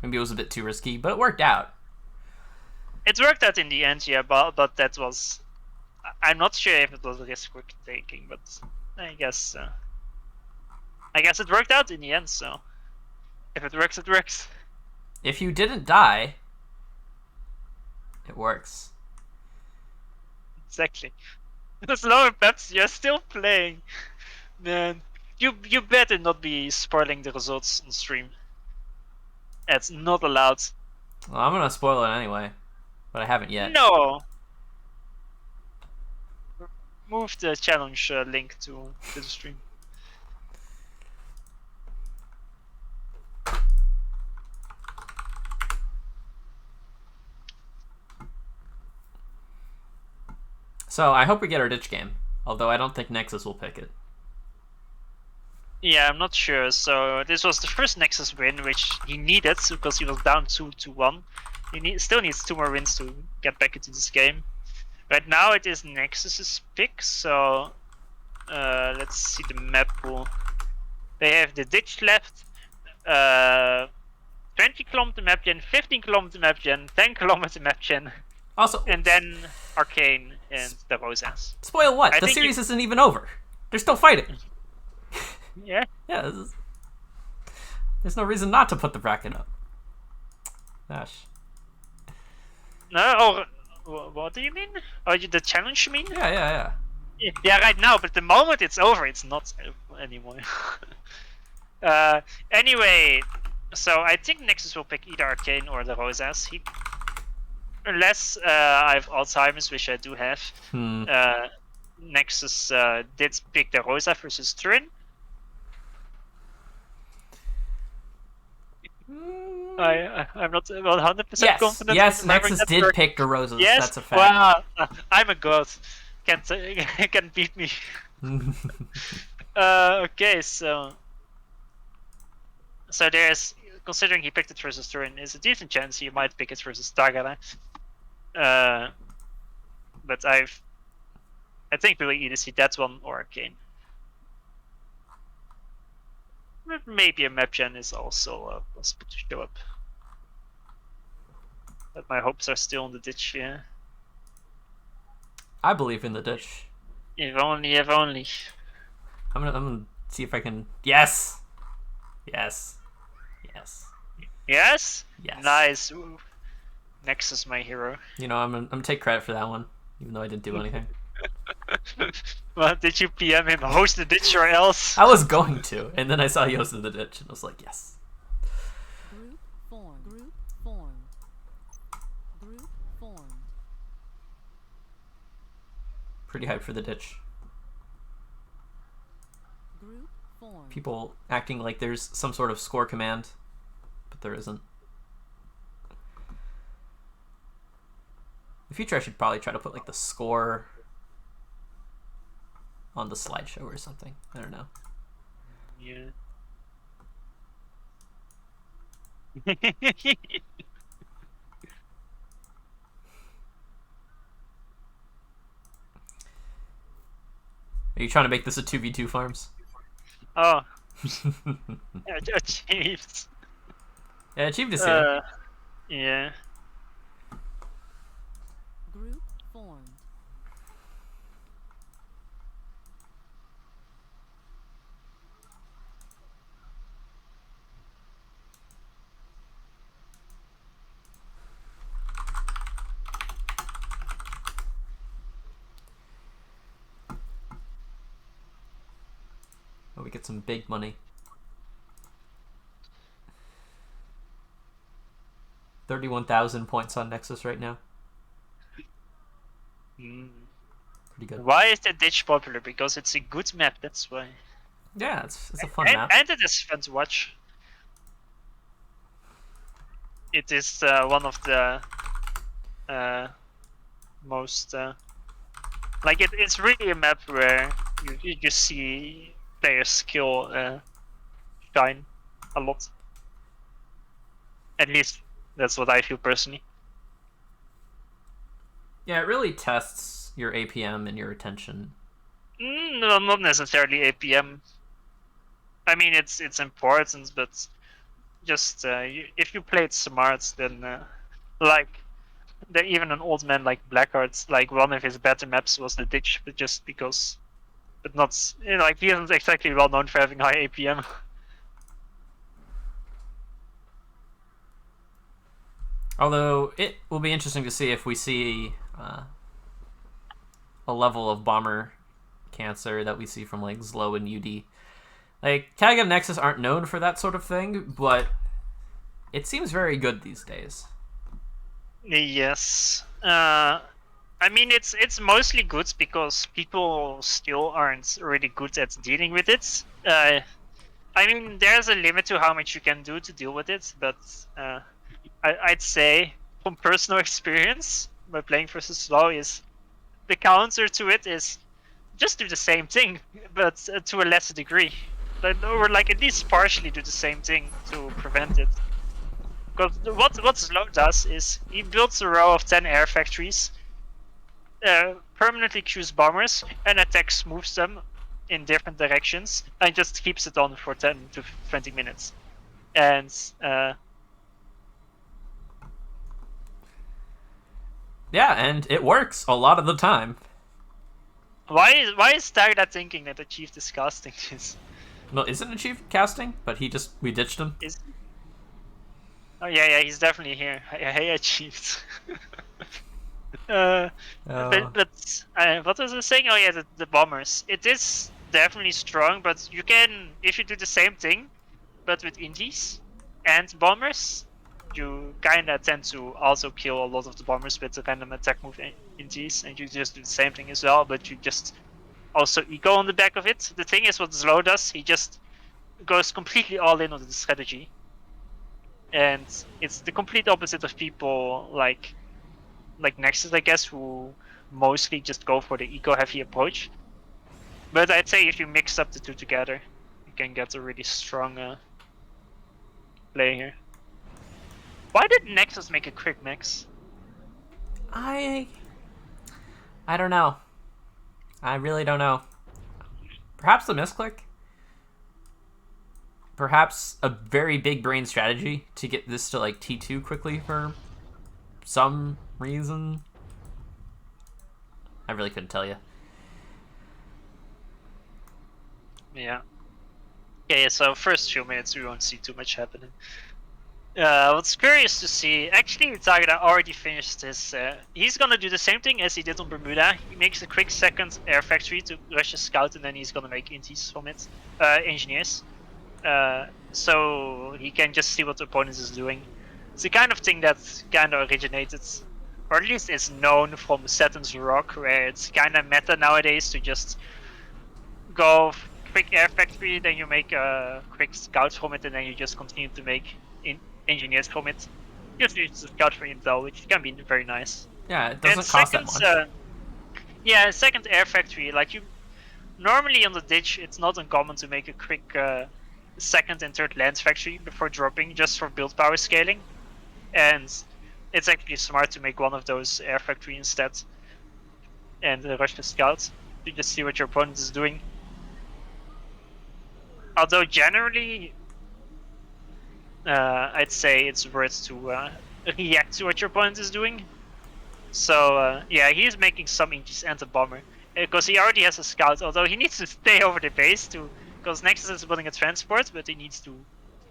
Maybe it was a bit too risky, but it worked out. It worked out in the end, yeah, but that was... I'm not sure if it was a risk worth taking, but I guess it worked out in the end, so... If it works, it works. If you didn't die, it works. Exactly. As long as Peps, you're still playing. Man, you better not be spoiling the results on stream. That's not allowed. Well, I'm gonna spoil it anyway, but I haven't yet. No. Move the challenge link to the stream. So I hope we get our ditch game, although I don't think Nexus will pick it. Yeah, I'm not sure. So this was the first Nexus win, which he needed because he was down 2-1. He still needs 2 more wins to get back into this game. Right now it is Nexus's pick, so let's see the map pool. They have the ditch left, 20 kilometer map gen, 15 kilometer map gen, 10 kilometer map gen, Also, and then Arcane and the Rosas. Spoil what? The series isn't even over. They're still fighting. Yeah. Yeah. There's no reason not to put the bracket up. Gosh. No. What do you mean? Oh, the challenge, you mean? Yeah. Yeah, right now. But the moment it's over, it's not anymore. Anyway, so I think Nexus will pick either Arcane or the Rosas. Unless I have Alzheimer's, which I do have. Nexus did pick the Rosa versus Turin. I'm not 100% confident. Yes, Nexus did pick the Rosas. Yes? That's a fact. Wow, I'm a god. Can't beat me. Okay, so there's, considering he picked it versus Turin, is a decent chance he might pick it versus Tagada. But I think we'll either see that one or Arcane. Maybe a map gen is also possible to show up. But my hopes are still on the ditch, yeah. I believe in the ditch. If only, if only. I'm gonna see if I can. Yes. Yes. Yes? Yes. Nice. Ooh. Nexus, my hero. You know, I'm gonna take credit for that one, even though I didn't do anything. Well, did you PM him host the ditch or else? I was going to, and then I saw he hosted the ditch, and I was like, yes. Group form. Group form. Group form. Pretty hyped for the ditch. Group form. People acting like there's some sort of score command, but there isn't. In the future, I should probably try to put like the score on the slideshow or something. I don't know. Yeah. Are you trying to make this a 2v2 farms? Oh. Achieved. Yeah, achieved is here. Yeah. Group formed. Oh, we get some big money. 31,000 points on Nexus right now. Pretty good. Why is the ditch popular? Because it's a good map, that's why. Yeah, it's a fun and, map. And it is fun to watch. It is one of the most... like, it's really a map where you just see players' skill shine a lot. At least, that's what I feel personally. Yeah, it really tests your APM and your attention. No, not necessarily APM. I mean, it's important, but just if you play it smart, then like even an old man like Blackheart, like one of his better maps was the ditch, but just because, but not like he isn't exactly well known for having high APM. Although it will be interesting to see if we see a level of bomber cancer that we see from like Zlo and UD. Like Tag and Nexus aren't known for that sort of thing, but it seems very good these days. Yes. I mean, it's mostly good because people still aren't really good at dealing with it. I mean, there's a limit to how much you can do to deal with it, but I'd say from personal experience by playing versus Slow is the counter to it is just do the same thing, but to a lesser degree. Or like at least partially do the same thing to prevent it. Because what Slow does is he builds a row of 10 air factories, permanently queues bombers, and attacks moves them in different directions, and just keeps it on for 10 to 20 minutes. And yeah, and it works a lot of the time. why is Stagda thinking that Achieved is casting this? Well, isn't Achieved casting? But we ditched him. Oh yeah, he's definitely here. Hey, Achieved. But what was I saying? Oh yeah, the bombers. It is definitely strong, but you can, if you do the same thing, but with indies and bombers, you kinda tend to also kill a lot of the bombers with the random attack move indies, and you just do the same thing as well, but you just also eco on the back of it. The thing is, what Zlo does, he just goes completely all in on the strategy, and it's the complete opposite of people like Nexus, I guess, who mostly just go for the eco-heavy approach. But I'd say if you mix up the two together, you can get a really strong play here. Why did Nexus make a quick mix? I don't know. I really don't know. Perhaps the misclick? Perhaps a very big brain strategy to get this to like T2 quickly for some reason. I really couldn't tell you. Yeah. Okay, so first few minutes we won't see too much happening. What's curious to see, actually Tagada already finished his, he's gonna do the same thing as he did on Bermuda. He makes a quick second air factory to rush a scout, and then he's gonna make inties from it, engineers. So he can just see what the opponent is doing. It's the kind of thing that kind of originated, or at least is known from Saturn's Rock, where it's kind of meta nowadays to just go quick air factory, then you make a quick scout from it, and then you just continue to make engineers from it. Just use the scout for intel, which can be very nice. Yeah, it doesn't And cost that second, much. yeah, second air factory, like you normally on the ditch, it's not uncommon to make a quick second and third land factory before dropping, just for build power scaling. And it's actually smart to make one of those air factory instead, and rush the scouts to just see what your opponent is doing. Although generally, I'd say it's worth to react to what your opponent is doing. So yeah, he's making some inches and a bomber, because he already has a scout. Although he needs to stay over the base to, because Nexus is building a transport, but he needs to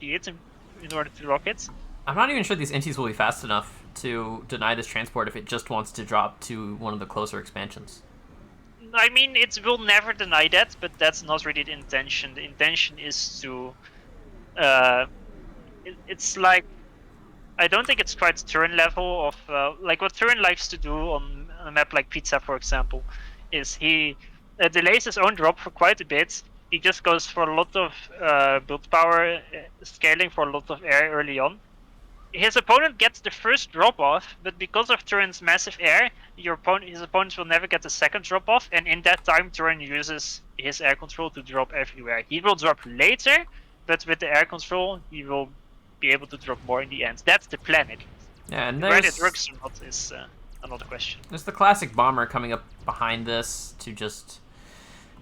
see it in order to rock it. I'm not even sure these inties will be fast enough to deny this transport if it just wants to drop to one of the closer expansions. I mean, it will never deny that, but that's not really the intention. The intention is to, it's like, I don't think it's quite Turin level of, like what Turin likes to do on a map like Pizza, for example, is he delays his own drop for quite a bit. He just goes for a lot of build power scaling for a lot of air early on. His opponent gets the first drop off, but because of Turin's massive air, his opponents will never get the second drop off, and in that time Turin uses his air control to drop everywhere. He will drop later, but with the air control, he will be able to drop more in the end. That's the plan, at least. Yeah, and Whether it works or not is another question. there's the classic bomber coming up behind this to just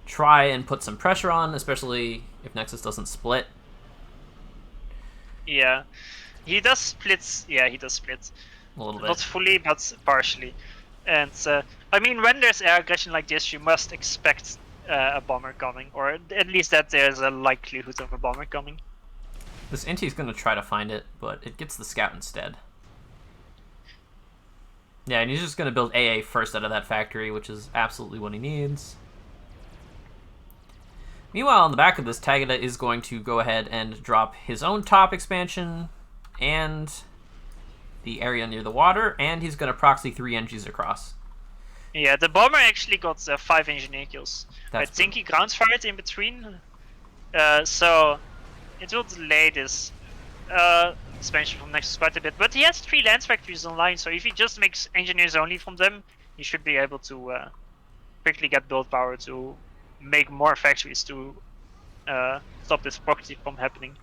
try and put some pressure on, especially if Nexus doesn't split. Yeah, he does split. Yeah, he does split. A little bit. Not fully, but partially. And I mean, when there's air aggression like this, you must expect a bomber coming, or at least that there's a likelihood of a bomber coming. This Inti is going to try to find it, but it gets the scout instead. Yeah, and he's just going to build AA first out of that factory, which is absolutely what he needs. Meanwhile, on the back of this, Tagada is going to go ahead and drop his own top expansion and the area near the water, and he's going to proxy 3 NGs across. Yeah, the bomber actually got 5 engineer kills. That's I think he ground fired in between, so it will delay this expansion from Nexus quite a bit. But he has 3 land factories online, so if he just makes engineers only from them, he should be able to quickly get build power to make more factories to stop this proxy from happening.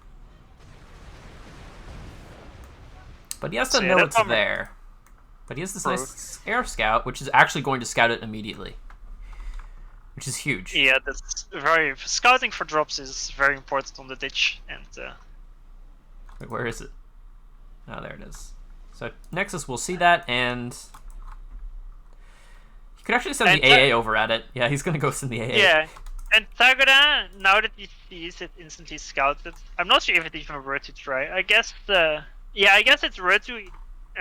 But he has to So, yeah, know that it's bomber- there. But he has this True. nice air scout, which is actually going to scout it immediately. Which is huge. Yeah, that's very scouting for drops is very important on the ditch, and Wait, where is it? Oh, there it is. So Nexus will see that, and he could actually send And the AA over at it. Yeah, he's gonna go send the AA. yeah. And Tagada, now that he sees it instantly scouted, I'm not sure if it's even worth to try. I guess yeah, I guess it's worth to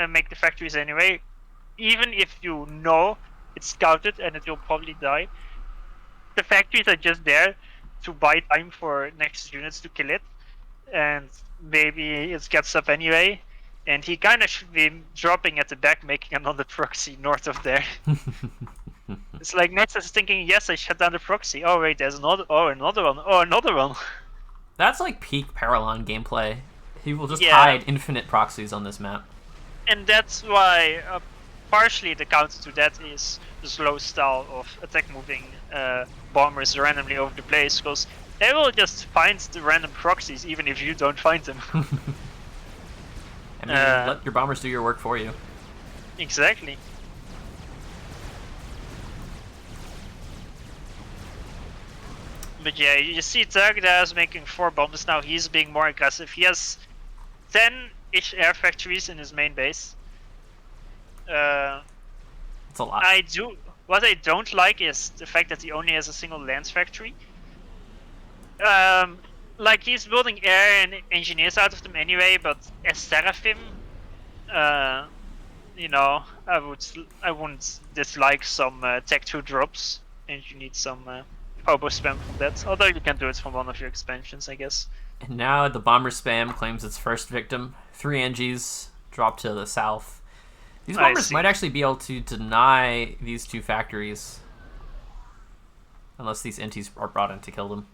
make the factories anyway, even if you know it's scouted and it will probably die. The factories are just there to buy time for Nexus units to kill it, and maybe it gets up anyway. And he kind of should be dropping at the back, making another proxy north of there. It's like Nexus is thinking, yes, I shut down the proxy. Oh wait, there's another. Oh, another one. Oh, another one. That's like peak Paralon gameplay. He will just Yeah. hide infinite proxies on this map. And that's why partially the counter to that is the slow style of attack moving bombers randomly over the place, because they will just find the random proxies even if you don't find them. I mean, let your bombers do your work for you. Exactly. But yeah, you see Tagada is making 4 bombs now. He's being more aggressive. He has 10-ish air factories in his main base. It's a lot. What I don't like is the fact that he only has a single land factory. like he's building air and engineers out of them anyway, but as Seraphim, you know, I wouldn't dislike some Tech 2 drops, and you need some hobo spam from that. Although you can do it from one of your expansions, I guess. And now the bomber spam claims its first victim. 3 NGs drop to the south. These bombers might actually be able to deny these 2 factories. Unless these inties are brought in to kill them.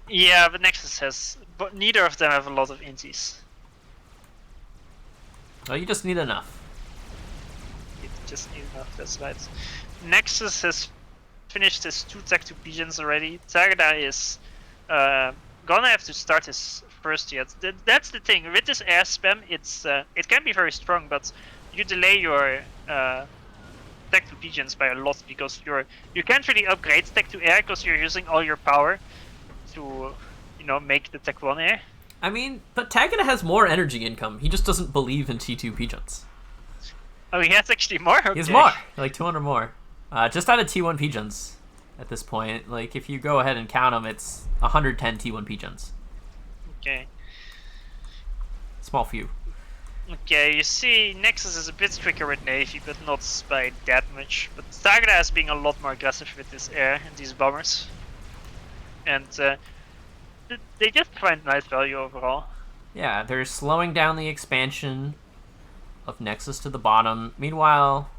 Yeah, but Nexus has... But neither of them have a lot of inties. Well, you just need enough. You just need enough, that's right. Nexus has finished his 2 Tech 2 pigeons already. Tagada is gonna have to start his first yet. That's the thing. With this air spam, it can be very strong, but you delay your Tech 2 pigeons by a lot because you can't really upgrade Tech 2 air because you're using all your power to, you know, make the Tech 1 air. I mean, but Tagada has more energy income. He just doesn't believe in T2 pigeons. Oh, he has actually more? Okay. He has more, like 200 more. Just out of T1 pigeons at this point. Like, if you go ahead and count them, it's 110 T1 pigeons. Okay. Small few. Okay, you see, Nexus is a bit quicker with Navy, but not by that much. But Tagada is being a lot more aggressive with this air and these bombers. And they just find nice value overall. Yeah, they're slowing down the expansion of Nexus to the bottom. Meanwhile,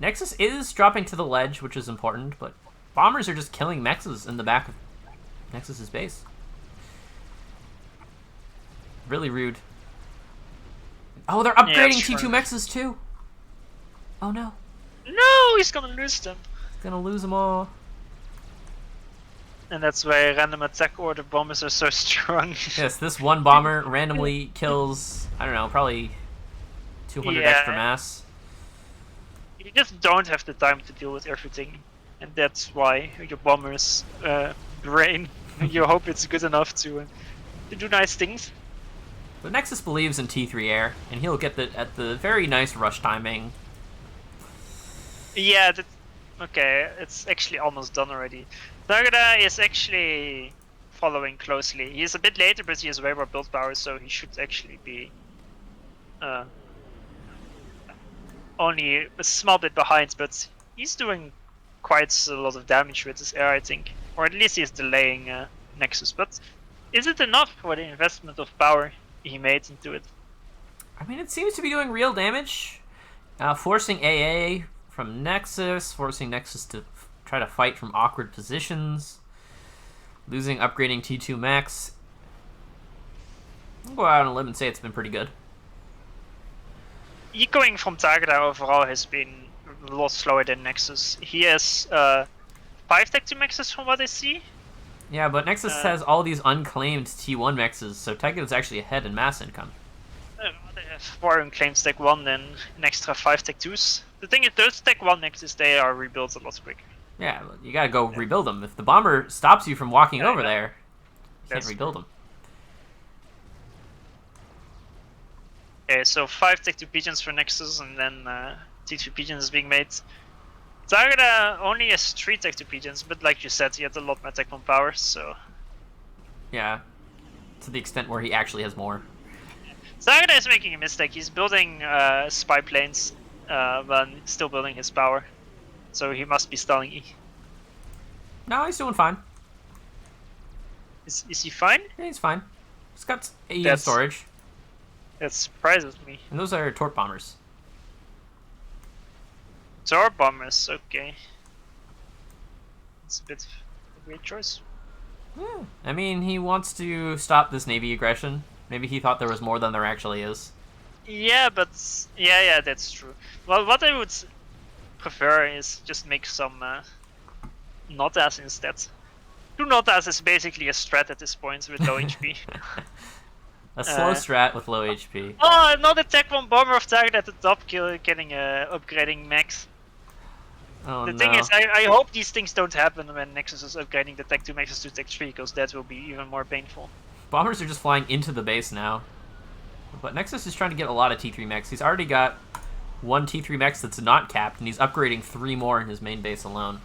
Nexus is dropping to the ledge, which is important, but bombers are just killing mexes in the back of Nexus's base. Really rude. Oh, they're upgrading T2 mexes too. Oh no. No, he's gonna lose them. He's gonna lose them all. And that's why random attack order bombers are so strong. Yes, this one bomber randomly kills, I don't know, probably 200 extra mass. You just don't have the time to deal with everything. And that's why your bomber's brain, you hope it's good enough to do nice things. But Nexus believes in T3 air, and he'll get at the very nice rush timing. Yeah, okay, it's actually almost done already. Tagada is actually following closely. He's a bit later, but he has way more build power, so he should actually be only a small bit behind, but he's doing quite a lot of damage with his air, I think. Or at least he's delaying Nexus. But is it enough for the investment of power he made into it? I mean, it seems to be doing real damage. Forcing AA from Nexus, forcing Nexus to try to fight from awkward positions, losing upgrading T2 max. I'll go out on a limb and say it's been pretty good. Ecoing from Tagada overall has been a lot slower than Nexus. He has 5 Tech 2 maxes from what I see. Yeah, but Nexus has all these unclaimed T1 mexes, so Tagada's actually ahead in mass income. They have 4 unclaimed Tech 1 and an extra 5 Tech 2s. The thing is, those Tech 1 nexes, they are rebuilt a lot quicker. Yeah, you gotta go rebuild them. If the bomber stops you from walking over there, you can't rebuild them. Okay, so 5 Tech 2 pigeons for Nexus, and then T2 pigeons is being made. Tagada only has 3 Tech 2 pigeons, but like you said, he had a lot more Tech 1 power, so... Yeah, to the extent where he actually has more. Tagada is making a mistake. He's building spy planes, but still building his power. So he must be stalling E. No, he's doing fine. Is he fine? Yeah, he's fine. He's got AE in storage. That surprises me. And those are torp bombers. Torp bombers, okay. It's a bit of a weird choice. Yeah. I mean, he wants to stop this Navy aggression. Maybe he thought there was more than there actually is. Yeah, but... Yeah, that's true. Well, what I would prefer is just make some Notas instead. 2 Notas is basically a strat at this point with low HP. A slow strat with low HP. Oh, another Tech 1 bomber of target at the top, getting upgrading max. Oh, the thing is, I hope these things don't happen when Nexus is upgrading the Tech 2 maxes to Tech 3, because that will be even more painful. Bombers are just flying into the base now. But Nexus is trying to get a lot of T3 mechs. He's already got 1 T3 mech that's not capped, and he's upgrading 3 more in his main base alone.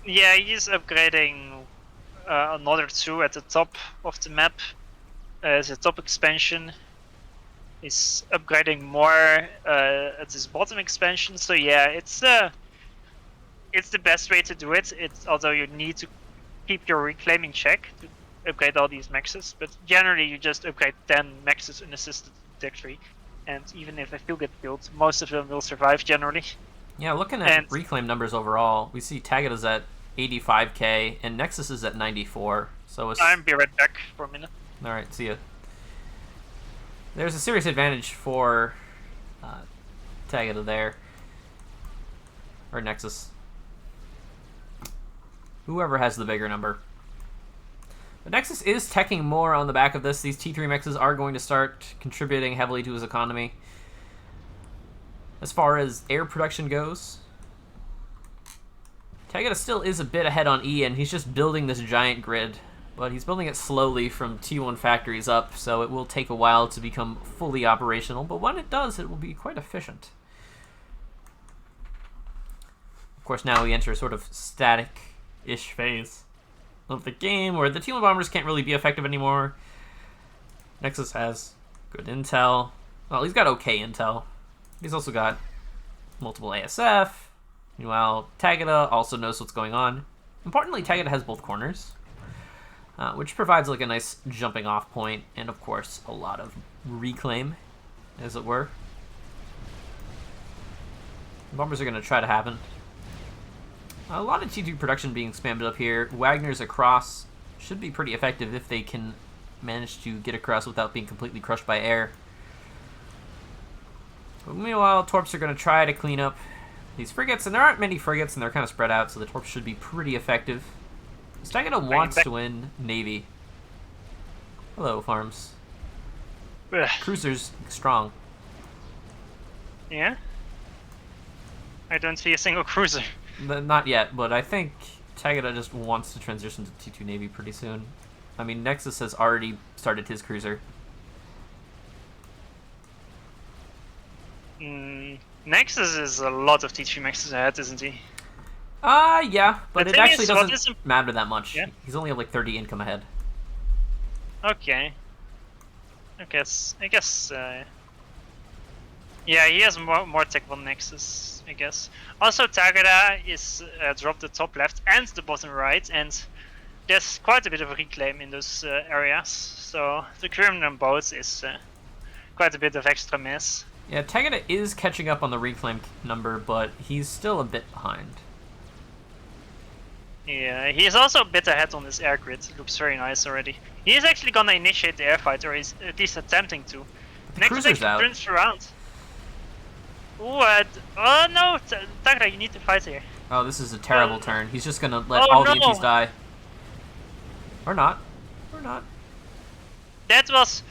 Yeah, he's upgrading another 2 at the top of the map. The top expansion is upgrading more at this bottom expansion. So yeah, it's the best way to do it. Although you need to keep your reclaim in check to upgrade all these maxes, but generally you just upgrade 10 maxes unassisted victory, and even if a few get killed, most of them will survive generally. Yeah, looking at reclaim numbers overall, we see Tagged is at 85k and Nexus is at 94. So it's... I'll be right back for a minute. All right, see ya. There's a serious advantage for Tagged there, or Nexus. Whoever has the bigger number. But Nexus is teching more on the back of this. These T3 mexes are going to start contributing heavily to his economy. As far as air production goes, Tagged still is a bit ahead on E, and he's just building this giant grid. But he's building it slowly from T1 factories up, so it will take a while to become fully operational. But when it does, it will be quite efficient. Of course, now we enter a sort of static-ish phase of the game where the T1 bombers can't really be effective anymore. Nexus has good intel. Well, he's got okay intel. He's also got multiple ASF. Meanwhile, Tagged also knows what's going on. Importantly, Tagged has both corners, which provides like a nice jumping off point, and of course, a lot of reclaim, as it were. The bombers are going to try to happen. A lot of T2 production being spammed up here. Wagner's across should be pretty effective if they can manage to get across without being completely crushed by air. But meanwhile, Torps are going to try to clean up these frigates, and there aren't many frigates, and they're kind of spread out, so the Torps should be pretty effective. Stagana wants to win Navy. Hello, Farms. Ugh. Cruiser's strong. Yeah? I don't see a single cruiser. Not yet, but I think Tagada just wants to transition to T2 Navy pretty soon. I mean, Nexus has already started his cruiser. Nexus is a lot of T3 maxes ahead, isn't he? Yeah, but it actually is, doesn't matter that much. Yeah. He's only like 30 income ahead. Okay. I guess. Yeah, he has more tech than Nexus, I guess. Also, Tagada is dropped the top left and the bottom right, and there's quite a bit of reclaim in those areas. So the criminal on both is quite a bit of extra mess. Yeah, Tagada is catching up on the reclaim number, but he's still a bit behind. Yeah, he's also a bit ahead on this air grid. It looks very nice already. He is actually gonna initiate the airfight, or he's at least attempting to. Cruiser's Nexus out. turns around. What? Oh no, Tagada, you need to fight here. Oh, this is a terrible turn. He's just gonna let all the MPs die. Or not. Or not. That was...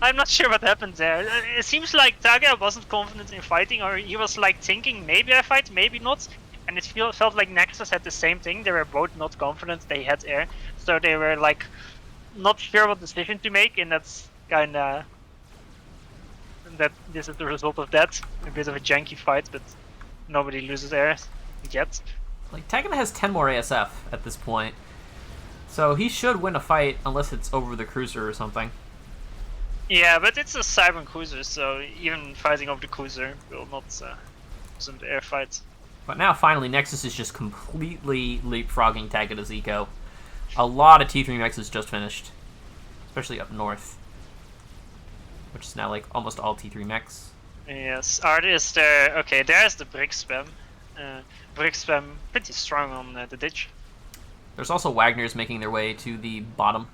I'm not sure what happened there. It seems like Tagada wasn't confident in fighting, or he was like thinking, maybe I fight, maybe not. And it felt like Nexus had the same thing. They were both not confident, they had air. So they were like, not sure what decision to make, and that's kinda... This is the result of that. A bit of a janky fight, but nobody loses air yet. Like, Tagada has 10 more ASF at this point. So he should win a fight unless it's over the cruiser or something. Yeah, but it's a Cybern cruiser, so even fighting over the cruiser will not lose the air fight. But now finally Nexus is just completely leapfrogging Tagada's eco. A lot of T3 mexes just finished. Especially up north. Which is now like almost all T3 mechs. Yes, Art is there. Okay, there's the brick spam. Brick spam pretty strong on the ditch. There's also Wagner's making their way to the bottom.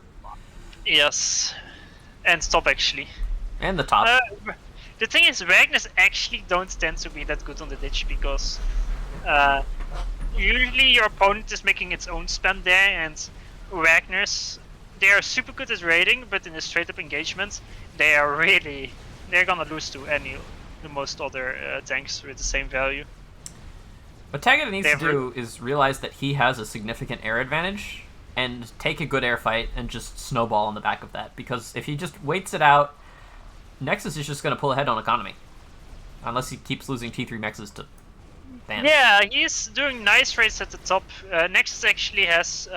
Yes. And top actually. And the top. The thing is, Wagner's actually don't tend to be that good on the ditch because usually your opponent is making its own spam there, and Wagner's, they are super good at raiding, but in a straight up engagement they're gonna lose to the most other tanks with the same value. What Tagada needs to do is realize that he has a significant air advantage and take a good air fight and just snowball on the back of that, because if he just waits it out, Nexus is just going to pull ahead on economy. Unless he keeps losing T3 mexes to Damn. Yeah, he's doing nice rates at the top. Nexus actually has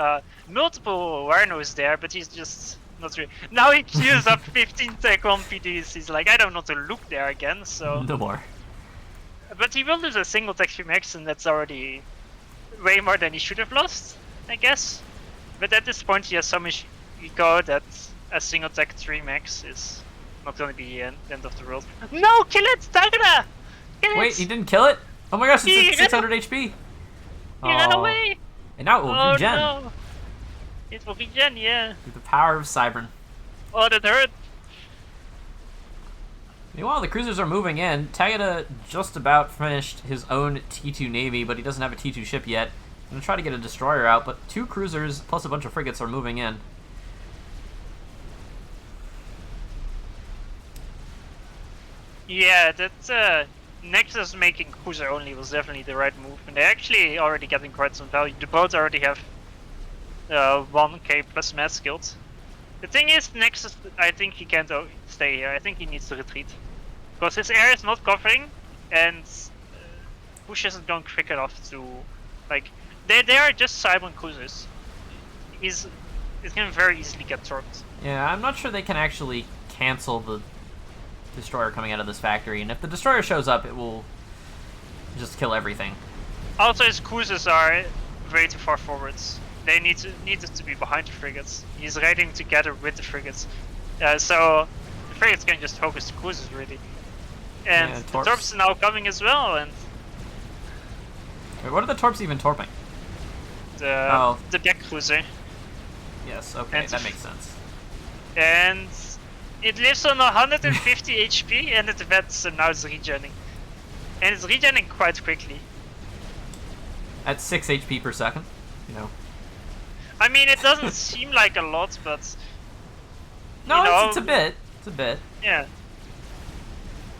multiple Rhinos there, but he's just not really. Now he queues up 15 tech 1 PDs. He's like, I don't want to look there again, so. No more. But he will lose a single tech 3 max, and that's already way more than he should have lost, I guess. But at this point, he has so much ego that a single tech 3 max is not going to be the end of the world. No, kill it, Tagada! Kill it! Wait, he didn't kill it? Oh my gosh, He it's at 600 HP. He ran away! And now it will Oh regen. no! It will regen, yeah. Through the power of Cybern. Oh, that hurt. Meanwhile, the cruisers are moving in. Tagada just about finished his own T2 Navy, but he doesn't have a T2 ship yet. I'm going to try to get a destroyer out, but 2 cruisers plus a bunch of frigates are moving in. Yeah, that Nexus making cruiser only was definitely the right move. And they're actually already getting quite some value. The boats already have 1k plus mass skills. The thing is, Nexus, I think he can't stay here. I think he needs to retreat. Because his area is not covering, and push isn't going quick enough to, like, they are just Cybern cruisers. It can very easily get torped. Yeah, I'm not sure they can actually cancel the destroyer coming out of this factory, and if the destroyer shows up, it will just kill everything. Also, his cruisers are way too far forwards. They needed to be behind the frigates. He's raiding together with the frigates, so the frigates can just focus the cruisers really. And Yeah, the torps. torps are now coming as well, and Wait, what are the torps even torping? the deck cruiser. Yes, okay, And that makes sense. And it lives on 150 HP, and it's vet, so now it's regening. And it's regening quite quickly. At 6 HP per second, you know. I mean, it doesn't seem like a lot, but No, you know, it's a bit. It's a bit. yeah.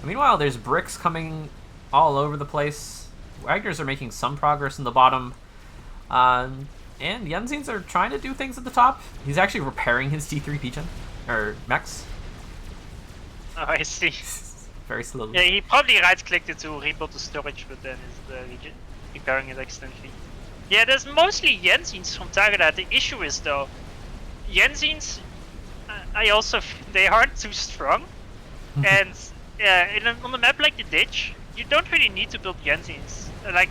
Meanwhile, there's bricks coming all over the place. Wagners are making some progress in the bottom. And Yenzins are trying to do things at the top. He's actually repairing his T3 Pigeon. Or mechs. Oh, I see. Very slowly. Yeah, he probably right-clicked it to rebuild the storage, but then is repairing it accidentally. Yeah, there's mostly Yenzins from Tagada. The issue is though, Yenzins, they aren't too strong, and on a map like the Ditch, you don't really need to build Yenzins. Like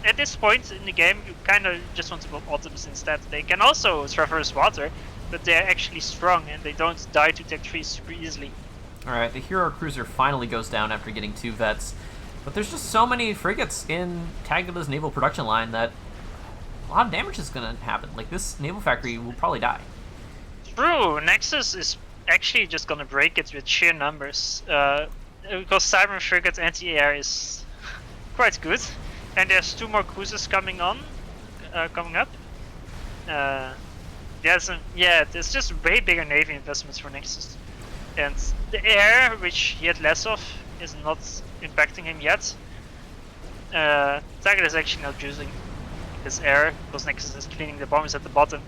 at this point in the game, you kind of just want to build Optimus instead. They can also traverse water, but they're actually strong and they don't die to tech 3 super easily. Alright, the hero cruiser finally goes down after getting 2 vets. But there's just so many frigates in Tagada's naval production line that a lot of damage is going to happen. Like, this naval factory will probably die. True, Nexus is actually just gonna break it with sheer numbers. Because Cyber Frigate anti-air is quite good. And there's 2 more cruisers coming up. There's just way bigger navy investments for Nexus. And the air, which he had less of, is not impacting him yet. Target is actually not using his air, because Nexus is cleaning the bombs at the bottom.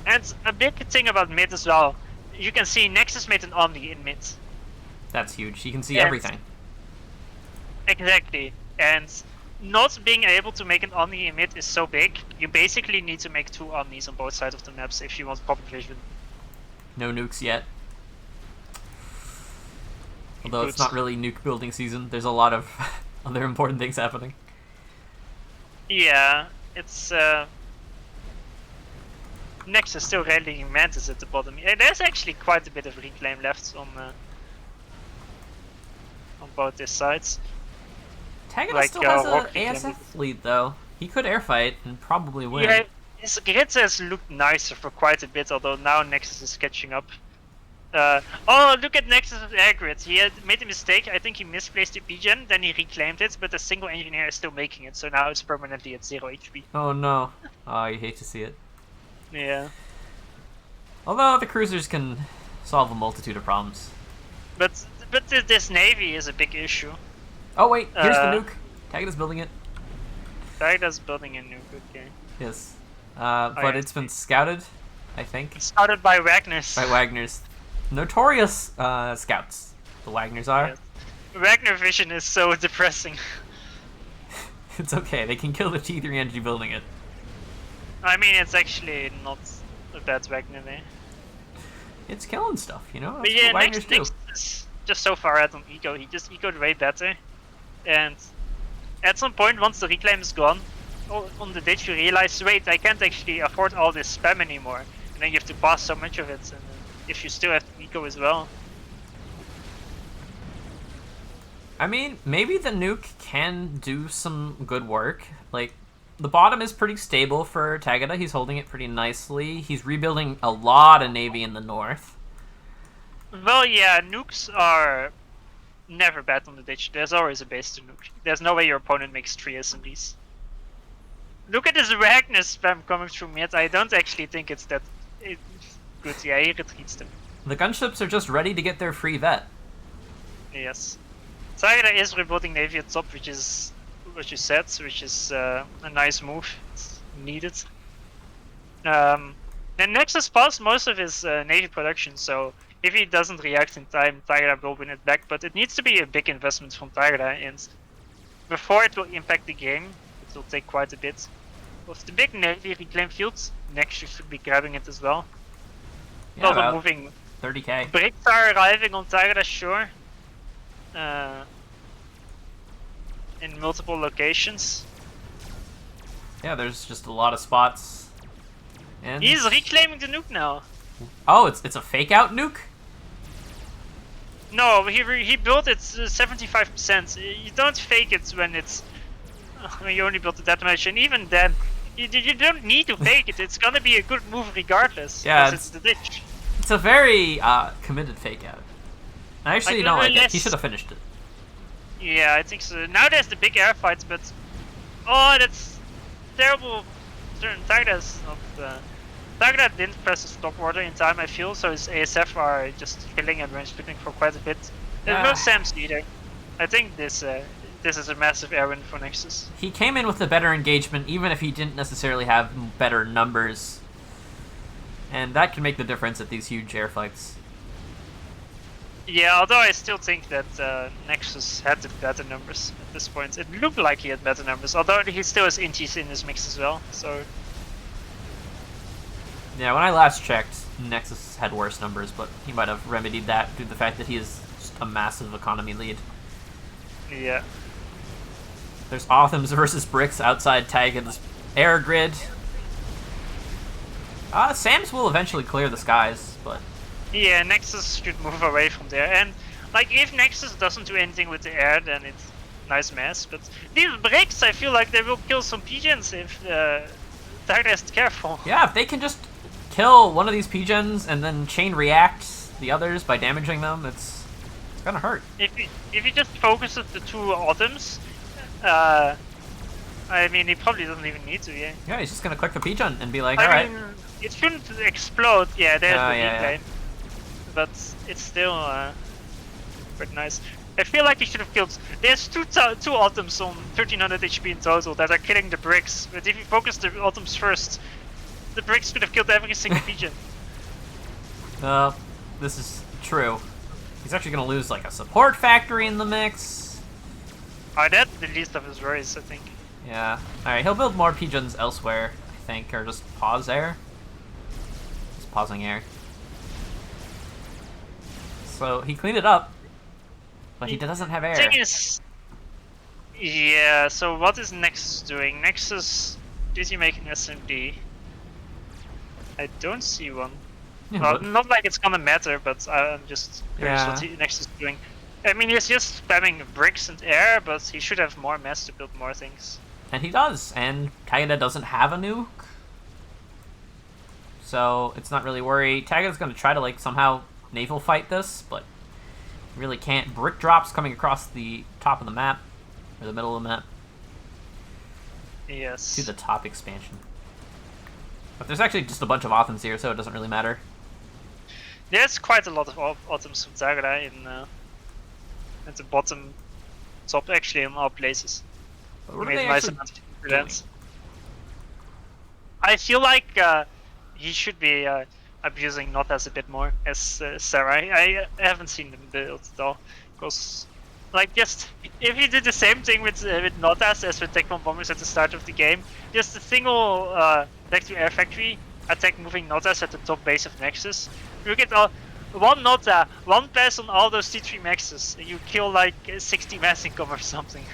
And a big thing about mid as well, you can see Nexus made an Omni in mid. That's huge. You can see And- everything. Exactly. And not being able to make an Omni in mid is so big, you basically need to make 2 Omnis on both sides of the maps if you want proper vision. No nukes yet. Although it's not really nuke building season, there's a lot of other important things happening. Yeah, it's Nexus still rallying Mantis at the bottom. Yeah, there's actually quite a bit of reclaim left on both these sides. Tagada Like, still has rock an reclaim. ASF fleet, though. He could airfight and probably win. Yeah, his grid has looked nicer for quite a bit, although now Nexus is catching up. Oh, look at Nexus' air grid. He had made a mistake. I think he misplaced the P-Gen, then he reclaimed it, but the single engineer is still making it, so now it's permanently at 0 HP. Oh no. Oh, you hate to see it. Yeah. Although the cruisers can solve a multitude of problems. But this navy is a big issue. Oh wait, here's the Uh, nuke. Tagada's building it. Tagada's building a nuke, okay. Yes. yeah, But it's been scouted, I think, Started by Wagner's. by Wagner's notorious scouts. The Wagners are. Yes. Wagner vision is so depressing. It's okay. They can kill the T3 energy building it. I mean, it's actually not a bad Wagner there. It's killing stuff, you know? But That's yeah, what Wagners next do. is just so far out on eco. He just ecoed way better. And at some point, once the reclaim is gone, on the ditch you realize, wait, I can't actually afford all this spam anymore. And then you have to pass so much of it, and if you still have to eco as well. I mean, maybe the nuke can do some good work. Like, the bottom is pretty stable for Tagada. He's holding it pretty nicely. He's rebuilding a lot of navy in the north. Well, yeah, nukes are never bad on the ditch. There's always a base to nuke. There's no way your opponent makes 3 SMBs. Look at this Wagner spam coming through mid. I don't actually think it's that good. Yeah, he retreats them. The gunships are just ready to get their free vet. Yes. Tagada is rebuilding navy at top, which is what you said, which is a nice move. It's needed. Then Nexus passed most of his navy production, so if he doesn't react in time, Tagada will win it back. But it needs to be a big investment from Tagada, and before it will impact the game, it will take quite a bit. With the big navy reclaim fields, Nexus should be grabbing it as well. Yeah, Also about moving. 30k. Bricks are arriving on Tagada, sure. In multiple locations. Yeah, there's just a lot of spots. And He's reclaiming the nuke now. oh, it's a fake out nuke? No, he built it 75%. You don't fake it when it's when you only built it that much, and even then, you don't need to fake it. It's gonna be a good move regardless. Yeah, because it's the ditch. It's a very committed fake out. I actually Like, don't like it. yes. He should have finished it. Yeah, I think so. Now there's the big air fights, but oh, that's terrible. Tagada's not. Tagada didn't press the stop order in time, I feel, so his ASF are just killing and range splitting for quite a bit. There's no Yeah. Sams either. I think this is a massive air win for Nexus. He came in with a better engagement, even if he didn't necessarily have better numbers. And that can make the difference at these huge air fights. Yeah, although I still think that Nexus had the better numbers at this point. It looked like he had better numbers, although he still has inties in his mix as well, so... Yeah, when I last checked, Nexus had worse numbers, but he might have remedied that due to the fact that he is just a massive economy lead. Yeah. There's Othams versus Bricks outside Tagada's air grid. Sams will eventually clear the skies, but... Yeah, Nexus should move away from there, and like if Nexus doesn't do anything with the air, then it's nice mess, but these Bricks, I feel like they will kill some pigeons if Tagada isn't careful. Yeah, if they can just kill one of these P-Gens and then chain react the others by damaging them, it's gonna hurt. If he just focuses the 2 Autumns, I mean, he probably doesn't even need to, yeah. Yeah, he's just gonna click the P-Gen and be like, I alright. mean, it shouldn't explode, yeah, there's the yeah. reclaim. But it's still pretty nice. I feel like he should have killed... There's two Autumns on 1300 HP in total that are killing the Bricks, but if you focus the Autumns first, the Bricks could have killed every single Pigeon. This is true. He's actually gonna lose like a support factory in the mix. That's the least of his worries, I think. Yeah. Alright, he'll build more Pigeons elsewhere, I think, or just pause air. Just pausing air. So he cleaned it up, but he doesn't have air. Thing is, yeah. So what is Nexus doing? Nexus, is he making SMD? I don't see one. Yeah, Well, but- not like it's gonna matter, but I'm just curious what Yeah. Nexus is doing. I mean, he's just spamming bricks and air, but he should have more mass to build more things. And he does, and Tagada doesn't have a nuke. So it's not really worry. Tagada's gonna try to like somehow naval fight this, but really can't. Brick drops coming across the top of the map, or the middle of the map, Yes. to the top expansion. But there's actually just a bunch of Othams here, so it doesn't really matter. There's quite a lot of Autumns from Tagada in at the bottom, top, actually in all places. But what are Made they a nice actually amount of events. I feel like he should be abusing Notas a bit more as Sarah. I haven't seen them build at all, because Like, just if you did the same thing with Notas as with Tech Bomb Bombers at the start of the game, just a single Deck to Air Factory attack moving Notas at the top base of Nexus. You get one Nota, one pass on all those T3 Maxes, and you kill like 60 mass income or something.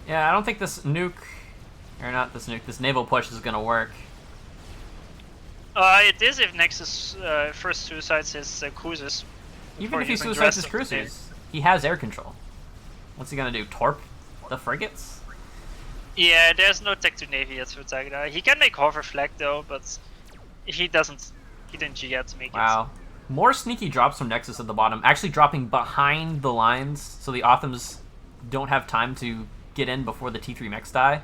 Yeah, I don't think this nuke, or not this nuke, this naval push is gonna work. It is if Nexus first suicides his cruisers. Even if he suicides his cruisers, he has air control. What's he gonna do? Torp the frigates? Yeah, there's no tech to navy yet for Tagada. He can make hover flag though, but he doesn't. He didn't yet make it. Wow. More sneaky drops from Nexus at the bottom, actually dropping behind the lines, so the Othams don't have time to get in before the T3 mechs die.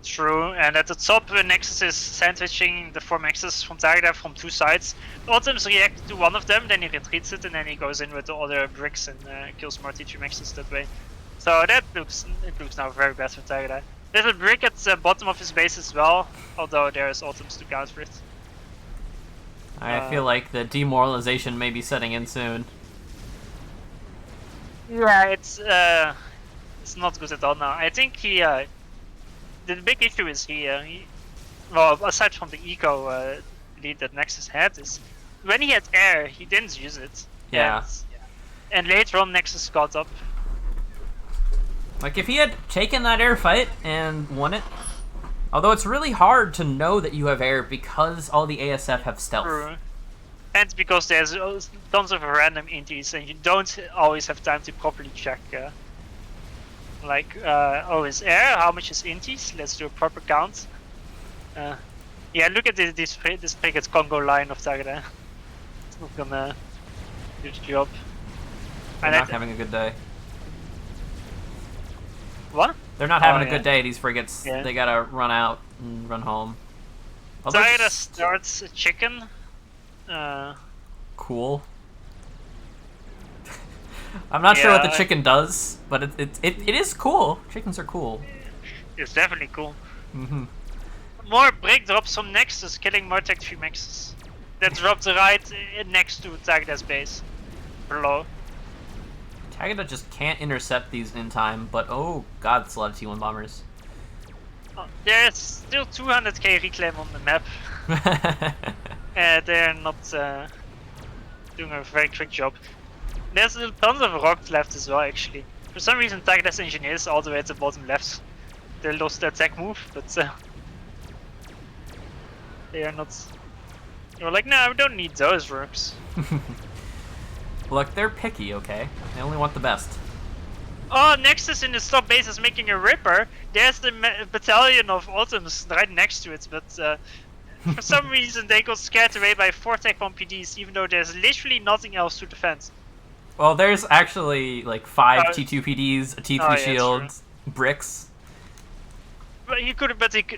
True, and at the top, Nexus is sandwiching the 4 Maxes from Tagada from 2 sides. Autumns react to one of them, then he retreats it, and then he goes in with the other bricks and kills more T3 Maxes that way. So that looks now very bad for Tagada. There's a brick at the bottom of his base as well, although there's Autumns to counter it. I feel like the demoralization may be setting in soon. Yeah, it's not good at all now. I think he the big issue is well, aside from the eco lead that Nexus had, is when he had air, he didn't use it. Yeah. And later on, Nexus caught up. Like, if he had taken that air fight and won it, although it's really hard to know that you have air because all the ASF have stealth. True. And because there's tons of random inties, and you don't always have time to properly check. Oh, is air? How much is inties? Let's do a proper count. Yeah, look at this frigate's Congo line of Tagada. It's not gonna do the job. They're not having a good day. What? They're not having a good day, these frigates. Yeah. They gotta run out and run home. Tagada starts a chicken. Cool. I'm not sure what the chicken does, but it is cool. Chickens are cool. It's definitely cool. Mm-hmm. More break drops from Nexus, killing more Tech 3 Maxes. That dropped right next to Tagada's base. Below. Tagada just can't intercept these in time, but oh god, it's a lot of T1 bombers. There's still 200k reclaim on the map. They're not doing a very quick job. There's tons of rocks left as well, actually. For some reason, Tagada's engineers all the way at the bottom left. They lost their attack move, but they are not. You're like, no, we don't need those rocks. Look, they're picky, okay? They only want the best. Oh, Nexus in the top base is making a Ripper. There's the battalion of Autumns right next to it, but for some reason they got scared away by 4 Tech 1 PDs, even though there's literally nothing else to defend. Well, there's actually like 5 T2 PDs, a T3 shield, bricks. But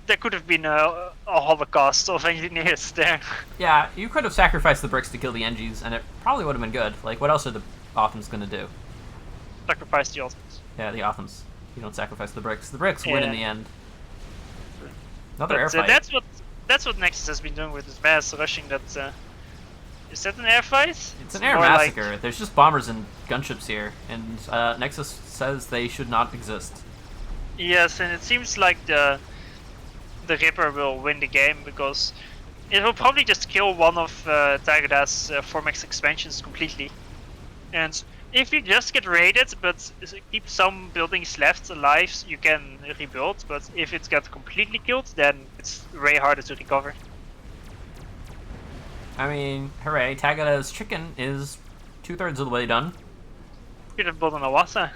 there could have been a holocaust of engineers there. Yeah, you could have sacrificed the bricks to kill the Engies, and it probably would have been good. Like, what else are the Othams gonna do? Sacrifice the Autumns. Yeah, the Othams. You don't sacrifice the bricks. The bricks win in the end. Another But, airfight. that's what Nexus has been doing with his mass rushing. That is that an air fight? It's an air massacre. There's just bombers and gunships here, and Nexus says they should not exist. Yes, and it seems like the Ripper will win the game because it will probably just kill one of Tagada's 4max expansions completely. And if you just get raided but keep some buildings left alive, you can rebuild. But if it gets completely killed, then it's way harder to recover. I mean, hooray, Tagada's chicken is 2/3 of the way done. Could have built an Awasa.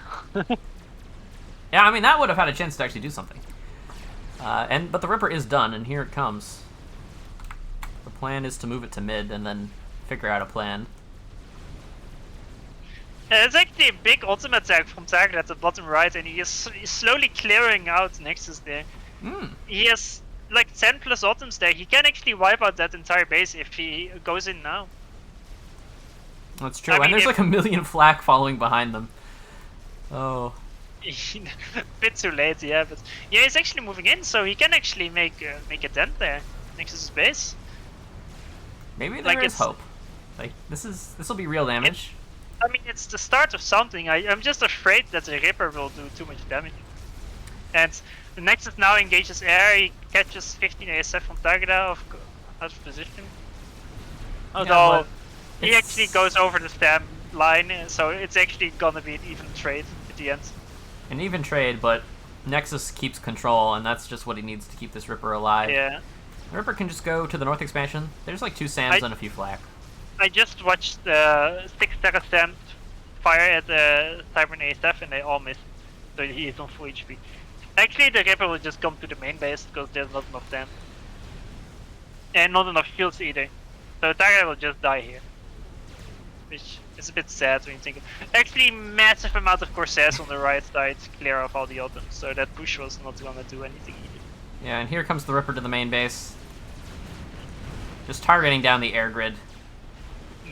Yeah, I mean, that would have had a chance to actually do something. But the Ripper is done, and here it comes. The plan is to move it to mid and then figure out a plan. It's actually a big ultimate attack from Tagada at the bottom right, and he is slowly clearing out Nexus there. He has like 10 plus Autumns there. He can actually wipe out that entire base if he goes in now. That's true, and there's like a million flak following behind them. Oh. Bit too late, yeah, but yeah, he's actually moving in, so he can actually make a dent there, Nexus' base. Maybe there Like, is it's- hope. Like this will be real damage. I mean, it's the start of something. I'm just afraid that the Ripper will do too much damage. And the Nexus now engages air, he catches 15 ASF from Tagada out of position. Although, but he it's- actually goes over the stam line, so it's actually gonna be an even trade at the end. An even trade, but Nexus keeps control, and that's just what he needs to keep this Ripper alive. Yeah. The Ripper can just go to the North expansion. There's like 2 SAMs and a few flak. I just watched 6 Terra Sams fire at the Cybern ASF and they all missed, so he is on full HP. Actually, the Ripper will just come to the main base because there's not enough damage. And not enough shields either. So Tagada will just die here. Which is a bit sad when you think of it. Actually, massive amount of Corsairs on the right side to clear off all the items, so that push was not gonna do anything either. Yeah, and here comes the Ripper to the main base. Just targeting down the air grid.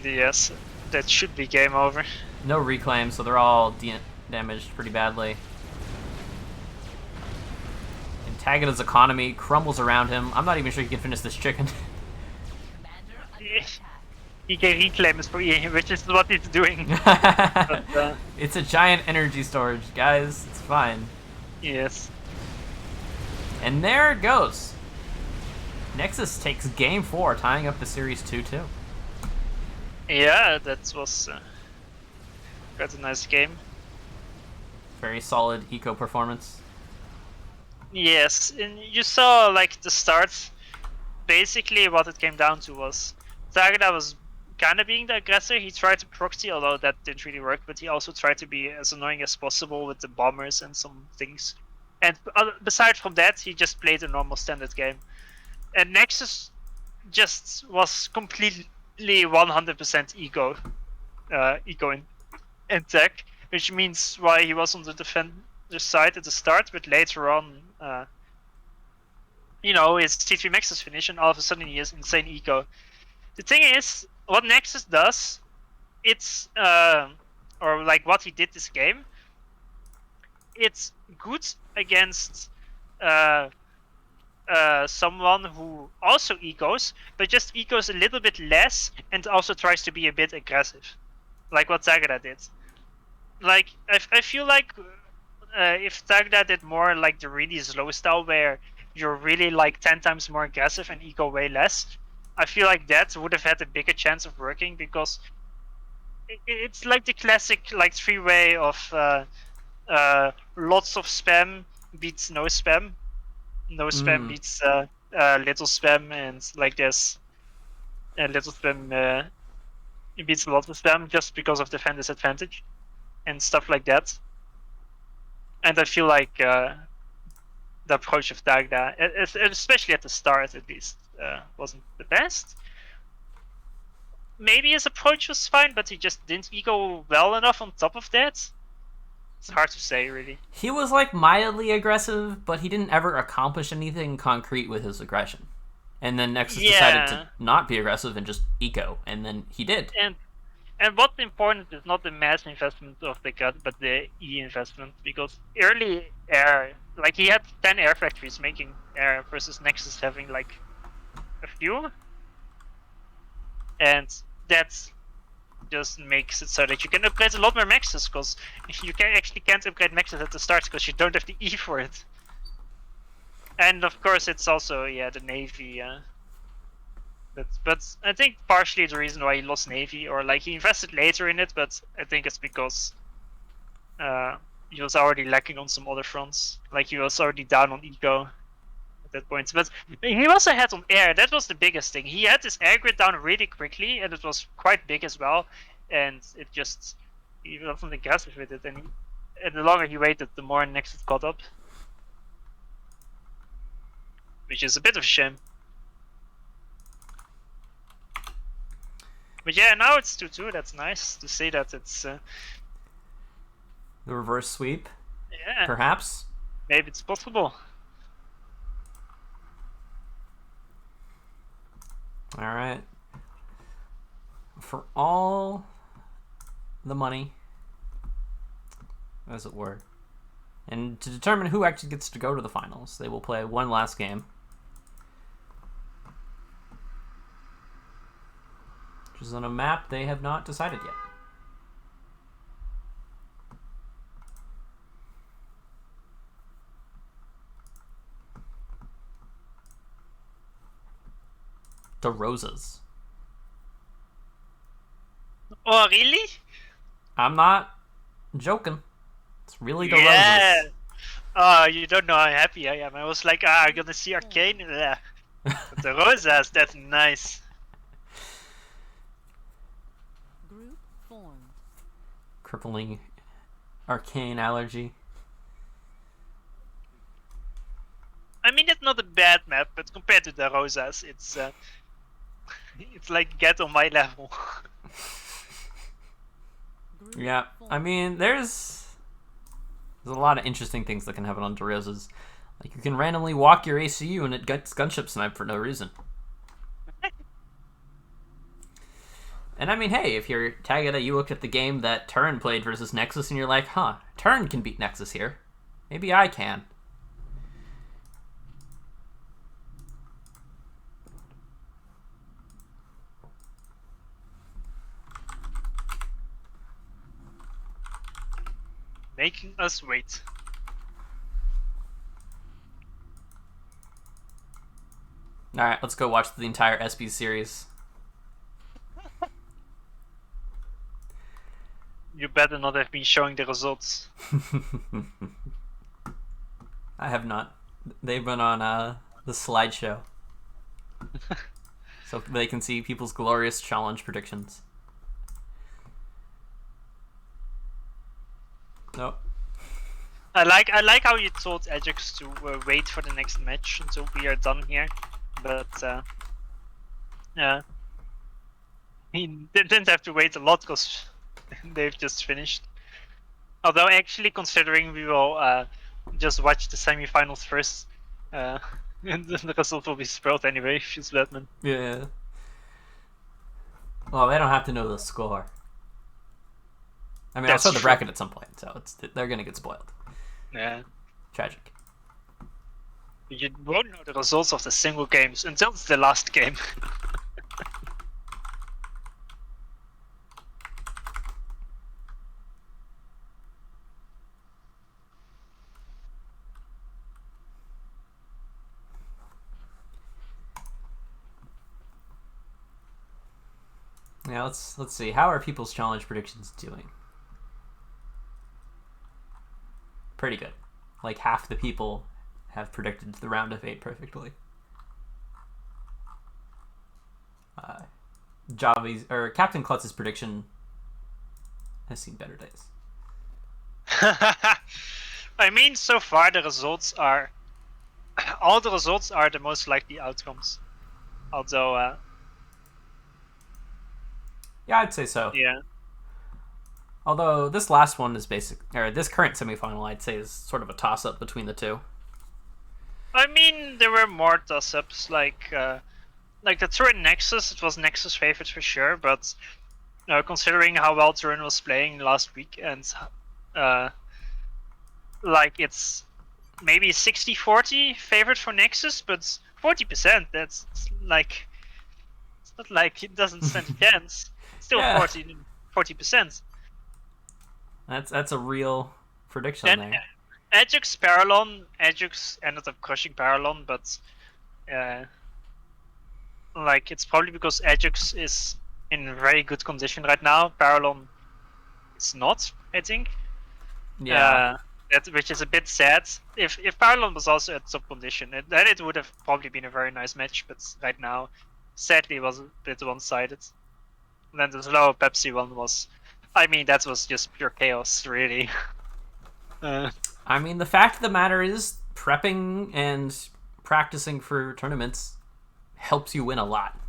Yes, that should be game over. No reclaim, so they're all damaged pretty badly. And Tagada's economy crumbles around him. I'm not even sure he can finish this chicken. He can reclaim his for E, which is what he's doing. But, it's a giant energy storage, guys. It's fine. yes. And there it goes. Nexus takes game 4, tying up the series 2-2. Yeah, that was quite a nice game. Very solid eco performance. Yes, and you saw like the start. Basically, what it came down to was Tagada was kind of being the aggressor. He tried to proxy, although that didn't really work. But he also tried to be as annoying as possible with the bombers and some things. And besides from that, he just played a normal standard game. And Nexus just was completely 100% ego in tech, which means why he was on the defender side at the start, but later on, you know, his T3 Nexus finish, and all of a sudden he has insane eco. The thing is, what Nexus does, it's or like what he did this game, it's good against someone who also ecos, but just ecos a little bit less and also tries to be a bit aggressive, like what Tagada did. Like I feel like if Tagada did more like the really slow style where you're really like 10 times more aggressive and eco way less, I feel like that would have had a bigger chance of working, because it's like the classic like 3-way of lots of spam beats no spam. No spam beats little spam, and like there's little spam beats a lot of spam just because of the fan disadvantage and stuff like that. And I feel like the approach of Dagda, especially at the start at least, wasn't the best. Maybe his approach was fine, but he just didn't eco well enough on top of that. It's hard to say, really. He was like mildly aggressive, but he didn't ever accomplish anything concrete with his aggression. And then Nexus decided to not be aggressive and just eco, and then he did. And what's important is not the mass investment of the cut, but the E investment, because early air, like he had 10 air factories making air versus Nexus having like a few, and that just makes it so that you can upgrade a lot more Nexus, because you can't upgrade Nexus at the start because you don't have the E for it. And of course, it's also the Navy. But I think partially the reason why he lost Navy, or like he invested later in it, but I think it's because he was already lacking on some other fronts. Like he was already down on eco at that point. But he also had on air. That was the biggest thing. He had this air grid down really quickly, and it was quite big as well. And it just he wasn't aggressive with it. And the longer he waited, the more Nexus caught up, which is a bit of a shame. But yeah, now it's 2-2. That's nice to say that it's the reverse sweep. Yeah, Perhaps. maybe it's possible. All right. For all the money, as it were, and to determine who actually gets to go to the finals, they will play one last game. is on a map they have not decided yet. The Roses. Oh, really? I'm not joking. It's really the Yeah. Roses. Oh, you don't know how happy I am. I was like, I'm gonna see Arcane. Yeah. But the Rosas, that's nice. Group formed. Crippling arcane allergy. I mean, it's not a bad map, but compared to the Rosas, it's like get on my level. Group Yeah, I formed. mean, there's a lot of interesting things that can happen on DeRozas. Like, you can randomly walk your ACU and it gets gunship snipe for no reason. And I mean, hey, if you're Tagada, you look at the game that Turn played versus Nexus and you're like, huh, Turn can beat Nexus here. Maybe I can. Making us wait. Alright, let's go watch the entire SB series. You better not have been showing the results. I have not. They've been on the slideshow. So they can see people's glorious challenge predictions. Nope. I like how you told Ajax to wait for the next match until we are done here, but yeah, he didn't have to wait a lot because they've just finished. Although actually, considering we will just watch the semifinals first, and the result will be spoiled anyway if it's Batman. Yeah. Well, they don't have to know the score. I mean, That's I'll show the true. bracket at some point, so they're gonna get spoiled. Yeah. Tragic. You won't know the results of the single games until it's the last game. Yeah, let's see. How are people's challenge predictions doing? Pretty good. Like half the people have predicted the round of 8 perfectly. Javi's or Captain Klutz's prediction has seen better days. I mean, so far the results are all the results are the most likely outcomes. Although, Yeah, I'd say so. yeah, Although this last one is this current semifinal, I'd say, is sort of a toss-up between the two. I mean there were more toss-ups like the Turin Nexus. It was Nexus favorite for sure, but considering how well Turin was playing last week and like it's maybe 60-40 favorite for Nexus, but 40%. That's like it's not like it doesn't stand a chance. Still Yeah. 40%. That's a real prediction Then there. Ajax Paralon. Ajax ended up crushing Paralon, but like it's probably because Ajax is in very good condition right now. Paralon is not, I think. Yeah. Which is a bit sad. If Paralon was also at top condition, then it would have probably been a very nice match. But right now, sadly, it was a bit one-sided. And then the slow Pepsi one was, I mean, that was just pure chaos, really. I mean, the fact of the matter is, prepping and practicing for tournaments helps you win a lot.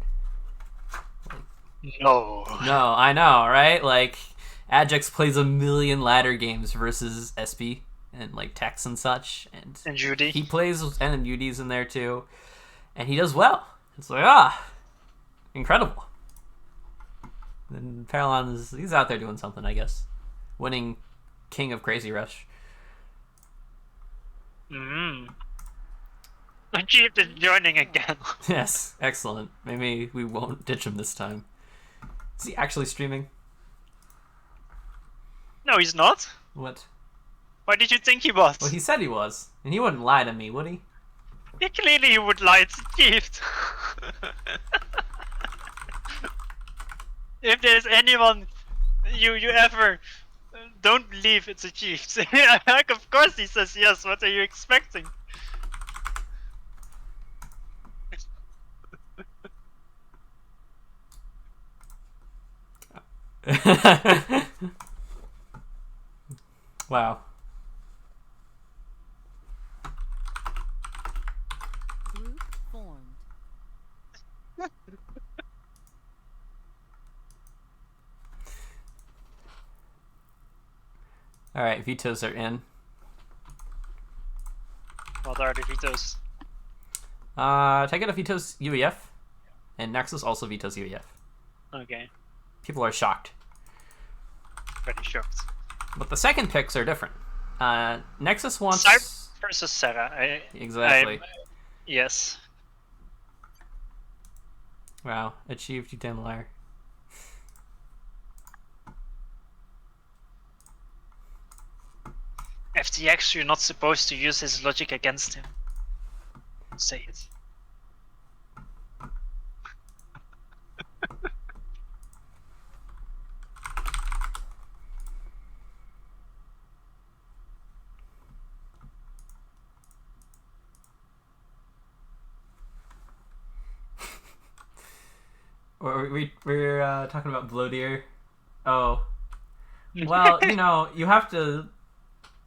No. No, I know, right? Like, Ajax plays a million ladder games versus SB and like Tex and such, And Judy. he plays, and UD's in there too, and he does well. It's like, incredible. And Paralon he's out there doing something, I guess, winning King of Crazy Rush. Chief is joining again. Yes, excellent. Maybe we won't ditch him this time. Is he actually streaming? No, he's not. What? Why did you think he was? Well, he said he was. And he wouldn't lie to me, would he? Yeah, clearly he would lie. It's a gift. If there's anyone you ever don't believe, it's a Chiefs. Like, of course he says yes. What are you expecting? Wow. Group formed. Alright, vetoes are in. What are the vetoes? Takeout vetoes UEF, and Nexus also vetoes UEF. Okay, People are shocked. pretty shocked. But the second picks are different. Nexus wants... Cyber versus Sarah. Exactly. Yes. Wow, achieved, you damn liar. FTX, you're not supposed to use his logic against him. Say it. Or we're talking about Bloodier. Oh. Well, you know, you have to...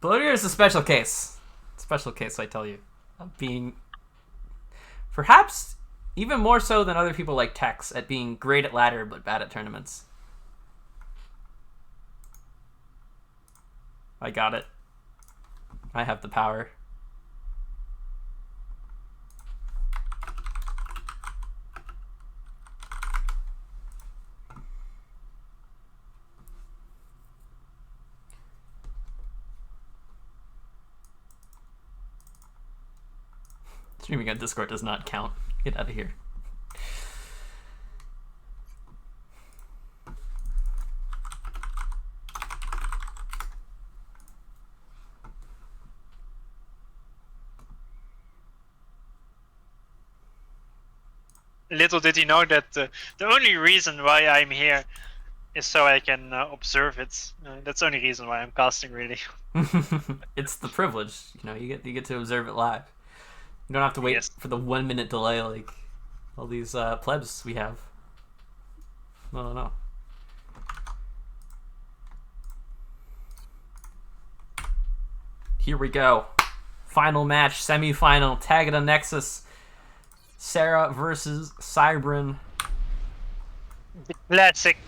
Bloodier is a special case. Special case, I tell you. Of being... Perhaps even more so than other people like Tex at being great at ladder but bad at tournaments. I got it. I have the power. Streaming on Discord does not count. Get out of here. Little did he know that the only reason why I'm here is so I can observe it. That's the only reason why I'm casting, really. It's the privilege, you know. You get to observe it live. You don't have to wait Yes. for the 1 minute delay like all these plebs we have. No. Here we go. Final match, semi-final, Tag of Nexus. Sarah versus Cybrin. The classic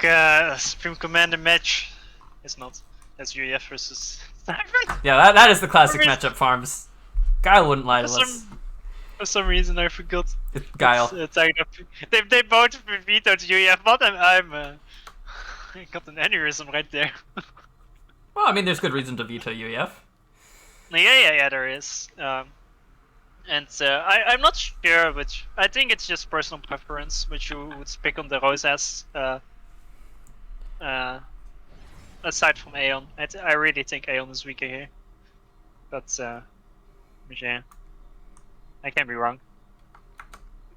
Supreme Commander match. It's not. That's UEF versus Cyber. Yeah, that is the classic For matchup, Farms. Guile wouldn't lie to us. For some reason, I forgot. Guile. It's they both vetoed UEF, but I'm I got an aneurysm right there. Well, I mean, there's good reason to veto UEF. Yeah, there is. And I'm not sure, which I think it's just personal preference, which you would pick on the Rose as. Aside from Aeon, I really think Aeon is weaker here. But yeah, I can be wrong.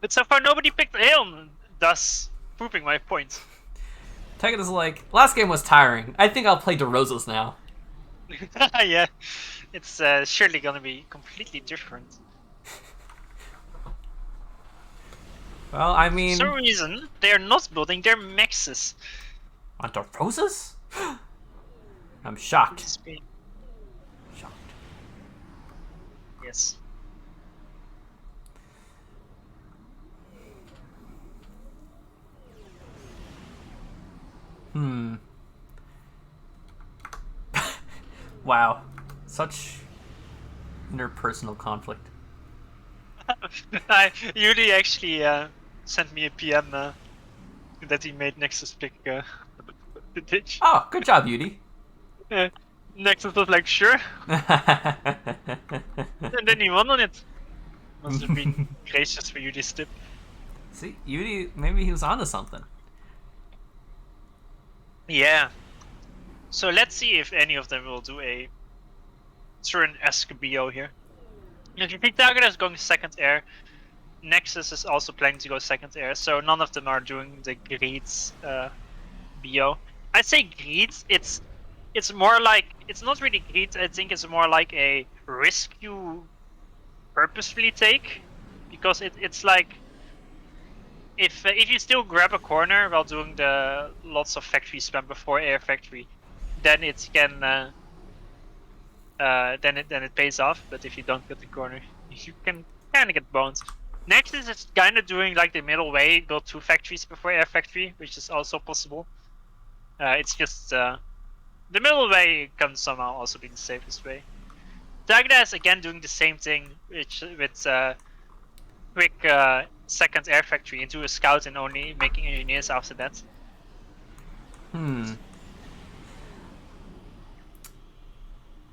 But so far, nobody picked Aeon, thus proving my point. Tegan is like, last game was tiring. I think I'll play DeRozas now. Yeah, it's surely gonna be completely different. Well, I mean... For some reason, they're not building their mexes. On DeRozas? I'm shocked. Shocked. Yes. Wow. Such interpersonal conflict. Yuri actually sent me a PM that he made Nexus pick the ditch. Oh, good job, Yudi. Nexus was like, sure. And then he won on it. Must have been gracious for Yudi's tip. See, Yudi, maybe he was onto something. Yeah. So let's see if any of them will do a turn-esque BO here. If you think Target is going second air, Nexus is also planning to go second air, so none of them are doing the Greeds BO. I'd say Greeds, it's more like, it's not really Greeds, I think it's more like a risk you purposefully take, because it's like, if you still grab a corner while doing the lots of factory spam before air factory, then it can then it pays off. But if you don't get the corner, you can kind of get boned. Nexus is kind of doing like the middle way, go 2 factories before air factory, which is also possible. It's just the middle way can somehow also be the safest way. Dagda is again doing the same thing, which with quick second air factory into a scout and only making engineers after that.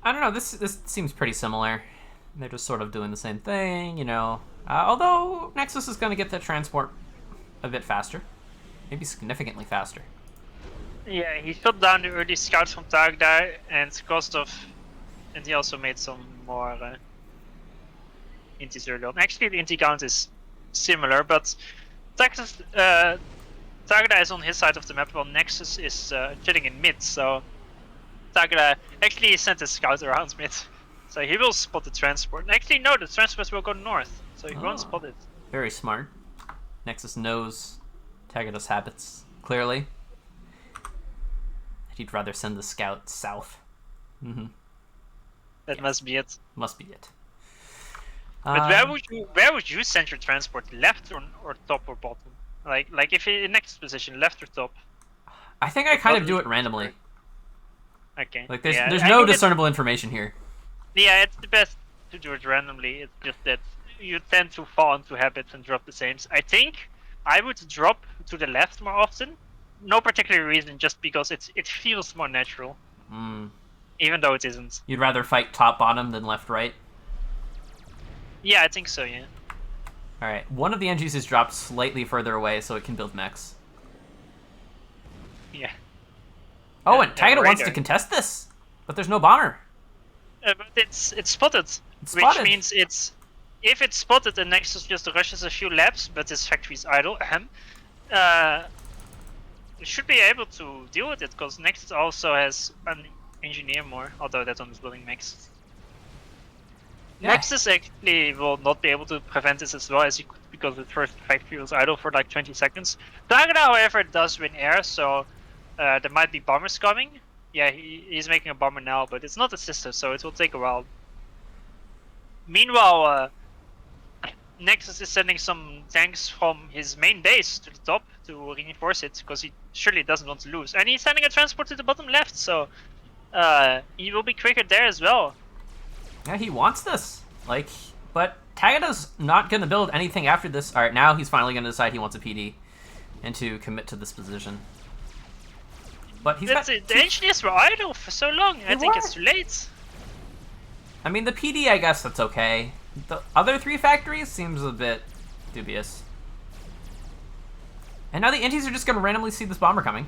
I don't know. This seems pretty similar. They're just sort of doing the same thing, you know. Although Nexus is going to get the transport a bit faster, maybe significantly faster. Yeah, he shot down the early scouts from Tagda and cost of, and he also made some more intis early on. Actually, the inti count is similar, but Texas Tagda is on his side of the map while Nexus is chilling in mid. So Tagda actually sent a scout around mid, so he will spot the transport. Actually, no, the transport will go north, so he won't spot it. Very smart. Nexus knows Tagada's habits clearly. He'd rather send the scout south. That must be it. Must be it. But where would you send your transport? Left or top or bottom? Like if in next position, left or top? I think I kind of do it randomly. Okay. Like there's no discernible information here. Yeah, it's the best to do it randomly. It's just that you tend to fall into habits and drop the same. I think I would drop to the left more often. No particular reason, just because it feels more natural. Even though it isn't. You'd rather fight top bottom than left right? Yeah, I think so, yeah. Alright, one of the NGs is dropped slightly further away so it can build mechs. Yeah. Oh, and Tagada wants to contest this, but there's no bomber. But it's spotted, which means if it's spotted, the Nexus just rushes a few laps, but his factory's idle. It should be able to deal with it, because Nexus also has an engineer more, although that one is building mechs. Yeah. Nexus actually will not be able to prevent this as well as he could, because the first factory was idle for like 20 seconds. Tagada, however, does win air, so there might be bombers coming. Yeah, he's making a bomber now, but it's not assisted, so it will take a while. Meanwhile, Nexus is sending some tanks from his main base to the top to reinforce it, because he surely doesn't want to lose. And he's sending a transport to the bottom left, so he will be quicker there as well. Yeah, he wants this. But Tagada's not going to build anything after this. Alright, now he's finally going to decide he wants a PD and to commit to this position. But he's got... The engineers were idle for so long. I think it's too late. I mean, the PD, I guess that's okay. The other 3 factories seems a bit dubious. And now the Intis are just going to randomly see this bomber coming.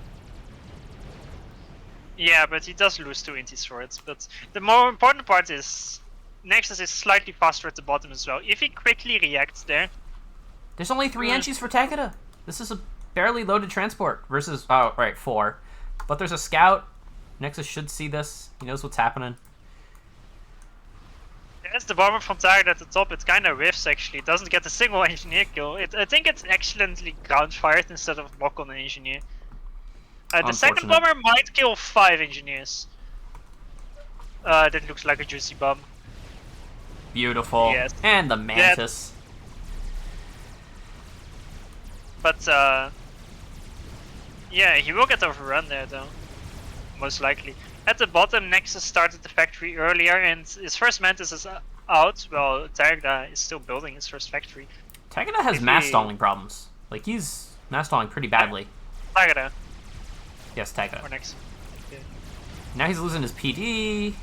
Yeah, but he does lose 2 Intis for it. But the more important part is Nexus is slightly faster at the bottom as well. If he quickly reacts there... There's only 3 Enchis for Tagada. This is a barely loaded transport versus... Oh, right, 4. But there's a scout. Nexus should see this. He knows what's happening. There's the bomber from Tagada at the top. It kind of whiffs, actually. It doesn't get a single engineer kill. I think it's excellently ground fired instead of block on an engineer. The second bomber might kill 5 engineers. That looks like a juicy bomb. Beautiful. Yes. And the Mantis. But, yeah, he will get overrun there, though. Most likely. At the bottom, Nexus started the factory earlier, and his first Mantis is out, while Tagada is still building his first factory. Tagada has mass stalling problems. Like, he's mass stalling pretty badly. Tagada. Yes, Tagada. Or Nexus. Yeah. Now he's losing his PD.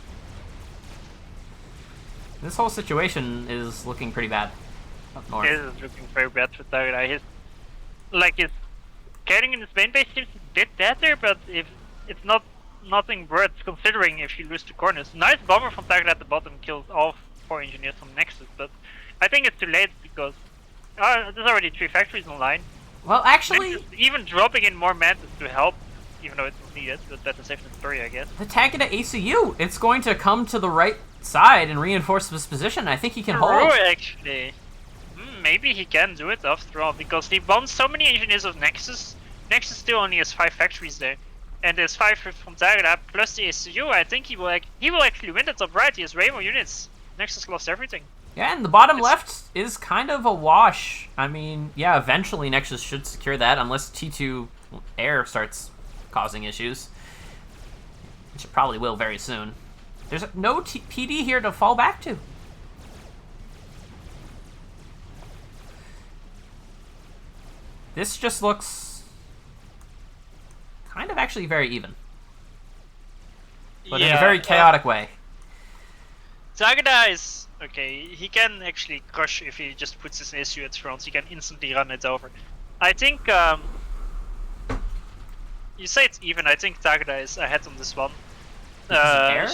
This whole situation is looking pretty bad up north. It is looking very bad for Tagada. His getting in his main base seems a bit better, but if it's nothing worth considering if you lose the corners. Nice bomber from Tiger at the bottom kills all 4 engineers from Nexus, but I think it's too late because there's already 3 factories online. Well, actually, Nexus even dropping in more mantis to help, even though it's not needed, but better safe than sorry, I guess. the target at ACU, it's going to come to the right side and reinforce this position. I think he can hold. Actually. Maybe he can do it after all, because he bombed so many engineers of Nexus. Nexus still only has 5 factories there. And there's 5 from Target plus the ACU. I think he will actually win the top right. He has way more units. Nexus lost everything. Yeah, and the bottom left is kind of a wash. I mean, yeah, eventually Nexus should secure that, unless T2 air starts causing issues. Which it probably will very soon. There's no PD here to fall back to. This just looks kind of actually very even. But in a very chaotic way. Zagada is okay. He can actually crush if he just puts his issue at front. He can instantly run it over. I think you say it's even. I think Tagada is ahead on this one. Air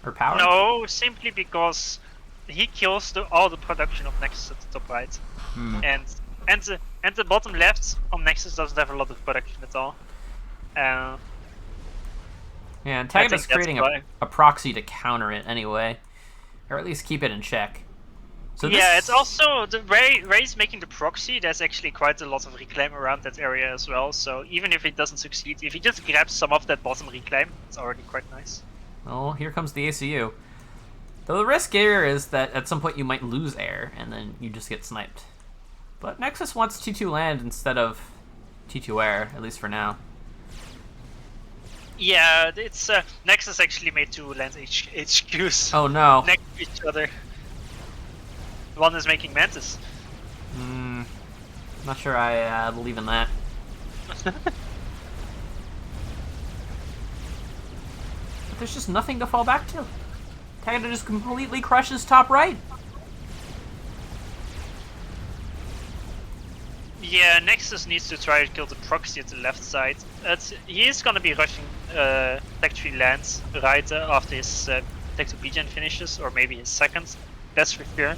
or power? No, simply because he kills all the production of Nexus at the top right, and the bottom left on Nexus doesn't have a lot of production at all. Yeah, and Tagada's creating a proxy to counter it anyway. Or at least keep it in check. So yeah, it's also the Ray's making the proxy. There's actually quite a lot of reclaim around that area as well. So even if he doesn't succeed, if he just grabs some of that bottom reclaim, it's already quite nice. Oh, here comes the ACU. Though the risk here is that at some point you might lose air and then you just get sniped. But Nexus wants T2 land instead of T2 air, at least for now. Yeah, it's Nexus actually made 2 land HQs. Oh no. Next to each other. One is making Mantis. Not sure I believe in that. But there's just nothing to fall back to. Tagada just completely crushes top right. Yeah, Nexus needs to try to kill the proxy at the left side. He is gonna be rushing Tech 3 lands right after his Tech 2 BGen finishes, or maybe his second. That's for sure.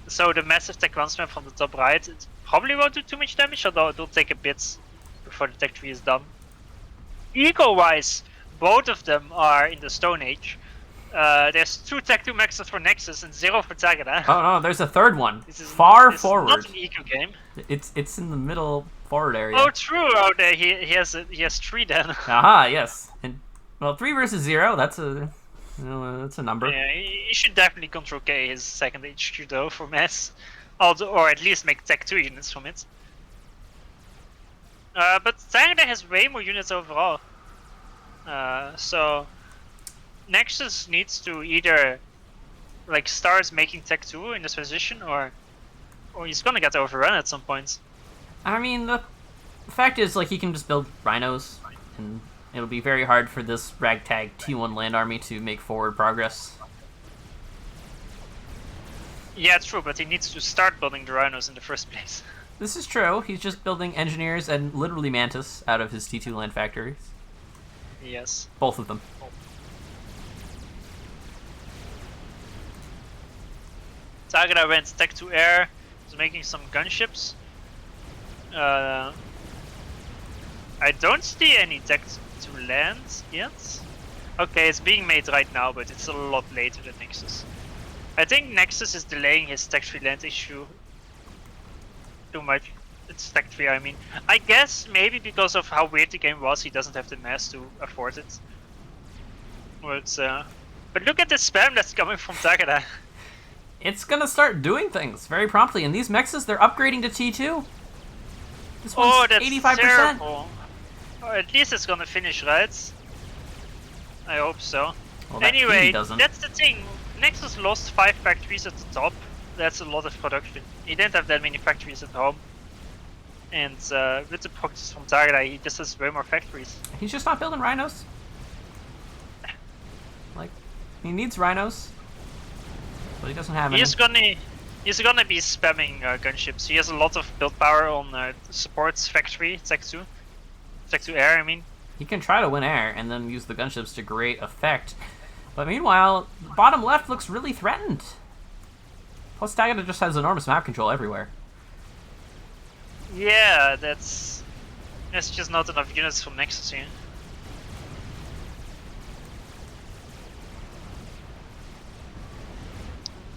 So the massive Tech 1 spam from the top right, it probably won't do too much damage, although it will take a bit before the Tech 3 is done. Eco-wise, both of them are in the Stone Age. There's 2 Tech 2 maxes for Nexus and 0 for Tagada. Oh no, there's a third one. This is far forward. It's not an eco game. It's in the middle forward area. Oh, true. Oh, there he has 3 then. Aha, yes. And well, 3 versus 0. That's a that's a number. Yeah, he should definitely control K his second HQ though for mass, or at least make Tech 2 units from it. But Tagada has way more units overall. So Nexus needs to either like start making Tech 2 in this position, or he's gonna get overrun at some point. I mean, the fact is, like, he can just build rhinos, and it'll be very hard for this ragtag T1 land army to make forward progress. Yeah, true, but he needs to start building the rhinos in the first place. This is true. He's just building engineers and literally mantis out of his T2 land factories. Yes. Both of them. Tagada went Tech 2 air, is making some gunships. I don't see any Tech 2 lands yet. Okay, it's being made right now, but it's a lot later than Nexus. I think Nexus is delaying his Tech 3 land issue too much. It's Tech 3, I mean. I guess maybe because of how weird the game was, he doesn't have the mass to afford it. But look at the spam that's coming from Tagada. It's gonna start doing things very promptly, and these mexes, they're upgrading to T2. This one's that's 85%. terrible. Or at least it's gonna finish, right? I hope so. Well, that anyway, doesn't. That's the thing. Nexus lost 5 factories at the top. That's a lot of production. He didn't have that many factories at home. And with the proxies from Tagada, he just has way more factories. He's just not building rhinos. Like, he needs rhinos. But he doesn't have any. He's gonna be spamming gunships. He has a lot of build power on supports factory, Tech 2. Tech 2 air, I mean. He can try to win air and then use the gunships to great effect. But meanwhile, the bottom left looks really threatened. Plus, Tagada just has enormous map control everywhere. Yeah, that's just not enough units from Nexus here.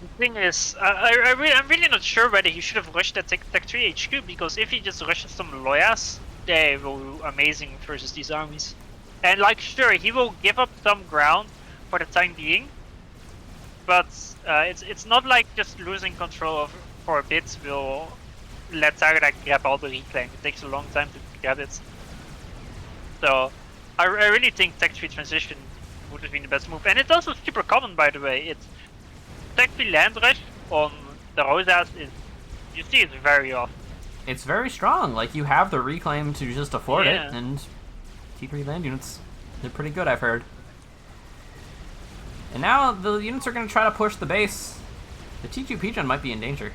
The thing is, I'm really not sure whether he should have rushed that Tech 3 HQ, because if he just rushes some Loyas, they will do amazing versus these armies. And like, sure, he will give up some ground for the time being, but it's not like just losing control for a bit will let Tagada grab all the reclaim. It takes a long time to grab it. So I really think Tech 3 transition would have been the best move. And it's also super common, by the way. It's Tech 3 land rush on the Rosas is, you see it very often. It's very strong. Like, you have the reclaim to just afford it, and T3 land units, they're pretty good, I've heard. And now the units are going to try to push the base. The T2 Pigeon might be in danger.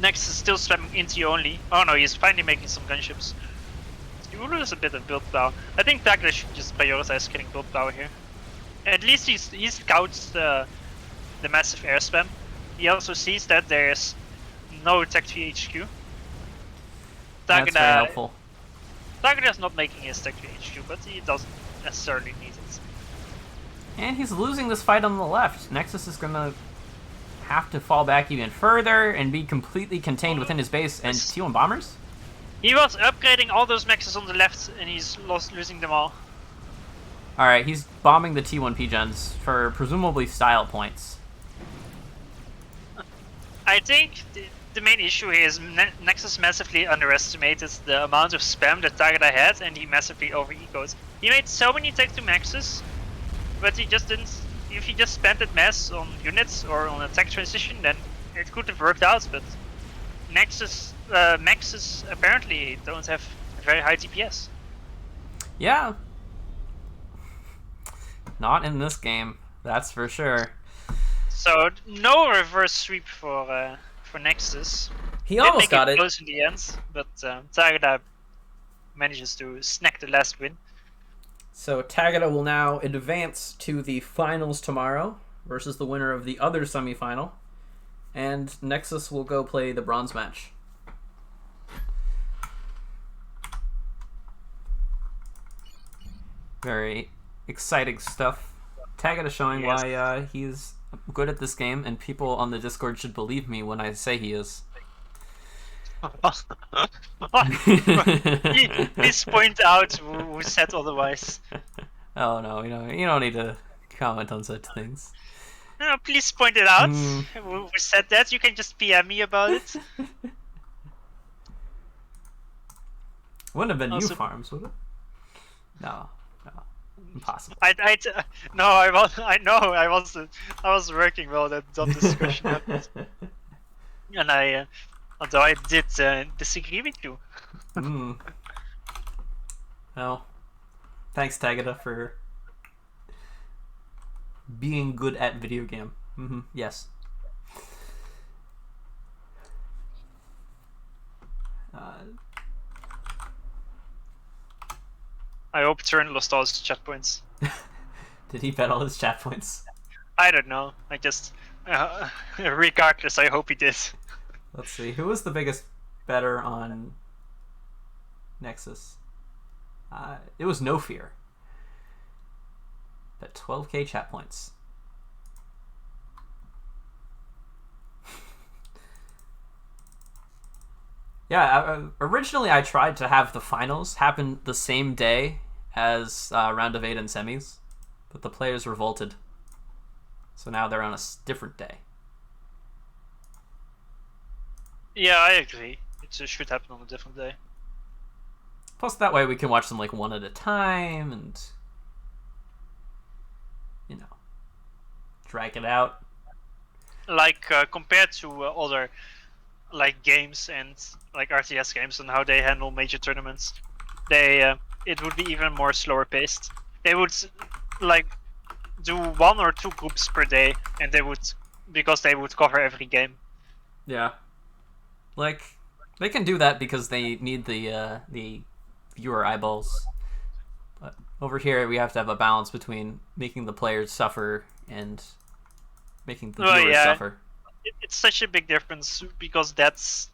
Next is still spamming into you only. Oh no, he's finally making some gunships. He will lose a bit of build power. I think Tagada should just prioritize getting build power here. At least he scouts the massive air spam. He also sees that there's no Tech 3 HQ. That's very helpful. Tagada's not making his Tech 3 HQ, but he doesn't necessarily need it. And he's losing this fight on the left. Nexus is going to have to fall back even further and be completely contained within his base. And T1 bombers? He was upgrading all those mexes on the left, and he's losing them all. Alright, he's bombing the T1 Pigeons for presumably style points. I think the main issue here is Nexus massively underestimated the amount of spam that Tagada had, and he massively over-ecoed. He made so many Tech 2 maxes, but he just didn't. If he just spent that mass on units or on a tech transition, then it could have worked out, but Maxes apparently don't have very high DPS. Yeah. Not in this game, that's for sure. So no reverse sweep for Nexus. He almost got it. Close in the end, but Tagada manages to snack the last win. So Tagada will now advance to the finals tomorrow versus the winner of the other semifinal, and Nexus will go play the bronze match. Very exciting stuff. Tagada showing why he's good at this game, and people on the Discord should believe me when I say he is. Please point out who said otherwise. Oh no, you don't need to comment on such things. No, please point it out. Who said that? You can just PM me about it. Wouldn't have been also, you farms, would it? No, impossible. I was working while that discussion happened, and although I did disagree with you. Well, thanks Tagada for being good at video game. Yes. I hope Turin lost all his chat points. Did he bet all his chat points? I don't know. I just, regardless, I hope he did. Let's see. Who was the biggest bettor on Nexus? It was No Fear. Bet 12k chat points. Yeah, originally I tried to have the finals happen the same day as round of 8 and semis, but the players revolted. So now they're on a different day. Yeah, I agree. It should happen on a different day. Plus, that way we can watch them like one at a time and, drag it out. Like compared to other like games and like RTS games and how they handle major tournaments, it would be even more slower paced. They would like do 1 or 2 groups per day, and because they would cover every game. Yeah. Like, they can do that because they need the viewer eyeballs. But over here, we have to have a balance between making the players suffer and making the Oh, viewers yeah. suffer. It's such a big difference because that's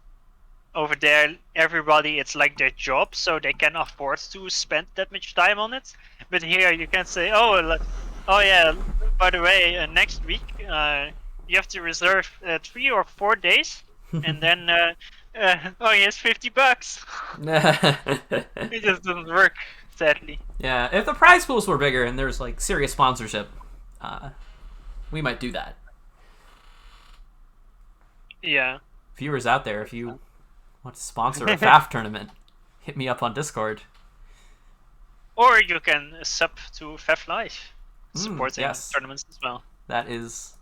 over there. Everybody, it's like their job, so they can afford to spend that much time on it. But here, you can say, oh yeah. By the way, next week you have to reserve 3 or 4 days, and then oh yes, $50. It just doesn't work, sadly. Yeah, if the prize pools were bigger and there's like serious sponsorship, we might do that. Yeah. Viewers out there, if you want to sponsor a FAF tournament, hit me up on Discord. Or you can sub to FAFLive, supporting yes. tournaments as well. That is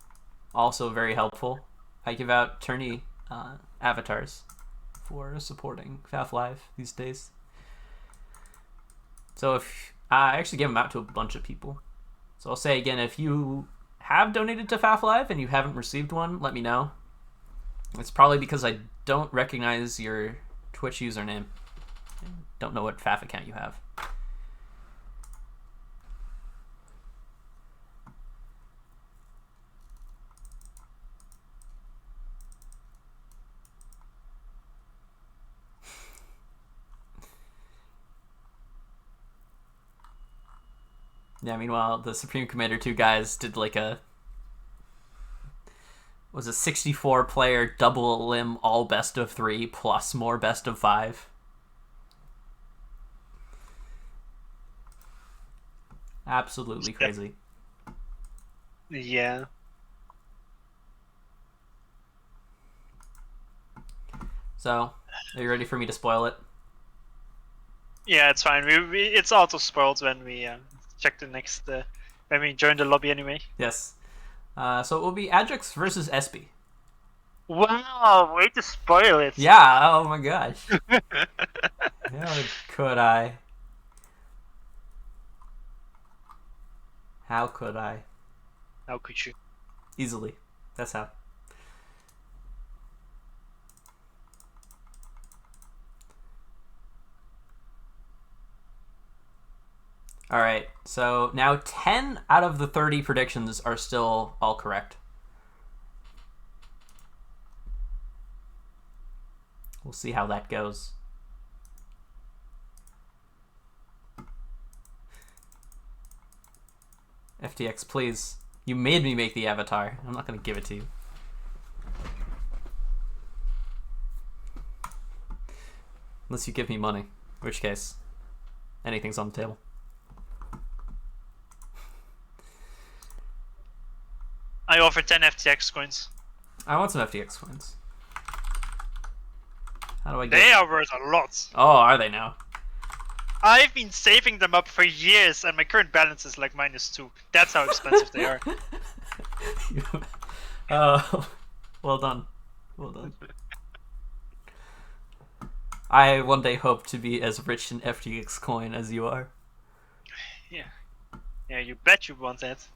also very helpful. I give out tourney avatars for supporting FAFLive these days. So if I actually give them out to a bunch of people. So I'll say again, if you have donated to FAFLive and you haven't received one, let me know. It's probably because I don't recognize your Twitch username. I don't know what FAF account you have. Yeah, meanwhile, the Supreme Commander 2 guys did like a 64 player double limb all best of 3 plus more best of 5. Absolutely crazy. Yeah. So, are you ready for me to spoil it? Yeah, it's fine. It's auto spoiled when we check the next when we join the lobby anyway. Yes. So it will be Ajax versus Espy. Wow, way to spoil it. Yeah, oh my gosh. How could I? How could I? How could you? Easily. That's how. Alright, so now 10 out of the 30 predictions are still all correct. We'll see how that goes. FTX, please. You made me make the avatar. I'm not going to give it to you. Unless you give me money. In which case, anything's on the table. I offer 10 FTX coins. I want some FTX coins. How do I get... They are worth a lot. Oh, are they now? I've been saving them up for years, and my current balance is like -2. That's how expensive they are. Well done. Well done. I one day hope to be as rich in FTX coin as you are. Yeah. Yeah, you bet you want that.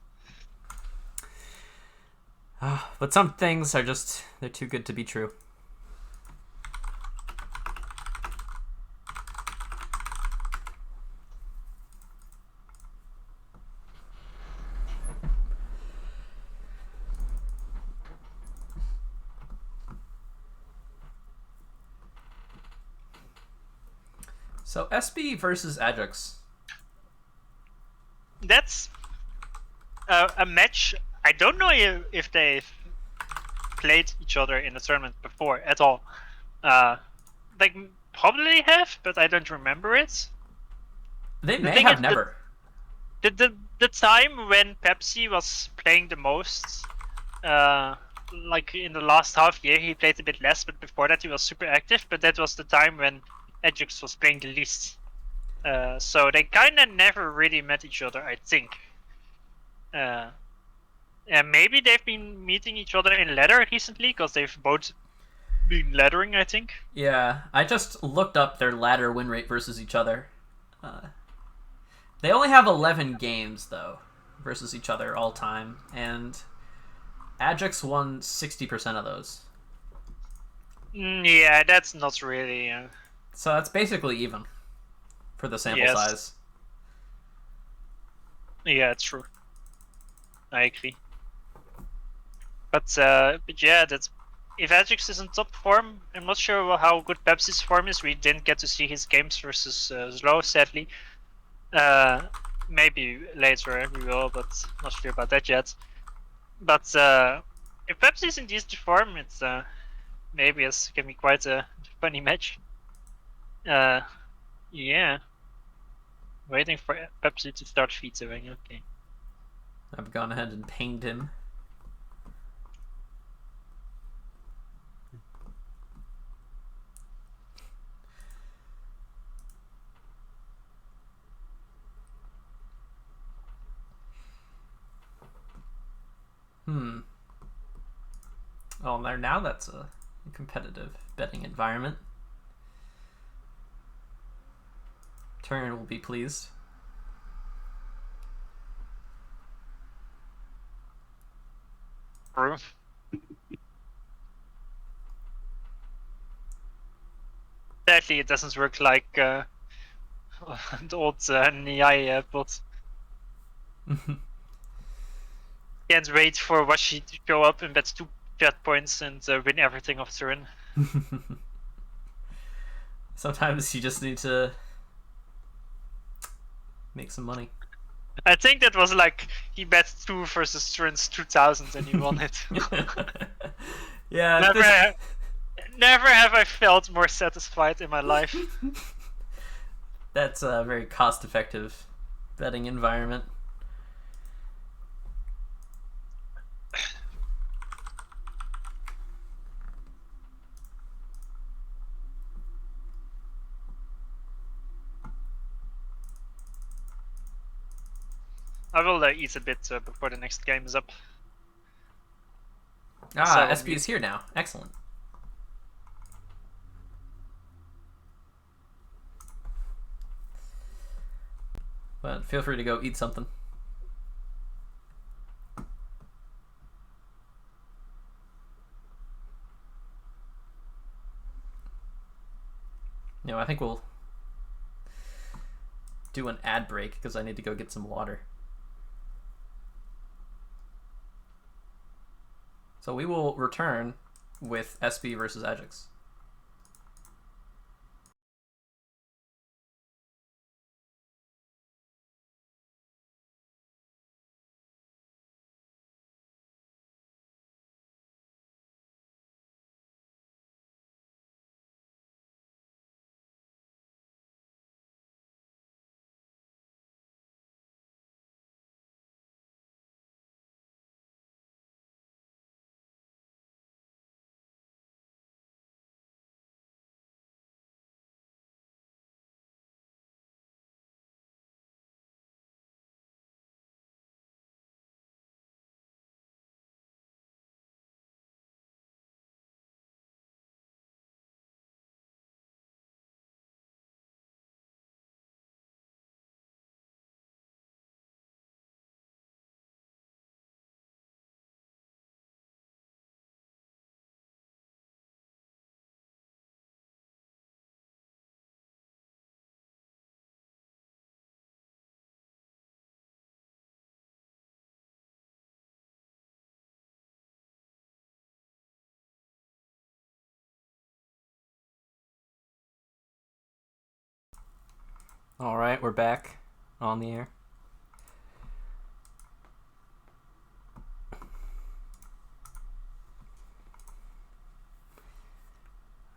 But some things are just, they're too good to be true. So SB versus Ajax. That's a match. I don't know if they've played each other in a tournament before at all. Like probably have, but I don't remember it. They may have never. The time when Pepsi was playing the most, like in the last half year, he played a bit less, but before that he was super active. But that was the time when Ajax was playing the least. So they kind of never really met each other, I think. And maybe they've been meeting each other in ladder recently, because they've both been laddering, I think. Yeah, I just looked up their ladder win rate versus each other. They only have 11 games, though, versus each other all time, and Ajax won 60% of those. Yeah, that's not really. So that's basically even for the sample Yes. size. Yeah, true. I agree. But yeah, that's if Ajax is in top form. I'm not sure how good Pepsi's form is. We didn't get to see his games versus Slow, sadly. Maybe later we will, but not sure about that yet. But if Pepsi is in decent form, it's maybe it's gonna be quite a funny match. Yeah. Waiting for Pepsi to start featuring. Okay. I've gone ahead and pinged him. Oh, now that's a competitive betting environment. Turn will be pleased. True. Sadly, it doesn't work like the old Niai bot. Can't wait for Washi to show up and bet 2 chat points and win everything off turn. Sometimes you just need to make some money. I think that was like he bet 2 versus turns 2000 and he won it. Yeah. Never have I felt more satisfied in my life. That's a very cost-effective betting environment. I will eat a bit before the next game is up. SB is here now. Excellent. But feel free to go eat something. I think we'll do an ad break because I need to go get some water. So we will return with SB versus Ajax. All right, we're back on the air.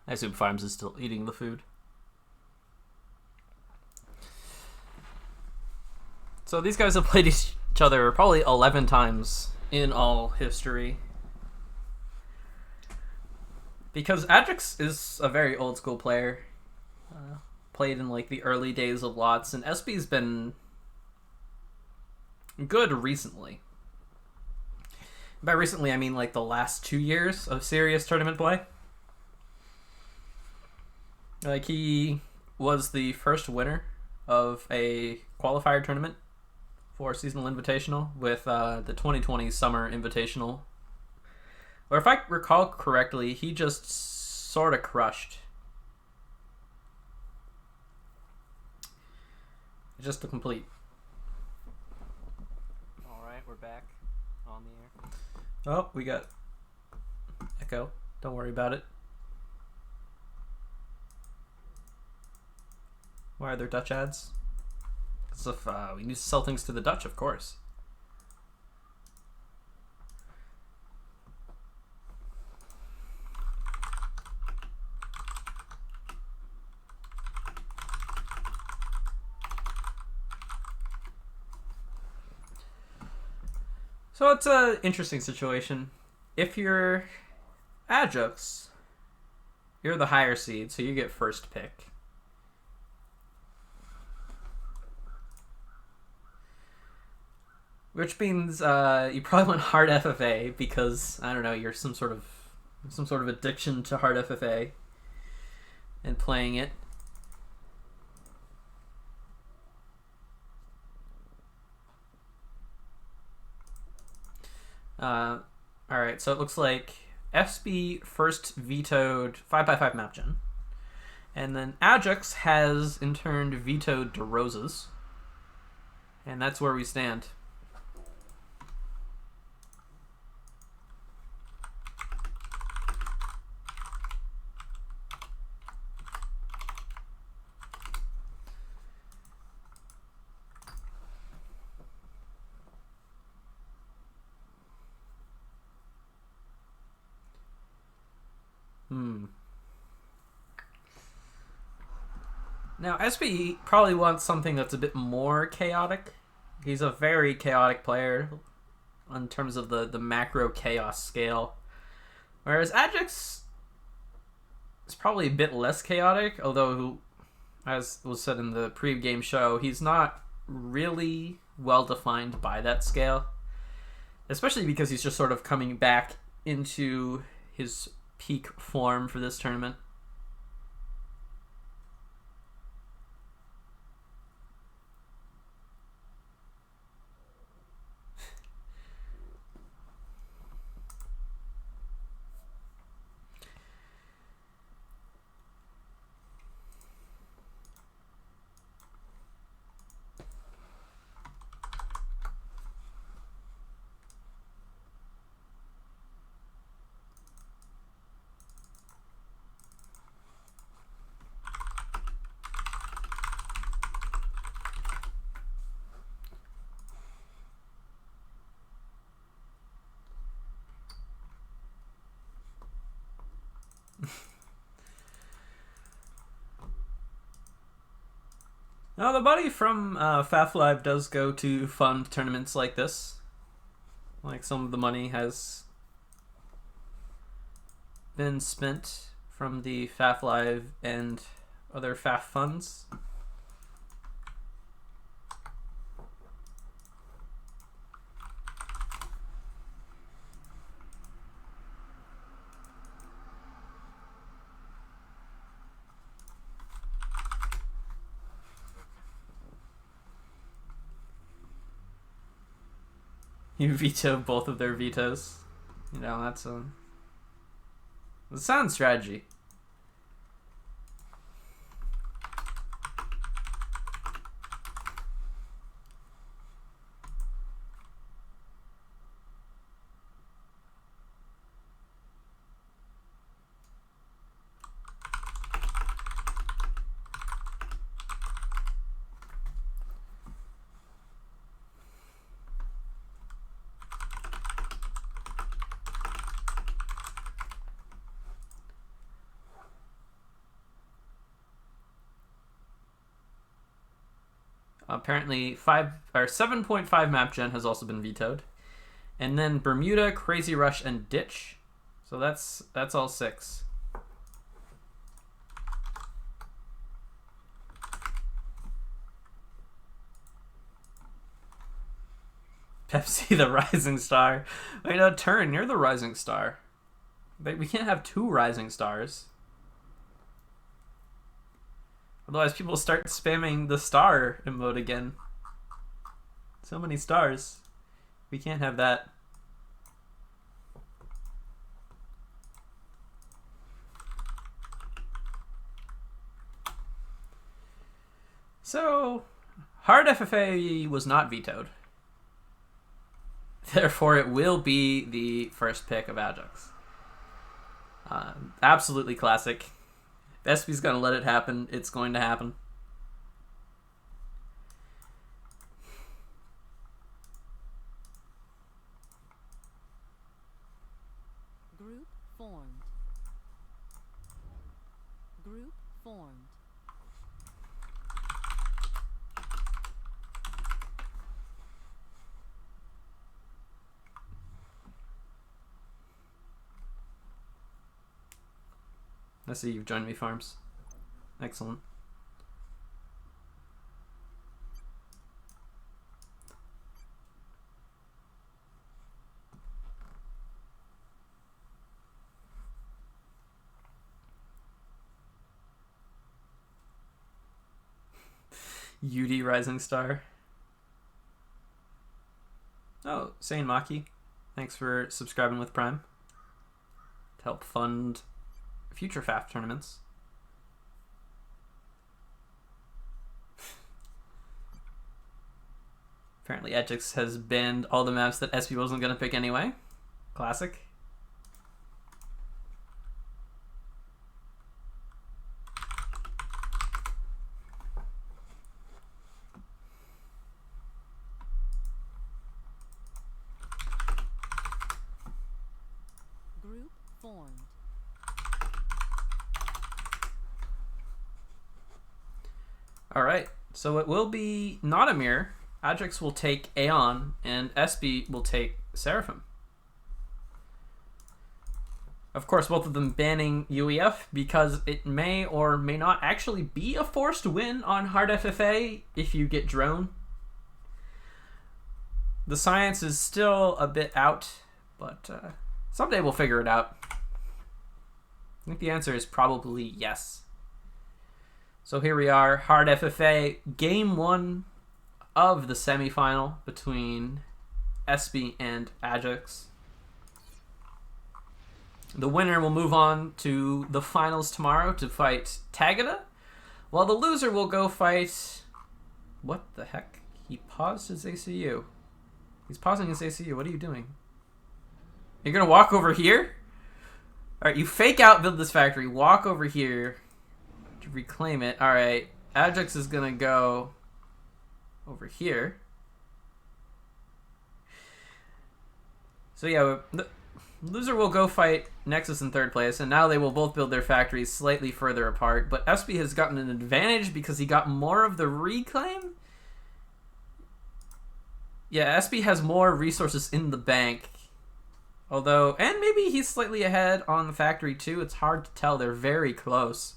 I assume Farms is still eating the food. So these guys have played each other probably 11 times in all history. Because Ajax is a very old school player. Played in like the early days of lots, and SB's been good recently. By recently, I mean like the last 2 years of serious tournament play. Like he was the first winner of a qualifier tournament for seasonal invitational with the 2020 summer invitational. Or if I recall correctly, he just sort of crushed. Just to complete. Alright, we're back on the air. Oh, we got echo. Don't worry about it. Why are there Dutch ads? Because if we need to sell things to the Dutch, of course. So it's an interesting situation. If you're Ajax, you're the higher seed, so you get first pick. Which means you probably want hard FFA because I don't know, you're some sort of addiction to hard FFA and playing it. Alright, so it looks like SB first vetoed 5x5 map gen. And then Ajax has in turn vetoed DeRosa's. And that's where we stand. Now, SB probably wants something that's a bit more chaotic. He's a very chaotic player in terms of the macro chaos scale. Whereas Ajax is probably a bit less chaotic, although, as was said in the pre-game show, he's not really well-defined by that scale. Especially because he's just sort of coming back into his peak form for this tournament. Now, the money from FAFLive does go to fund tournaments like this. Like, some of the money has been spent from the FAFLive and other FAF funds. You veto both of their vetoes. You know, that's a sound strategy. Apparently 7.5 map gen has also been vetoed. And then Bermuda, Crazy Rush, and Ditch. So that's all 6. Pepsi, the rising star. Wait, no, Turn, you're the rising star. We can't have 2 rising stars. Otherwise, people start spamming the star emote again. So many stars. We can't have that. So, hard FFA was not vetoed. Therefore, it will be the first pick of Ajax. Absolutely classic. If SP's going to let it happen, it's going to happen. Group formed. Group formed. I see you've joined me, Farms. Excellent. UD Rising Star. Oh, Sane Maki. Thanks for subscribing with Prime to help fund future FAF tournaments. Apparently Ajax has banned all the maps that SP wasn't going to pick anyway. Classic. Group formed. Alright, so it will be not a mirror. Ajax will take Aeon, and SB will take Seraphim. Of course, both of them banning UEF because it may or may not actually be a forced win on hard FFA if you get drone. The science is still a bit out, but someday we'll figure it out. I think the answer is probably yes. So here we are, hard FFA, game 1 of the semifinal between SB and Ajax. The winner will move on to the finals tomorrow to fight Tagada, while the loser will go fight... What the heck? He paused his ACU. He's pausing his ACU. What are you doing? You're gonna walk over here? Alright, you fake out, build this factory, walk over here to reclaim it. Alright, Ajax is gonna go over here. So yeah, the loser will go fight Nexus in 3rd place, and now they will both build their factories slightly further apart, but SB has gotten an advantage because he got more of the reclaim? Yeah, SB has more resources in the bank. Although, and maybe he's slightly ahead on the factory too. It's hard to tell. They're very close.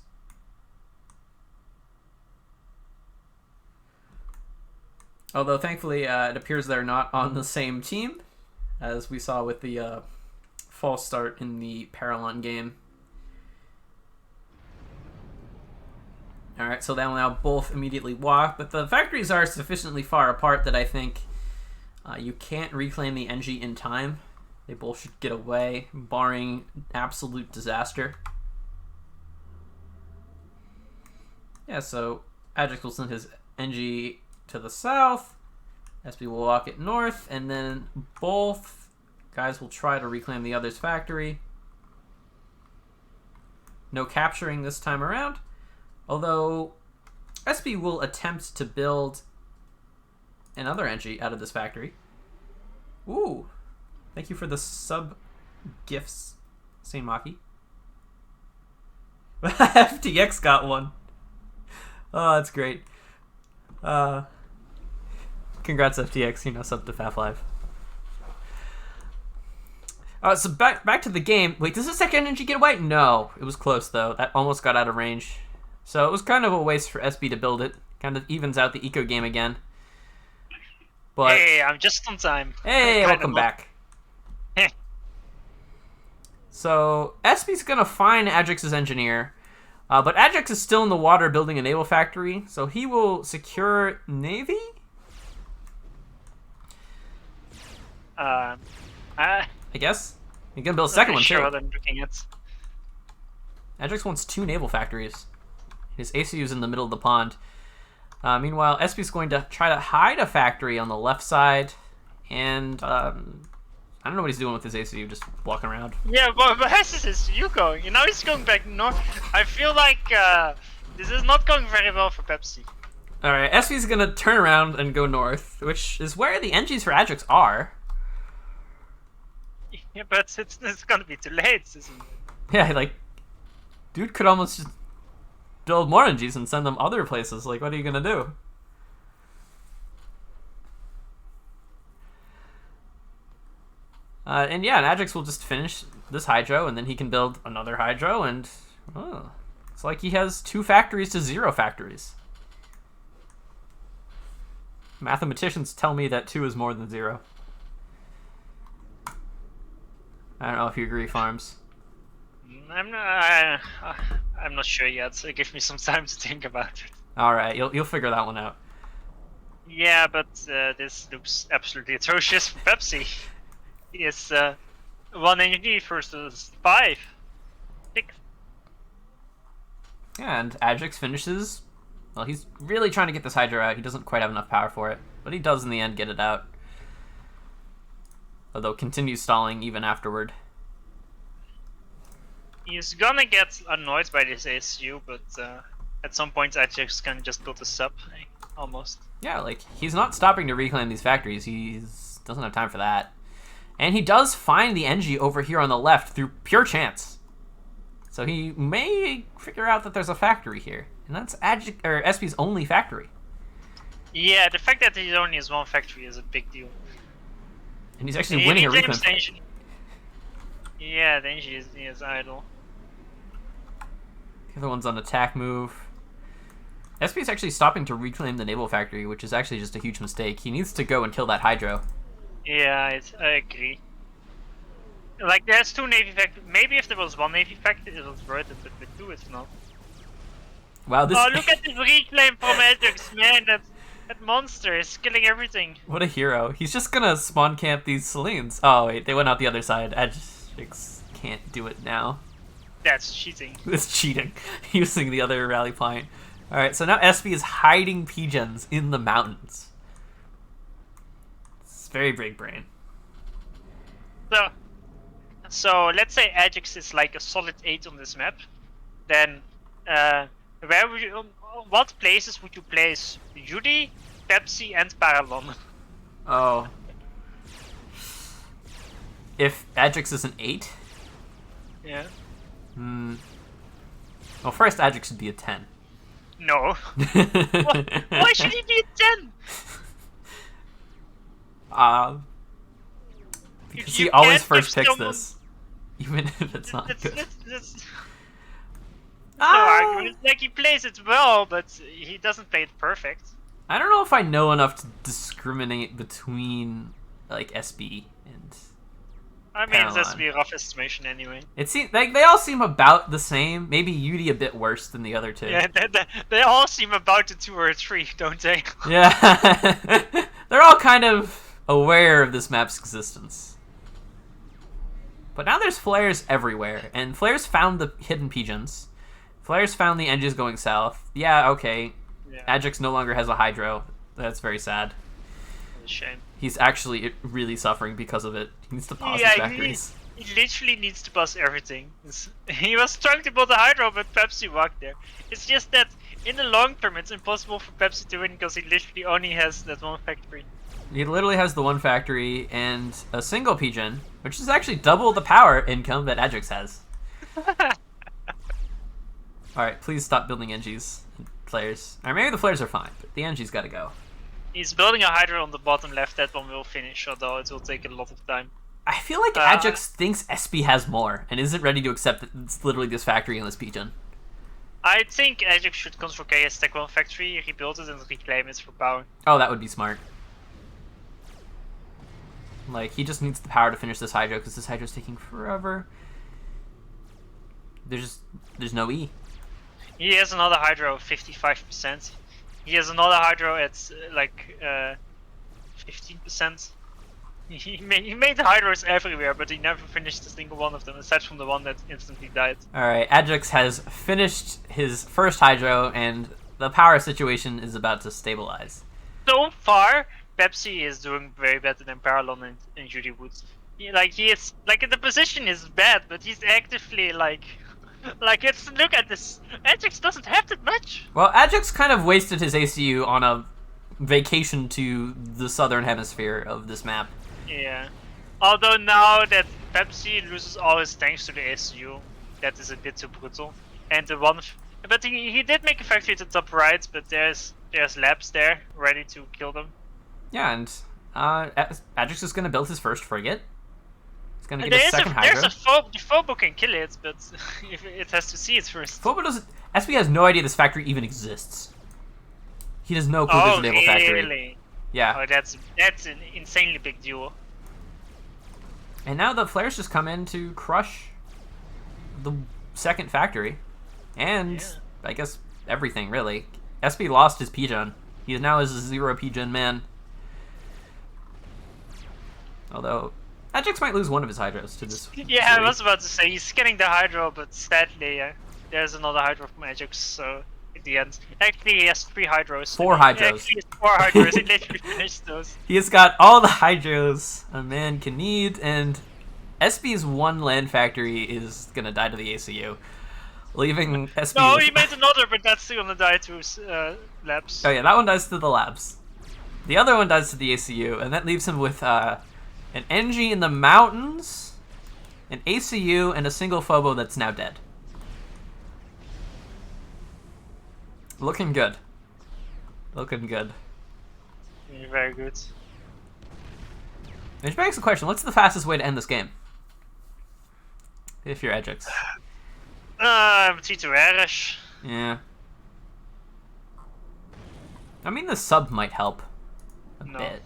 Although, thankfully, it appears they're not on the same team, as we saw with the false start in the Paralon game. Alright, so they will now both immediately walk, but the factories are sufficiently far apart that I think you can't reclaim the NG in time. They both should get away, barring absolute disaster. Yeah, so Ajax will send his NG to the south, SB will walk it north, and then both guys will try to reclaim the other's factory. No capturing this time around, although SB will attempt to build another NG out of this factory. Ooh. Thank you for the sub gifts, Saint Maki. FTX got one. Oh, that's great. Congrats, FTX. You know, sub to FAFLive. So back to the game. Wait, does the second energy get away? No, it was close though. That almost got out of range. So it was kind of a waste for SB to build it. Kind of evens out the eco game again. But hey, I'm just on time. Hey, welcome back. So SB's gonna find Ajax's engineer, but Ajax is still in the water building a naval factory, so he will secure navy. I guess he can build a second one sure too. what I'm looking at. Ajax wants 2 naval factories. His ACU's in the middle of the pond. Meanwhile, SP's going to try to hide a factory on the left side, and I don't know what he's doing with his ACU, just walking around. Yeah, but where's this ACU going? You know, he's going back north. I feel like this is not going very well for Pepsi. Alright, SP's going to turn around and go north, which is where the NGs for Ajax are. Yeah, but it's gonna be too late, isn't it? Yeah, like, dude could almost just build more NGs and send them other places. Like, what are you gonna do? And yeah, and Ajax will just finish this hydro, and then he can build another hydro, and it's like he has 2 factories to 0 factories. Mathematicians tell me that 2 is more than 0. I don't know if you agree, Farms. I'm not sure yet. So give me some time to think about it. All right, you'll figure that one out. Yeah, but this looks absolutely atrocious for Pepsi. It's 1 energy versus 5. 6. Yeah, and Ajax finishes. Well, he's really trying to get this hydro out. He doesn't quite have enough power for it, but he does in the end get it out. Although continues stalling even afterward. He's gonna get annoyed by this ASU, but at some point Ajax can just build a sub, almost. Yeah, like, he's not stopping to reclaim these factories. He doesn't have time for that. And he does find the NG over here on the left through pure chance. So he may figure out that there's a factory here. And that's SP's only factory. Yeah, the fact that he only has 1 factory is a big deal. And he's actually winning a reclaim. Yeah, the NG is idle. The other one's on attack move. SP is actually stopping to reclaim the naval factory, which is actually just a huge mistake. He needs to go and kill that hydro. Yeah, I agree. Like, there's 2 navy factories. Maybe if there was 1 navy factory, it was worth it, but with 2 it's not. Wow, this. Oh, look at this reclaim from Ajax, man! That monster is killing everything. What a hero. He's just gonna spawn camp these Selines. Oh, wait, they went out the other side. Ajax can't do it now. That's cheating. It's cheating. Using the other rally point. Alright, so now SP is hiding P-gens in the mountains. It's very big brain. So let's say Ajax is like a solid 8 on this map. Then, what places would you place Yuri, Pepsi, and Paralon? Oh. If Ajax is an 8? Yeah. Well, first Ajax should be a 10. No. Why should he be a 10? Because he always first picks this. Even if it's not good. No argument. Like, he plays it well, but he doesn't play it perfect. I don't know if I know enough to discriminate between, like, SB and I mean, Paralon. that's a rough estimation anyway. It seems like they all seem about the same. Maybe Yudi a bit worse than the other 2. Yeah, they all seem about the 2 or 3, don't they? Yeah. They're all kind of aware of this map's existence. But now there's flares everywhere, and flares found the hidden pigeons. Flares found the engines going south. Yeah, okay. Yeah. Ajax no longer has a hydro. That's very sad. It's a shame. He's actually really suffering because of it. He needs to pause his factories. He literally needs to pause everything. He was trying to build a hydro, but Pepsi walked there. It's just that in the long term, it's impossible for Pepsi to win because he literally only has that 1 factory. He literally has the 1 factory and a single pigeon, which is actually double the power income that Ajax has. Alright, please stop building NGs and flares. Or maybe the flares are fine, but the NG's gotta go. He's building a hydro on the bottom left. That one will finish, although it will take a lot of time. I feel like Ajax thinks SP has more and isn't ready to accept that it's literally this factory and this pigeon. I think Ajax should control KS Tech 1 factory, rebuild it, and reclaim it for power. Oh, that would be smart. Like, he just needs the power to finish this hydro because this hydro's taking forever. There's no E. He has another hydro of 55%. He has another hydro at 15%. He made hydros everywhere, but he never finished a single one of them, aside from the one that instantly died. Alright, Ajax has finished his first hydro, and the power situation is about to stabilize. So far, Pepsi is doing very better than Parallon and Judy Woods. He is like the position is bad, but he's actively like it's look at this. Ajax doesn't have that much. Well, Ajax kind of wasted his ACU on a vacation to the southern hemisphere of this map. Yeah. Although now that Pepsi loses all his tanks to the ACU, that is a bit too brutal. And the one, but he did make a factory at the top right, but there's labs there ready to kill them. Yeah, and Ajax is going to build his first frigate. He's going to get a second Hydra. There's the Phobo can kill it, but if it has to see it first. Phobo doesn't. SB has no idea this factory even exists. He has no clue there's a naval factory. Really? Yeah. Oh, that's an insanely big duel. And now the flares just come in to crush the second factory. And I guess everything, really. SB lost his P-Gen. He now is a 0 P-Gen man. Although, Ajax might lose one of his Hydras to this. Yeah, I was about to say, he's getting the Hydra, but sadly, there's another Hydra from Ajax, so at the end. Actually, he has 3 Hydros. 4 Hydros. Actually, he has 4 Hydros, he literally finished those. He has got all the Hydros a man can need, and SB's one land factory is gonna die to the ACU. Leaving SB. No, he made another, but that's still gonna die to labs. Oh yeah, that one dies to the labs. The other one dies to the ACU, and that leaves him with an NG in the mountains, an ACU, and a single Phobo that's now dead. Looking good. Looking good. Very good. Which begs the question, what's the fastest way to end this game? If you're Ajax. T2R-ish. Yeah. I mean, the sub might help a bit.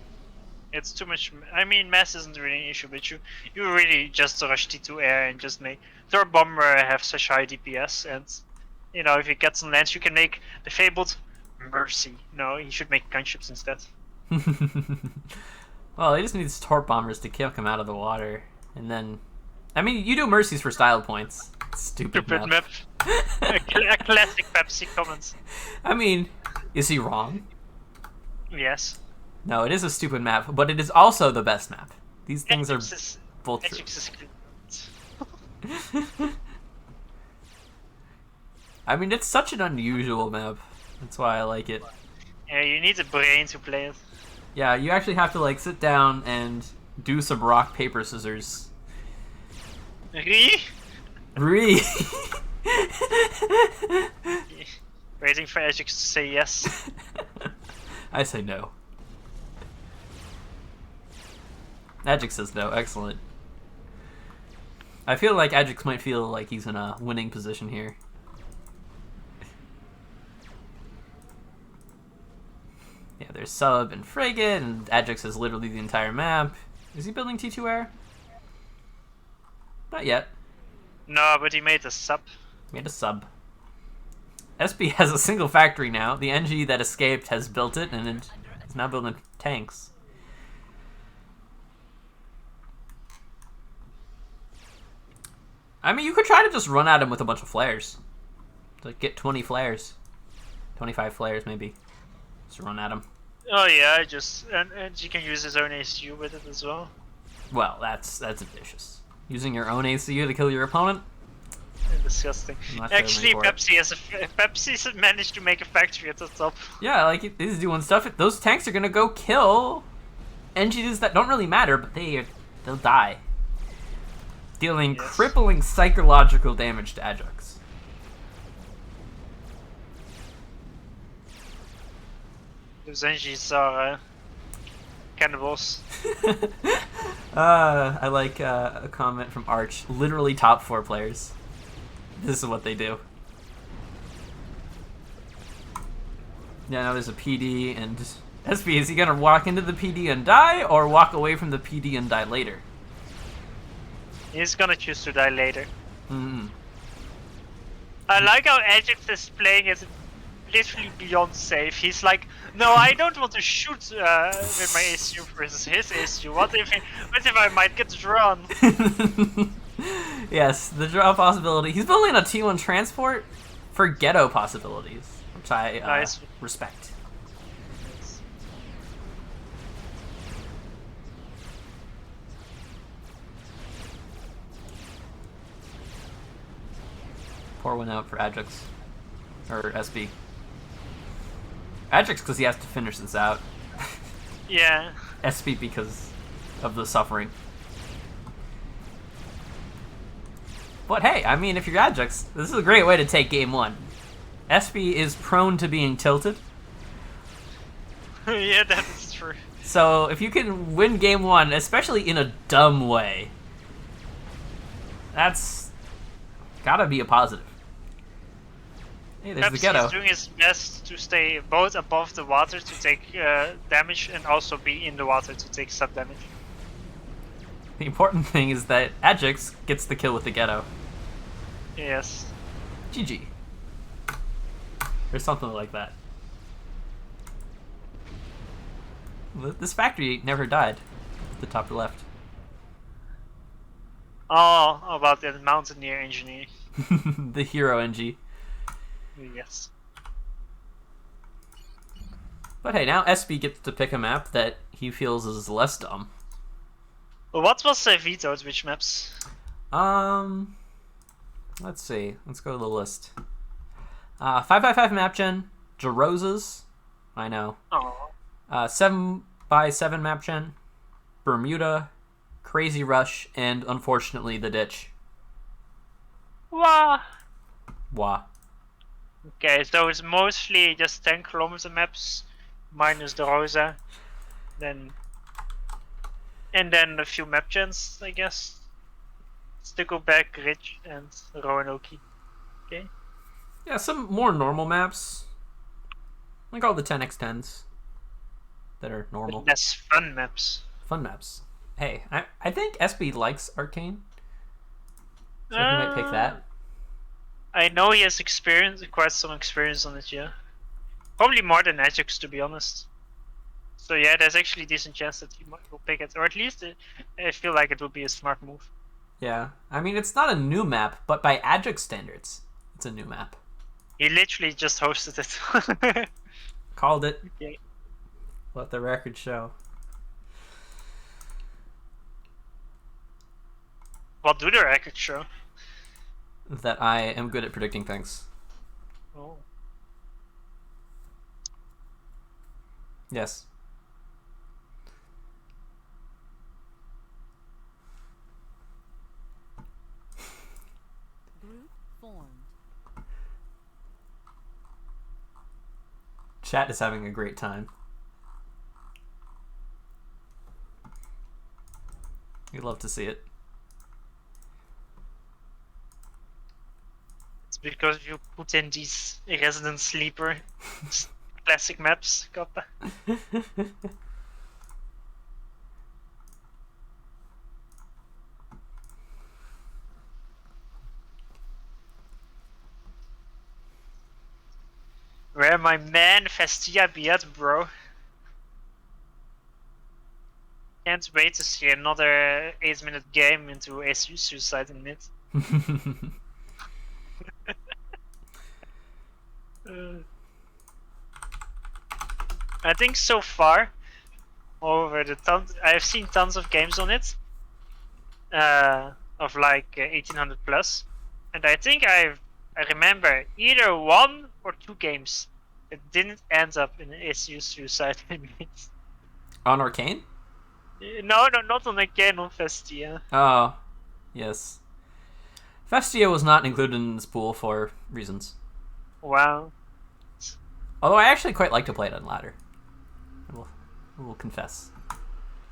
It's too much. I mean, mass isn't really an issue, but you really just rush T2 air and just make Third Bomber have such high DPS, and you know, if he gets on lands, you can make the fabled Mercy. No, he should make gunships instead. Well, he just needs Torp Bombers to kick him out of the water, and then, I mean, you do Mercies for style points. Stupid map. A classic Pepsi comment. I mean, is he wrong? Yes. No, it is a stupid map, but it is also the best map. These things are both true. I mean, it's such an unusual map. That's why I like it. Yeah, you need a brain to play it. Yeah, you actually have to like sit down and do some rock, paper, scissors. Re? Waiting for Ajax to say yes. I say no. Ajax says no. Excellent. I feel like Ajax might feel like he's in a winning position here. Yeah, there's sub and frigate, and Ajax has literally the entire map. Is he building T2 air? Not yet. No, but he made a sub. Made a sub. SB has a single factory now. The NG that escaped has built it, and it is now building tanks. I mean, you could try to just run at him with a bunch of flares. Like, get 20 flares. 25 flares, maybe. Just run at him. Oh yeah, and he can use his own ACU with it as well. Well, that's ambitious. Using your own ACU to kill your opponent? Disgusting. Actually, Pepsi's managed to make a factory at the top. Yeah, like, he's doing stuff. Those tanks are gonna go kill NGs that don't really matter, but they'll die. Dealing crippling psychological damage to Ajax. Those NGs are cannibals. I like a comment from Arch. Literally top 4 players. This is what they do. Yeah, now there's a PD, and SB, is he gonna walk into the PD and die, or walk away from the PD and die later? He's gonna choose to die later. Mm-hmm. I like how Ajax is playing it literally beyond safe. He's like, no, I don't want to shoot with my ACU versus his ACU. What if I might get drawn? Yes, the draw possibility. He's building a T1 transport for ghetto possibilities. which I Nice. respect. Pour one out for Ajax. Or SB. Ajax because he has to finish this out. Yeah. SB because of the suffering. But hey, I mean, if you're Ajax, this is a great way to take game one. SB is prone to being tilted. Yeah, that is true. So if you can win game one, especially in a dumb way, that's gotta be a positive. Hey, there's the Perhaps ghetto. he's doing his best to stay both above the water to take damage and also be in the water to take sub damage. The important thing is that Ajax gets the kill with the ghetto. Yes. GG. Or something like that. This factory never died. The top left. Oh, about the mountaineer engineer. The hero NG. Yes. But hey, now SB gets to pick a map that he feels is less dumb. Well, what was vetoed? Which maps? Let's see. Let's go to the list. 5x5 map gen, Jerozas, I know. Oh. 7x7 map gen, Bermuda, Crazy Rush, and unfortunately the Ditch. Wow. Wah. Okay, so it's mostly just 10-kilometer maps, minus the Rosa, and then a few map gens, I guess. Stickleback, Ridge, and Roanoke. Okay. Yeah, some more normal maps. Like all the 10x10s that are normal. But less fun maps. Fun maps. Hey, I think SB likes Arcane. So he might pick that. I know he has quite some experience on it, yeah. Probably more than Ajax, to be honest. So yeah, there's actually a decent chance that he will pick it, or at least I feel like it would be a smart move. Yeah, I mean, it's not a new map, but by Ajax standards, it's a new map. He literally just hosted it. Called it. Okay. Let the record show. What do the records show? That I am good at predicting things. Oh. Yes. Group formed. Chat is having a great time. We love to see it. It's because you put in these Resident Sleeper classic maps, Kappa. Where my man Festia be at, bro? Can't wait to see another 8-minute game into SU suicide in mid. I think so far, over the I've seen tons of games on it, of like 1800 plus, and I think I remember either 1 or 2 games that didn't end up in SU suicide in mid. On Arcane? No, not on Arcane, on Festia. Oh, yes. Festia was not included in this pool for reasons. Wow. Although I actually quite like to play it on ladder. I will confess.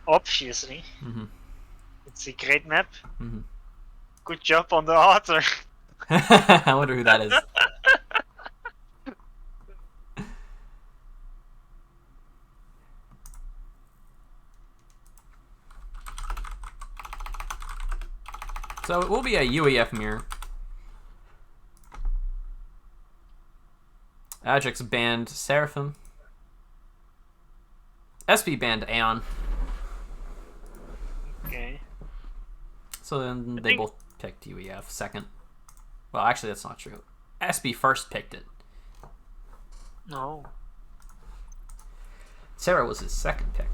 Obviously. Mm-hmm. It's a great map. Mm-hmm. Good job on the author. I wonder who that is. So it will be a UEF mirror. Ajax banned Seraphim. SB banned Aeon. Okay. So then I they think- both picked UEF second. Well, actually, that's not true. SB first picked it. No. Sarah was his second pick.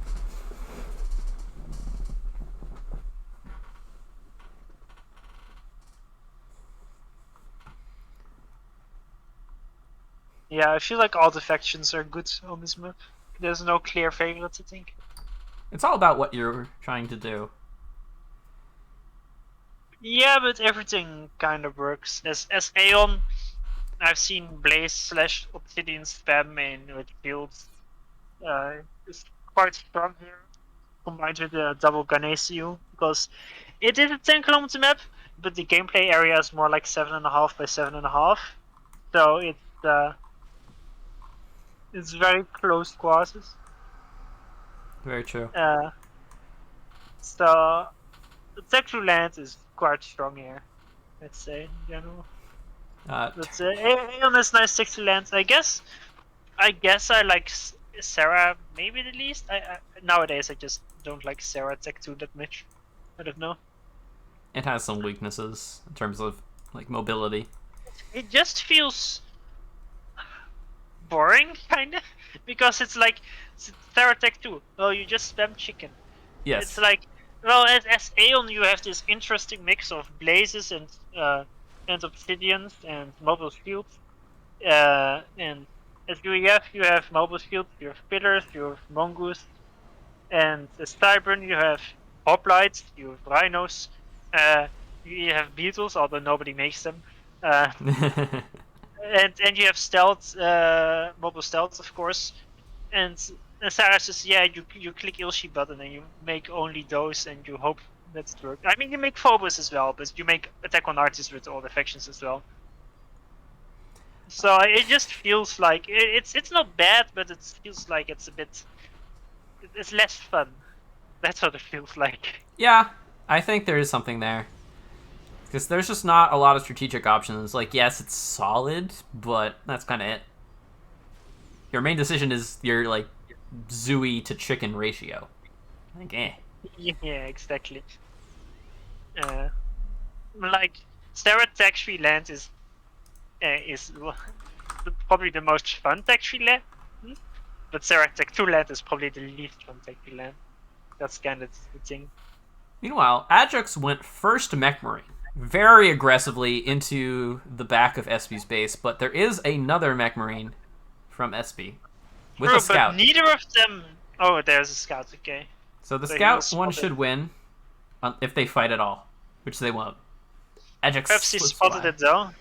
Yeah, I feel like all the factions are good on this map. There's no clear favorites, I think. It's all about what you're trying to do. Yeah, but everything kind of works. As Aeon, I've seen Blaze / Obsidian spam in with fields. It's quite strong here, combined with the double Ganesio, because it is a 10-kilometer map, but the gameplay area is more like 7.5 by 7.5. So it's very close quarters. Very true. So the texture land is quite strong here, let's say, in general. But Aeon is nice texture land. I guess I like Sarah maybe the least. Nowadays I just don't like Sarah Tech 2 that much. I don't know. It has some weaknesses in terms of like mobility. It just feels boring, kind of, because it's like Sarah Tech 2. Well, you just spam chicken. Yes. It's like, well, as Aeon, you have this interesting mix of blazes and obsidians and mobile shields. And as UEF, you have mobile shields, you have pillars, you have mongoose, and as Cybern, you have hoplites, you have rhinos, you have beetles, although nobody makes them. And you have stealth, mobile stealth, of course. And Sarah says, yeah, you click Ilshi button and you make only those, and you hope that's work. I mean, you make Phobos as well, but you make Attack on Artists with all the factions as well. So it just feels like it's not bad, but it feels like it's a bit, it's less fun. That's what it feels like. Yeah, I think there is something there. Because there's just not a lot of strategic options. Like, yes, it's solid, but that's kind of it. Your main decision is your, like, Zooey to chicken ratio. Like, eh. Yeah, exactly. Like, Sarah Tax-Free Land is probably the most fun tax-free land, but Sarah Tech 2 land is probably the least fun tax-free land. That's kind of the thing. Meanwhile, Ajax went first Mech Marine very aggressively into the back of SB's base, but there is another Mech Marine from SB with a scout. But neither of them. Oh, there's a scout. Okay. So the scout one should win if they fight at all, which they won't. Ajax perhaps he spotted it though.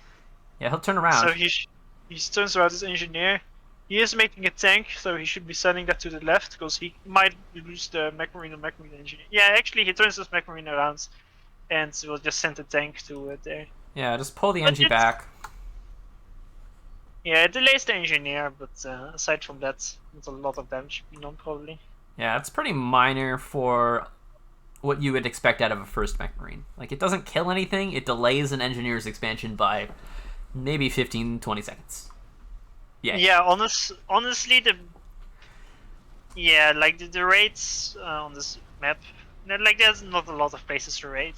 Yeah, he'll turn around. So he turns around his engineer. He is making a tank, so he should be sending that to the left, because he might lose the Mech Marine or Mech Marine engineer. Yeah, actually, he turns his Mech Marine around, and will just send the tank to there. Yeah, just pull the NG back. Yeah, it delays the engineer, but aside from that, not a lot of damage being done, probably. Yeah, it's pretty minor for what you would expect out of a first Mech Marine. Like, it doesn't kill anything, it delays an engineer's expansion by maybe 15-20 seconds. Yeah, honestly, the raids on this map, like, there's not a lot of places to raid.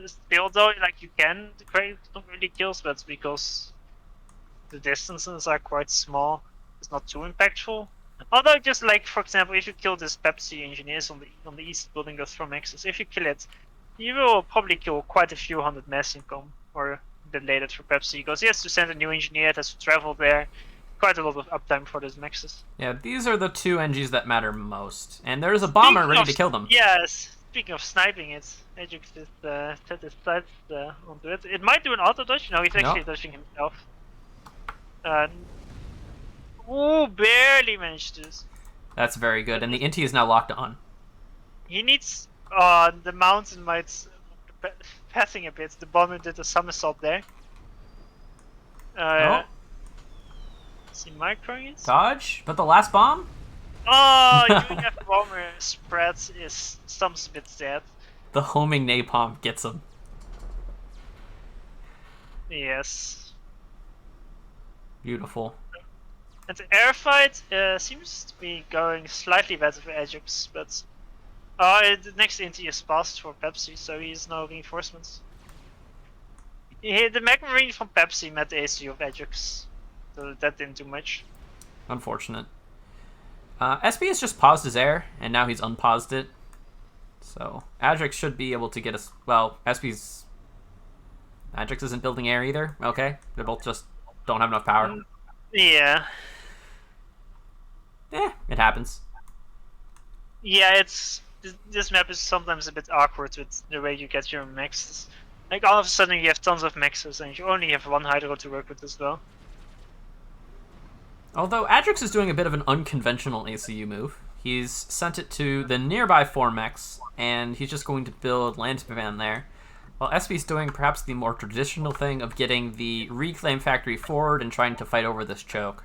Still though, like, you can create some really kills, but because the distances are quite small, it's not too impactful. Although, just like, for example, if you kill this Pepsi engineers on the east building those from Axis, if you kill it, you will probably kill quite a few hundred mass income, or delay that for Pepsi, because he has to send a new engineer, it has to travel there. Quite a lot of uptime for those mexes. Yeah, these are the two NGs that matter most, and there's a bomber ready to kill them. Yes, speaking of sniping it, Ajax just set his sights onto it. It might do an auto dodge. No, he's actually dodging himself. Ooh, barely managed this. That's very good, and the Inti is now locked on. He needs the mountain might passing a bit. The bomber did a somersault there. Is he microing it? Dodge, but the last bomb? Oh, UEF bomber spreads is some bit sad. The homing napalm gets him. Yes. Beautiful. And the air fight seems to be going slightly better for Ajax, but the next Inti is passed for Pepsi, so he has no reinforcements. The Mech Marine from Pepsi met the AC of Ajax. so that didn't do much. Unfortunate. SB has just paused his air, and now he's unpaused it. So Adrix should be able to get us. Well, SB's Adrix isn't building air either. Okay, they both just don't have enough power. Yeah. It happens. Yeah, this map is sometimes a bit awkward with the way you get your mexes. Like all of a sudden you have tons of mexes and you only have one hydro to work with as well. Although Adrix is doing a bit of an unconventional ACU move. He's sent it to the nearby 4-mex, and he's just going to build land span there. While SB's doing perhaps the more traditional thing of getting the reclaim factory forward and trying to fight over this choke.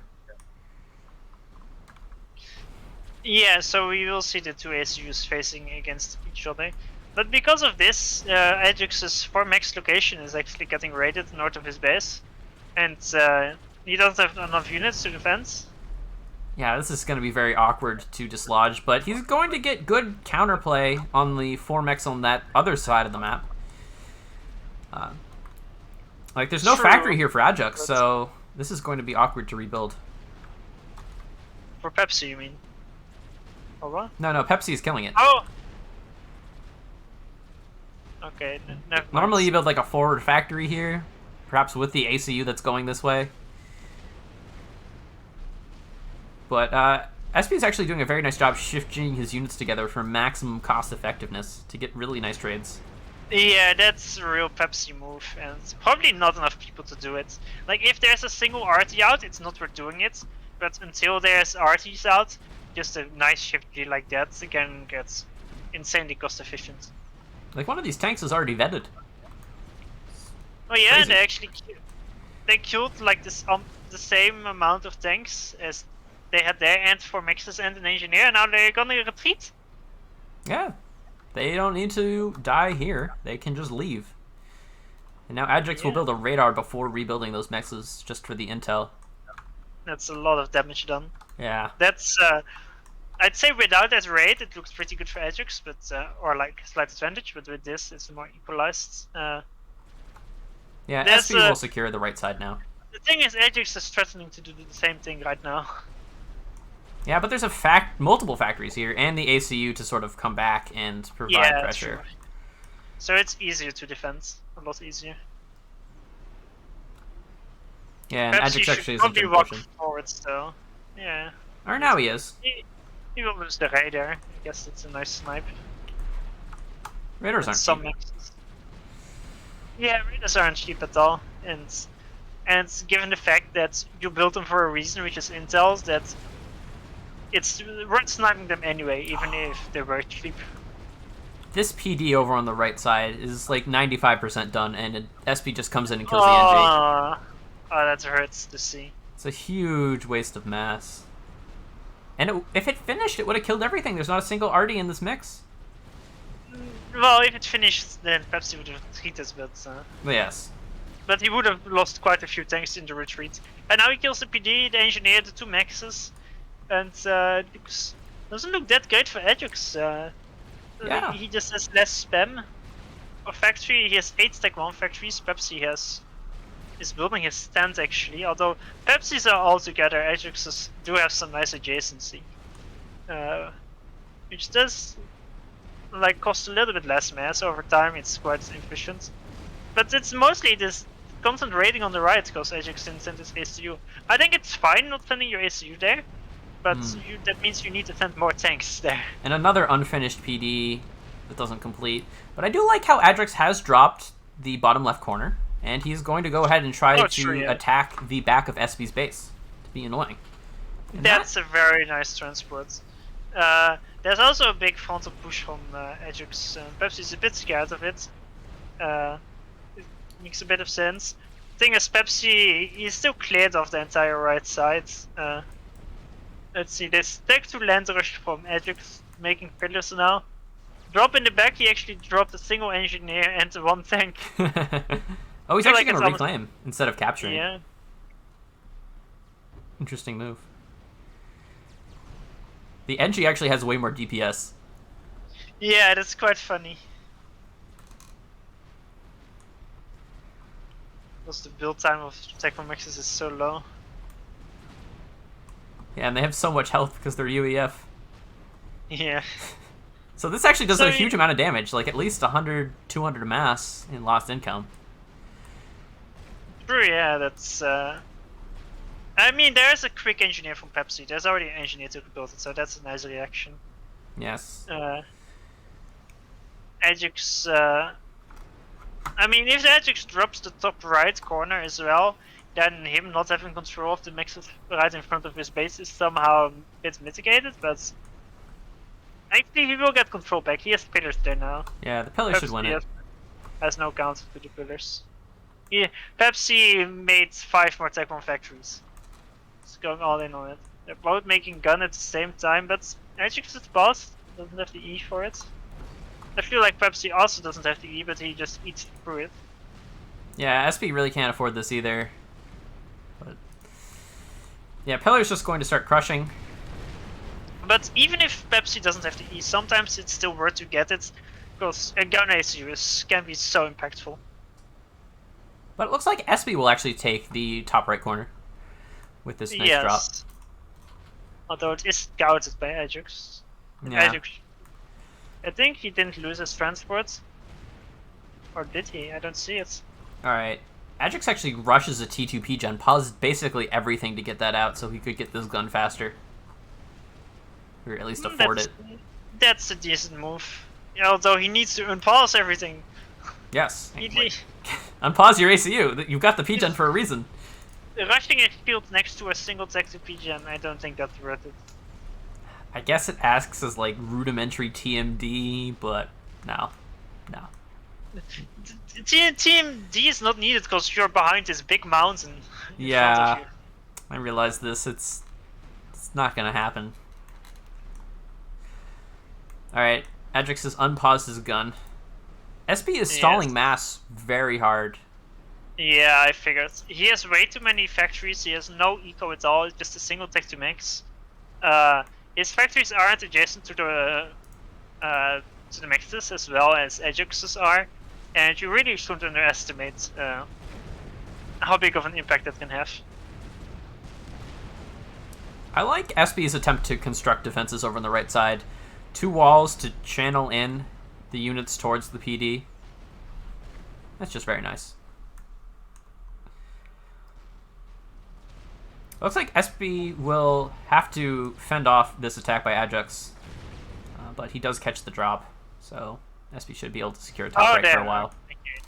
Yeah, so we will see the two ACUs facing against each other. But because of this, Ajax's 4-mex location is actually getting raided north of his base. And he doesn't have enough units to defend. Yeah, this is going to be very awkward to dislodge, but he's going to get good counterplay on the 4-mex on that other side of the map. Like, there's no factory here for Ajax, so this is going to be awkward to rebuild. For Pepsi, you mean? Or what? No, Pepsi is killing it. Oh! Okay, never mind. Normally you build like a forward factory here, perhaps with the ACU that's going this way. But SB is actually doing a very nice job shifting his units together for maximum cost effectiveness to get really nice trades. Yeah, that's a real Pepsi move, and probably not enough people to do it. Like, if there's a single RT out, it's not worth doing it. But until there's RTs out, just a nice shift like that again gets insanely cost efficient. Like, one of these tanks is already vetted. Oh yeah, Crazy. and they killed like this the same amount of tanks as they had there, and 4-mexes and an engineer, and now they're gonna retreat. Yeah, they don't need to die here. They can just leave. And now Ajax will build a radar before rebuilding those mexes just for the intel. That's a lot of damage done. Yeah. That's I'd say without that raid it looks pretty good for Ajax, but or like slight advantage, but with this it's more equalized. Yeah, There's, SB will secure the right side now. The thing is, Ajax is threatening to do the same thing right now. Yeah, but there's multiple factories here, and the ACU to sort of come back and provide pressure. True. So it's easier to defend, a lot easier. Yeah, and Perhaps Ajax he actually should isn't probably in walk motion. forward still. Yeah. Or now he is. He will lose the radar. I guess it's a nice snipe. Raiders aren't Some cheap. mexes. Yeah, radars aren't cheap at all, and given the fact that you built them for a reason, which is intels, that it's worth sniping them anyway, even if they were cheap. This PD over on the right side is like 95% done, and SB just comes in and kills the NG. Oh, that hurts to see. It's a huge waste of mass. And if it finished, it would have killed everything. There's not a single RD in this mix. Well, if it finished, then perhaps he would have retreated, but Yes. but he would have lost quite a few tanks in the retreat. And now he kills the PD, the engineer, the 2-mexes, and doesn't look that great for Ajax. Yeah. He just has less spam. For factory, he has 8 stack 1 factories. Pepsi is building his stand actually. Although Pepsi's are all together, Ajax's do have some nice adjacency, which does like cost a little bit less mass over time. It's quite efficient, but it's mostly this constant raiding on the right because Ajax didn't send his ACU. I think it's fine not sending your ACU there, but that means you need to send more tanks there. And another unfinished PD that doesn't complete. But I do like how Ajax has dropped the bottom left corner, and he's going to go ahead and try to attack the back of SB's base to be annoying. And that's a very nice transport. There's also a big frontal push from Ajax. Perhaps he's a bit scared of it. It makes a bit of sense. Thing is, Pepsi is still cleared of the entire right side. Let's see, they stack to land rush from Ajax, making pillars now. Drop in the back, he actually dropped a single engineer and 1 tank. Oh, he's So, actually like, going it's to reclaim instead of capturing. Yeah. Interesting move. The NG actually has way more DPS. Yeah, that's quite funny. Because the build time of Tech 4-mexes is so low. Yeah, and they have so much health because they're UEF. Yeah. So this actually does So a huge amount of damage, like at least 100, 200 mass in lost income. True, yeah, that's... I mean, there's a quick engineer from Pepsi. There's already an engineer to build it, so that's a nice reaction. Yes. Ajax... I mean, if the Ajax drops the top right corner as well, then him not having control of the mixes right in front of his base is somehow a bit mitigated, but... Actually, he will get control back. He has pillars there now. Yeah, the Pillars should win it. Has no counter to the pillars. Yeah, Pepsi made 5 more Tech 1 factories. It's going all in on it. They're both making gun at the same time, but Ajax's boss doesn't have the E for it. I feel like Pepsi also doesn't have the E, but he just eats through it. Yeah, SP really can't afford this either. But yeah, Pillar's just going to start crushing. But even if Pepsi doesn't have the E, sometimes it's still worth to get it, because a gun ACU can be so impactful. But it looks like SP will actually take the top right corner with this nice drop. Although it is scouted by Ajax. Yeah. Ajax, I think he didn't lose his transport. Or did he? I don't see it. Alright. Ajax actually rushes a T2P gen, pauses basically everything to get that out so he could get this gun faster. Or at least afford it. That's a decent move. Yeah, although he needs to unpause everything. Yes. He, Unpause your ACU. You've got the P-gen for a reason. rushing a shield next to a single tech to P-gen, I don't think that's worth it. I guess it asks as like rudimentary TMD, but no. No. TMD is not needed because you're behind this big mountain. In front of you. I realize this. It's not gonna happen. Alright, Ajax has unpaused his gun. SP is stalling mass very hard. Yeah, I figured. He has way too many factories, he has no eco at all, it's just a single tech to max. His factories aren't adjacent to the mixes as well as Ajax's are, and you really shouldn't underestimate how big of an impact that can have. I like SP's attempt to construct defenses over on the right side. 2 walls to channel in the units towards the PD. That's just very nice. Looks like SP will have to fend off this attack by Ajax, but he does catch the drop, so SP should be able to secure top right for a while. Okay.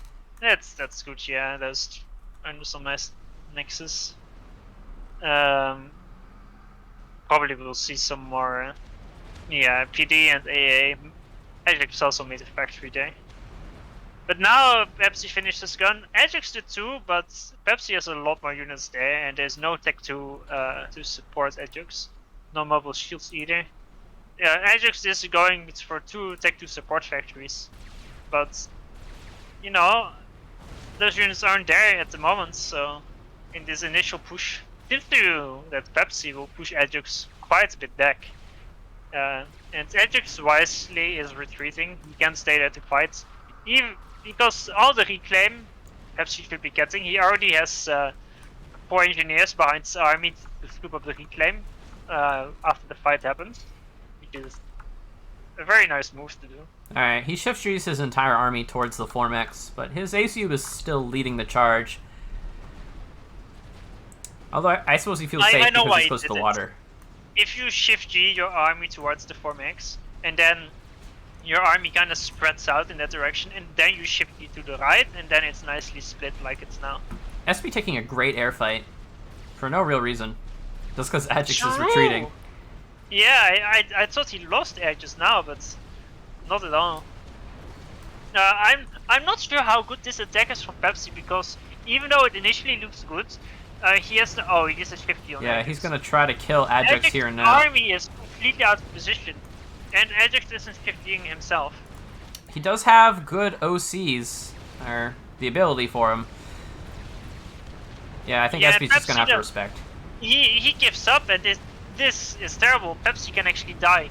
That's good, yeah. There's under some nice nexus. Probably we'll see some more. Yeah, PD and AA. Ajax also made a factory day. But now Pepsi finished his gun. Ajax did too, but Pepsi has a lot more units there, and there's no tech to support Ajax. No mobile shields either. Yeah, Ajax is going for 2 tech to support factories, but you know those units aren't there at the moment. So in this initial push, it seems to that Pepsi will push Ajax quite a bit back. And Ajax wisely is retreating. He can't stay there to fight. Even because all the reclaim Pepsi should be getting, he already has 4 engineers behind his army to scoop up the reclaim after the fight happens, which is a very nice move to do. Alright, he shift streaks his entire army towards the Formex, but his ACU is still leading the charge. Although I suppose he feels safe because he's close to the water. If you shift G your army towards the 4max, and then your army kind of spreads out in that direction, and then you shift G to the right, and then it's nicely split like it's now. SP taking a great air fight for no real reason, just because Ajax is retreating. Yeah, I thought he lost air just now, but not at all. I'm not sure how good this attack is from Pepsi, because even though it initially looks good, he has to. Oh, he has a 50 on. Yeah, Ajax. He's gonna try to kill Ajax here and now. Army is completely out of position, and Ajax isn't 50ing himself. He does have good OCs, or the ability for him. Yeah, I think SP's just gonna have to respect. He gives up, and this is terrible. Pepsi can actually die.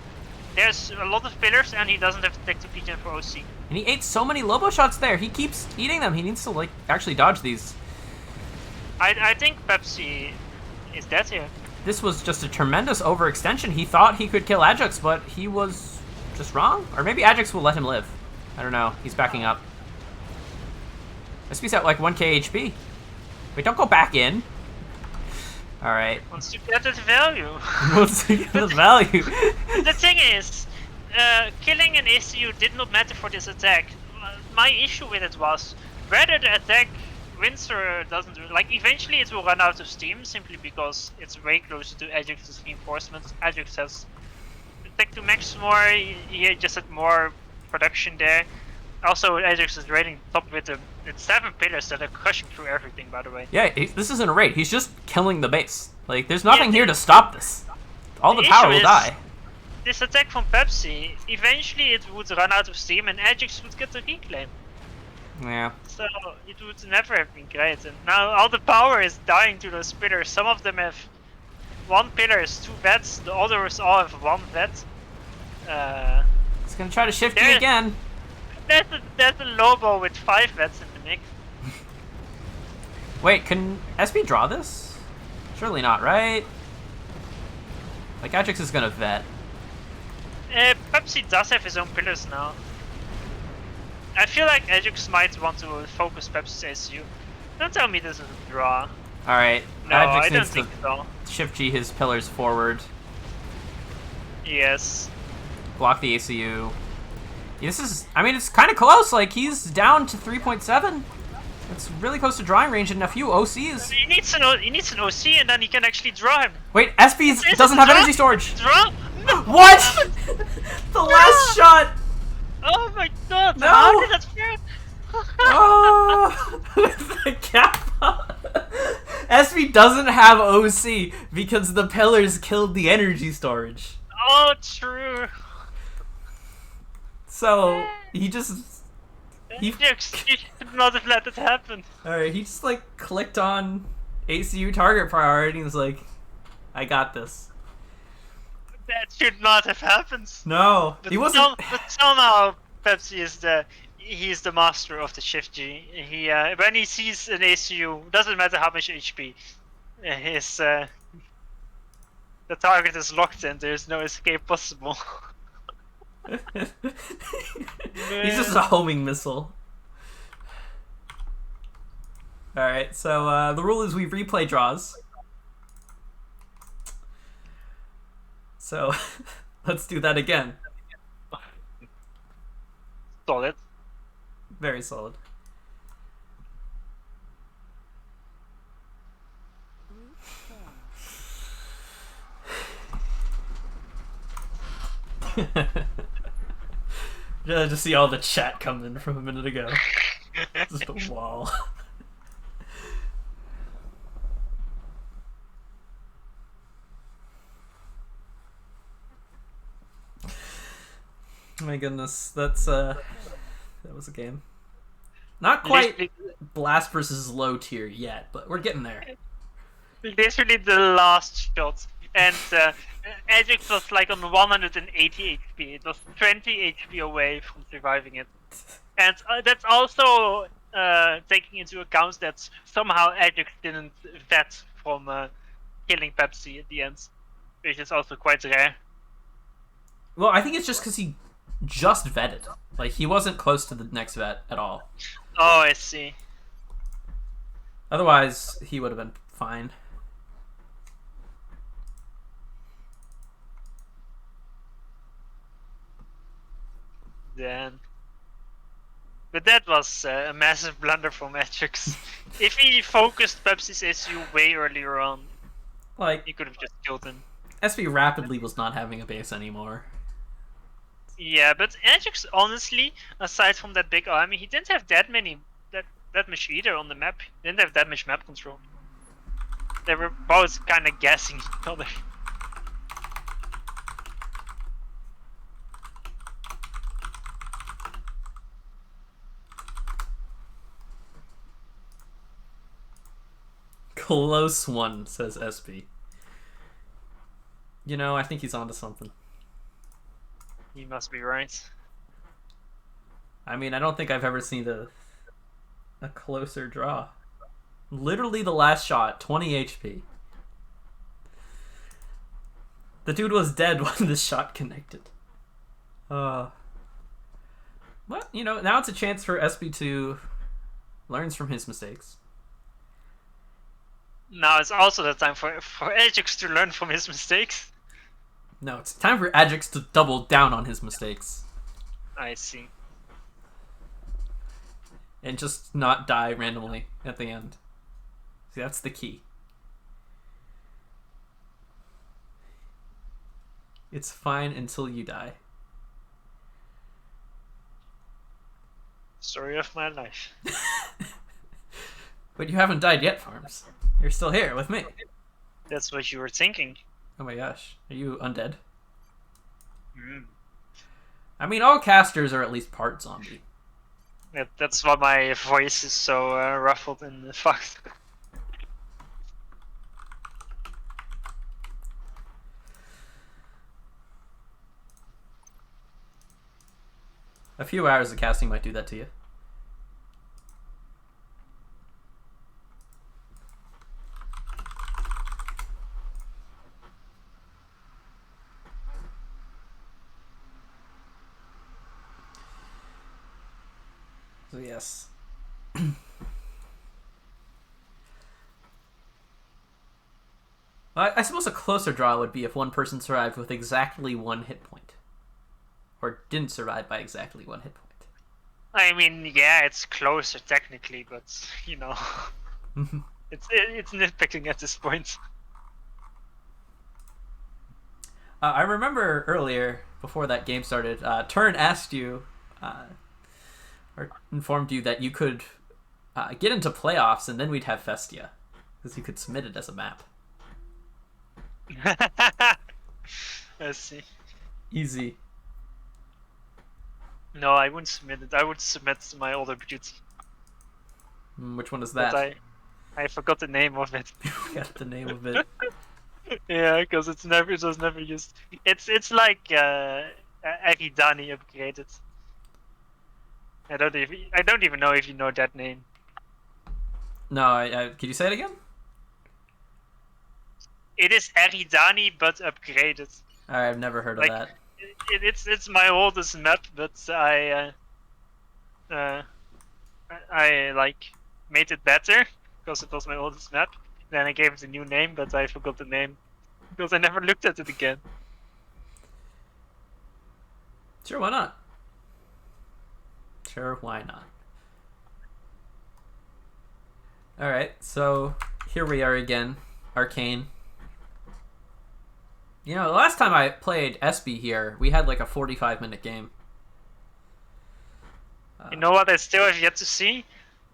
There's a lot of pillars, and he doesn't have to take the PGen for OC. And he ate so many Lobo shots there. He keeps eating them. He needs to like actually dodge these. I think Pepsi is dead here. this was just a tremendous overextension. He thought he could kill Ajax, but he was just wrong. Or maybe Ajax will let him live. I don't know. He's backing up. SP's at like 1k HP. Wait, don't go back in. Alright. Once you get the value. Once you get the value. The thing is, killing an ACU did not matter for this attack. My issue with it was whether the attack wins or doesn't. Like, eventually it will run out of steam simply because it's way closer to Ajax's reinforcements. Ajax has attack to max more, he just had more production there. Also, Ajax is raiding top with 7 pillars that are crushing through everything, by the way. Yeah, this isn't a raid. He's just killing the base. Like, there's nothing here to stop this. All the power will die. This attack from Pepsi, eventually it would run out of steam and Ajax would get the reclaim. Yeah. So it would never have been great. And now all the power is dying to those pillars. Some of them have 1 pillar, 2 vets. The others all have 1 vet. He's gonna try to shift you again. There's a Lobo with 5 vets in the mix. Wait, can SP draw this? Surely not, right? Like, Ajax is gonna vet. Pepsi does have his own pillars now. I feel like Ajax might want to focus Pepsi's ACU. Don't tell me this is a draw. Alright, No, Ajax I don't needs think so. to shift G his pillars forward. Yes. Block the ACU. This is, I mean, it's kind of close. Like, he's down to 3.7. It's really close to drawing range and a few OCs. He needs an OC and then he can actually draw him. Wait, SP doesn't have energy storage. Draw? No. What? The last shot. Oh my god, No. how did that fail? Oh, the Kappa. SP doesn't have OC because the pillars killed the energy storage. Oh, true. So he just You should not have let it happen. Alright, he just like clicked on ACU target priority and was like, I got this. That should not have happened. No, But he wasn't. But somehow Pepsi is he's the master of the shift G. He when he sees an ACU, doesn't matter how much HP, his the target is locked and there's no escape possible. He's just a homing missile. Alright, so the rule is we replay draws. So let's do that again. Solid. Very solid. Just see all the chat come in from a minute ago. Just a wall. My goodness, that was a game. Not quite Blast versus low tier yet, but we're getting there. Literally the last shot, and Ajax was like on 180 HP. It was 20 HP away from surviving it, and that's also taking into account that somehow Ajax didn't vet from killing Pepsi at the end, which is also quite rare. Well, I think it's just because he just vetted. Like, he wasn't close to the next vet at all. Oh, I see. Otherwise, he would have been fine. Then. But that was a massive blunder from Ajax. If he focused Pepsi's SU way earlier on, Like, he could have just killed him. SV rapidly was not having a base anymore. Yeah, but Ajax, honestly, aside from that big army, he didn't have that much either on the map. He didn't have that much map control. They were both kind of guessing each other. Close one, says SP. You know, I think he's onto something. He must be right. I mean, I don't think I've ever seen a closer draw. Literally the last shot, 20 HP. The dude was dead when the shot connected. Well, you know, now it's a chance for SB to learn from his mistakes. Now it's also the time for Ajax to learn from his mistakes. No, it's time for Ajax to double down on his mistakes. I see. And just not die randomly at the end. See, that's the key. It's fine until you die. Story of my life. But you haven't died yet, Farms. You're still here with me. That's what you were thinking. Oh my gosh. Are you undead? Mm. I mean, all casters are at least part zombie. That's why my voice is so ruffled and fucked. A few hours of casting might do that to you. So yes. I suppose a closer draw would be if one person survived with exactly 1 hit point. Or didn't survive by exactly 1 hit point. I mean, yeah, it's closer technically, but you know, it's nitpicking at this point. I remember earlier, before that game started, Turn asked you, or informed you that you could get into playoffs and then we'd have Festia. Because you could submit it as a map. Let's see. Easy. No, I wouldn't submit it. I would submit my older beauty. Which one is But that? I forgot the name of it. Got the name of it. Yeah, because it was never used. It's like Eridani upgraded. I don't even know if you know that name. No, can you say it again? It is Eridani but upgraded. I've never heard of Like, that. It's my oldest map, but I like made it better because it was my oldest map. Then I gave it a new name, but I forgot the name because I never looked at it again. Sure, why not? Sure, why not? Alright, so here we are again. Arcane. You know, the last time I played SB here, we had like a 45-minute game. You know what I still have yet to see?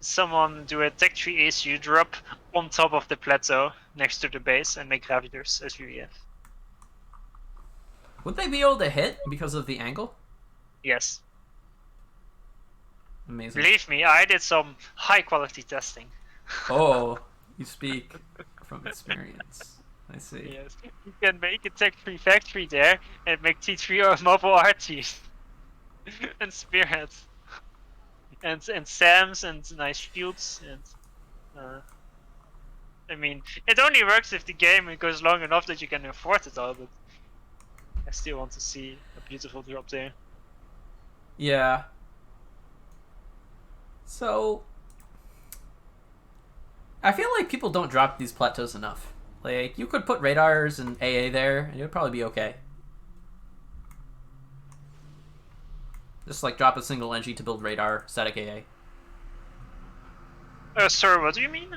Someone do a Tech Tree ACU drop on top of the plateau next to the base and make Ravagers as UEF. Would they be able to hit because of the angle? Yes. Amazing. Believe me, I did some high quality testing. Oh, you speak from experience. I see. Yes. You can make a Tech Tree factory there and make T3 or mobile RTs. And spearheads. And SAMs and nice shields and I mean, it only works if the game goes long enough that you can afford it all, but I still want to see a beautiful drop there. Yeah. So, I feel like people don't drop these plateaus enough. Like, you could put radars and AA there, and it would probably be okay. Just like drop a single NG to build radar, static AA. Sorry, what do you mean?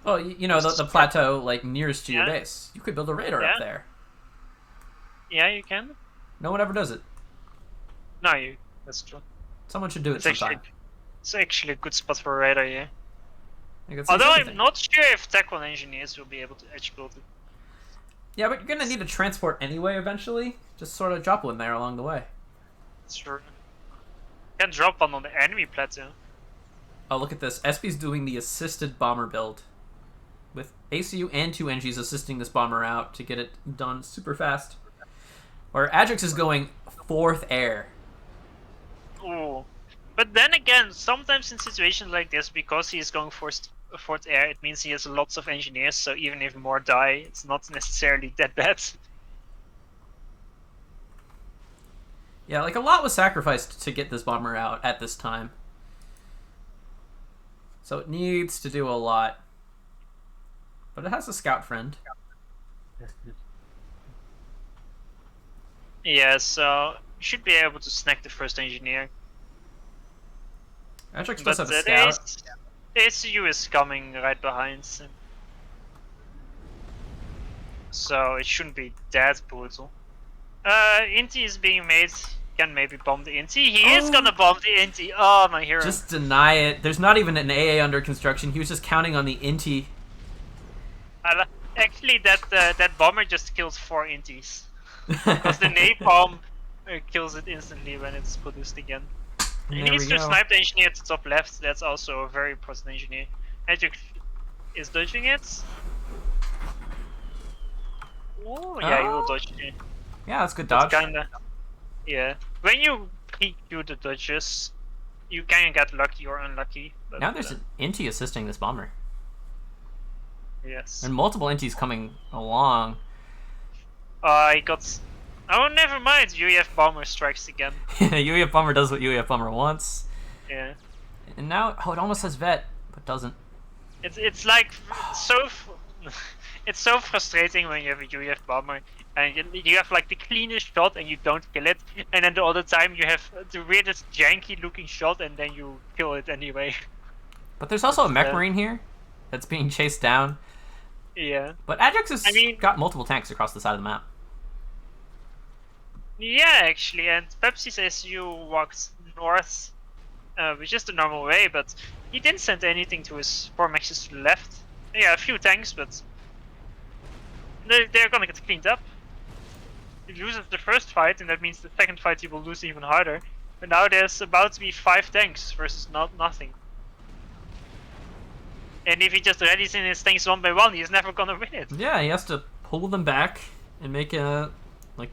Well, you know, the plateau, like, nearest to your Yeah. base. You could build a radar Yeah. up there. Yeah, you can. No one ever does it. No, that's true. Someone should do it It's actually, sometime. it's actually a good spot for radar, yeah. You can see Although everything. I'm not sure if Tech 1 engineers will be able to edge build it. Yeah, but you're gonna need a transport anyway eventually. Just sort of drop one there along the way. Sure. Can drop one on the enemy plateau. Oh, look at this. SB's doing the assisted bomber build. With ACU and 2 NGs assisting this bomber out to get it done super fast. Or Ajax is going 4th air. Ooh. But then again, sometimes in situations like this, because he is going fourth air, it means he has lots of engineers, so even if more die, it's not necessarily that bad. Yeah, like a lot was sacrificed to get this bomber out at this time. So it needs to do a lot. But it has a scout friend. Yeah, so you should be able to snack the first engineer. Ajax But does have a scout. the ACU is coming right behind him. So it shouldn't be that brutal. Inti is being made. Can maybe bomb the Inti. He is gonna bomb the Inti. Oh, my hero. Just deny it. There's not even an AA under construction. He was just counting on the Inti. Actually, that bomber just kills 4 Intis. Because the napalm kills it instantly when it's produced again. He There needs we to go. snipe the engineer at the top left. That's also a very important engineer. Ajax is dodging it. Oh, yeah, he will dodge it. Yeah, that's good That's dodge. kinda. Yeah. When you pre-queue the dodges, you can get lucky or unlucky. But, Now there's an Inti assisting this bomber. yes. And multiple Intis coming along. I got. Oh, never mind. UEF bomber strikes again. UEF bomber does what UEF bomber wants. Yeah. And now, oh, it almost has vet, but doesn't. It's like so. It's so frustrating when you have a UEF bomber and you have like the cleanest shot and you don't kill it, and then the other time you have the weirdest janky looking shot and then you kill it anyway. But there's also a mech marine here that's being chased down. Yeah. But Ajax has I mean- got multiple tanks across the side of the map. Yeah, actually, and Pepsi says you walked north, which is the normal way, but he didn't send anything to his 4 mexes to the left. Yeah, a few tanks, but they're gonna get cleaned up. He loses the first fight, and that means the second fight he will lose even harder. But now there's about to be 5 tanks versus nothing. And if he just rallies in his tanks one by one, he's never gonna win it. Yeah, he has to pull them back and make a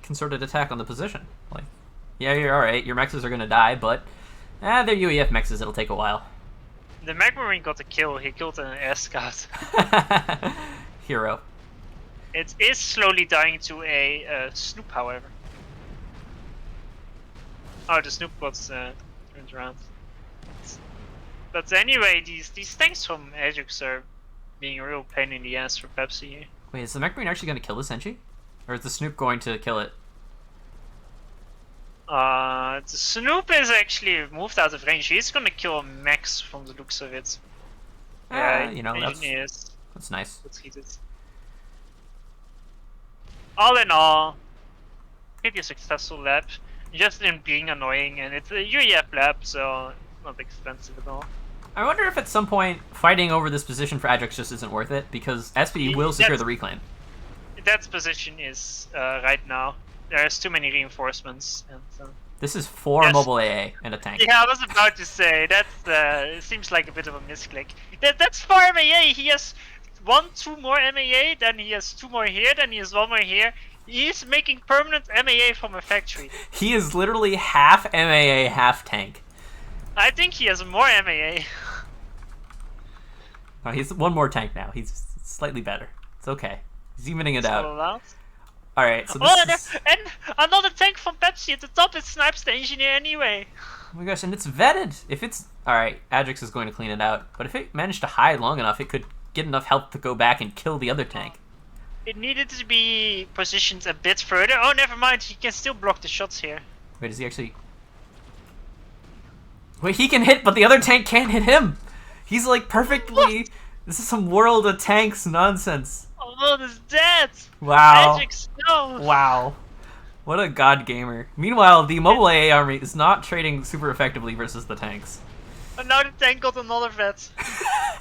concerted attack on the position. Like, yeah, you're alright, your mexes are gonna die, but they're UEF mexes, it'll take a while. The Magmarine got a kill, he killed an air scout. Hero. It is slowly dying to a Snoop, however. Oh, the Snoop got turned around. But anyway, these tanks from Ajax are being a real pain in the ass for Pepsi here. Wait, is the mech marine actually gonna kill the Senshi? Or is the Snoop going to kill it? The Snoop is actually moved out of range. He's gonna kill Max from the looks of it. Yeah, You know, engineers. that's nice. Let's hit it. All in all, pretty successful lab. Just in being annoying, and it's a UEF lab, so not expensive at all. I wonder if at some point fighting over this position for Ajax just isn't worth it, because SP will secure the reclaim. That position is right now. There's too many reinforcements, and This is 4 mobile AA and a tank. yeah, I was about to say that's it seems like a bit of a misclick. That's 4 MAA. He has 2 more MAA, then he has 2 more here, then he has 1 more here. He's making permanent MAA from a factory. He is literally half MAA, half tank. I think he has more MAA. Oh, he's 1 more tank now. He's slightly better. It's okay. He's evening it out. Alright, so this is... and another tank from Pepsi at the top. It snipes the engineer anyway. Oh my gosh, and it's vetted. If it's... Alright, Ajax is going to clean it out. But if it managed to hide long enough, it could get enough health to go back and kill the other tank. It needed to be positioned a bit further. Oh, never mind. He can still block the shots here. Wait, is he actually... Wait, he can hit, but the other tank can't hit him! He's like perfectly... What? This is some World of Tanks nonsense. Oh, world is dead! Wow. Ajax, no! Wow. What a god gamer. Meanwhile, the mobile AA army is not trading super effectively versus the tanks. And now the tank got another vet.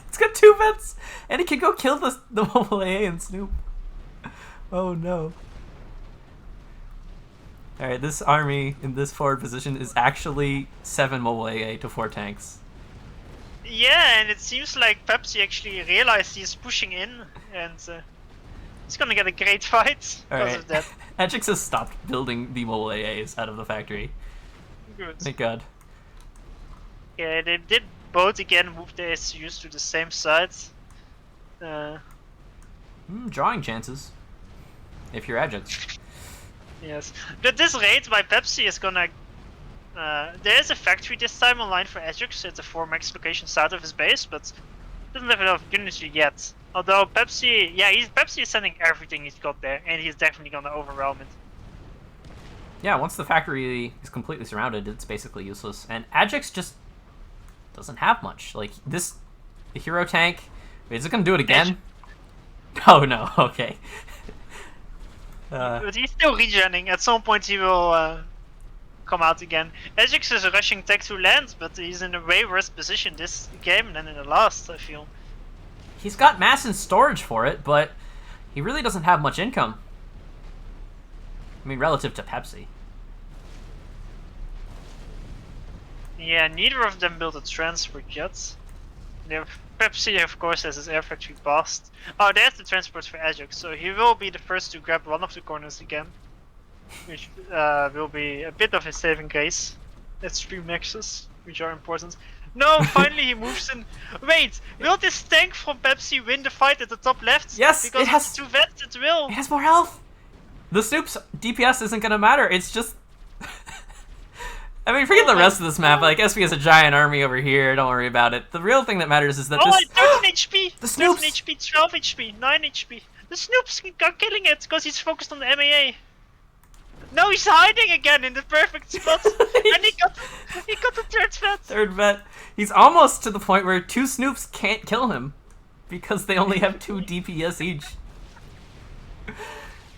It's got 2 vets! And it can go kill the mobile AA and Snoop. Oh no. Alright, this army in this forward position is actually 7 mobile AA to 4 tanks. Yeah, and it seems like Pepsi actually realized he's pushing in, and he's gonna get a great fight because of that. Ajax has stopped building the mobile AAs out of the factory. Good. Thank god. Yeah, they did both again move their SUs to the same side. Drawing chances. If you're Ajax. Yes. But this raid by Pepsi is gonna There is a factory this time online for Ajax at the 4 max location south of his base, but doesn't have enough units yet. Although Pepsi, yeah, Pepsi is sending everything he's got there, and he's definitely gonna overwhelm it. Yeah, once the factory is completely surrounded, it's basically useless. And Ajax just doesn't have much. Like, the hero tank, is it going to do it again? Oh, no, okay. But he's still regenning. At some point he will come out again. Ajax is rushing tech to land, but he's in a way worse position this game than in the last, I feel. He's got mass and storage for it, but he really doesn't have much income. I mean, relative to Pepsi. Yeah, neither of them built a transport yet. Pepsi, of course, has his air factory passed. Oh, there's the transport for Ajax, so he will be the first to grab one of the corners again. Which will be a bit of a saving grace. That's 3 maxes, which are important. No, finally he moves in. Wait, will this tank from Pepsi win the fight at the top left? Yes, because it has. it's 2 vets, it will. It has more health. The Snoop's DPS isn't gonna matter. It's just. I mean, forget the rest of this map. Like, SP has a giant army over here. Don't worry about it. The real thing that matters is that this. Oh, 13 HP. The Snoops. 13 HP, 12 HP, 9 HP. The Snoops are killing it because he's focused on the MAA. No, he's hiding again in the perfect spot, and he got the 3rd vet. 3rd vet. He's almost to the point where 2 Snoops can't kill him because they only have 2 DPS each.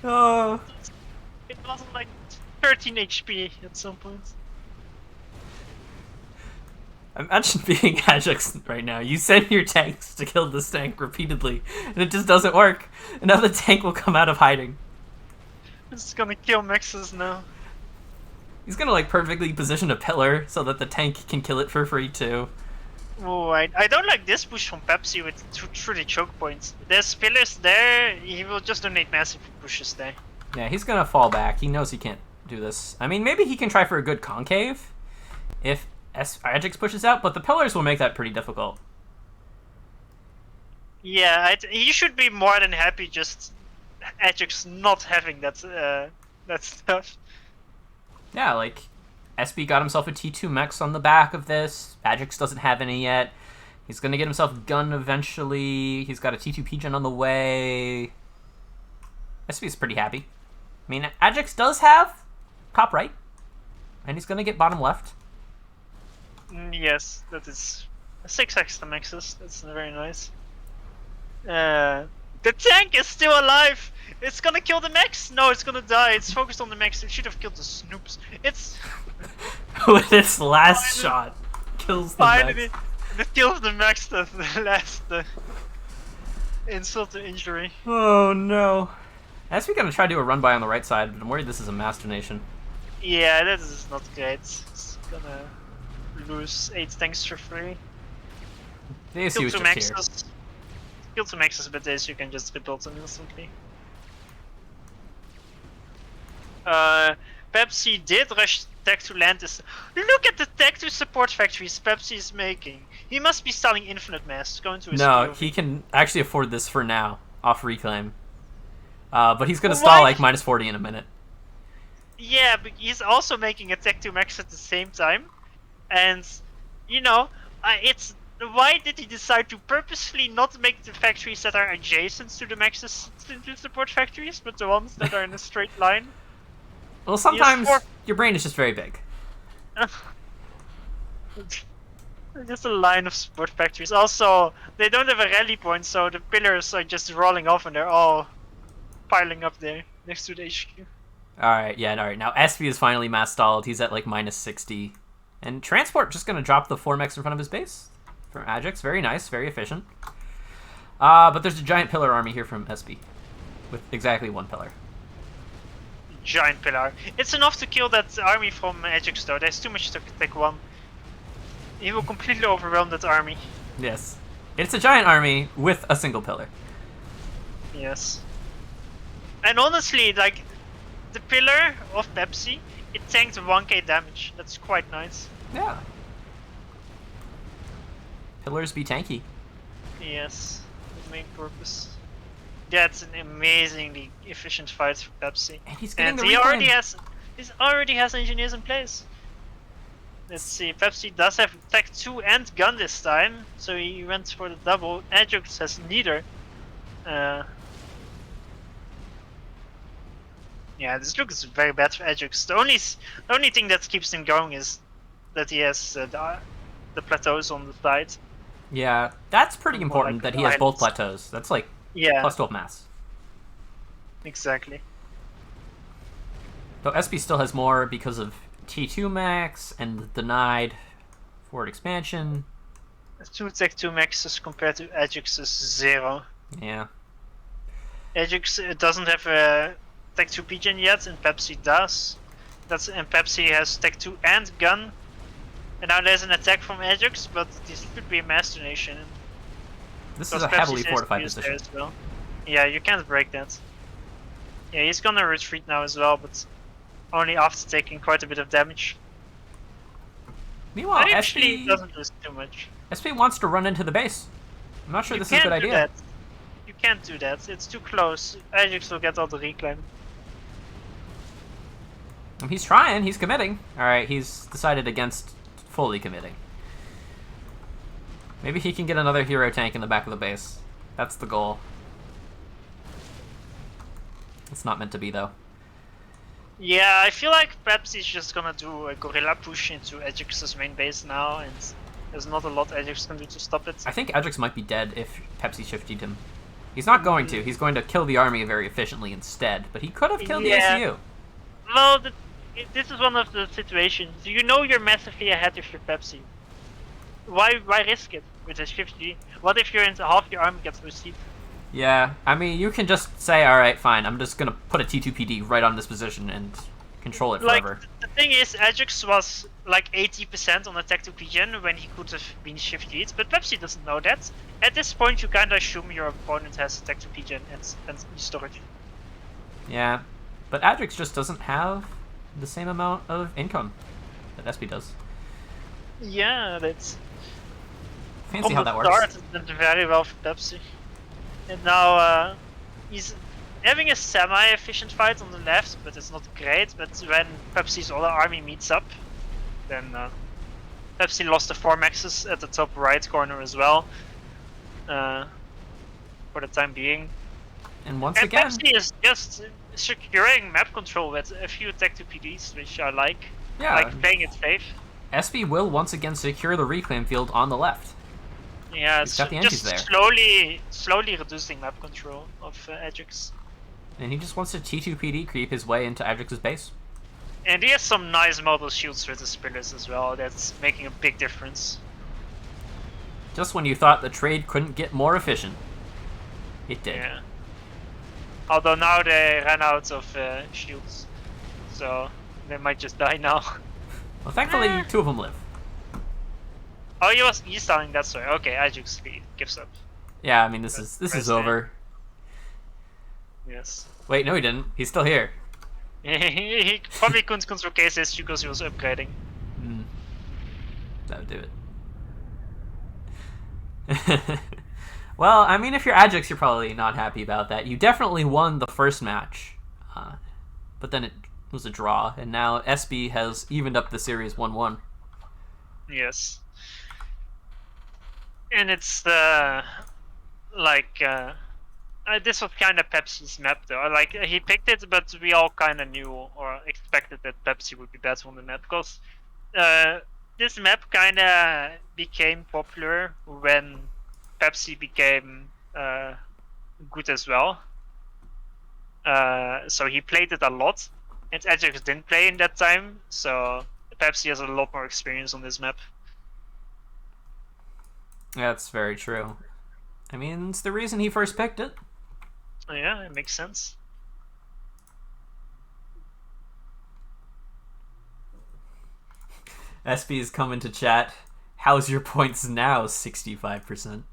Oh. It was like 13 HP at some point. Imagine being Ajax right now. You send your tanks to kill this tank repeatedly, and it just doesn't work. And now the tank will come out of hiding. It's gonna kill Maxes now. He's gonna like perfectly position a pillar so that the tank can kill it for free too. Oh, I don't like this push from Pepsi with through the choke points. There's pillars there, he will just donate massive pushes there. Yeah, he's gonna fall back. He knows he can't do this. I mean, maybe he can try for a good concave if Ajax pushes out, but the pillars will make that pretty difficult. Yeah, he should be more than happy just Ajax not having that stuff. Yeah, like SB got himself a T2 mechs on the back of this. Ajax doesn't have any yet. He's gonna get himself a gun eventually. He's got a T2 P-Gen on the way. SB is pretty happy. I mean, Ajax does have top right, and he's gonna get bottom left. Yes, that is 6 extra maxes. That's very nice. The tank is still alive. It's gonna kill the max. No, it's gonna die. It's focused on the max. It should have killed the Snoops. It's with its last shot kills the max. It kills the max. The last insult to injury. Oh no! SB gonna try to do a run by on the right side, but I'm worried this is a mass donation. Yeah, that is not great. It's gonna lose 8 tanks for free. The ASU is just here. Kill 2 maxes, but this you can just rebuild them instantly. Pepsi did rush tech to land this. Look at the tech to support factories Pepsi is making. He must be selling infinite mass. Going to his No, he can actually afford this for now, off reclaim. But he's gonna stall like minus 40 in a minute. Yeah, but he's also making a tech to max at the same time. And, you know, it's... Why did he decide to purposefully not make the factories that are adjacent to the maxes to support factories, but the ones that are in a straight line? Well, sometimes your brain is just very big. Just a line of support factories. Also, they don't have a rally point, so the pillars are just rolling off and they're all piling up there next to the HQ. Alright, yeah, alright. Now SV is finally mass stalled. He's at like minus 60. And Transport just gonna drop the 4 mechs in front of his base from Ajax. Very nice, very efficient. But there's a giant pillar army here from SB with exactly 1 pillar. Giant pillar. It's enough to kill that army from Ajax though. There's too much to take 1. He will completely overwhelm that army. Yes. It's a giant army with a single pillar. Yes. And honestly, like, the pillar of Pepsi, it tanked 1k damage. That's quite nice. Yeah. Pillars be tanky. Yes. The main purpose. That's an amazingly efficient fight for Pepsi. And he's getting the he already has engineers in place. Let's see, Pepsi does have Tech 2 and gun this time, so he went for the double. Ajax has neither. Yeah, this looks very bad for Ajax. The only thing that keeps him going is that he has the plateaus on the side. Yeah, that's pretty More important like that he has both islands. plateaus. That's like Yeah, plus 12 mass. exactly. Though SP still has more because of T2 max and denied forward expansion. 2 Tech 2 maxes compared to Ajax's 0. Yeah. Ajax doesn't have a Tech 2 Pigeon yet, and Pepsi does. And Pepsi has Tech 2 and gun. And now there's an attack from Ajax, but this should be a mass donation. This is a heavily fortified position. As well. Yeah, you can't break that. Yeah, he's gonna retreat now as well, but only after taking quite a bit of damage. Meanwhile, Actually, SP doesn't lose too much. SP wants to run into the base. I'm not sure this is a good idea. That. You can't do that. It's too close. Ajax will get all the reclaim. He's trying. He's committing. All right, he's decided against fully committing. Maybe he can get another hero tank in the back of the base. That's the goal. It's not meant to be, though. Yeah, I feel like Pepsi's just gonna do a gorilla push into Ajax's main base now, and there's not a lot Ajax can do to stop it. I think Ajax might be dead if Pepsi shifted him. He's not going to. He's going to kill the army very efficiently instead, but he could have killed the ACU. Well, this is one of the situations. You know you're massively ahead if you're Pepsi. Why risk it with a 50? What if you're into half your army gets received? Yeah, I mean, you can just say, alright, fine, I'm just gonna put a T2PD right on this position and control it forever. The thing is, Ajax was like 80% on attack to PGN when he could have been shift leads, but Pepsi doesn't know that. At this point, you kinda assume your opponent has attack to PGN and storage. Yeah, but Ajax just doesn't have the same amount of income that SP does. Yeah, that's... Fancy how that works. It did very well for Pepsi. And now he's having a semi-efficient fight on the left, but it's not great. But when Pepsi's other army meets up, then Pepsi lost the 4 maxes at the top right corner as well, for the time being. And once again, Pepsi is just securing map control with a few attack to PDs, which I like. Yeah. I like playing it safe. SP will once again secure the reclaim field on the left. Yeah, He's got the just antis there. slowly reducing map control of Ajax. And he just wants to T2PD creep his way into Ajax's base. And he has some nice mobile shields with his pillars as well, that's making a big difference. Just when you thought the trade couldn't get more efficient, it did. Yeah. Although now they ran out of shields, so they might just die now. Well, thankfully, 2 of them live. Oh, he's dying, that's right. Okay, Ajax gives up. Yeah, I mean, this is over. Yes. Wait, no he didn't. He's still here. He probably couldn't control cases because he was upgrading. That would do it. Well, I mean, if you're Ajax, you're probably not happy about that. You definitely won the first match, but then it was a draw, and now SB has evened up the series 1-1. Yes. And it's this was kind of Pepsi's map though. Like he picked it, but we all kind of knew or expected that Pepsi would be better on the map because this map kind of became popular when Pepsi became good as well. So he played it a lot, and Ajax didn't play in that time. So Pepsi has a lot more experience on this map. That's very true. I mean, it's the reason he first picked it. Oh, yeah, it makes sense. SB is coming to chat. How's your points now? 65%.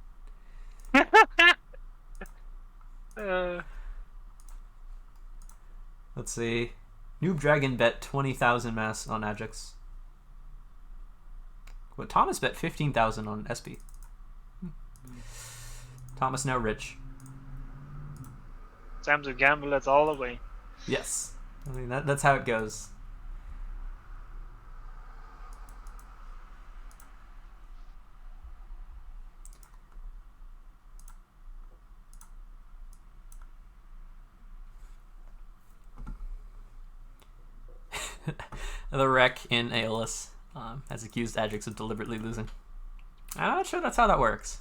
Let's see. Noob Dragon bet 20,000 mass on Ajax. Well, Thomas bet 15,000 on SB. Thomas now rich. Time to gamble it all away. Yes. I mean, that's how it goes. The wreck in Aeolus has accused Ajax of deliberately losing. I'm not sure that's how that works.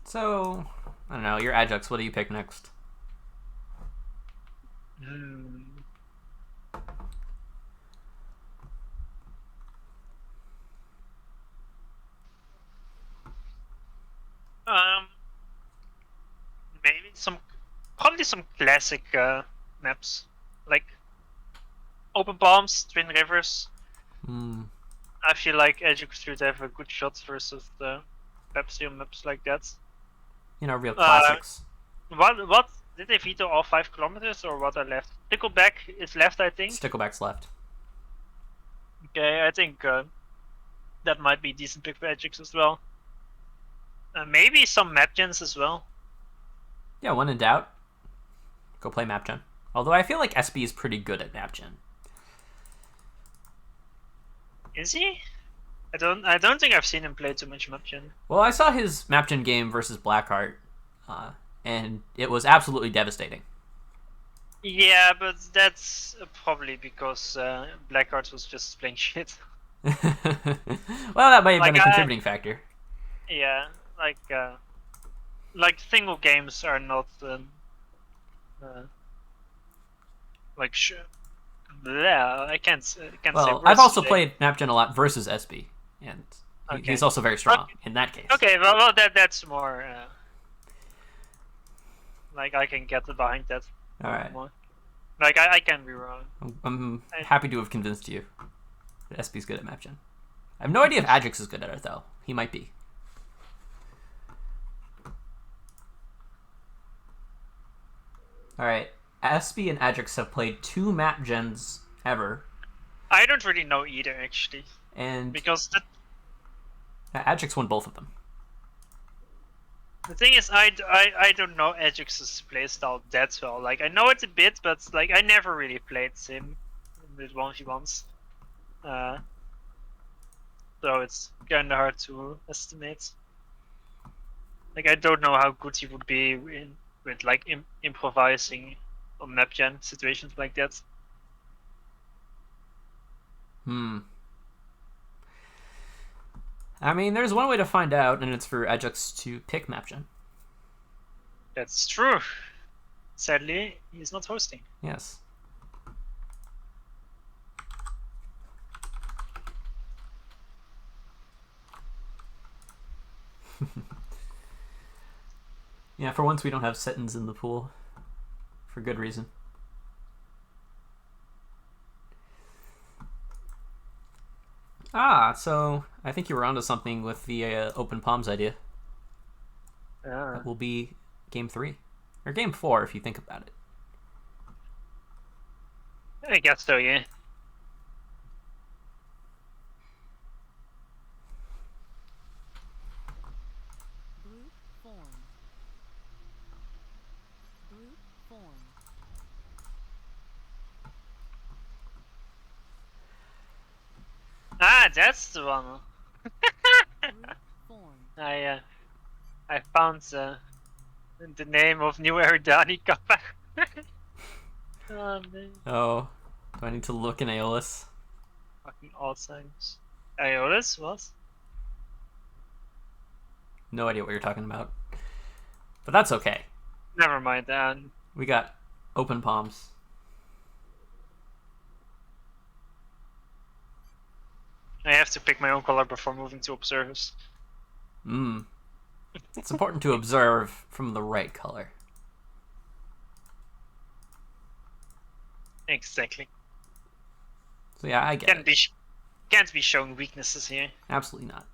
So, I don't know. You're Ajax. What do you pick next? Maybe probably some classic maps, like Open Palms, Twin Rivers. I feel like Ajax should have a good shot versus the Pepsi maps like that. You know, real classics. What did they veto all 5 kilometers or what are left? Stickleback is left, I think. Stickleback's left. Okay, I think that might be a decent pick for Ajax as well. Maybe some map gens as well. Yeah, when in doubt, go play map gen. Although I feel like SB is pretty good at map gen. Is he? I don't think I've seen him play too much map gen. Well, I saw his map gen game versus Blackheart, and it was absolutely devastating. Yeah, but that's probably because Blackheart was just playing shit. Well, that might have been a contributing factor. Yeah, like single games are not like yeah, I can't say. Well, I've also played map gen a lot versus SB, and he's also very strong in that case. Okay, well that's more like I can get behind that. All right. More. Like I can be wrong. I'm happy to have convinced you that SB's good at map gen. I have no idea if Ajax is good at it though. He might be. All right. SB and Ajax have played 2 map gens ever. I don't really know either actually. And because Ajax won both of them. The thing is, I don't know Ajax's playstyle that well. Like I know it a bit, but like I never really played him with 1v1s. So it's kind of hard to estimate. Like I don't know how good he would be with like improvising on map gen situations like that. I mean, there's one way to find out, and it's for Ajax to pick map gen. That's true. Sadly, he's not hosting. Yes. Yeah, for once we don't have Settins in the pool. For good reason. So I think you were onto something with the Open Palms idea. That will be game 3. Or game 4 if you think about it. I guess so, yeah. Group form. Group form. That's the one. Group form. I found the name of New Eridani Kappa. Oh man. Oh, do I need to look in Aeolus? Fucking Alzheimer's. Aeolus? What? No idea what you're talking about. But that's okay. Never mind, we got Open Palms. I have to pick my own color before moving to observers. It's important to observe from the right color. Exactly. So yeah, I get it. Can't be showing weaknesses here. Absolutely not.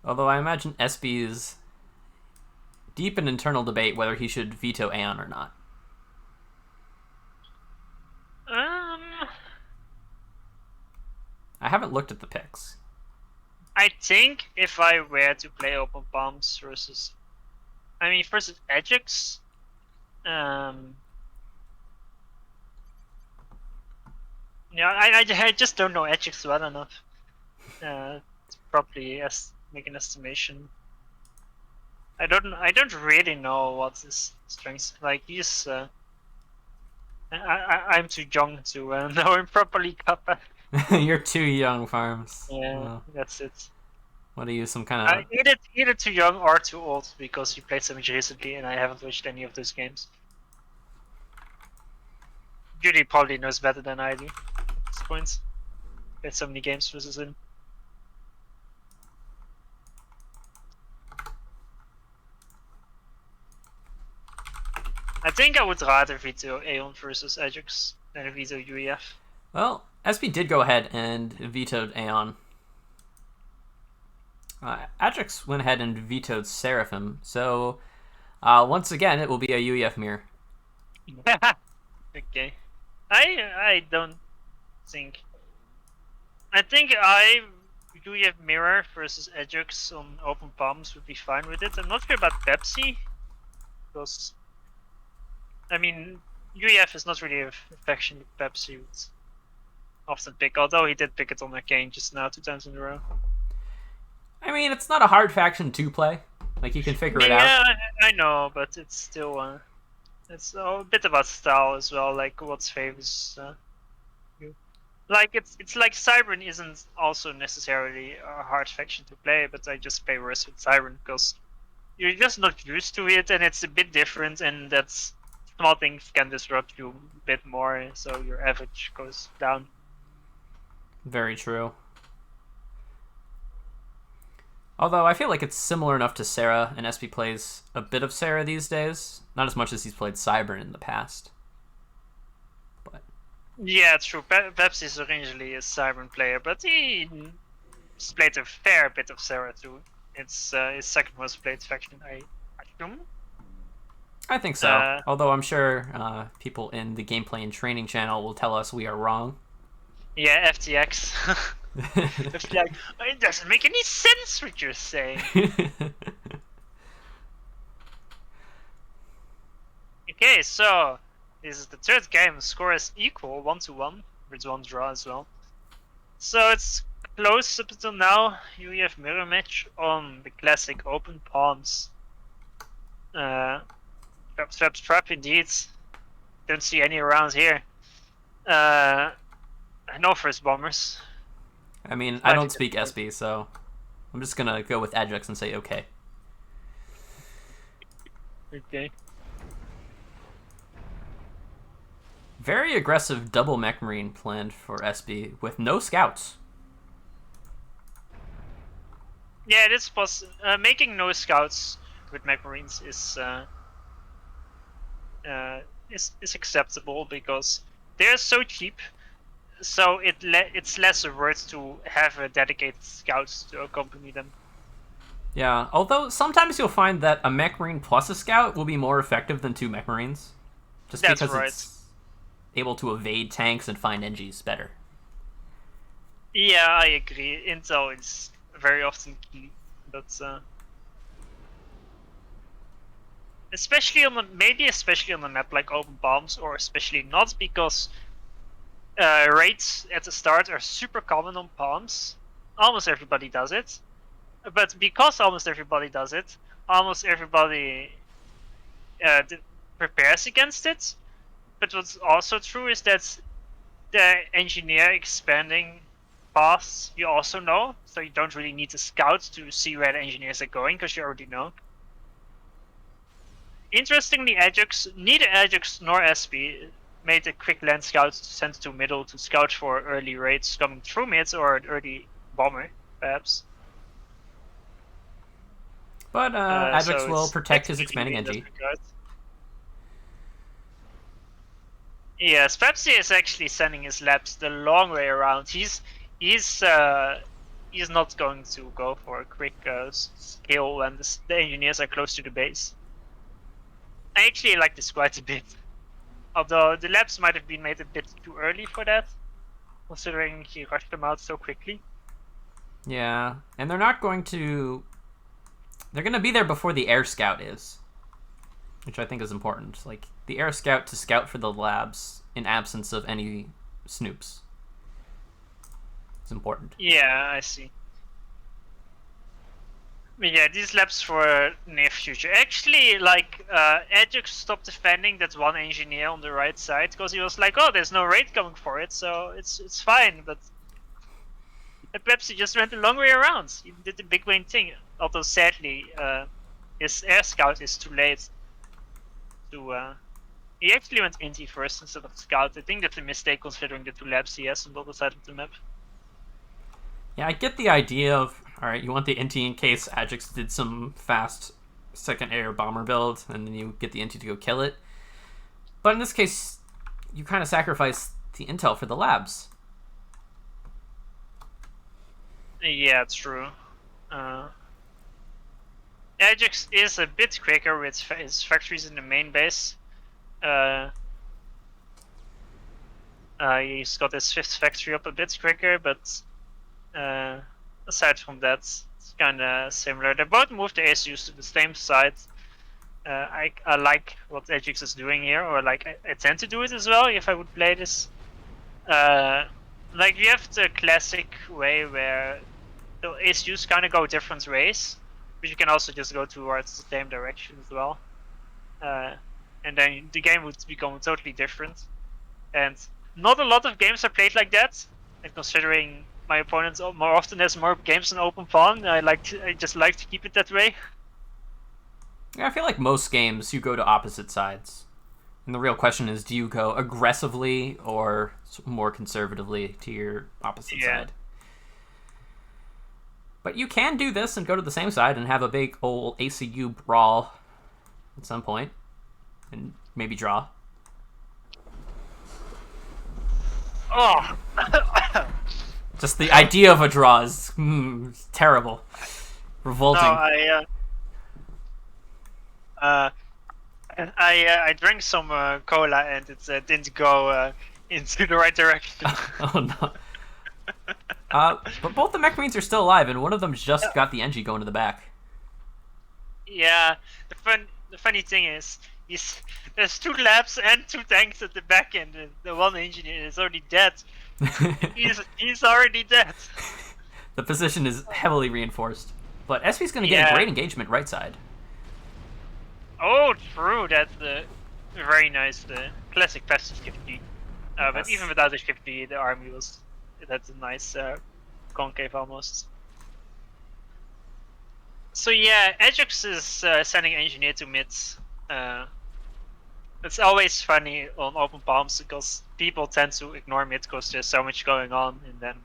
Although I imagine SB is deep in internal debate whether he should veto Aeon or not. I haven't looked at the picks. I think if I were to play Open Palms versus Ajax, Yeah, I just don't know Ajax well enough. To probably make an estimation. I don't really know what his strengths like. He's I'm too young to know him properly, Kappa. You're too young, Farms. Yeah, that's it. What are you, some kind of... Either too young or too old because he played so much recently and I haven't watched any of those games. Judy probably knows better than I do at this point. Played so many games versus him. I think I would rather veto Aeon versus Ajax than veto UEF. Well, SP did go ahead and vetoed Aeon. Ajax went ahead and vetoed Seraphim, so once again it will be a UEF mirror. Okay. I don't think. I think UEF mirror versus Ajax on open palms would be fine with it. I'm not sure about Pepsi because I mean UEF is not really a faction that Pepsi would often pick, although he did pick it on Arcane just now 2 times in a row. I mean, it's not a hard faction to play. Like, you can figure it out. Yeah, I know, but it's still it's a bit about style as well, like what's favors you. Like it's like Cybern isn't also necessarily a hard faction to play, but I just play worse with Cybern because you're just not used to it and it's a bit different, and that's small things can disrupt you a bit more, so your average goes down. Very true. Although I feel like it's similar enough to Sarah, and SP plays a bit of Sarah these days. Not as much as he's played Cybern in the past. But yeah, true. Pepsi is originally a Cybern player, but he played a fair bit of Sarah too. It's his second most played faction, I assume. I think so. Although I'm sure people in the gameplay and training channel will tell us we are wrong. Yeah, FTX. It's like, it doesn't make any sense what you're saying. Okay, so this is the third game. Score is equal, 1-1, with 1 draw as well. So it's close up until now. You have mirror match on the classic open palms. Trap indeed. Don't see any around here. No first bombers. I mean, I don't speak SP, so I'm just gonna go with Ajax and say okay. Okay. Very aggressive double mech marine planned for SB with no scouts. Yeah, it is possible. Making no scouts with mech marines is acceptable because they're so cheap. So it's less worth to have a dedicated scout to accompany them. Yeah, although sometimes you'll find that a mech marine plus a scout will be more effective than 2 mech marines. Just That's because right. it's able to evade tanks and find NGs better. Yeah, I agree. Intel is very often key, but especially on the map like Open Bombs, or especially not, because raids at the start are super common on palms. Almost everybody does it. But because almost everybody does it, almost everybody prepares against it. But what's also true is that the engineer expanding paths you also know, so you don't really need to scout to see where the engineers are going, because you already know. Interestingly, neither Ajax nor SP made a quick land scout to send to middle to scout for early raids coming through mids or an early bomber, perhaps. But Ajax so will it's protect his technically expanding in that NG. regard. Yes, Pepsi is actually sending his labs the long way around. He's not going to go for a quick skill when the engineers are close to the base. I actually like this quite a bit. Although the labs might have been made a bit too early for that, considering he rushed them out so quickly. Yeah, and they're not going to... They're going to be there before the air scout is, which I think is important. Like, the air scout to scout for the labs in absence of any snoops. It's important. Yeah, I see. But yeah, these labs for near future. Actually, like, Ajax stopped defending that one engineer on the right side because he was like, "Oh, there's no raid coming for it, so it's fine." But Pepsi just went the long way around. He did the big win thing. Although sadly, his air scout is too late to. He actually went Inti first instead of scout. I think that's a mistake considering the two labs he has on the other side of the map. Yeah, I get the idea of, alright, you want the Inti in case Ajax did some fast second air bomber build, and then you get the Inti to go kill it. But in this case, you kind of sacrifice the intel for the labs. Yeah, true. Ajax is a bit quicker with his factories in the main base. He's got his 5th factory up a bit quicker, but aside from that, it's kind of similar. They both moved the ASUs to the same side. I like what Ajax is doing here, or like I tend to do it as well if I would play this. Like you have the classic way where the ASUs kind of go different ways, but you can also just go towards the same direction as well. And then the game would become totally different. And not a lot of games are played like that. And considering my opponent more often has more games than Open Pawn, I just like to keep it that way. Yeah, I feel like most games you go to opposite sides. And the real question is, do you go aggressively or more conservatively to your opposite side? But you can do this and go to the same side and have a big old ACU brawl at some point. And maybe draw. Oh! Just the idea of a draw is terrible. Revolting. No, I drank some cola and it didn't go into the right direction. Oh no. But both the mech marines are still alive, and one of them just got the Engie going to the back. Yeah, the funny thing is, there's 2 labs and 2 tanks at the back, and the one engineer is already dead. he's already dead. The position is heavily reinforced, but SP's going to get a great engagement right side. Oh, true. That's very nice. The classic passive 50. But even without the 50, the army that's a nice concave almost. So yeah, Ajax is sending engineer to mid. It's always funny on open palms because people tend to ignore mid because there's so much going on, and then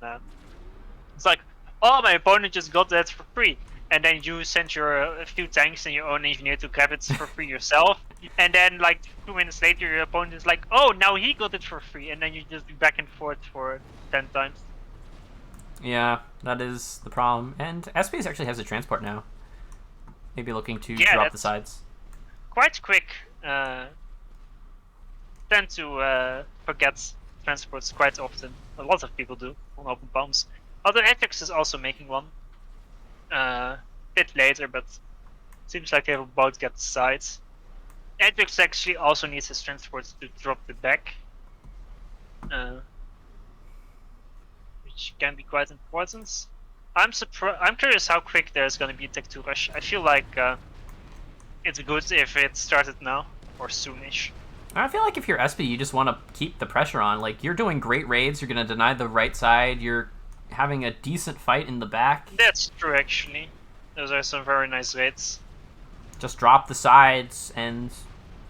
it's like, oh, my opponent just got that for free, and then you send a few tanks and your own engineer to grab it for free yourself, and then like 2 minutes later your opponent is like, oh, now he got it for free, and then you just be back and forth for 10 times. Yeah, that is the problem. And SPS actually has a transport now. Maybe looking to drop the sides. Quite quick. Tend to forget transports quite often. A lot of people do on open bombs. Although Ajax is also making one. Bit later, but seems like they will both get the sides. Ajax actually also needs his transports to drop the back. Which can be quite important. I'm curious how quick there's going to be a Tech 2 rush. I feel like it's good if it started now or soonish. I feel like if you're SP, you just want to keep the pressure on. Like, you're doing great raids, you're going to deny the right side, you're having a decent fight in the back. That's true, actually. Those are some very nice raids. Just drop the sides and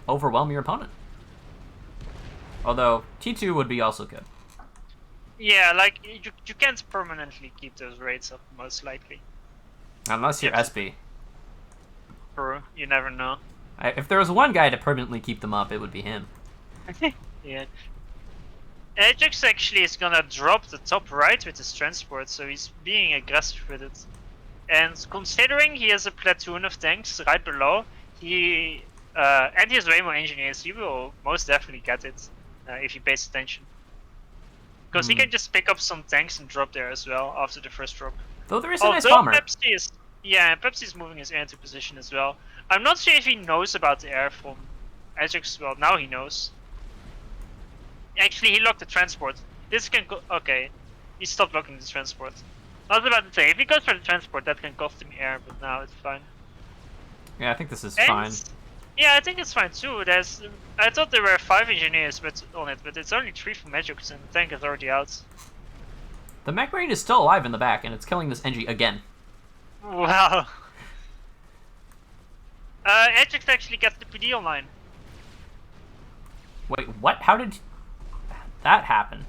overwhelm your opponent. Although, T2 would be also good. Yeah, like, you can't permanently keep those raids up, most likely. Unless you're SP. True, you never know. If there was one guy to permanently keep them up, it would be him. Yeah. Ajax actually is gonna drop the top right with his transport, so he's being aggressive with it. And considering he has a platoon of tanks right below, and he has way more engineers, he will most definitely get it if he pays attention. Because he can just pick up some tanks and drop there as well after the first drop. Though there is a nice bomber. Pepsi is moving his air into position as well. I'm not sure if he knows about the air from Ajax. Well, now he knows. Actually, he locked the transport. This can go. Okay. He stopped blocking the transport. I was about to say, if he goes for the transport, that can cost him air, but now it's fine. Yeah, I think this is And fine. yeah, I think it's fine too. I thought there were 5 engineers on it, but it's only 3 from Magix, and the tank is already out. The mech marine is still alive in the back, and it's killing this Engie again. Wow. Magix actually gets the PD online. Wait, what? How did that happen?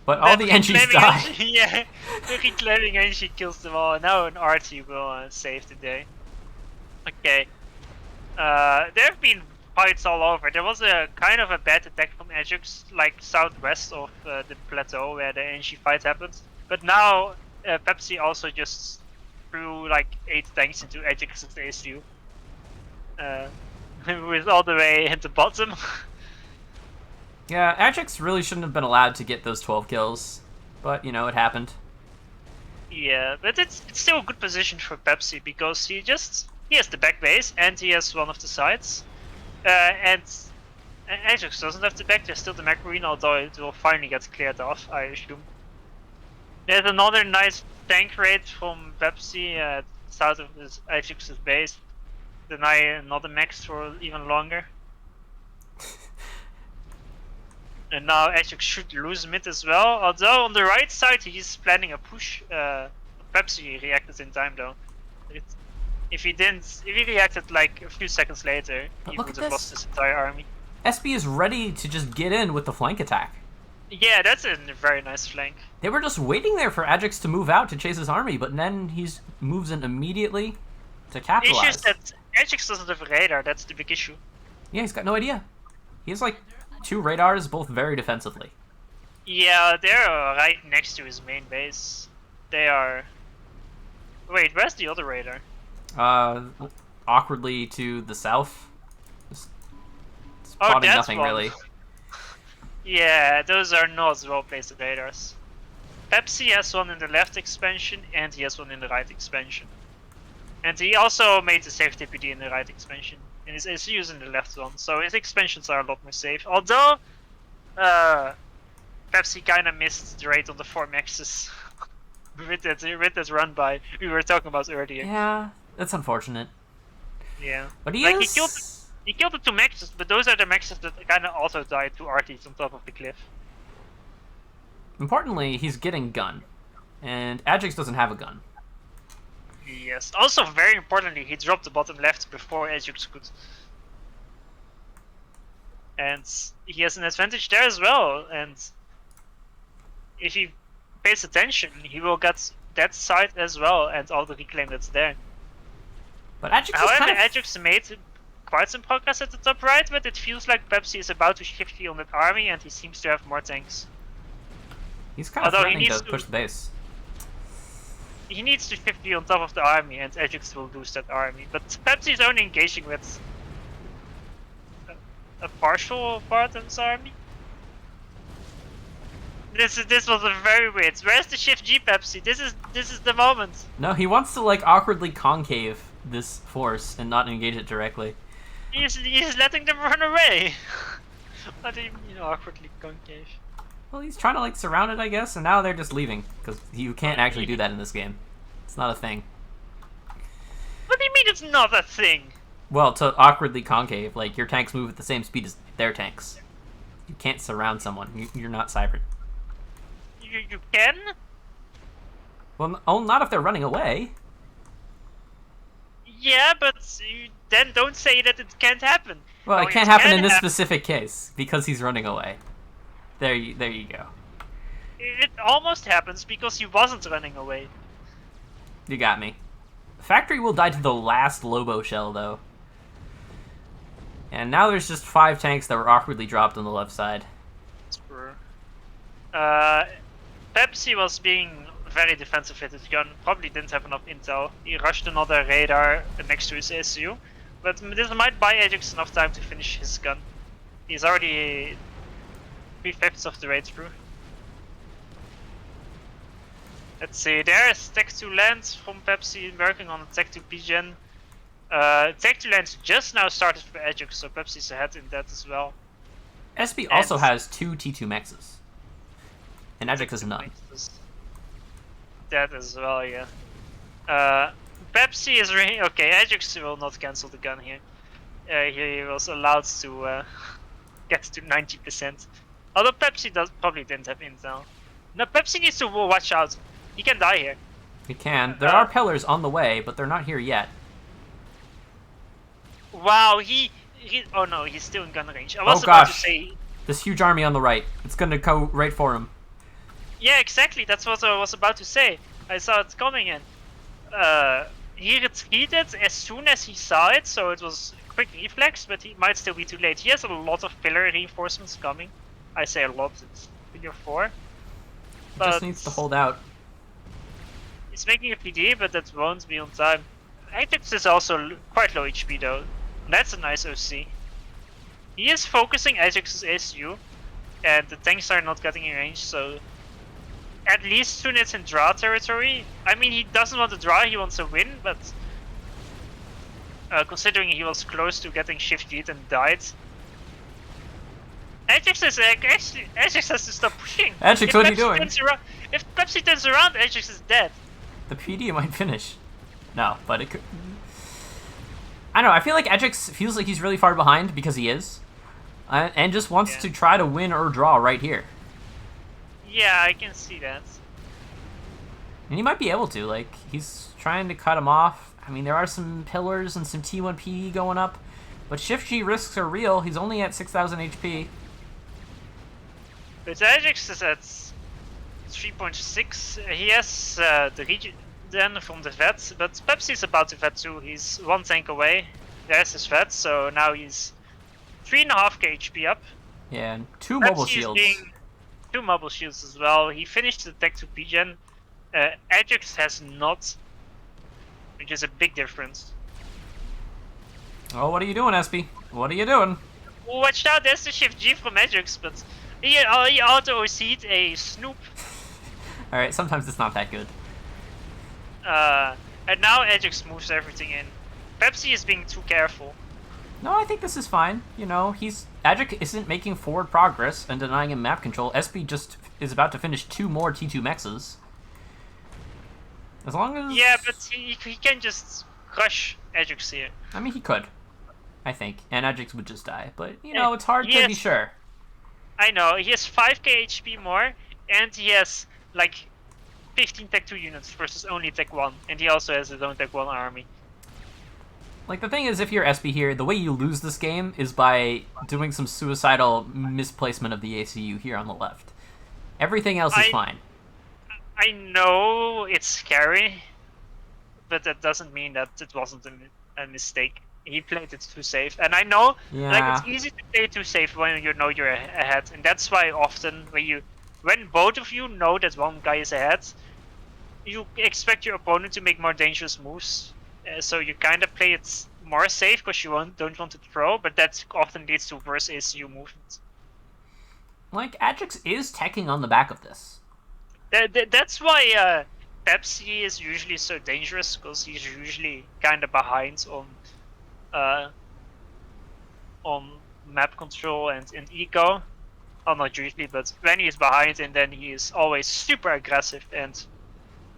But all the Engies die. Yeah, the reclaiming Engie kills them all, and now an RT will save the day. Okay. There have been fights all over. There was a kind of a bad attack from Ajax, like southwest of the plateau where the Engie fight happened. But now Pepsi also just threw like 8 tanks into Ajax's ASU. With all the way at the bottom. Yeah, Ajax really shouldn't have been allowed to get those 12 kills, but you know, it happened. Yeah, but it's still a good position for Pepsi because he has the back base and he has one of the sides. And Ajax doesn't have the back, there's still the mech marine, although it will finally get cleared off, I assume. There's another nice tank raid from Pepsi south of this Ajax's base. Deny another max for even longer. And now Ajax should lose mid as well, although on the right side he's planning a push. Pepsi reacted in time though. If he reacted like a few seconds later, But he look would at have this. lost his entire army. SB is ready to just get in with the flank attack. Yeah, that's a very nice flank. They were just waiting there for Ajax to move out to chase his army, but then he moves in immediately to The capitalize. issue is that Ajax doesn't have a radar, that's the big issue. Yeah, he's got no idea. He has like 2 radars, both very defensively. Yeah, they're right next to his main base. They are... Wait, where's the other radar? Awkwardly to the south. Just Oh, spotting that's nothing one. really. Yeah, those are not well placed radars. Pepsi has one in the left expansion and he has one in the right expansion. And he also made the safety PD in the right expansion. And his ACU is in the left one, so his expansions are a lot more safe. Although, Pepsi kinda missed the raid on the 4 maxes with that run by we were talking about earlier. Yeah, that's unfortunate. Yeah. But He killed the 2 maxes, but those are the maxes that kinda also died to RTs on top of the cliff. Importantly, he's getting gun. And Ajax doesn't have a gun. Yes. Also, very importantly, he dropped the bottom left before Ajax could. And he has an advantage there as well. And if he pays attention, he will get that side as well and all the reclaim that's there. But Ajax is However, kind of... Ajax made quite some progress at the top right, but it feels like Pepsi is about to shift on that army and he seems to have more tanks. He's kind of Although he threatening needs to to- push the base. He needs to 50 on top of the army and Ajax will lose that army. But Pepsi is only engaging with a partial part of his army. This was a very weird. Where's the shift G Pepsi? This is the moment. No, he wants to like awkwardly concave this force and not engage it directly. He's letting them run away. What do you mean awkwardly concave? Well, he's trying to like surround it, I guess, and now they're just leaving because you can't actually do that in this game. It's not a thing. What do you mean it's not a thing? Well, to awkwardly concave, like your tanks move at the same speed as their tanks. You can't surround someone. You're not cybered. You can? Well, not if they're running away. Yeah, but you then don't say that it can't happen. Well, Oh, it can't happen in this specific case because he's running away. There you go. It almost happens because he wasn't running away. You got me. Factory will die to the last Lobo shell, though. And now there's just 5 tanks that were awkwardly dropped on the left side. True. Pepsi was being very defensive with his gun, probably didn't have enough intel. He rushed another radar next to his ASU, but this might buy Ajax enough time to finish his gun. He's already 3/5 of the way through. Let's see, there's Tech 2 Land from Pepsi working on a Tech 2 PGen. Tech 2 Land just now started for Ajax, so Pepsi's ahead in that as well. SB also has 2 T2 mexes. And Ajax has none. That as well, yeah. Pepsi is really okay. Ajax will not cancel the gun here. He was allowed to get to 90%. Although Pepsi probably didn't have intel. No, Pepsi needs to watch out. He can die here. He can. There are pillars on the way, but they're not here yet. Wow, oh no, he's still in gun range. I was about to say... This huge army on the right. It's gonna go right for him. Yeah, exactly. That's what I was about to say. I saw it coming in. He retreated as soon as he saw it, so it was a quick reflex, but he might still be too late. He has a lot of pillar reinforcements coming. I say a lot, it's 3 or 4. But just needs to hold out. He's making a PD, but that won't be on time. Ajax is also quite low HP though. That's a nice OC. He is focusing Ajax's SU, and the tanks are not getting in range, so at least soon it's in draw territory. I mean, he doesn't want to draw, he wants to win, but considering he was close to getting shift lead and died, Ajax is actually Ajax has to stop pushing. Ajax, what are you doing? If Pepsi turns around, Ajax is dead. The PD might finish. No, but it could. I don't know. I feel like Ajax feels like he's really far behind because he is, and just wants to try to win or draw right here. Yeah, I can see that. And he might be able to. Like, he's trying to cut him off. I mean, there are some pillars and some T1 PD going up, but Shift G risks are real. He's only at 6,000 HP. But Ajax is at 3.6. He has the region then from the vet, but Pepsi is about to vet too. He's 1 tank away. There's his vet, so now he's 3.5k HP up. Yeah, and 2 mobile shields. 2 mobile shields as well. He finished the tech to P-Gen. Ajax has not, which is a big difference. Oh, what are you doing, SB? What are you doing? Watch out, there's the Shift G from Ajax, but he auto-OC'd a Snoop. Alright, sometimes it's not that good. And now Ajax moves everything in. Pepsi is being too careful. No, I think this is fine. You know, Ajax isn't making forward progress and denying him map control. SB just is about to finish 2 more T2 mexes. As long as... Yeah, but he can just crush Ajax here. I mean, he could, I think. And Ajax would just die. But, you know, it's hard to be sure. I know. He has 5k HP more, and he has, like, 15 Tech 2 units versus only Tech 1. And he also has his own Tech 1 army. Like, the thing is, if you're SB here, the way you lose this game is by doing some suicidal misplacement of the ACU here on the left. Everything else is fine. I know it's scary, but that doesn't mean that it wasn't a mistake. He played it too safe, and I know like it's easy to play too safe when you know you're ahead, and that's why often when both of you know that one guy is ahead, you expect your opponent to make more dangerous moves. So you kind of play it more safe because you don't want to throw, but that often leads to worse ACU movements. Like, Ajax is teching on the back of this. That's why Pepsi is usually so dangerous, because he's usually kind of behind on map control and eco. Oh, not usually, but when he's behind, and then he is always super aggressive, and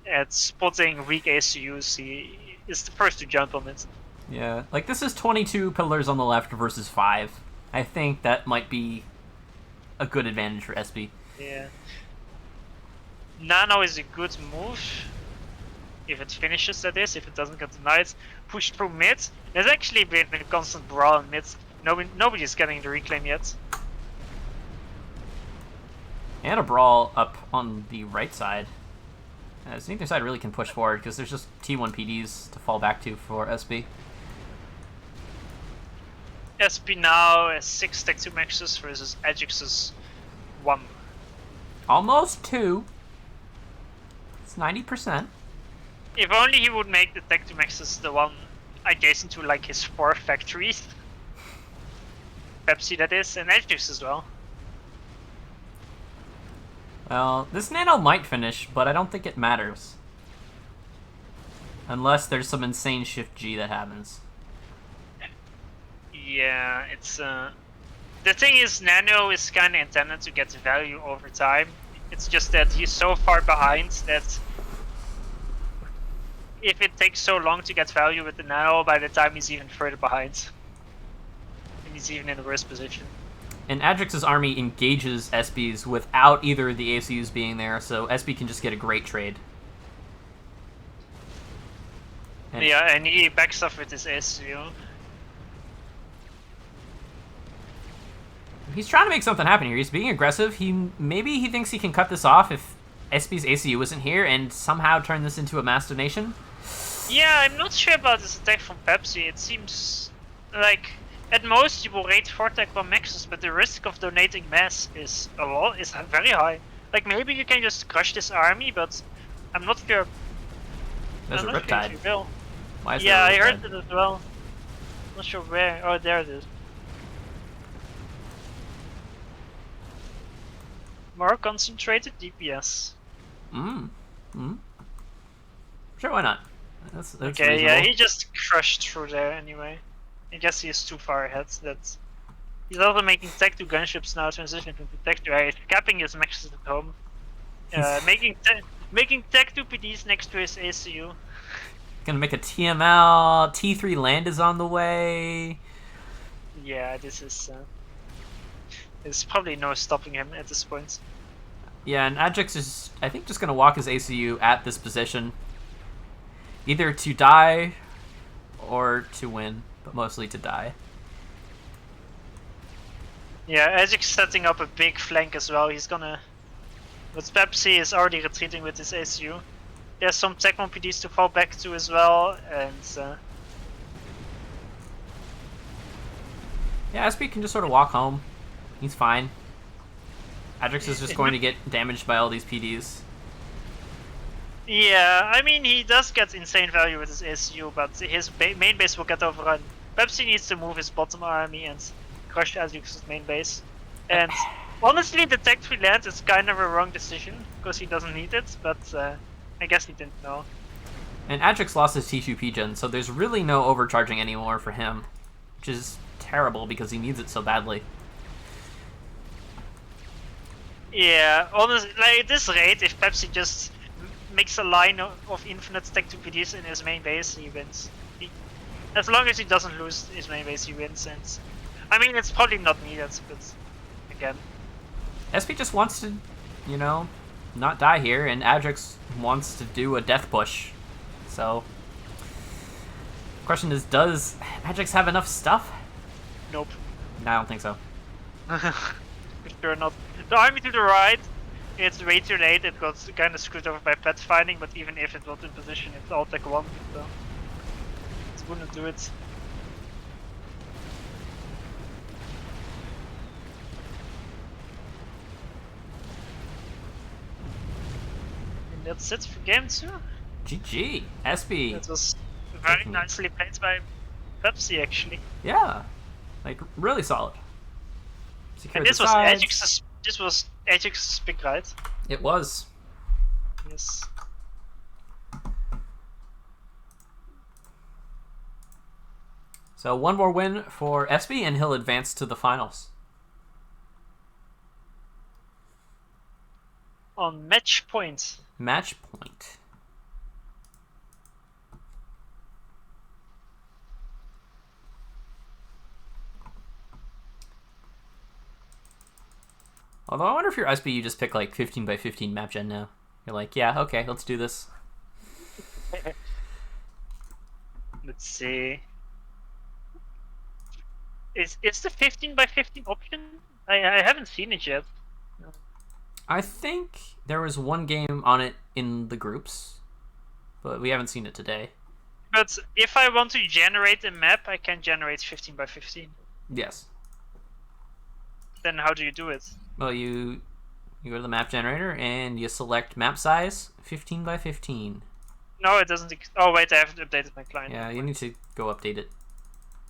at spotting weak ACUs, he is the first to jump on it. Yeah, like, this is 22 pillars on the left versus 5. I think that might be a good advantage for SB. Yeah. Nano is a good move. If it finishes, that is. If it doesn't get denied. Push through mid. There's actually been a constant brawl in mid. Nobody's getting the reclaim yet. And a brawl up on the right side. So neither side really can push forward, because there's just T1 PDs to fall back to for SB. SB now has 6 Tech 2 maxes versus Ajax's 1. Almost 2. It's 90%. If only he would make the Tech 2 maxes the one adjacent to like his 4 factories. Pepsi, that is, and Ajax as well. Well, this nano might finish, but I don't think it matters. Unless there's some insane Shift G that happens. Yeah, it's The thing is, Nano is kind of intended to get value over time. It's just that he's so far behind that if it takes so long to get value with the Nano, by the time he's even further behind. And he's even in a worse position. And Adrix's army engages SB's without either of the ACUs being there, so SB can just get a great trade. And yeah, and he backs off with his ACU. he's trying to make something happen here. He's being aggressive. Maybe he thinks he can cut this off if SB's ACU isn't here and somehow turn this into a mass donation. Yeah, I'm not sure about this attack from Pepsi. It seems like at most you will rate 4 tech 1 maxes, but the risk of donating mass is very high. Like maybe you can just crush this army, but I'm not sure. There's I'm a not sure if Riptide. you will. Why is Yeah, I there a heard Riptide? it as well. Not sure where. Oh, there it is. More concentrated DPS. Sure, why not? That's Okay, reasonable. yeah, he just crushed through there anyway. I guess he's too far ahead. He's also making Tech 2 gunships now, transitioning into Tech 2. He's capping his maxes at home. Making Tech 2 PDs next to his ACU. Gonna make a TML. T3 land is on the way. Yeah, this is. There's probably no stopping him at this point. Yeah, and Adrix is, I think, just gonna walk his ACU at this position. Either to die or to win, but mostly to die. Yeah, Ezek's setting up a big flank as well. He's gonna. But Pepsi is already retreating with his ACU. There's some Tech 1 PDs to fall back to as well, and. Yeah, SB can just sort of walk home. He's fine. Adrix is just going to get damaged by all these PDs. Yeah, I mean, he does get insane value with his ACU, but his main base will get overrun. Pepsi needs to move his bottom army and crush Azix's main base. And honestly, the Tech 3 land is kind of a wrong decision, because he doesn't need it, but I guess he didn't know. And Adrix lost his T2P gen, so there's really no overcharging anymore for him, which is terrible because he needs it so badly. Yeah, honestly, like at this rate, if Pepsi just makes a line of infinite Tech 2 PDs in his main base, he wins. As long as he doesn't lose his main base, he wins. And I mean, it's probably not needed, but again. SP just wants to, you know, not die here, and Adrix wants to do a death push. So, the question is, does Adrix have enough stuff? Nope. No, I don't think so. Sure not. The army to the right, it's way too late. It got kind of screwed over by pet finding, but even if it was in position, it's all Tech 1, so it wouldn't do it. And that's it for game 2. GG. SP. That was very nicely played by Pepsi, actually. Yeah. Like, really solid. And this was Ajax's pick, right? It was. Yes. So one more win for SB, and he'll advance to the finals. On match point. Match point. Although I wonder if you're SB, you just pick like 15 by 15 map gen now. You're like, yeah, okay, let's do this. Let's see. Is the 15 by 15 option? I haven't seen it yet. I think there was one game on it in the groups, but we haven't seen it today. But if I want to generate a map, I can generate 15 by 15. Yes. Then how do you do it? Well, you go to the map generator and you select map size 15 by 15. No, it doesn't. Oh wait, I haven't updated my client. Yeah, you need to go update it.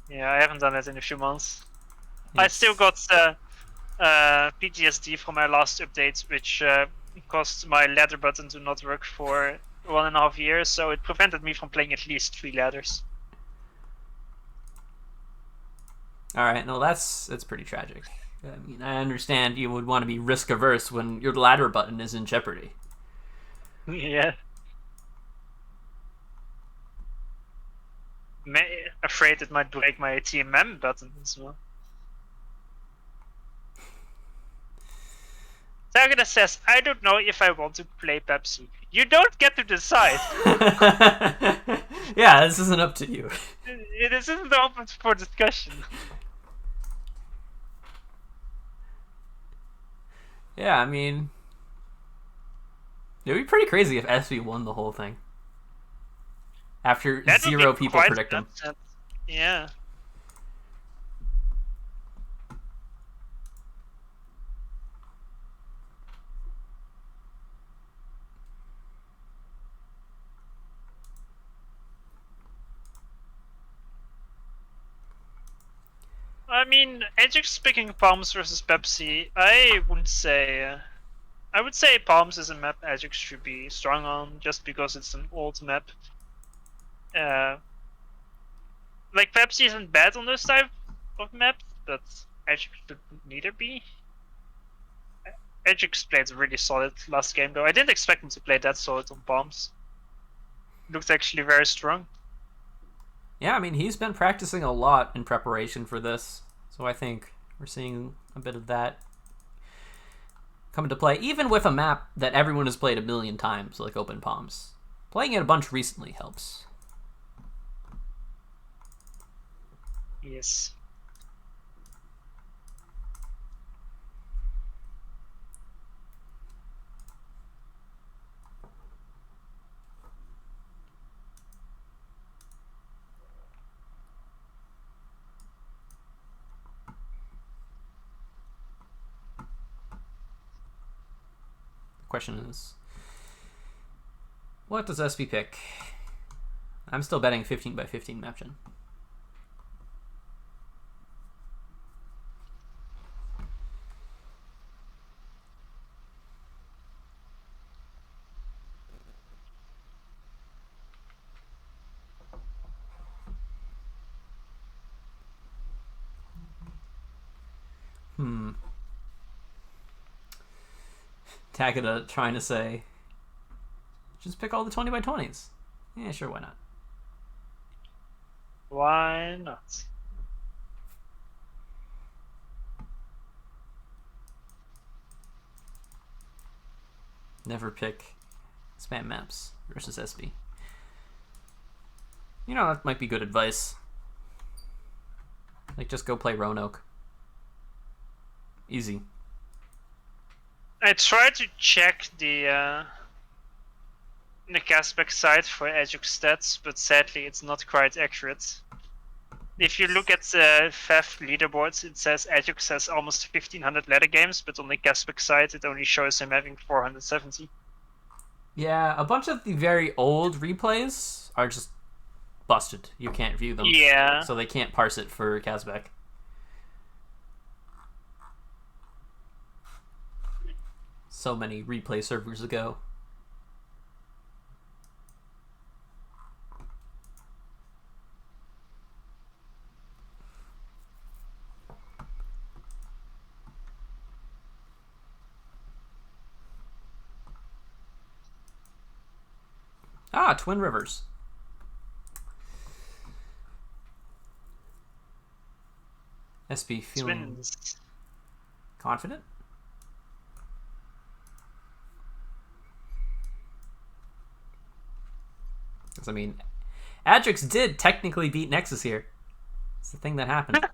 Yeah, I haven't done it in a few months. Yes. I still got PTSD from my last update, which caused my ladder button to not work for 1.5 years, so it prevented me from playing at least 3 ladders. All right, no, that's pretty tragic. I mean, I understand you would want to be risk averse when your ladder button is in jeopardy. Yeah. Afraid it might break my TMM button as well. Tagada says, I don't know if I want to play Pepsi. You don't get to decide. Yeah, this isn't up to you. It isn't open for discussion. Yeah, I mean, it would be pretty crazy if SB won the whole thing. After That would 0 be people quite predict him. upset. Yeah. I mean, Ajax picking Palms versus Pepsi, I wouldn't say. I would say Palms is a map Ajax should be strong on, just because it's an old map. Like Pepsi isn't bad on those type of maps, but Ajax should neither be. Ajax played really solid last game though. I didn't expect him to play that solid on Palms. Looked actually very strong. Yeah, I mean, he's been practicing a lot in preparation for this. So I think we're seeing a bit of that come into play, even with a map that everyone has played a million times, like Open Palms. Playing it a bunch recently helps. Yes. The question is, what does SB pick? I'm still betting 15 by 15 map gen. Takeda trying to say, just pick all the 20 by 20s. Yeah, sure, why not? Why not? Never pick spam maps versus SB. You know, that might be good advice. Like, just go play Roanoke. Easy. I tried to check the cashback site for Ajax stats, but sadly it's not quite accurate. If you look at the FAF leaderboards, it says Ajax has almost 1500 ladder games, but on the cashback site it only shows him having 470. Yeah, a bunch of the very old replays are just busted. You can't view them. Yeah. So they can't parse it for Kazbek. So many replay servers ago. Ah, Twin Rivers. SB feeling Twins. confident? Because, I mean, Adrix did technically beat Nexus here. It's the thing that happened.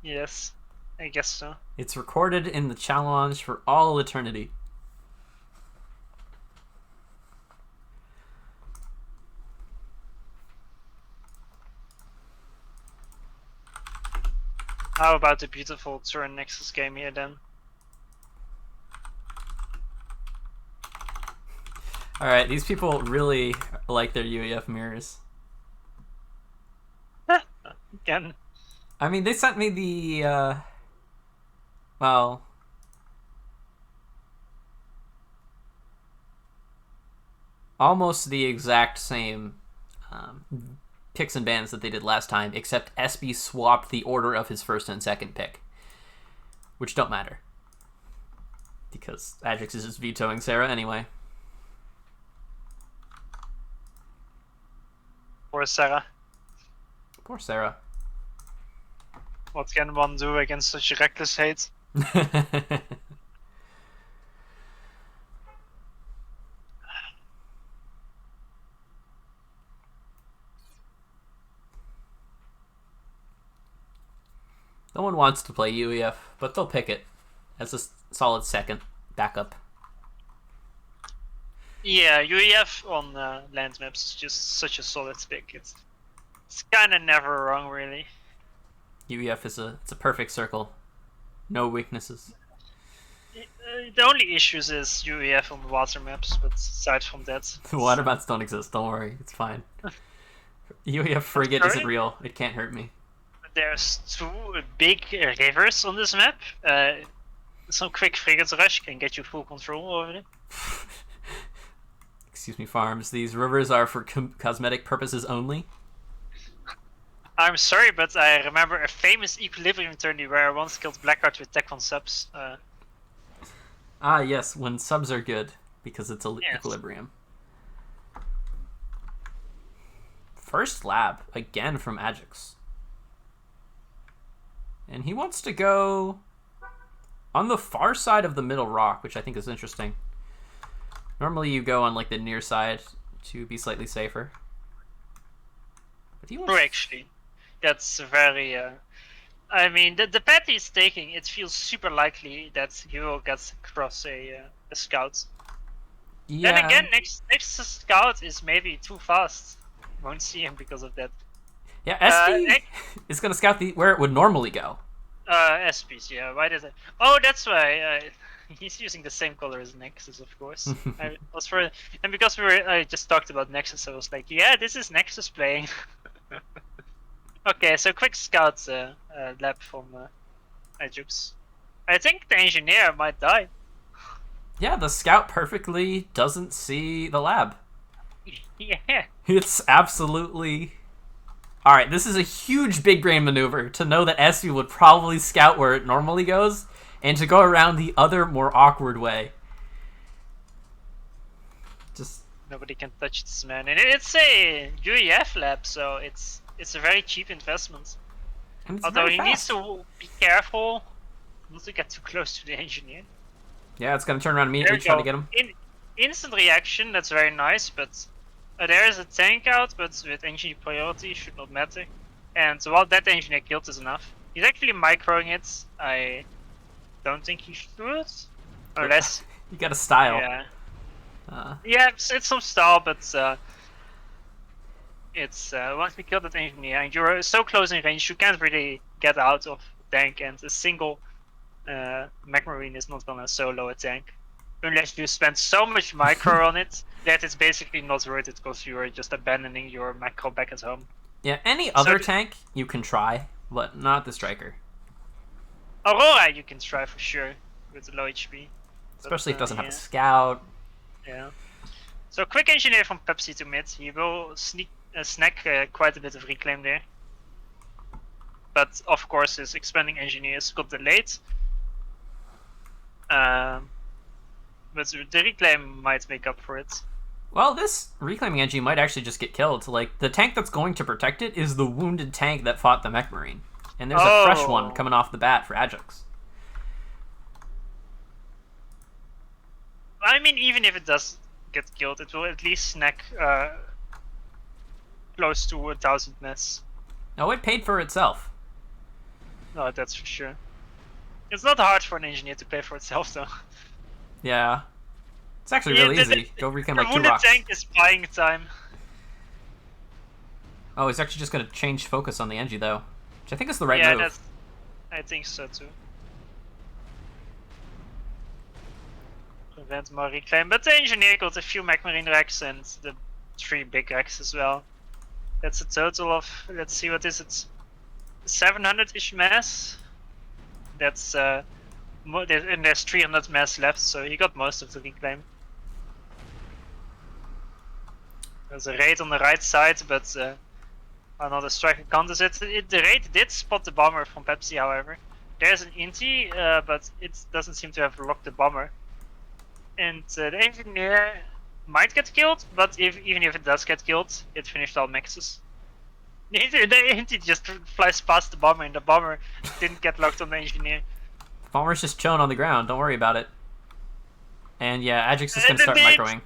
Yes, I guess so. It's recorded in the challenge for all eternity. How about the beautiful turn Nexus game here then? Alright, these people really like their UEF mirrors. Again. I mean, they sent me the, well... almost the exact same kicks and bans that they did last time, except SB swapped the order of his first and second pick, which don't matter. Because Ajax is just vetoing Sarah anyway. Poor Sarah. Poor Sarah. What can one do against such reckless hate? No one wants to play UEF, but they'll pick it as a solid second backup. Yeah, UEF on land maps is just such a solid pick. It's kind of never wrong, really. UEF is it's a perfect circle. No weaknesses. The only issues is UEF on the water maps, but aside from that... The water maps don't exist, don't worry, it's fine. UEF frigate isn't real, it can't hurt me. There's 2 big rivers on this map. Some quick frigate rush can get you full control over it. Excuse me, Farms, these rivers are for cosmetic purposes only? I'm sorry, but I remember a famous Equilibrium tourney where I once killed Blackheart with Tech 1 subs. Ah, yes, when subs are good, because it's Yes. Equilibrium. First lab, again from Ajax. And he wants to go on the far side of the middle rock, which I think is interesting. Normally you go on like the near side to be slightly safer. But he wants... True, actually. That's very... I mean, the path he's taking, it feels super likely that he will get across a scout. Yeah. Then again, next to scout is maybe too fast. Won't see him because of that. Yeah, SB is going to scout where it would normally go. SPs, yeah. Why does it? Oh, that's why. He's using the same color as Nexus, of course. And because I just talked about Nexus, I was like, yeah, this is Nexus playing. Okay, so quick scout lab from Ajax. I think the engineer might die. Yeah, the scout perfectly doesn't see the lab. Yeah. It's absolutely... Alright, this is a huge big brain maneuver to know that SB would probably scout where it normally goes, and to go around the other, more awkward way. Just... Nobody can touch this man. And it's a UEF lab, so it's a very cheap investment. Although he needs to be careful not to get too close to the engineer. Yeah, it's gonna turn around immediately, try to get him. Instant reaction, that's very nice, but there is a tank out, but with engineer priority should not matter. And what that engineer killed is enough. He's actually microing it. I don't think he should, unless you got a style. Yeah. Yeah, it's some style, but it's once we kill that engineer and you're so close in range, you can't really get out of the tank, and a single mech marine is not gonna solo a tank unless you spend so much micro on it that it's basically not worth it because you're just abandoning your macro back at home. Yeah, any other tank you can try, but not the striker. Aurora you can try for sure with low HP. Especially if it doesn't have a scout. Yeah. So quick engineer from Pepsi to mid. He will snack quite a bit of reclaim there. But of course his expanding engineers got delayed. But the reclaim might make up for it. Well, this reclaiming engine might actually just get killed. Like, the tank that's going to protect it is the wounded tank that fought the mech marine. And there's a fresh one coming off the bat for Ajax. I mean, even if it does get killed, it will at least snack close to 1,000 mess. Oh, it paid for itself. No, that's for sure. It's not hard for an engineer to pay for itself, though. Yeah. It's actually really easy. Go reclaim like 2 rocks. The wounded tank is buying time. Oh, he's actually just going to change focus on the Engie, though. Which I think is the right move. I think so, too. Prevent more reclaim. But the engineer got a few mech marine racks and the 3 big racks as well. That's a total of, let's see, what is it? 700-ish mass. That's and there's 300 mass left, so he got most of the reclaim. There's a raid on the right side, but another striker counters it. The raid did spot the bomber from Pepsi, however. There's an Inti, but it doesn't seem to have locked the bomber. And the engineer might get killed, but even if it does get killed, it finished all maxes. The Inti just flies past the bomber, and the bomber didn't get locked on the engineer. Bomber's just chilling on the ground. Don't worry about it. And yeah, Ajax is going to start microing.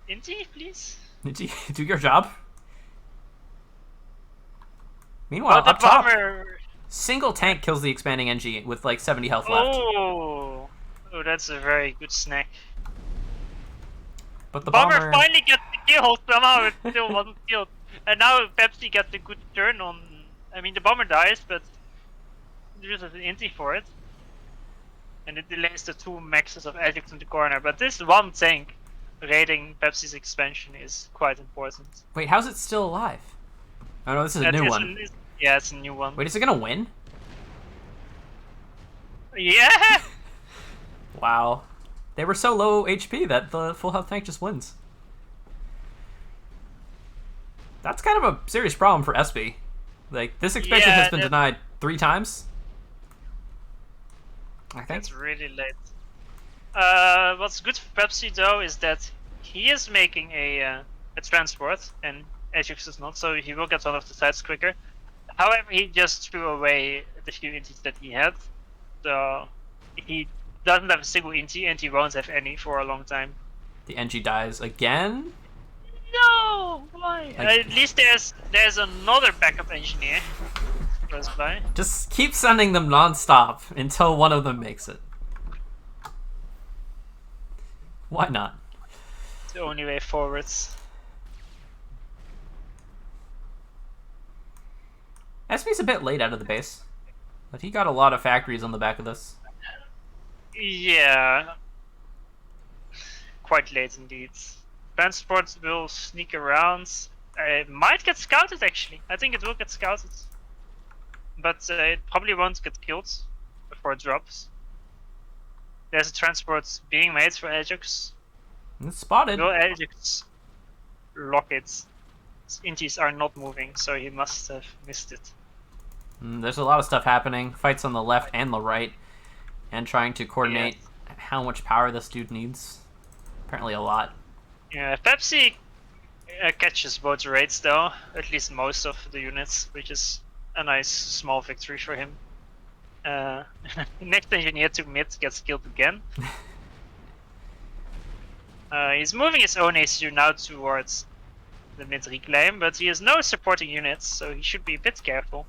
Inti, please. Inti, do your job. Meanwhile, the up top, bomber... single tank kills the expanding NG with like 70 health left. Oh, that's a very good snack. But the bomber bomber finally gets the kill. Somehow it still wasn't killed. And now Pepsi gets a good turn on... I mean, the bomber dies, but there's an Inti for it. And it delays the 2 maxes of Ajax in the corner. But this one tank raiding Pepsi's expansion is quite important. Wait, how's it still alive? Oh no, this is a new one. Yeah, it's a new one. Wait, is it gonna win? Yeah! Wow. They were so low HP that the full health tank just wins. That's kind of a serious problem for SB. Like, this expansion has been denied 3 times. I think. It's really late. What's good for Pepsi though is that he is making a transport, and Ajax is not, so he will get one of the sides quicker. However, he just threw away the few intis that he had, so he doesn't have a single inti, and he won't have any for a long time. The NG dies again? No! Why? At least there's another backup engineer close by. Just keep sending them non-stop until one of them makes it. Why not? The only way forwards. SB's a bit late out of the base, but he got a lot of factories on the back of this. Yeah. Quite late indeed. Transports will sneak around. It might get scouted actually. I think it will get scouted. But it probably won't get killed before it drops. There's a transport being made for Ajax. It's spotted. Will Ajax lock it? His intis are not moving, so he must have missed it. There's a lot of stuff happening. Fights on the left and the right. And trying to coordinate how much power this dude needs. Apparently a lot. Yeah, Pepsi catches both raids though, at least most of the units, which is a nice small victory for him. Next engineer to mid gets killed again. He's moving his own ACU now towards the mid reclaim, but he has no supporting units, so he should be a bit careful.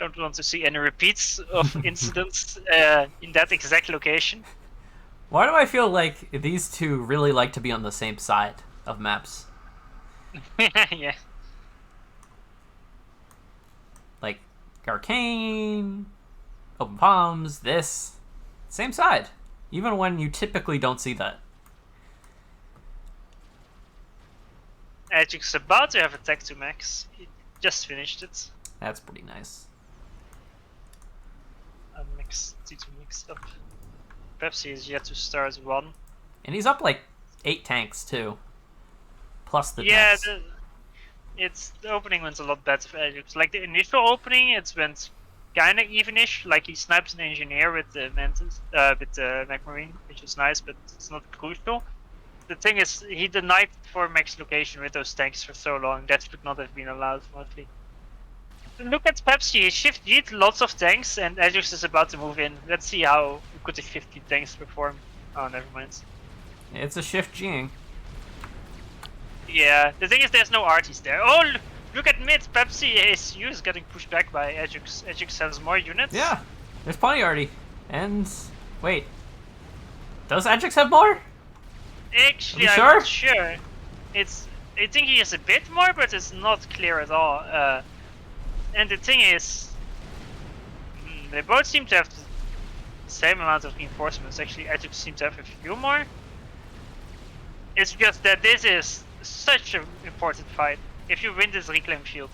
Don't want to see any repeats of incidents in that exact location. Why do I feel like these two really like to be on the same side of maps? Yeah. Like, Arcane, Open Palms, this. Same side. Even when you typically don't see that. Ajax is about to have a tech to max. He just finished it. That's pretty nice. Mix T2 mixed up. Pepsi is yet to start 1. And he's up like 8 tanks too. Plus the yeah, tanks. The opening went a lot better for Ajax. Like the initial opening, it went kinda evenish. Like he snipes an engineer with the Mantis, with the Mech Marine, which is nice, but it's not crucial. The thing is, he denied for max location with those tanks for so long. That should not have been allowed, mostly. Look at Pepsi, he shift-G'd lots of tanks, and Ajax is about to move in. Let's see how good the 50 tanks perform. Oh, never mind. It's a shift G'ing. Yeah, the thing is there's no arties there. Oh, look at mid, Pepsi ASU is getting pushed back by Ajax. Ajax has more units. Yeah, there's plenty already. And, wait. Does Ajax have more? Actually, I'm not sure. I think he has a bit more, but it's not clear at all. And the thing is, they both seem to have the same amount of reinforcements. Actually, Ajax seems to have a few more. It's just that this is such an important fight. If you win this reclaim field,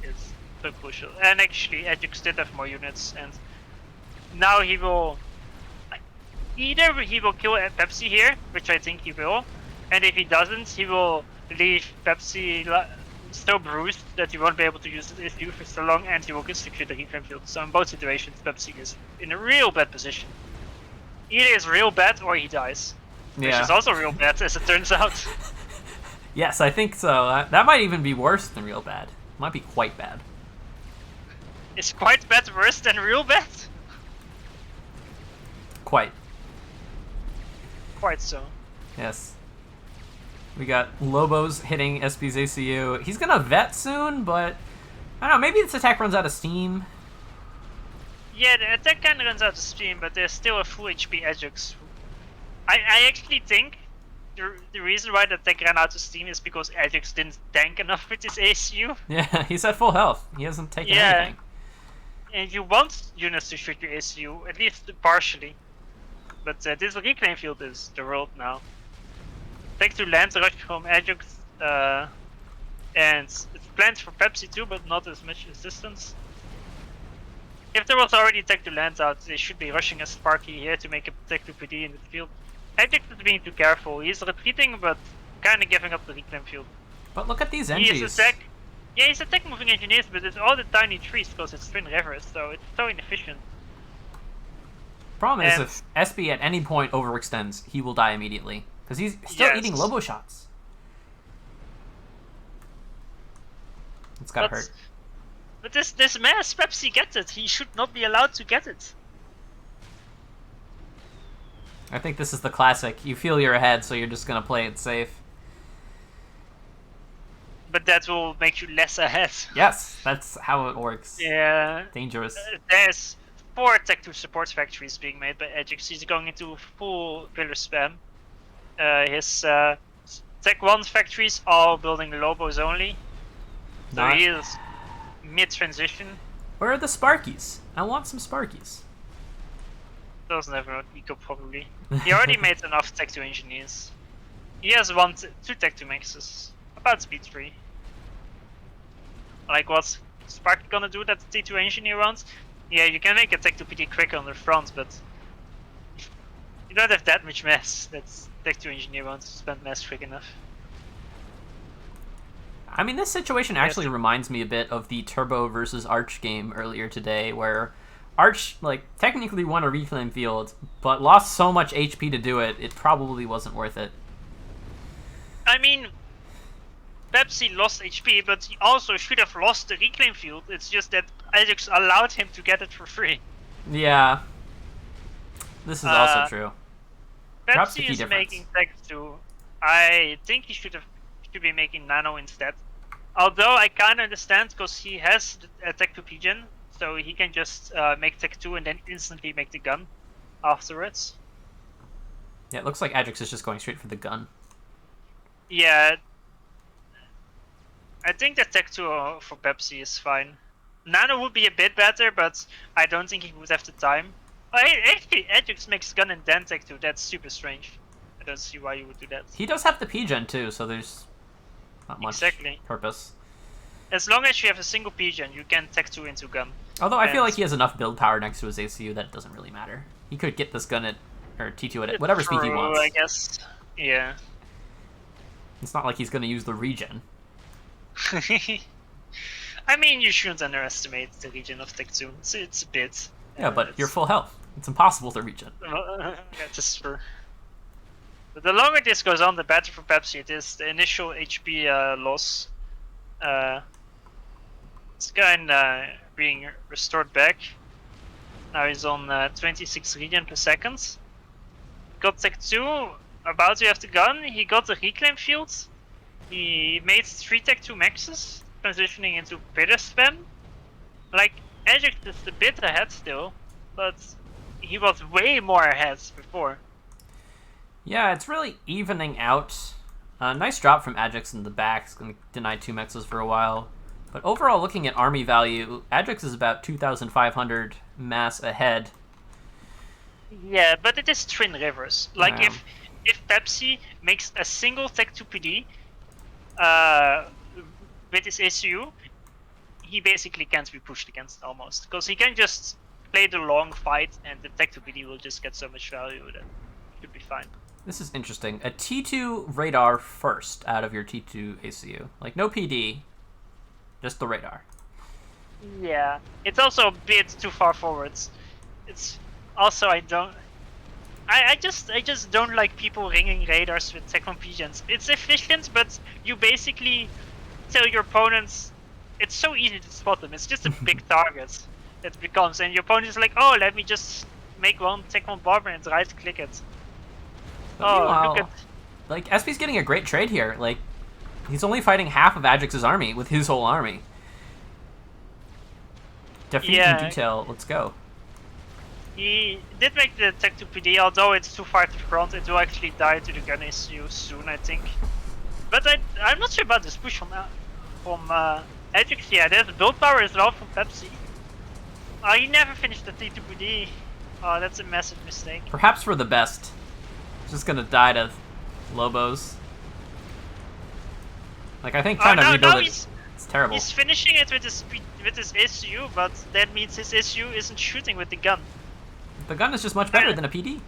it's so crucial. And actually, Ajax did have more units, and now he will... Either he will kill Pepsi here, which I think he will, and if he doesn't, he will leave Pepsi so bruised that he won't be able to use his SU for so long, and he will get secure the reclaim field. So in both situations, Pepsi is in a real bad position. Either is real bad or he dies. Which is also real bad, as it turns out. Yes, I think so. That might even be worse than real bad. Might be quite bad. Is quite bad worse than real bad? Quite. Quite so. Yes. We got Lobos hitting SP's ACU. He's gonna vet soon, but I don't know, maybe this attack runs out of steam. Yeah, the attack kind of runs out of steam, but there's still a full HP Ajax. I actually think the reason why the attack ran out of steam is because Ajax didn't tank enough with his ACU. Yeah, he's at full health. He hasn't taken anything. And you want units to shoot your ACU, at least partially. But this reclaim field is the world now. Take 2 lands rush from Ajax, and it's planned for Pepsi too, but not as much resistance. If there was already Tech 2 lands out, they should be rushing a Sparky here to make a Tech 2 PD in the field. Ajax is being too careful. He's retreating, but kind of giving up the reclaim field. But look at these entries. He's attack moving engineers, but it's all the tiny trees because it's twin rivers, so it's so inefficient. Problem is, if SB at any point overextends, he will die immediately. Because he's still eating Lobo shots. It's gotta hurt. But this mass, Pepsi gets it. He should not be allowed to get it. I think this is the classic. You feel you're ahead, so you're just gonna play it safe. But that will make you less ahead. Yes, that's how it works. Yeah. Dangerous. There's 4 Tech 2 support factories being made by Ajax. He's going into full pillar spam. His Tech 1 factories all building Lobos only. So he is mid-transition. Where are the Sparkies? I want some Sparkies. Doesn't have an eco probably. He already made enough Tech 2 engineers. He has 2 Tech 2 maxes. About speed 3. Like what's Sparky gonna do that the T2 engineer wants? Yeah, you can make a Tech 2 PD quicker on the front, but you don't have that much mass that Tech 2 engineer wants to spend mass quick enough. I mean, this situation actually reminds me a bit of the Turbo versus Arch game earlier today, where Arch, like, technically won a reclaim field, but lost so much HP to do it, it probably wasn't worth it. I mean, Pepsi lost HP, but he also should have lost the reclaim field. It's just that Ajax allowed him to get it for free. Yeah. This is also true. Pepsi is making Tech 2. I think he should be making Nano instead. Although I kind of understand, because he has a Tech 2 Pigeon, so he can just make Tech 2 and then instantly make the gun afterwards. Yeah, it looks like Ajax is just going straight for the gun. Yeah. I think that Tech 2 for Pepsi is fine. Nano would be a bit better, but I don't think he would have the time. Oh, actually, Ajax makes gun and then Tech 2. That's super strange. I don't see why you would do that. He does have the P-Gen too, so there's not much purpose. As long as you have a single P-Gen, you can Tech 2 into gun. Although I feel like he has enough build power next to his ACU that it doesn't really matter. He could get this gun at, or T2 at whatever speed he wants. I guess. Yeah. It's not like he's going to use the regen. I mean, you shouldn't underestimate the regen of Tech 2. It's a bit. Yeah, but you're full health. It's impossible to regen. That's true. But the longer this goes on, the better for Pepsi it is. The initial HP loss. This guy being restored back. Now he's on 26 regen per second. Got Tech 2, about to have the gun. He got the reclaim field. He made 3 Tech 2 maxes, transitioning into pillar spam. Like, Ajax is a bit ahead still, but he was way more ahead before. Yeah, it's really evening out. Nice drop from Ajax in the back. It's going to deny 2 maxes for a while. But overall, looking at army value, Ajax is about 2,500 mass ahead. Yeah, but it is Twin Rivers. Like, if Pepsi makes a single Tech 2 PD with his ACU, he basically can't be pushed against almost. Because he can just play the long fight and the Tech 2 PD will just get so much value that it should be fine. This is interesting. A T2 radar first out of your T2 ACU. Like, no PD. Just the radar. Yeah, it's also a bit too far forwards. It's also I just don't like people ringing radars with tech completions. It's efficient, but you basically tell your opponents it's so easy to spot them. It's just a big target it becomes, and your opponent is like, oh, let me just make one tech one bomber and right click it. But Oh, meanwhile, look at like SP's getting a great trade here. Like he's only fighting half of Ajax's army with his whole army. Defeat in detail. Let's go. he did make the tech to PD, although it's too far to the front. It will actually die to the gun issue soon, I think. But I'm not sure about this push from Ajax. Yeah, there's build power as well from Pepsi. He never finished the T2PD. Oh, that's a massive mistake. Perhaps for the best. Just gonna die to Lobos. Like I think trying to rebuild it, it's terrible. He's finishing it with his SU, but that means his SU isn't shooting with the gun. The gun is just much better than a PD.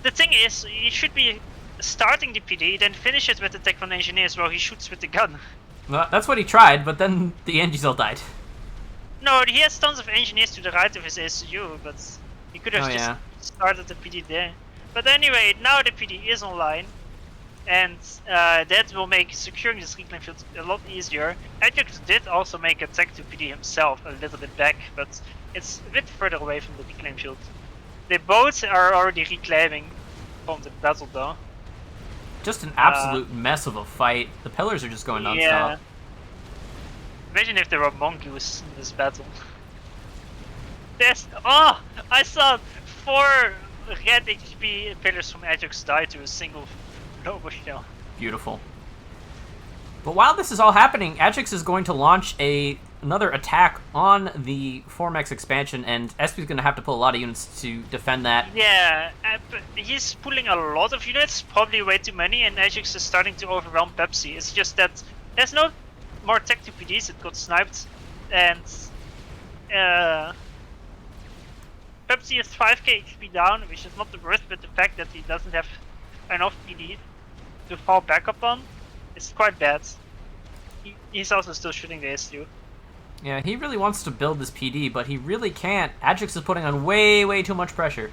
The thing is, he should be starting the PD, then finish it with the Tech 1 Engineers while he shoots with the gun. Well, that's what he tried, but then the Engies all died. No, he has tons of engineers to the right of his SU, but he could have just started the PD there. But anyway, now the PD is online, and that will make securing this reclaim field a lot easier. Ajax did also make a tech to PD himself a little bit back, but it's a bit further away from the reclaim field. They both are already reclaiming from the battle though. Just an absolute mess of a fight. The pillars are just going nonstop. Yeah. Imagine if there were mongoose in this battle. Oh! I saw 4 red HP pillars from Ajax die to a single Lobo shell. Beautiful. But while this is all happening, Ajax is going to launch another attack on the Formex expansion, and SP's going to have to pull a lot of units to defend that. Yeah, but he's pulling a lot of units, probably way too many, and Ajax is starting to overwhelm Pepsi. It's just that there's no more tech to PDs that got sniped, and Pepsi is 5k HP down, which is not the worst, but the fact that he doesn't have enough PD to fall back upon is quite bad. He's also still shooting the SU. Yeah, he really wants to build this PD, but he really can't. Ajax is putting on way too much pressure.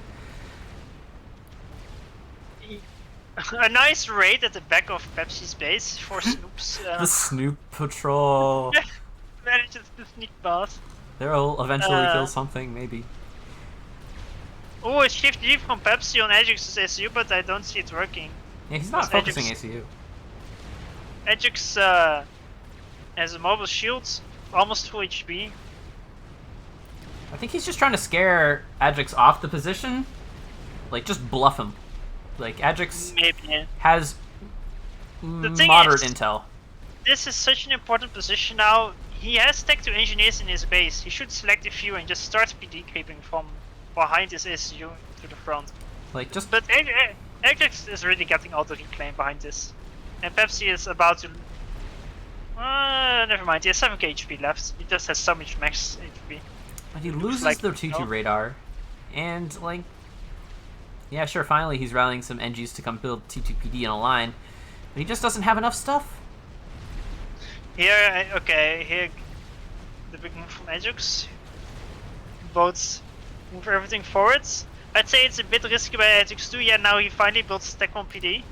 A nice raid at the back of Pepsi's base for Snoops. The Snoop Patrol. Manages to sneak past. They'll eventually kill something, maybe. Oh, a shift G from Pepsi on Ajax's SU, but I don't see it working. Yeah, he's not focusing ACU. Ajax has a mobile shield, almost full HP. I think he's just trying to scare Ajax off the position. Like, just bluff him. Like, Ajax Maybe. has moderate intel. This is such an important position now. He has tech to engineers in his base. He should select a few and just start PD creeping from behind his SU to the front. Like, just... But Ajax is really getting auto reclaim behind this. And Pepsi is about to... never mind, he has 7k HP left. He just has so much max HP. But he loses the T2 radar. And, like... Yeah, sure, finally he's rallying some NGs to come build T2PD in a line. But he just doesn't have enough stuff. Here, okay, here... The big move from Ajax. Both move everything forwards. I'd say it's a bit risky by Ajax too. Yeah, now he finally builds Tech 1 PD.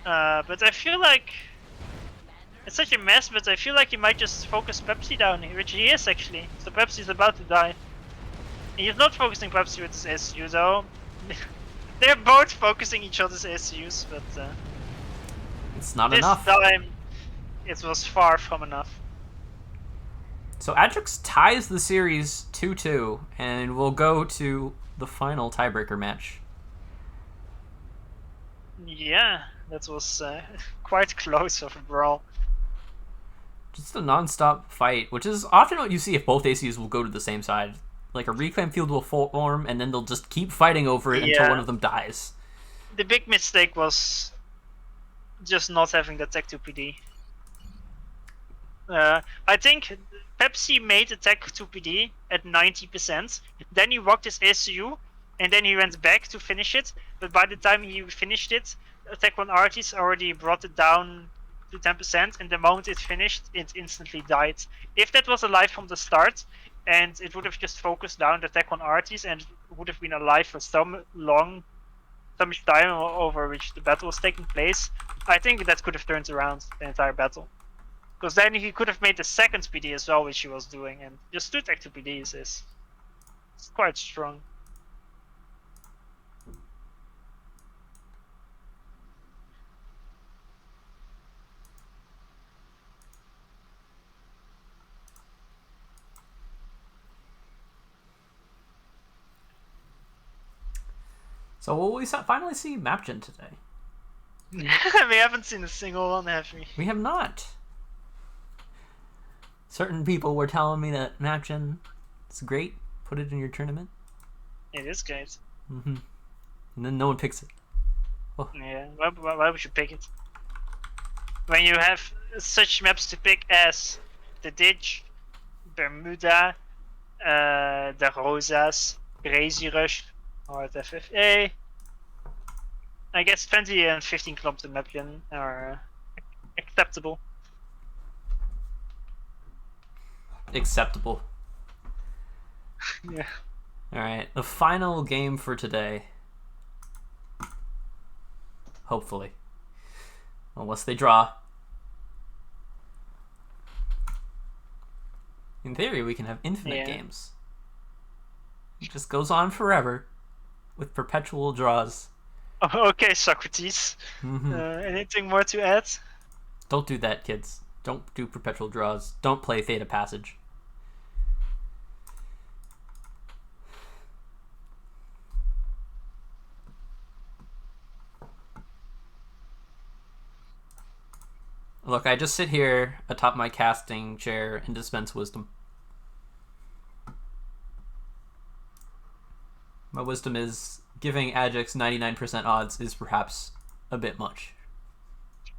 But I feel like... It's such a mess, but I feel like he might just focus Pepsi down here, which he is actually. So Pepsi's about to die. He's not focusing Pepsi with his SU though. They're both focusing each other's SUs, but it's not enough. This time, it was far from enough. So Ajax ties the series 2-2, and we'll go to the final tiebreaker match. Yeah, that was quite close of a brawl. Just a non-stop fight, which is often what you see if both ACs will go to the same side. Like, a reclaim field will form, and then they'll just keep fighting over it until one of them dies. The big mistake was just not having the Tech 2 PD. I think Pepsi made the Tech 2 PD at 90%, then he walked his SU, and then he went back to finish it, but by the time he finished it, Tech 1 Artis already brought it down to 10%, and the moment it finished, it instantly died. If that was alive from the start, and it would have just focused down the attack on arties, and it would have been alive for so much time over which the battle was taking place, I think that could have turned around the entire battle. Because then he could have made the second PD as well, which he was doing, and just 2 tech 2 PDs is quite strong. So will we finally see Mapgen today? We haven't seen a single one, have we? We have not. Certain people were telling me that Mapgen is great. Put it in your tournament. It is great. Mm-hmm. And then no one picks it. Oh. Yeah, why would you pick it? When you have such maps to pick as the Ditch, Bermuda, the Rosas, Crazy Rush, or the FFA. I guess 20 and 15 kilometer Mapgen are acceptable. Acceptable. Yeah. Alright, the final game for today. Hopefully. Unless they draw. In theory, we can have infinite games. It just goes on forever with perpetual draws. Okay, Socrates. Mm-hmm. Anything more to add? Don't do that, kids. Don't do perpetual draws. Don't play Theta Passage. Look, I just sit here atop my casting chair and dispense wisdom. My wisdom is giving Ajax 99% odds is perhaps a bit much.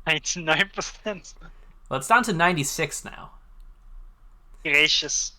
99%. Well, it's down to 96 now. Gracious.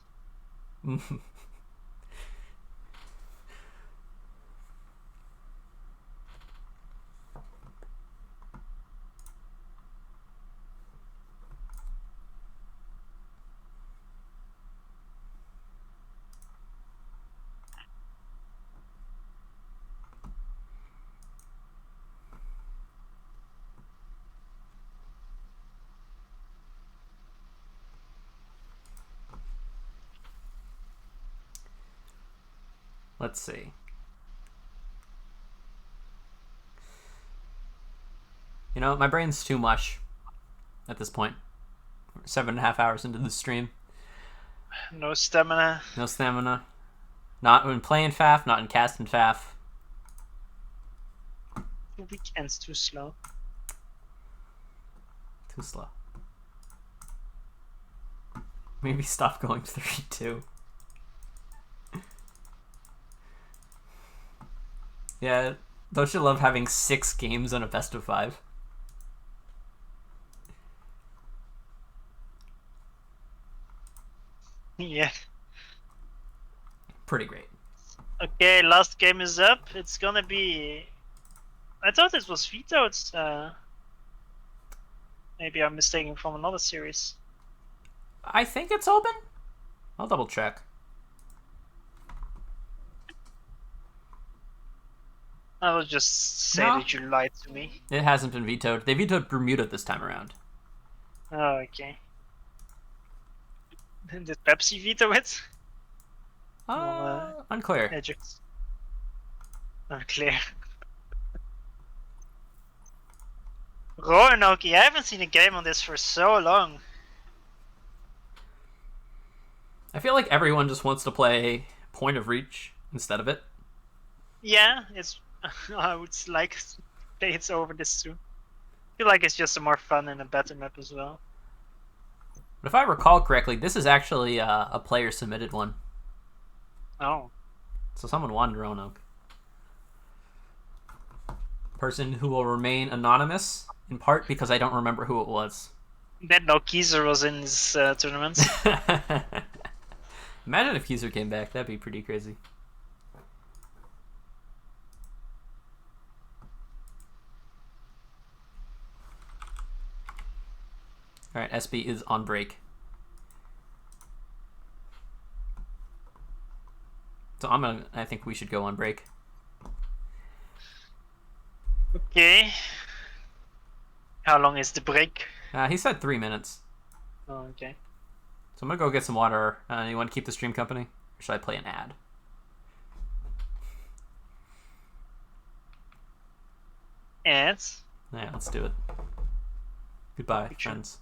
Let's see. You know, my brain's too mush at this point. We're 7.5 hours into the stream. No stamina. No stamina. Not when playing FAF, not in casting FAF. 2 weekends too slow. Too slow. Maybe stop going 3-2. Yeah, don't you love having 6 games on a best of 5? Yeah. Pretty great. Okay, last game is up. It's gonna be... I thought it was vetoed. Maybe I'm mistaken from another series. I think it's open. I'll double check. I will just say No. that you lied to me. It hasn't been vetoed. They vetoed Bermuda this time around. Oh, okay. Did Pepsi veto it? Unclear. Ajax. Unclear. Roanoke, I haven't seen a game on this for so long. I feel like everyone just wants to play Point of Reach instead of it. Yeah, it's. I would like to play it over this too. I feel like it's just a more fun and a better map as well. But if I recall correctly, this is actually a player-submitted one. Oh. So someone won Roanoke. Person who will remain anonymous, in part because I don't remember who it was. That no Keyser was in this tournament. Imagine if Keyser came back. That'd be pretty crazy. All right, SB is on break. So I think we should go on break. Okay. How long is the break? He said 3 minutes. Oh, okay. So I'm gonna go get some water. You want to keep the stream company? Or should I play an ad? Ads? Yeah, let's do it. Goodbye, Picture. friends.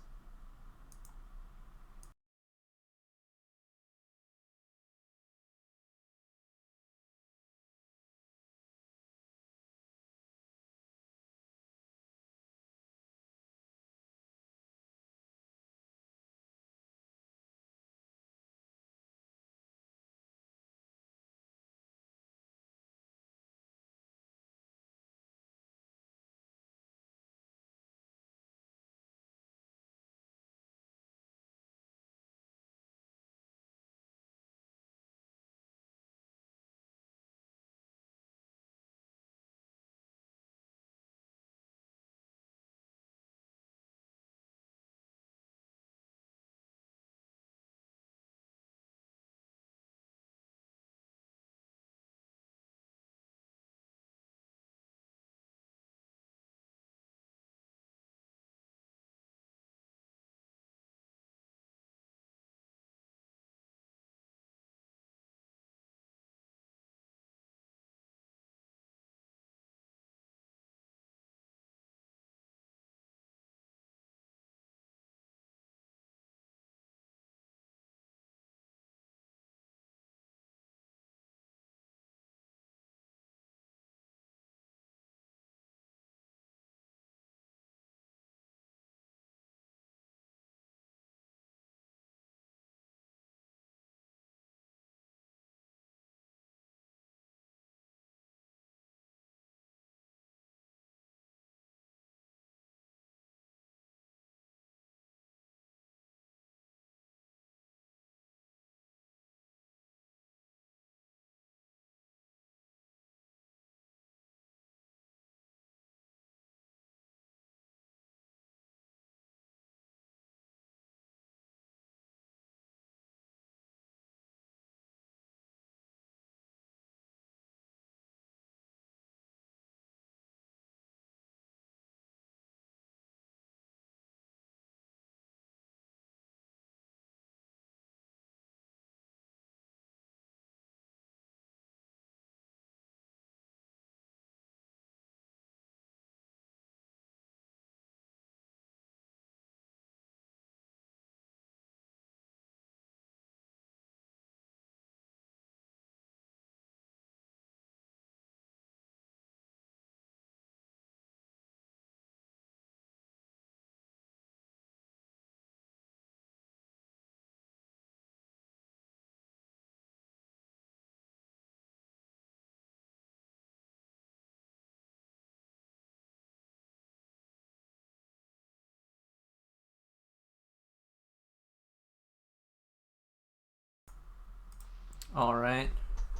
All right,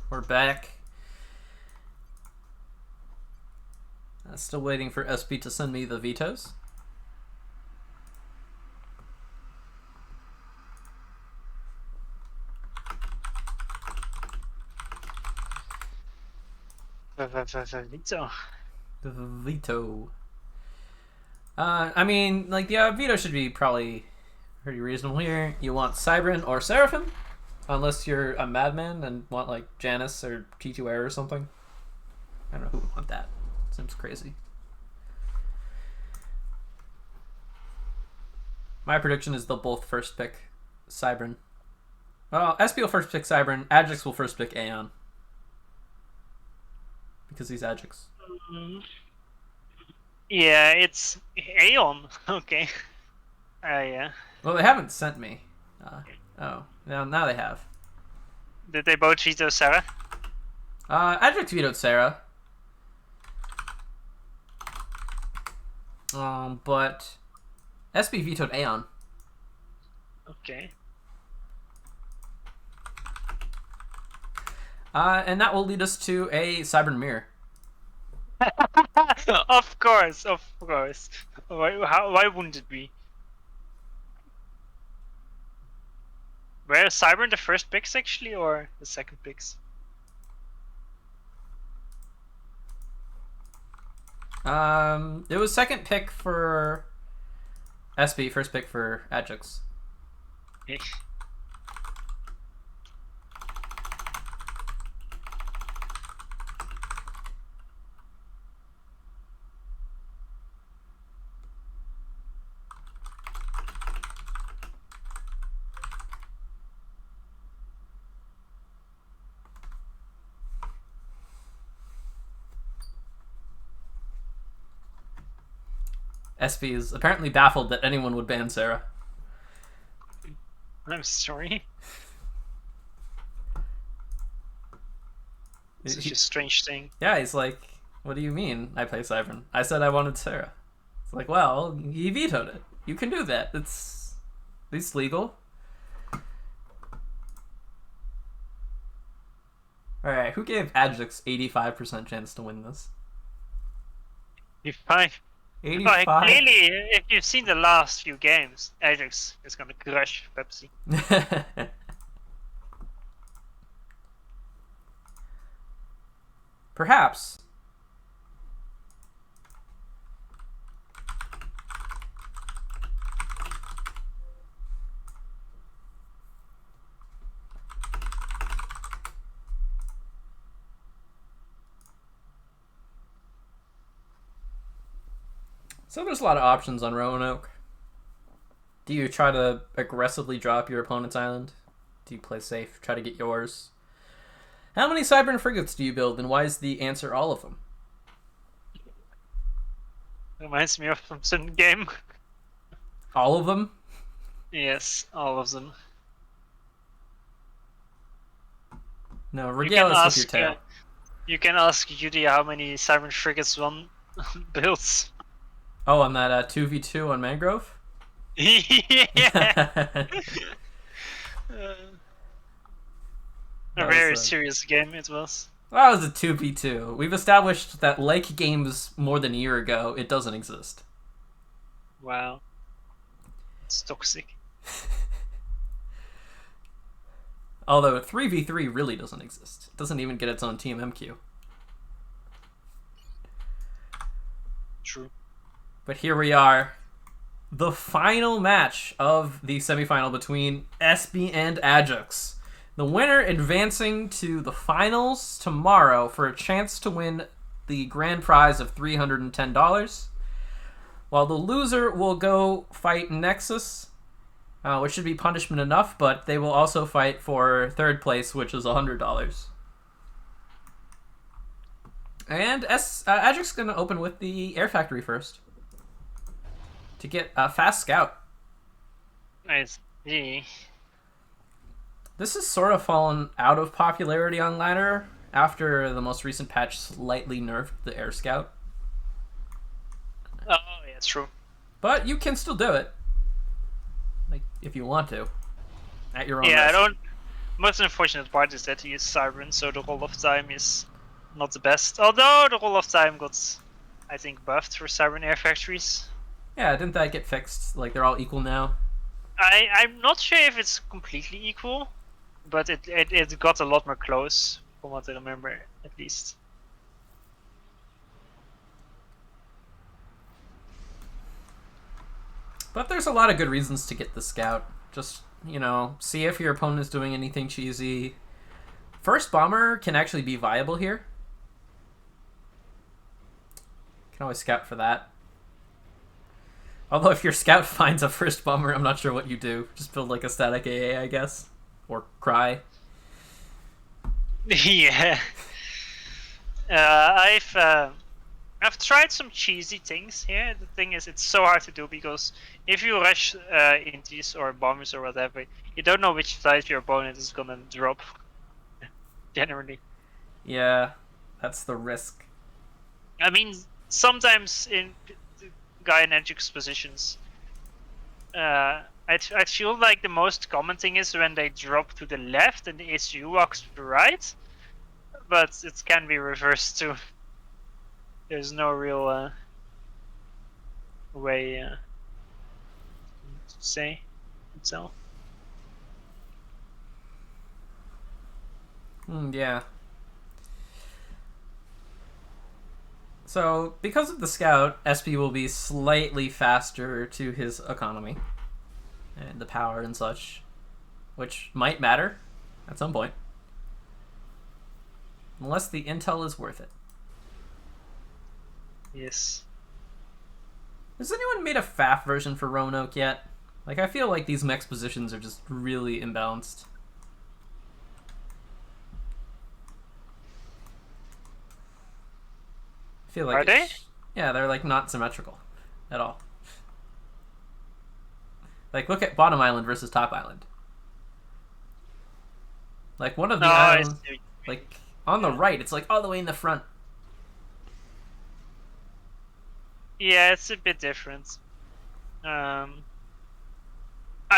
we're back. Still waiting for SP to send me the vetoes. Veto. The veto. I mean, like, the veto should be probably pretty reasonable here. You want Cybran or Seraphim? Unless you're a madman and want, like, Janice or T2 or something. I don't know who would want that. Seems crazy. My prediction is they'll both first pick Cybran. Well, SP will first pick Cybran. Ajax will first pick Aeon. Because he's Ajax. Yeah, it's Aeon. Okay. Yeah. Well, they haven't sent me. Oh, now they have. Did they both veto Sarah? Ajax vetoed Sarah. But SB vetoed Aeon. Okay. And that will lead us to a Cybran Mirror. Of course. Why wouldn't it be? Were Cybern the first picks actually, or the second picks? It was second pick for SB, first pick for Ajax. SB is apparently baffled that anyone would ban Sarah. I'm sorry. Such a strange thing. Yeah, he's like, what do you mean I play Cybern? I said I wanted Sarah. It's like, well, he vetoed it. You can do that. It's legal. Alright, who gave Ajax 85% chance to win this? 85. 85? Clearly, if you've seen the last few games, Ajax is gonna crush Pepsi. Perhaps. So there's a lot of options on Roanoke. Do you try to aggressively drop your opponent's island? Do you play safe, try to get yours? How many Cybern frigates do you build, and why is the answer all of them? Reminds me of some game. All of them? Yes, all of them. No, regale us with your tail. You can ask Judy how many Cybern frigates one builds. Oh, on that 2v2 on Mangrove? Yeah. A very serious game it was. That was a 2v2. We've established that like games more than a year ago, it doesn't exist. Wow. It's toxic. Although 3v3 really doesn't exist. It doesn't even get its own team MQ. True. But here we are. The final match of the semifinal between SB and Ajax. The winner advancing to the finals tomorrow for a chance to win the grand prize of $310. While the loser will go fight Nexus, which should be punishment enough, but they will also fight for third place, which is $100. And Ajax is going to open with the Air Factory first to get a fast scout. Nice. Yeah. This has sort of fallen out of popularity on ladder after the most recent patch slightly nerfed the Air Scout. Oh, yeah, it's true. But you can still do it, like if you want to, at your own Yeah, risk. I don't. Most unfortunate part is that he is Cybern, so the roll of time is not the best. Although the roll of time got, I think, buffed for Cybern Air Factories. Yeah, didn't that get fixed? Like they're all equal now? I'm not sure if it's completely equal, but it got a lot more close, from what I remember, at least. But there's a lot of good reasons to get the scout. Just, you know, see if your opponent is doing anything cheesy. First bomber can actually be viable here. Can always scout for that. Although if your scout finds a first bomber, I'm not sure what you do. Just build like a static AA, I guess. Or cry. Yeah. I've tried some cheesy things here. The thing is, it's so hard to do because if you rush intis or bombers or whatever, you don't know which side your opponent is gonna drop. Generally. Yeah, that's the risk. I mean, sometimes in guy in Ajax positions, I feel like the most common thing is when they drop to the left and the SU walks to the right, but it can be reversed too. There's no real way to say itself. Yeah. So, because of the scout, SP will be slightly faster to his economy and the power and such, which might matter at some point. Unless the intel is worth it. Yes. Has anyone made a FAF version for Roanoke yet? Like, I feel like these mech positions are just really imbalanced. I feel like Are they? Yeah, they're like not symmetrical at all. Like, look at bottom island versus top island. Like, one of the islands, like, on the right, it's like all the way in the front. Yeah, it's a bit different. I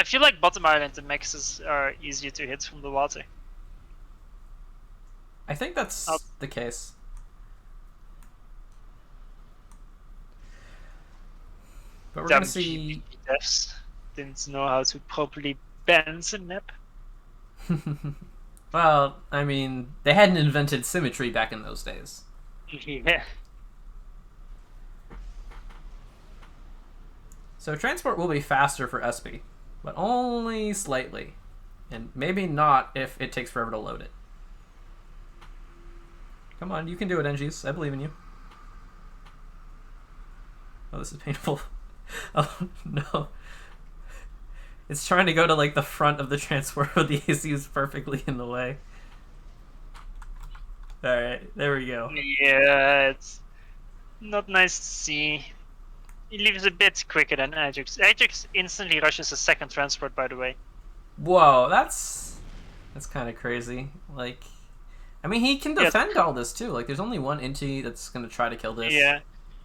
feel like bottom island the mexes are easier to hit from the water. I think that's the case. But we're gonna see. Devs didn't know how to properly balance a map. Well, I mean, they hadn't invented symmetry back in those days. Yeah. So transport will be faster for SP, but only slightly. And maybe not if it takes forever to load it. Come on, you can do it, NGs. I believe in you. Oh, this is painful. Oh, no. It's trying to go to, like, the front of the transport, but the AC is perfectly in the way. Alright, there we go. Yeah, it's not nice to see. He leaves a bit quicker than Ajax. Ajax instantly rushes a second transport, by the way. Whoa, that's kind of crazy. Like, I mean, he can defend all this, too. Like, there's only one Inti that's going to try to kill this. Yeah.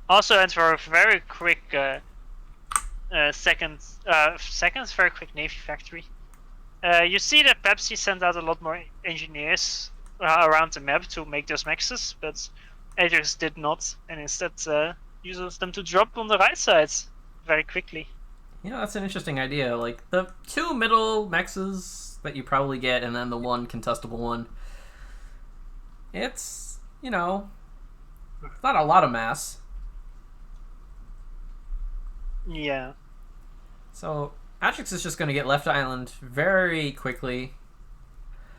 Also, and for a very quick seconds, very quick Navy factory. You see that Pepsi sent out a lot more engineers around the map to make those mexes, but Ajax did not, and instead uses them to drop on the right side very quickly. You know, that's an interesting idea. Like, the two middle mexes that you probably get, and then the one contestable one. It's, you know, it's not a lot of mass. Yeah. So, Ajax is just going to get left island very quickly.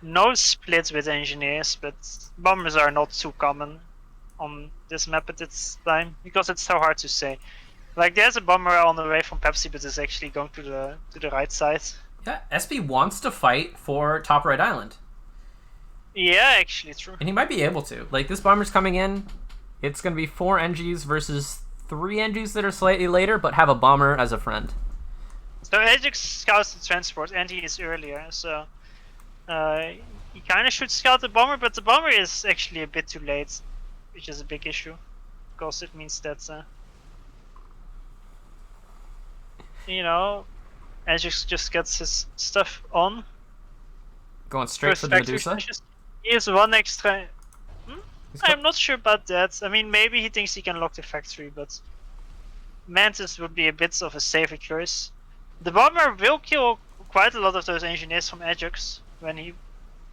No splits with engineers, but bombers are not too common on this map at this time, because it's so hard to say. Like, there's a bomber on the way from Pepsi, but it's actually going to the right side. Yeah, SP wants to fight for top right island. Yeah, actually, true. And he might be able to. Like, this bomber's coming in. It's going to be 4 NGs versus 3 NGs that are slightly later, but have a bomber as a friend. So Ajax scouts the transport, and he is earlier, so he kind of should scout the bomber, but the bomber is actually a bit too late, which is a big issue, because it means that, you know, Ajax just gets his stuff on. Going straight for the Medusa? He has one extra... I'm not sure about that. I mean, maybe he thinks he can lock the factory, but Mantis would be a bit of a safer choice. The bomber will kill quite a lot of those engineers from Ajax when he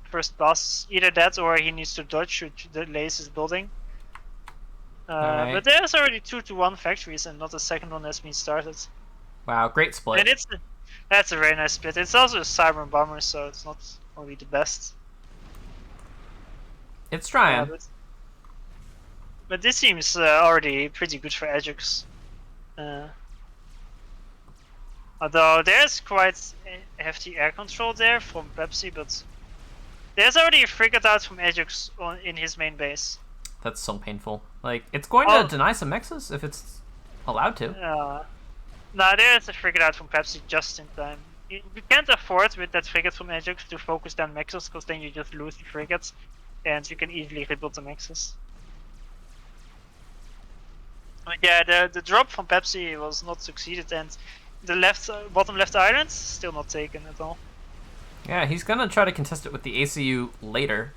first passes. Either that or he needs to dodge, which delays his building. But there's already 2-to-1 factories and not a second one has been started. Wow, great split. And that's a very nice split. It's also a Cyber bomber, so it's not only the best. It's trying. But this seems already pretty good for Ajax. Although there's quite hefty air control there from Pepsi, but there's already a frigate out from Ajax in his main base. That's so painful. Like, it's going to deny some mexes if it's allowed to. No, there's a frigate out from Pepsi just in time. You can't afford with that frigate from Ajax to focus down mexes, because then you just lose the frigates, and you can easily rebuild the mexes. But yeah, the drop from Pepsi was not succeeded, and the bottom left island still not taken at all. Yeah, he's gonna try to contest it with the ACU later.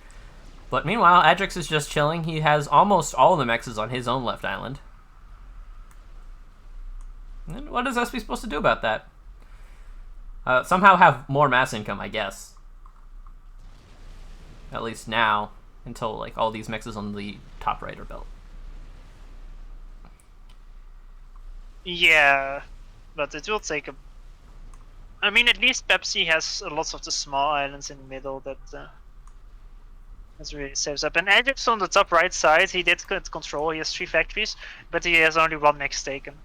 But meanwhile, Ajax is just chilling. He has almost all of the mexes on his own left island. And what is SP supposed to do about that? Somehow have more mass income, I guess. at least now, until like all these mixes on the top right are built. Yeah, but it will take a. I mean, at least Pepsi has lots of the small islands in the middle that really saves up. And Ajax on the top right side, he did get control. He has 3 factories, but he has only 1 mix taken,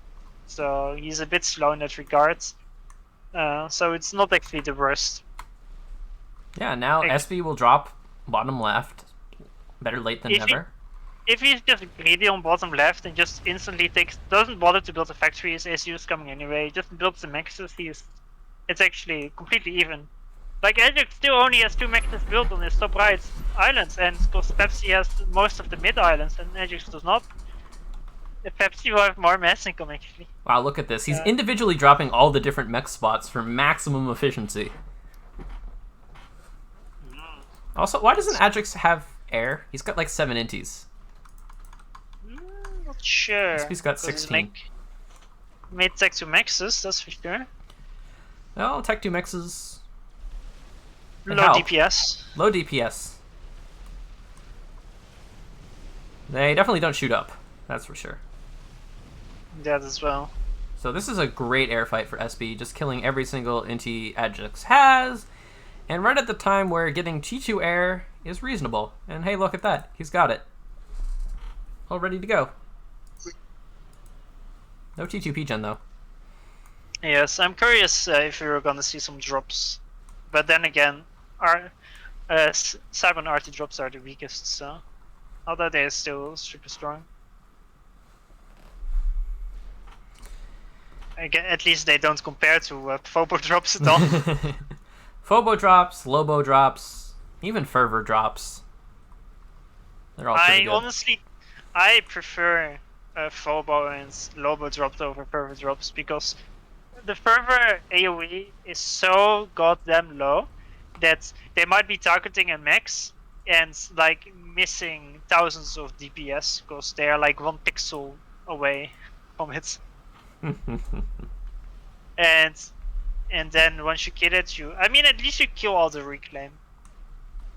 so he's a bit slow in that regard. So it's not actually the worst. Yeah, now SB will drop bottom left. Better late than never. If he's just greedy on bottom left and just instantly doesn't bother to build a factory, his SU is coming anyway, just builds the mixes, it's actually completely even. Like Ajax still only has 2 mixes built on his top right islands, and because Pepsi has most of the mid islands and Ajax does not, Pepsi will have more mass income actually. Wow, look at this. He's individually dropping all the different mech spots for maximum efficiency. Also, why doesn't Ajax have air? He's got like 7 inties. Not sure. He's got 16. Made tech 2 maxes, that's for sure. Well, tech 2 mixes. Low DPS. Low DPS. They definitely don't shoot up. That's for sure. That as well. So this is a great air fight for SB, just killing every single inti Ajax has. And right at the time where getting T2 air is reasonable. And hey, look at that. He's got it. All ready to go. No T2 P-Gen though. Yes, I'm curious if we're gonna see some drops. But then again, our Cyber and RT drops are the weakest, so although they're still super strong. Again, at least they don't compare to Phobo drops at all. Phobo drops, Lobo drops, even Fervor drops. They're all pretty good. Honestly, I prefer Phobo and Lobo drops over Fervor drops because the Fervor AoE is so goddamn low that they might be targeting a max and like missing thousands of DPS because they are like 1 pixel away from it. And then once you kill it, I mean, at least you kill all the reclaim.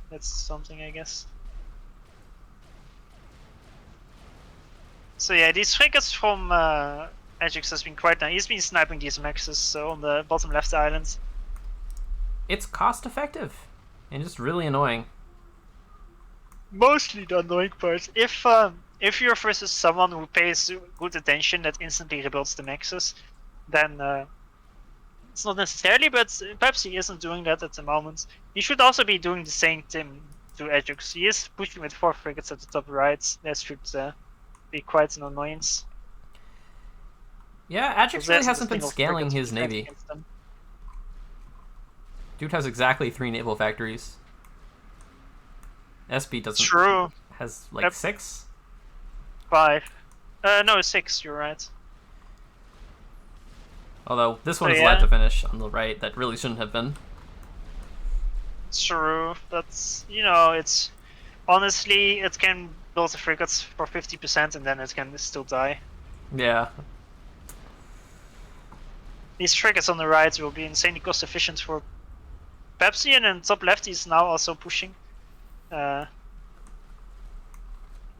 That's something, I guess. So yeah, these frigates from Ajax has been quite nice. He's been sniping these maxes on the bottom left island. It's cost effective and just really annoying. Mostly the annoying part. If you're versus someone who pays good attention that instantly rebuilds the maxes, then it's not necessarily, but Pepsi isn't doing that at the moment. He should also be doing the same thing to Ajax. He is pushing with 4 frigates at the top right. That should be quite an annoyance. Yeah, Ajax really hasn't been scaling his navy. Dude has exactly 3 naval factories. SB doesn't. True. Has like 6? 5. No, 6, you're right. Although this one is left to finish on the right, that really shouldn't have been. True, but you know, it's honestly it can build the frigates for 50% and then it can still die. Yeah. These frigates on the right will be insanely cost efficient for Pepsi, and then top left he's now also pushing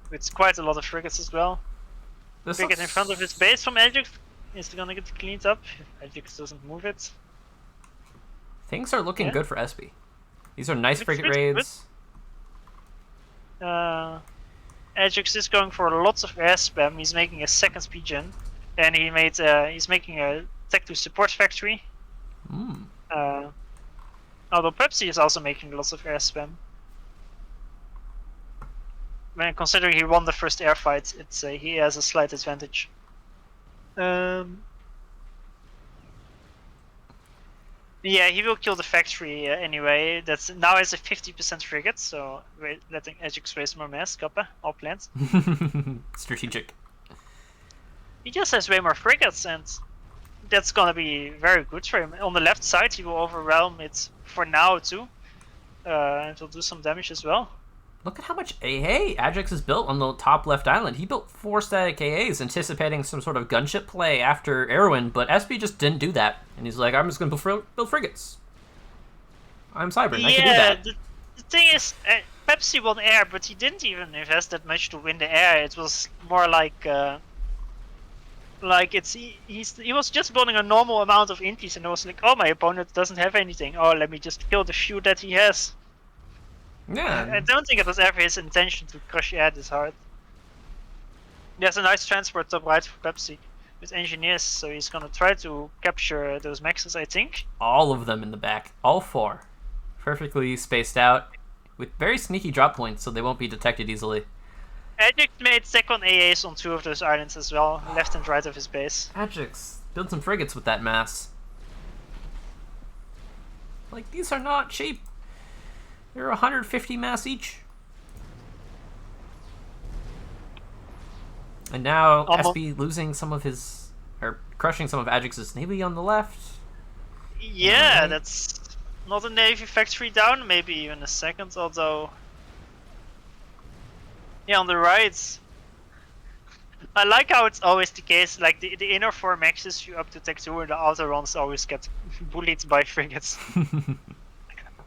with quite a lot of frigates as well. Frigate in front of his base from Ajax is gonna get cleaned up if Ajax doesn't move it. Things are looking good for SB. These are nice frigate raids. Ajax is going for lots of air spam. He's making a second speed gen, and he's making a tech 2 support factory. Although Pepsi is also making lots of air spam. When considering he won the first air fight, he has a slight advantage. Yeah, he will kill the factory anyway. That's now has a 50% frigate, so we're letting Ajax raise more mass. Kappa, all planned. Strategic. He just has way more frigates, and that's gonna be very good for him. On the left side, he will overwhelm it for now too, and will do some damage as well. Look at how much AA Ajax has built on the top left island. He built 4 static AAs, anticipating some sort of gunship play after Erwin, but SB just didn't do that. And he's like, I'm just going to build frigates. I'm Cybern, I can do that. The thing is, Pepsi won air, but he didn't even invest that much to win the air. It was more like he was just building a normal amount of inties, and I was like, oh, my opponent doesn't have anything. Oh, let me just kill the few that he has. Yeah. I don't think it was ever his intention to crush air this hard. There's a nice transport top right for Pepsi with engineers, so he's gonna try to capture those maxes, I think. All of them in the back. All 4. Perfectly spaced out with very sneaky drop points, so they won't be detected easily. Ajax made second AAs on 2 of those islands as well, left and right of his base. Ajax, build some frigates with that mass. Like, these are not cheap. They're 150 mass each. And now SB losing some of his, or crushing some of Ajax's navy on the left. Yeah, Right. that's not a navy factory down, maybe even a second, although... Yeah, on the right. I like how it's always the case, like the inner 4 maxes you up to tech 2 and the outer ones always get bullied by frigates.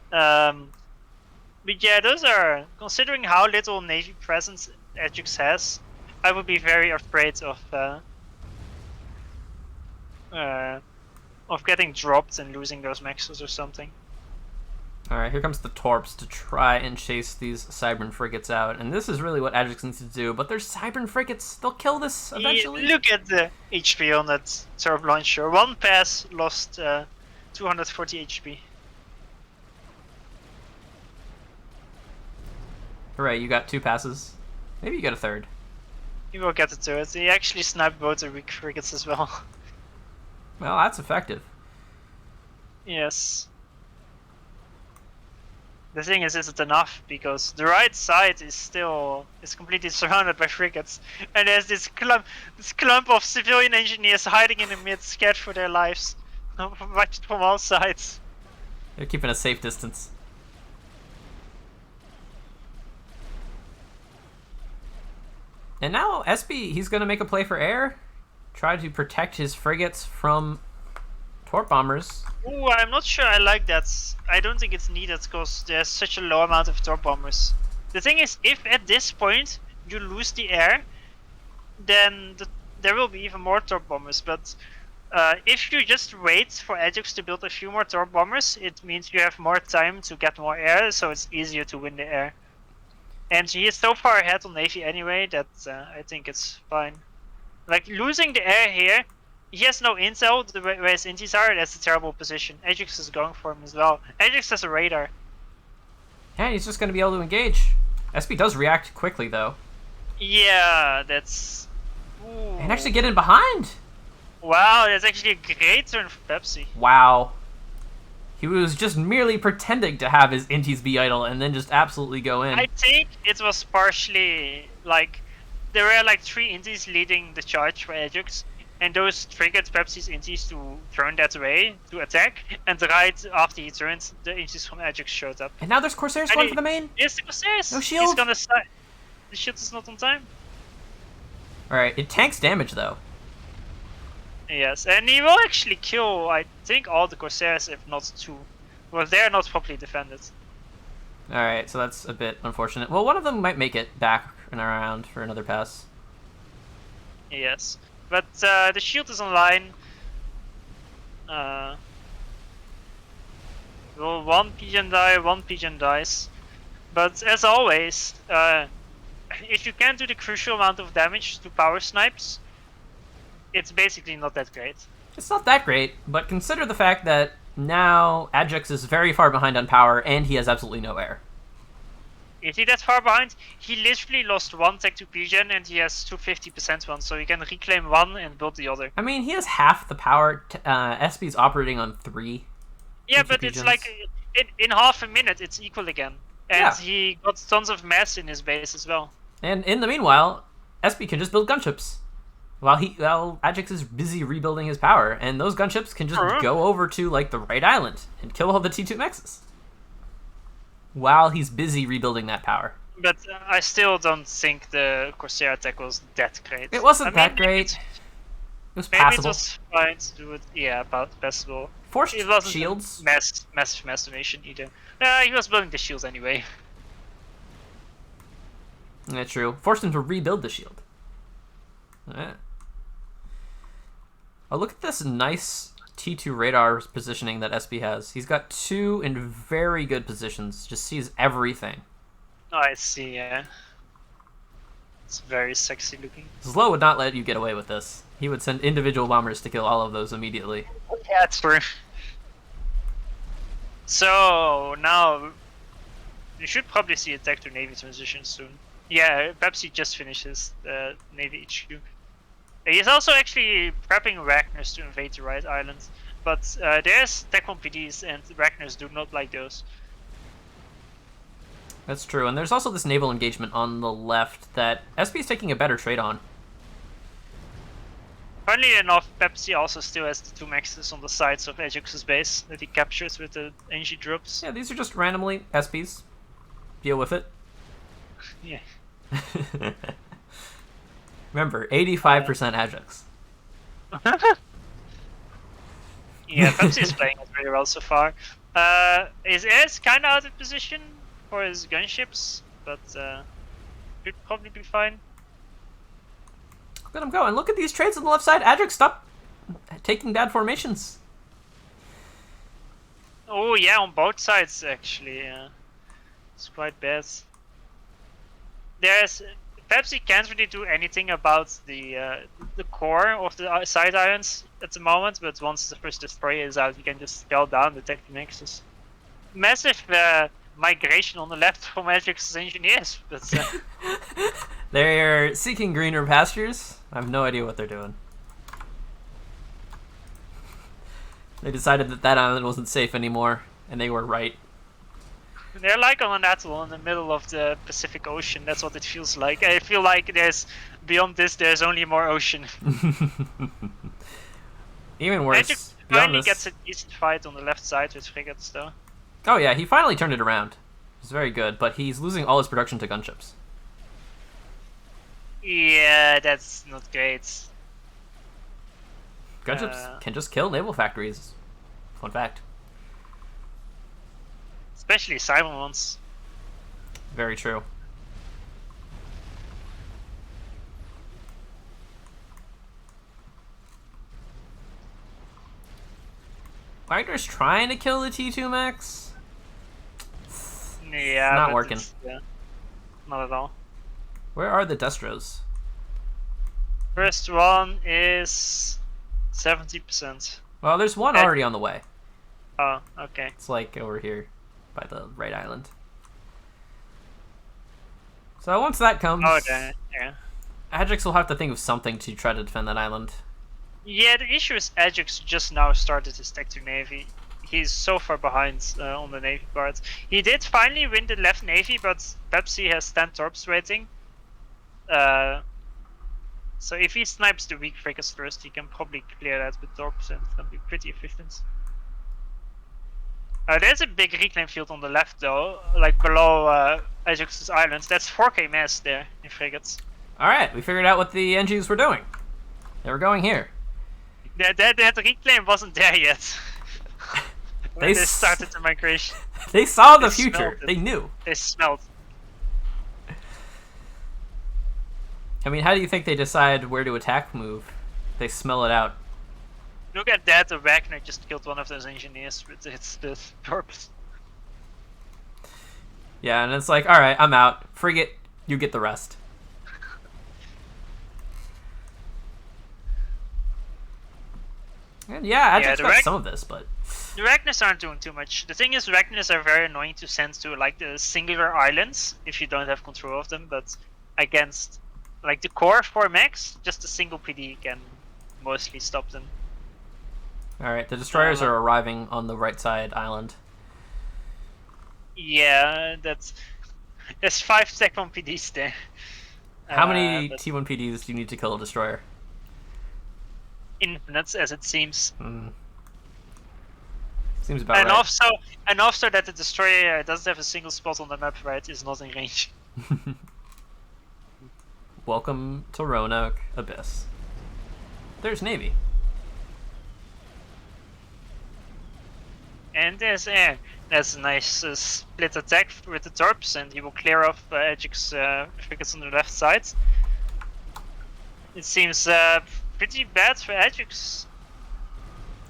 But yeah, those are, considering how little navy presence Ajax has, I would be very afraid of getting dropped and losing those maxes or something. Alright, here comes the Torps to try and chase these Cybern frigates out. And this is really what Ajax needs to do, but they're Cybern frigates. They'll kill this eventually. Look at the HP on that Torp launcher. 1 pass lost 240 HP. Hooray, you got 2 passes. Maybe you got a 3rd. He will get the turret. He actually sniped both the weak frigates as well. Well, that's effective. Yes. The thing is it enough? Because the right side is completely surrounded by frigates, and there's this clump of civilian engineers hiding in the mid, scared for their lives, watched from all sides. They're keeping a safe distance. And now SB, he's going to make a play for air. Try to protect his frigates from Torp bombers. Ooh, I'm not sure I like that. I don't think it's needed because there's such a low amount of Torp bombers. The thing is, if at this point you lose the air, then there will be even more Torp bombers. But if you just wait for Ajax to build a few more Torp bombers, it means you have more time to get more air, so it's easier to win the air. And he is so far ahead on Navy anyway that I think it's fine. Like, losing the air here, he has no intel where his intis are, that's a terrible position. Ajax is going for him as well. Ajax has a radar. Yeah, he's just going to be able to engage. SB does react quickly, though. Yeah, that's... Ooh. And actually get in behind. Wow, that's actually a great turn for Pepsi. Wow. He was just merely pretending to have his intis be idle and then just absolutely go in. I think it was partially, like, there were like 3 intis leading the charge for Ajax, and those triggered Pepsi's intis to turn that way, to attack, and right after he turned, the intis from Ajax showed up. And now there's Corsairs going for the main. Yes, the Corsairs! No shield! He's gonna the shield is not on time. Alright, it tanks damage, though. Yes, and he will actually kill, I think, all the Corsairs, if not 2. Well, they're not properly defended. Alright, so that's a bit unfortunate. Well, one of them might make it back and around for another pass. Yes, but the shield is online. Well, 1 pigeon die, 1 pigeon dies. But as always, if you can't do the crucial amount of damage to power snipes, it's basically not that great. It's not that great, but consider the fact that now Ajax is very far behind on power and he has absolutely no air. Is he that far behind? He literally lost 1 tech to pigeon and he has 250% one, so he can reclaim 1 and build the other. I mean, he has half the power. SB's operating on 3. Yeah, T2 but pigeons. it's like in half a minute it's equal again. And Yeah. he got tons of mass in his base as well. And in the meanwhile, SB can just build gunships. While Ajax is busy rebuilding his power, and those gunships can just go over to like the right island and kill all the T2 mexes. While he's busy rebuilding that power. But I still don't think the Corsair attack was that great. It wasn't that maybe great. It was Maybe passable. it was fine to do it. Yeah, passable. Forced It wasn't shields. massive mass donation either. He was building the shields anyway. That's true. Forced him to rebuild the shield. Alright. Oh, look at this nice T2 radar positioning that SB has. He's got 2 in very good positions. Just sees everything. Oh, I see, yeah. It's very sexy looking. Slow would not let you get away with this. He would send individual bombers to kill all of those immediately. Yeah, it's true. So, now... You should probably see a tech to Navy transition soon. Yeah, Pepsi just finishes the Navy HQ. He's also actually prepping Ragnars to invade the right island. But there's Tech 1 PDs and Ragnars do not like those. That's true, and there's also this naval engagement on the left that SP is taking a better trade on. Funnily enough, Pepsi also still has the 2 maxes on the sides of Ajax's base that he captures with the NG drops. Yeah, these are just randomly SPs. Deal with it. Yeah. Remember, 85% Ajax. Yeah, Pepsi is playing it really well so far. His air is kind of out of position for his gunships, but should probably be fine. Look at him go, and look at these trades on the left side. Ajax, stop taking bad formations. Oh yeah, on both sides actually. It's quite bad. There's Pepsi can't really do anything about the core of the side islands at the moment, but once the first destroyer is out, you can just scale down the tech nexus. Massive migration on the left from Ajax's engineers, but They're seeking greener pastures. I have no idea what they're doing. They decided that that island wasn't safe anymore, and they were right. they're like on an atoll in the middle of the Pacific Ocean. That's what it feels like. I feel like there's beyond this, there's only more ocean. Even worse. Ajax Beyond finally this... gets a decent fight on the left side with frigates, though. Oh yeah, he finally turned it around. It's very good, but he's losing all his production to gunships. Yeah, that's not great. Gunships can just kill naval factories. Fun fact. Especially cyber ones. Very true. Wagner's trying to kill the T2 Max. Yeah, not but working. Yeah, not at all. Where are the Destros? First one is 70%. Well, there's one already on the way. Oh, okay. It's like over here by the right island. So once that comes, Oh, there, yeah. Ajax will have to think of something to try to defend that island. Yeah, the issue is Ajax just now started his tech to Navy. He's so far behind on the Navy part. He did finally win the left Navy, but Pepsi has 10 torps rating. So if he snipes the weak frigates first, he can probably clear that with torps and it's gonna be pretty efficient. There's a big reclaim field on the left though, like below Ajax's islands. That's 4k mass there in frigates. Alright, we figured out what the NGs were doing. They were going here. That reclaim wasn't there yet. When they started the migration. They saw the future. smelled it. They knew. They smelled. I mean, how do you think they decide where to attack move? They smell it out. Look at that, the Wagner just killed one of those engineers with its torps. Yeah, and it's like, alright, I'm out. Frigate, you get the rest. And yeah, Ajax got some of this, but... The Ragnars aren't doing too much. The thing is, Ragnars are very annoying to send to like the singular islands if you don't have control of them, but against like the core 4 max, just a single PD can mostly stop them. Alright, the destroyers are arriving on the right side island. Yeah, there's 5 Tech 1 PDs there. How many T1 PDs do you need to kill a destroyer? Infinite, as it seems. Seems about and right. Also that the destroyer doesn't have a single spot on the map, right? Is not in range. Welcome to Roanoke Abyss. There's Navy. And there's air. That's a nice split attack with the torps, and he will clear off Ajax frigates on the left side. It seems pretty bad for Ajax.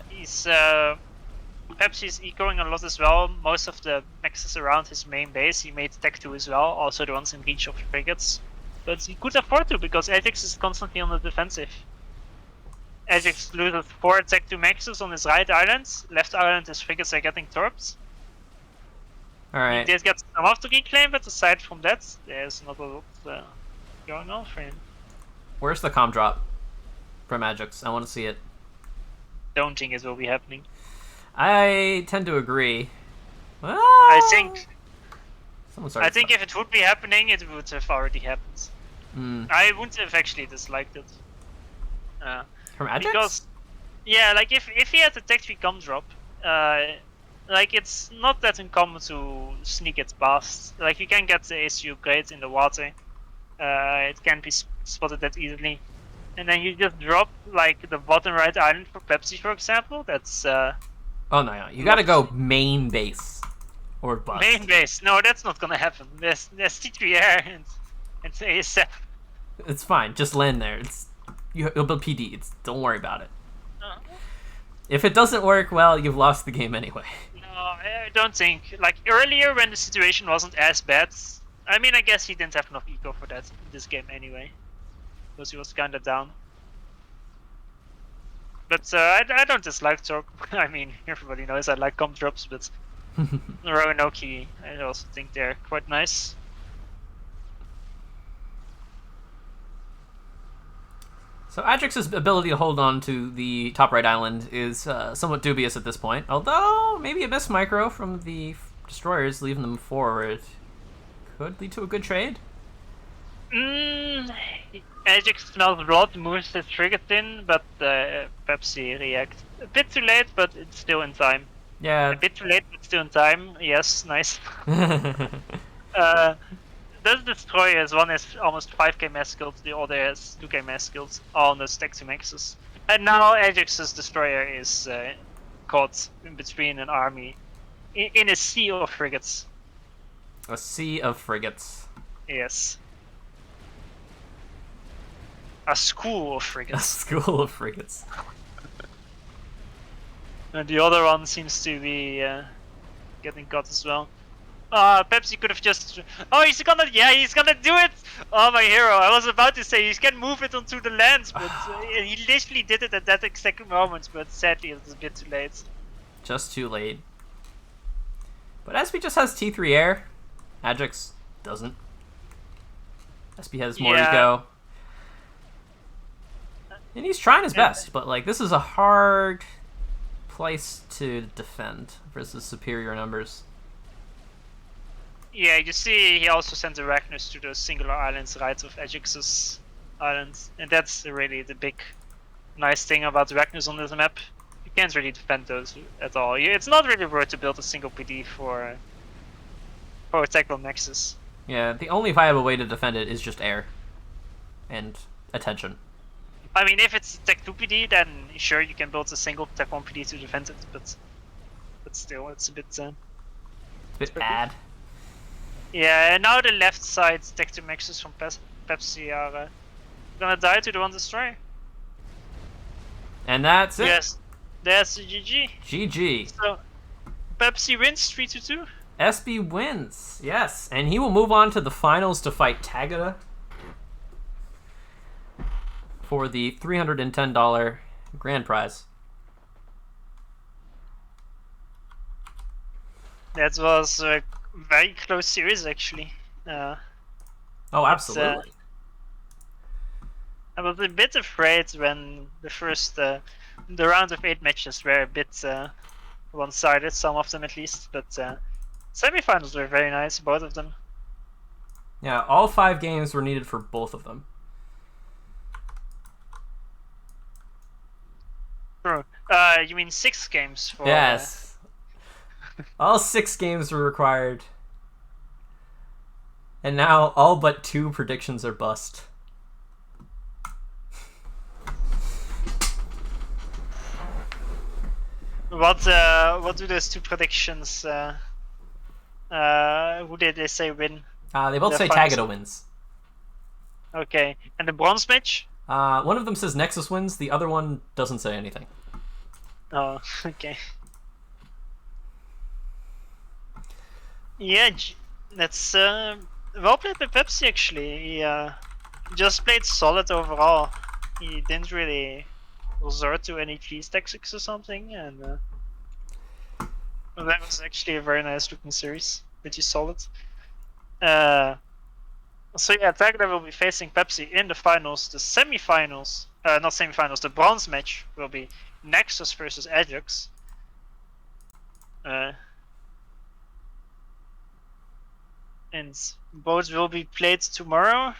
He's perhaps he's ecoing a lot as well. Most of the mexes around his main base he made tech 2 as well, also the ones in reach of frigates. But he could afford to because Ajax is constantly on the defensive. Ajax loses 4 tech 2 mexes on his right island. Left island his frigates are getting torps. Alright. He did get some of the reclaim, but aside from that, there's not a lot going on for him. Where's the comm drop from Ajax? I want to see it. Don't think it will be happening. I tend to agree. Well, I think if it would be happening, it would have already happened. I wouldn't have actually disliked it. From Ajax? Because, yeah, like if he had the tech 3 comm drop, like it's not that uncommon to sneak it past. Like you can get the ACU upgrade in the water. It can be spotted that easily. And then you just drop like the bottom right island for Pepsi, for example. That's oh no, you gotta go main base or bust. main base. No, that's not gonna happen. There's T3 air and ASF. It's fine. Just land there. You'll build PD. Don't worry about it. If it doesn't work, well, you've lost the game anyway. No, I don't think. Like earlier when the situation wasn't as bad. I mean, I guess he didn't have enough eco for that in this game anyway, because he was kind of down. But I don't dislike Torp. I mean, everybody knows I like comp drops, but Roanoke, I also think they're quite nice. So Ajax's ability to hold on to the top right island is somewhat dubious at this point, although maybe a missed micro from the destroyers leaving them forward could lead to a good trade. Ajax smells blood, moves his frigates in, but Pepsi reacts a bit too late, but it's still in time. Yeah. A bit too late, but still in time. Yes, nice. Those destroyers, one has almost 5k mass skills, the other has 2k mass skills, all on the stack to maxes. And now Ajax's destroyer is caught in between an army, in a sea of frigates. A sea of frigates. Yes. A school of A frigates. school of frigates. And the other one seems to be getting caught as well. Pepsi could have just... Oh, he's gonna do it! Oh, my hero. I was about to say he can move it onto the land, but he literally did it at that exact moment, but sadly it was a bit too late. Just too late. But SB just has T3 air. Ajax doesn't. SB has more eco. And he's trying his best, but like this is a hard place to defend versus superior numbers. Yeah, you see he also sent the Ragnus to the singular islands right of Ajax's islands. And that's really the big nice thing about Ragnus on this map. You can't really defend those at all. It's not really worth to build a single PD for attackable nexus. Yeah, the only viable way to defend it is just air. And attention. I mean, if it's Tech 2 PD, then sure you can build a single Tech 1 PD to defend it, but still, it's a bit... bit bad. Yeah, and now the left side Tech 2 mixes from Pepsi are gonna die to the one destroyer. And that's it. Yes, that's a GG. GG. So, Pepsi wins 3-2. SB wins, yes. And he will move on to the finals to fight Tagada for the $310 grand prize. That was a very close series, actually. Oh, absolutely. I was a bit afraid when the first, the round of 8 matches were a bit one-sided, some of them at least, but semifinals were very nice, both of them. Yeah, all 5 games were needed for both of them. True. You mean 6 games for... Yes. All 6 games were required. And now all but 2 predictions are bust. What do those 2 predictions Who did they say win? They both The say finals- Tagada wins. Okay, and the bronze match? One of them says Nexus wins. The other one doesn't say anything. Oh, okay. Yeah, that's well played by Pepsi actually. He just played solid overall. He didn't really resort to any cheese tactics or something, and well, that was actually a very nice looking series. Pretty solid. So yeah, Tagada will be facing Pepsi in the finals. The semi-finals, not semi-finals, the bronze match will be Nexus versus Ajax. And both will be played tomorrow.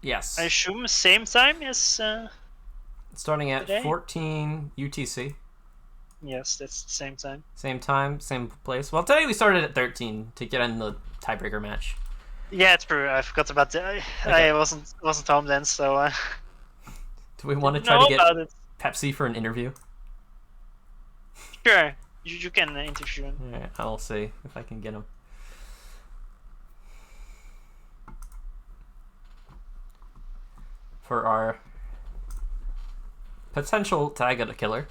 Yes. I assume same time as Starting at today? 14 UTC. Yes, that's the same time. Same time, same place. Well, today we started at 13 to get in the tiebreaker match. Yeah, it's true. I forgot about that. I wasn't home then, so. Do we want to try to get about it. Pepsi for an interview? Sure, you can interview him. Alright, I'll see if I can get him. For our potential Tagada killer.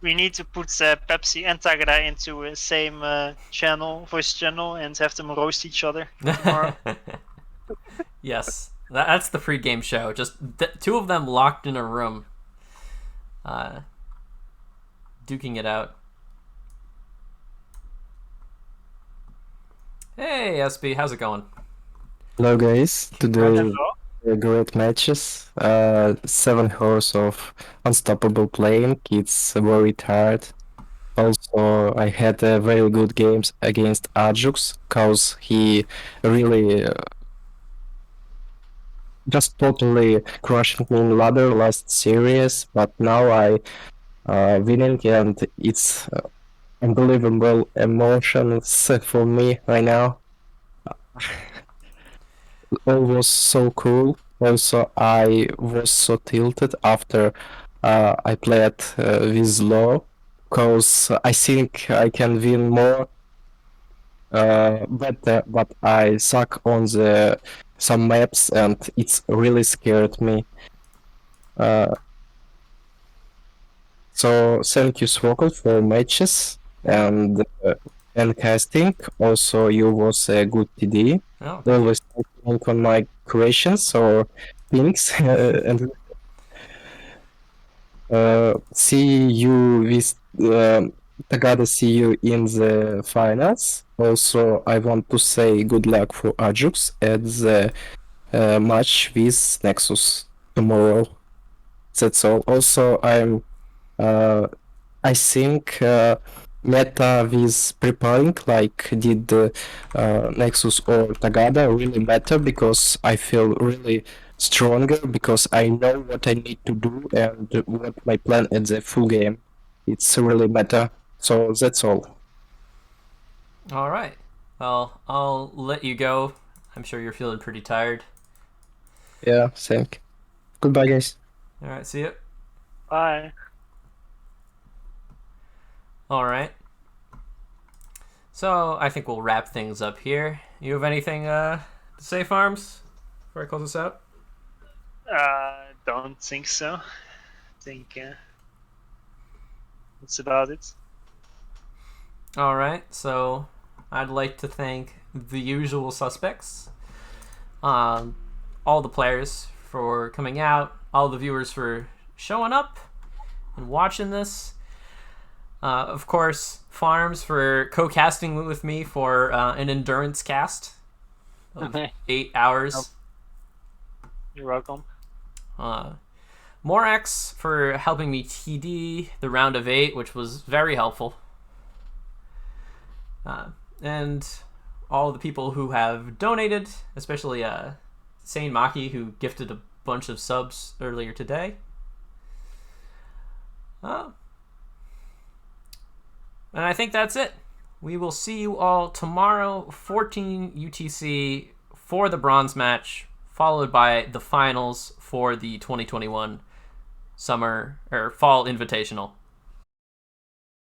We need to put Pepsi and Tagada into a same voice channel, and have them roast each other tomorrow. Yes, that's the pre-game show. Just two of them locked in a room, duking it out. Hey, SB, how's it going? Hello guys, today Hello. great matches. 7 hours of unstoppable playing. It's very tired. Also, I had very good games against Ajax, cause he really just totally crushed me in ladder last series. But now I winning, and it's unbelievable emotions for me right now. All was so cool. Also, I was so tilted after I played with Law, because I think I can win more better, but I suck on some maps, and it's really scared me. So thank you, Swokol, for matches and casting. Also, you was a good TD. Oh, thank you. Always working on my creations or things and see you with Tagada, see you in the finals. Also, I want to say good luck for Ajax at the match with Nexus tomorrow. That's all. Also, I think meta with preparing like did Nexus or Tagada really matter, because I feel really stronger, because I know what I need to do and what my plan at the full game. It's really matter. So that's all. All right. Well, I'll let you go. I'm sure you're feeling pretty tired. Yeah, thank. Goodbye, guys. All right, see you. Bye. All right. So I think we'll wrap things up here. You have anything to say, Farms, before I close this out? Don't think so. Think that's about it. All right. So I'd like to thank the usual suspects, all the players for coming out, all the viewers for showing up and watching this. Of course, Farms for co-casting with me for an endurance cast of 8 hours. You're welcome. Morax for helping me TD the round of 8, which was very helpful. And all the people who have donated, especially Sane Maki, who gifted a bunch of subs earlier today. And I think that's it. We will see you all tomorrow, 14 UTC, for the bronze match followed by the finals for the 2021 summer or fall invitational.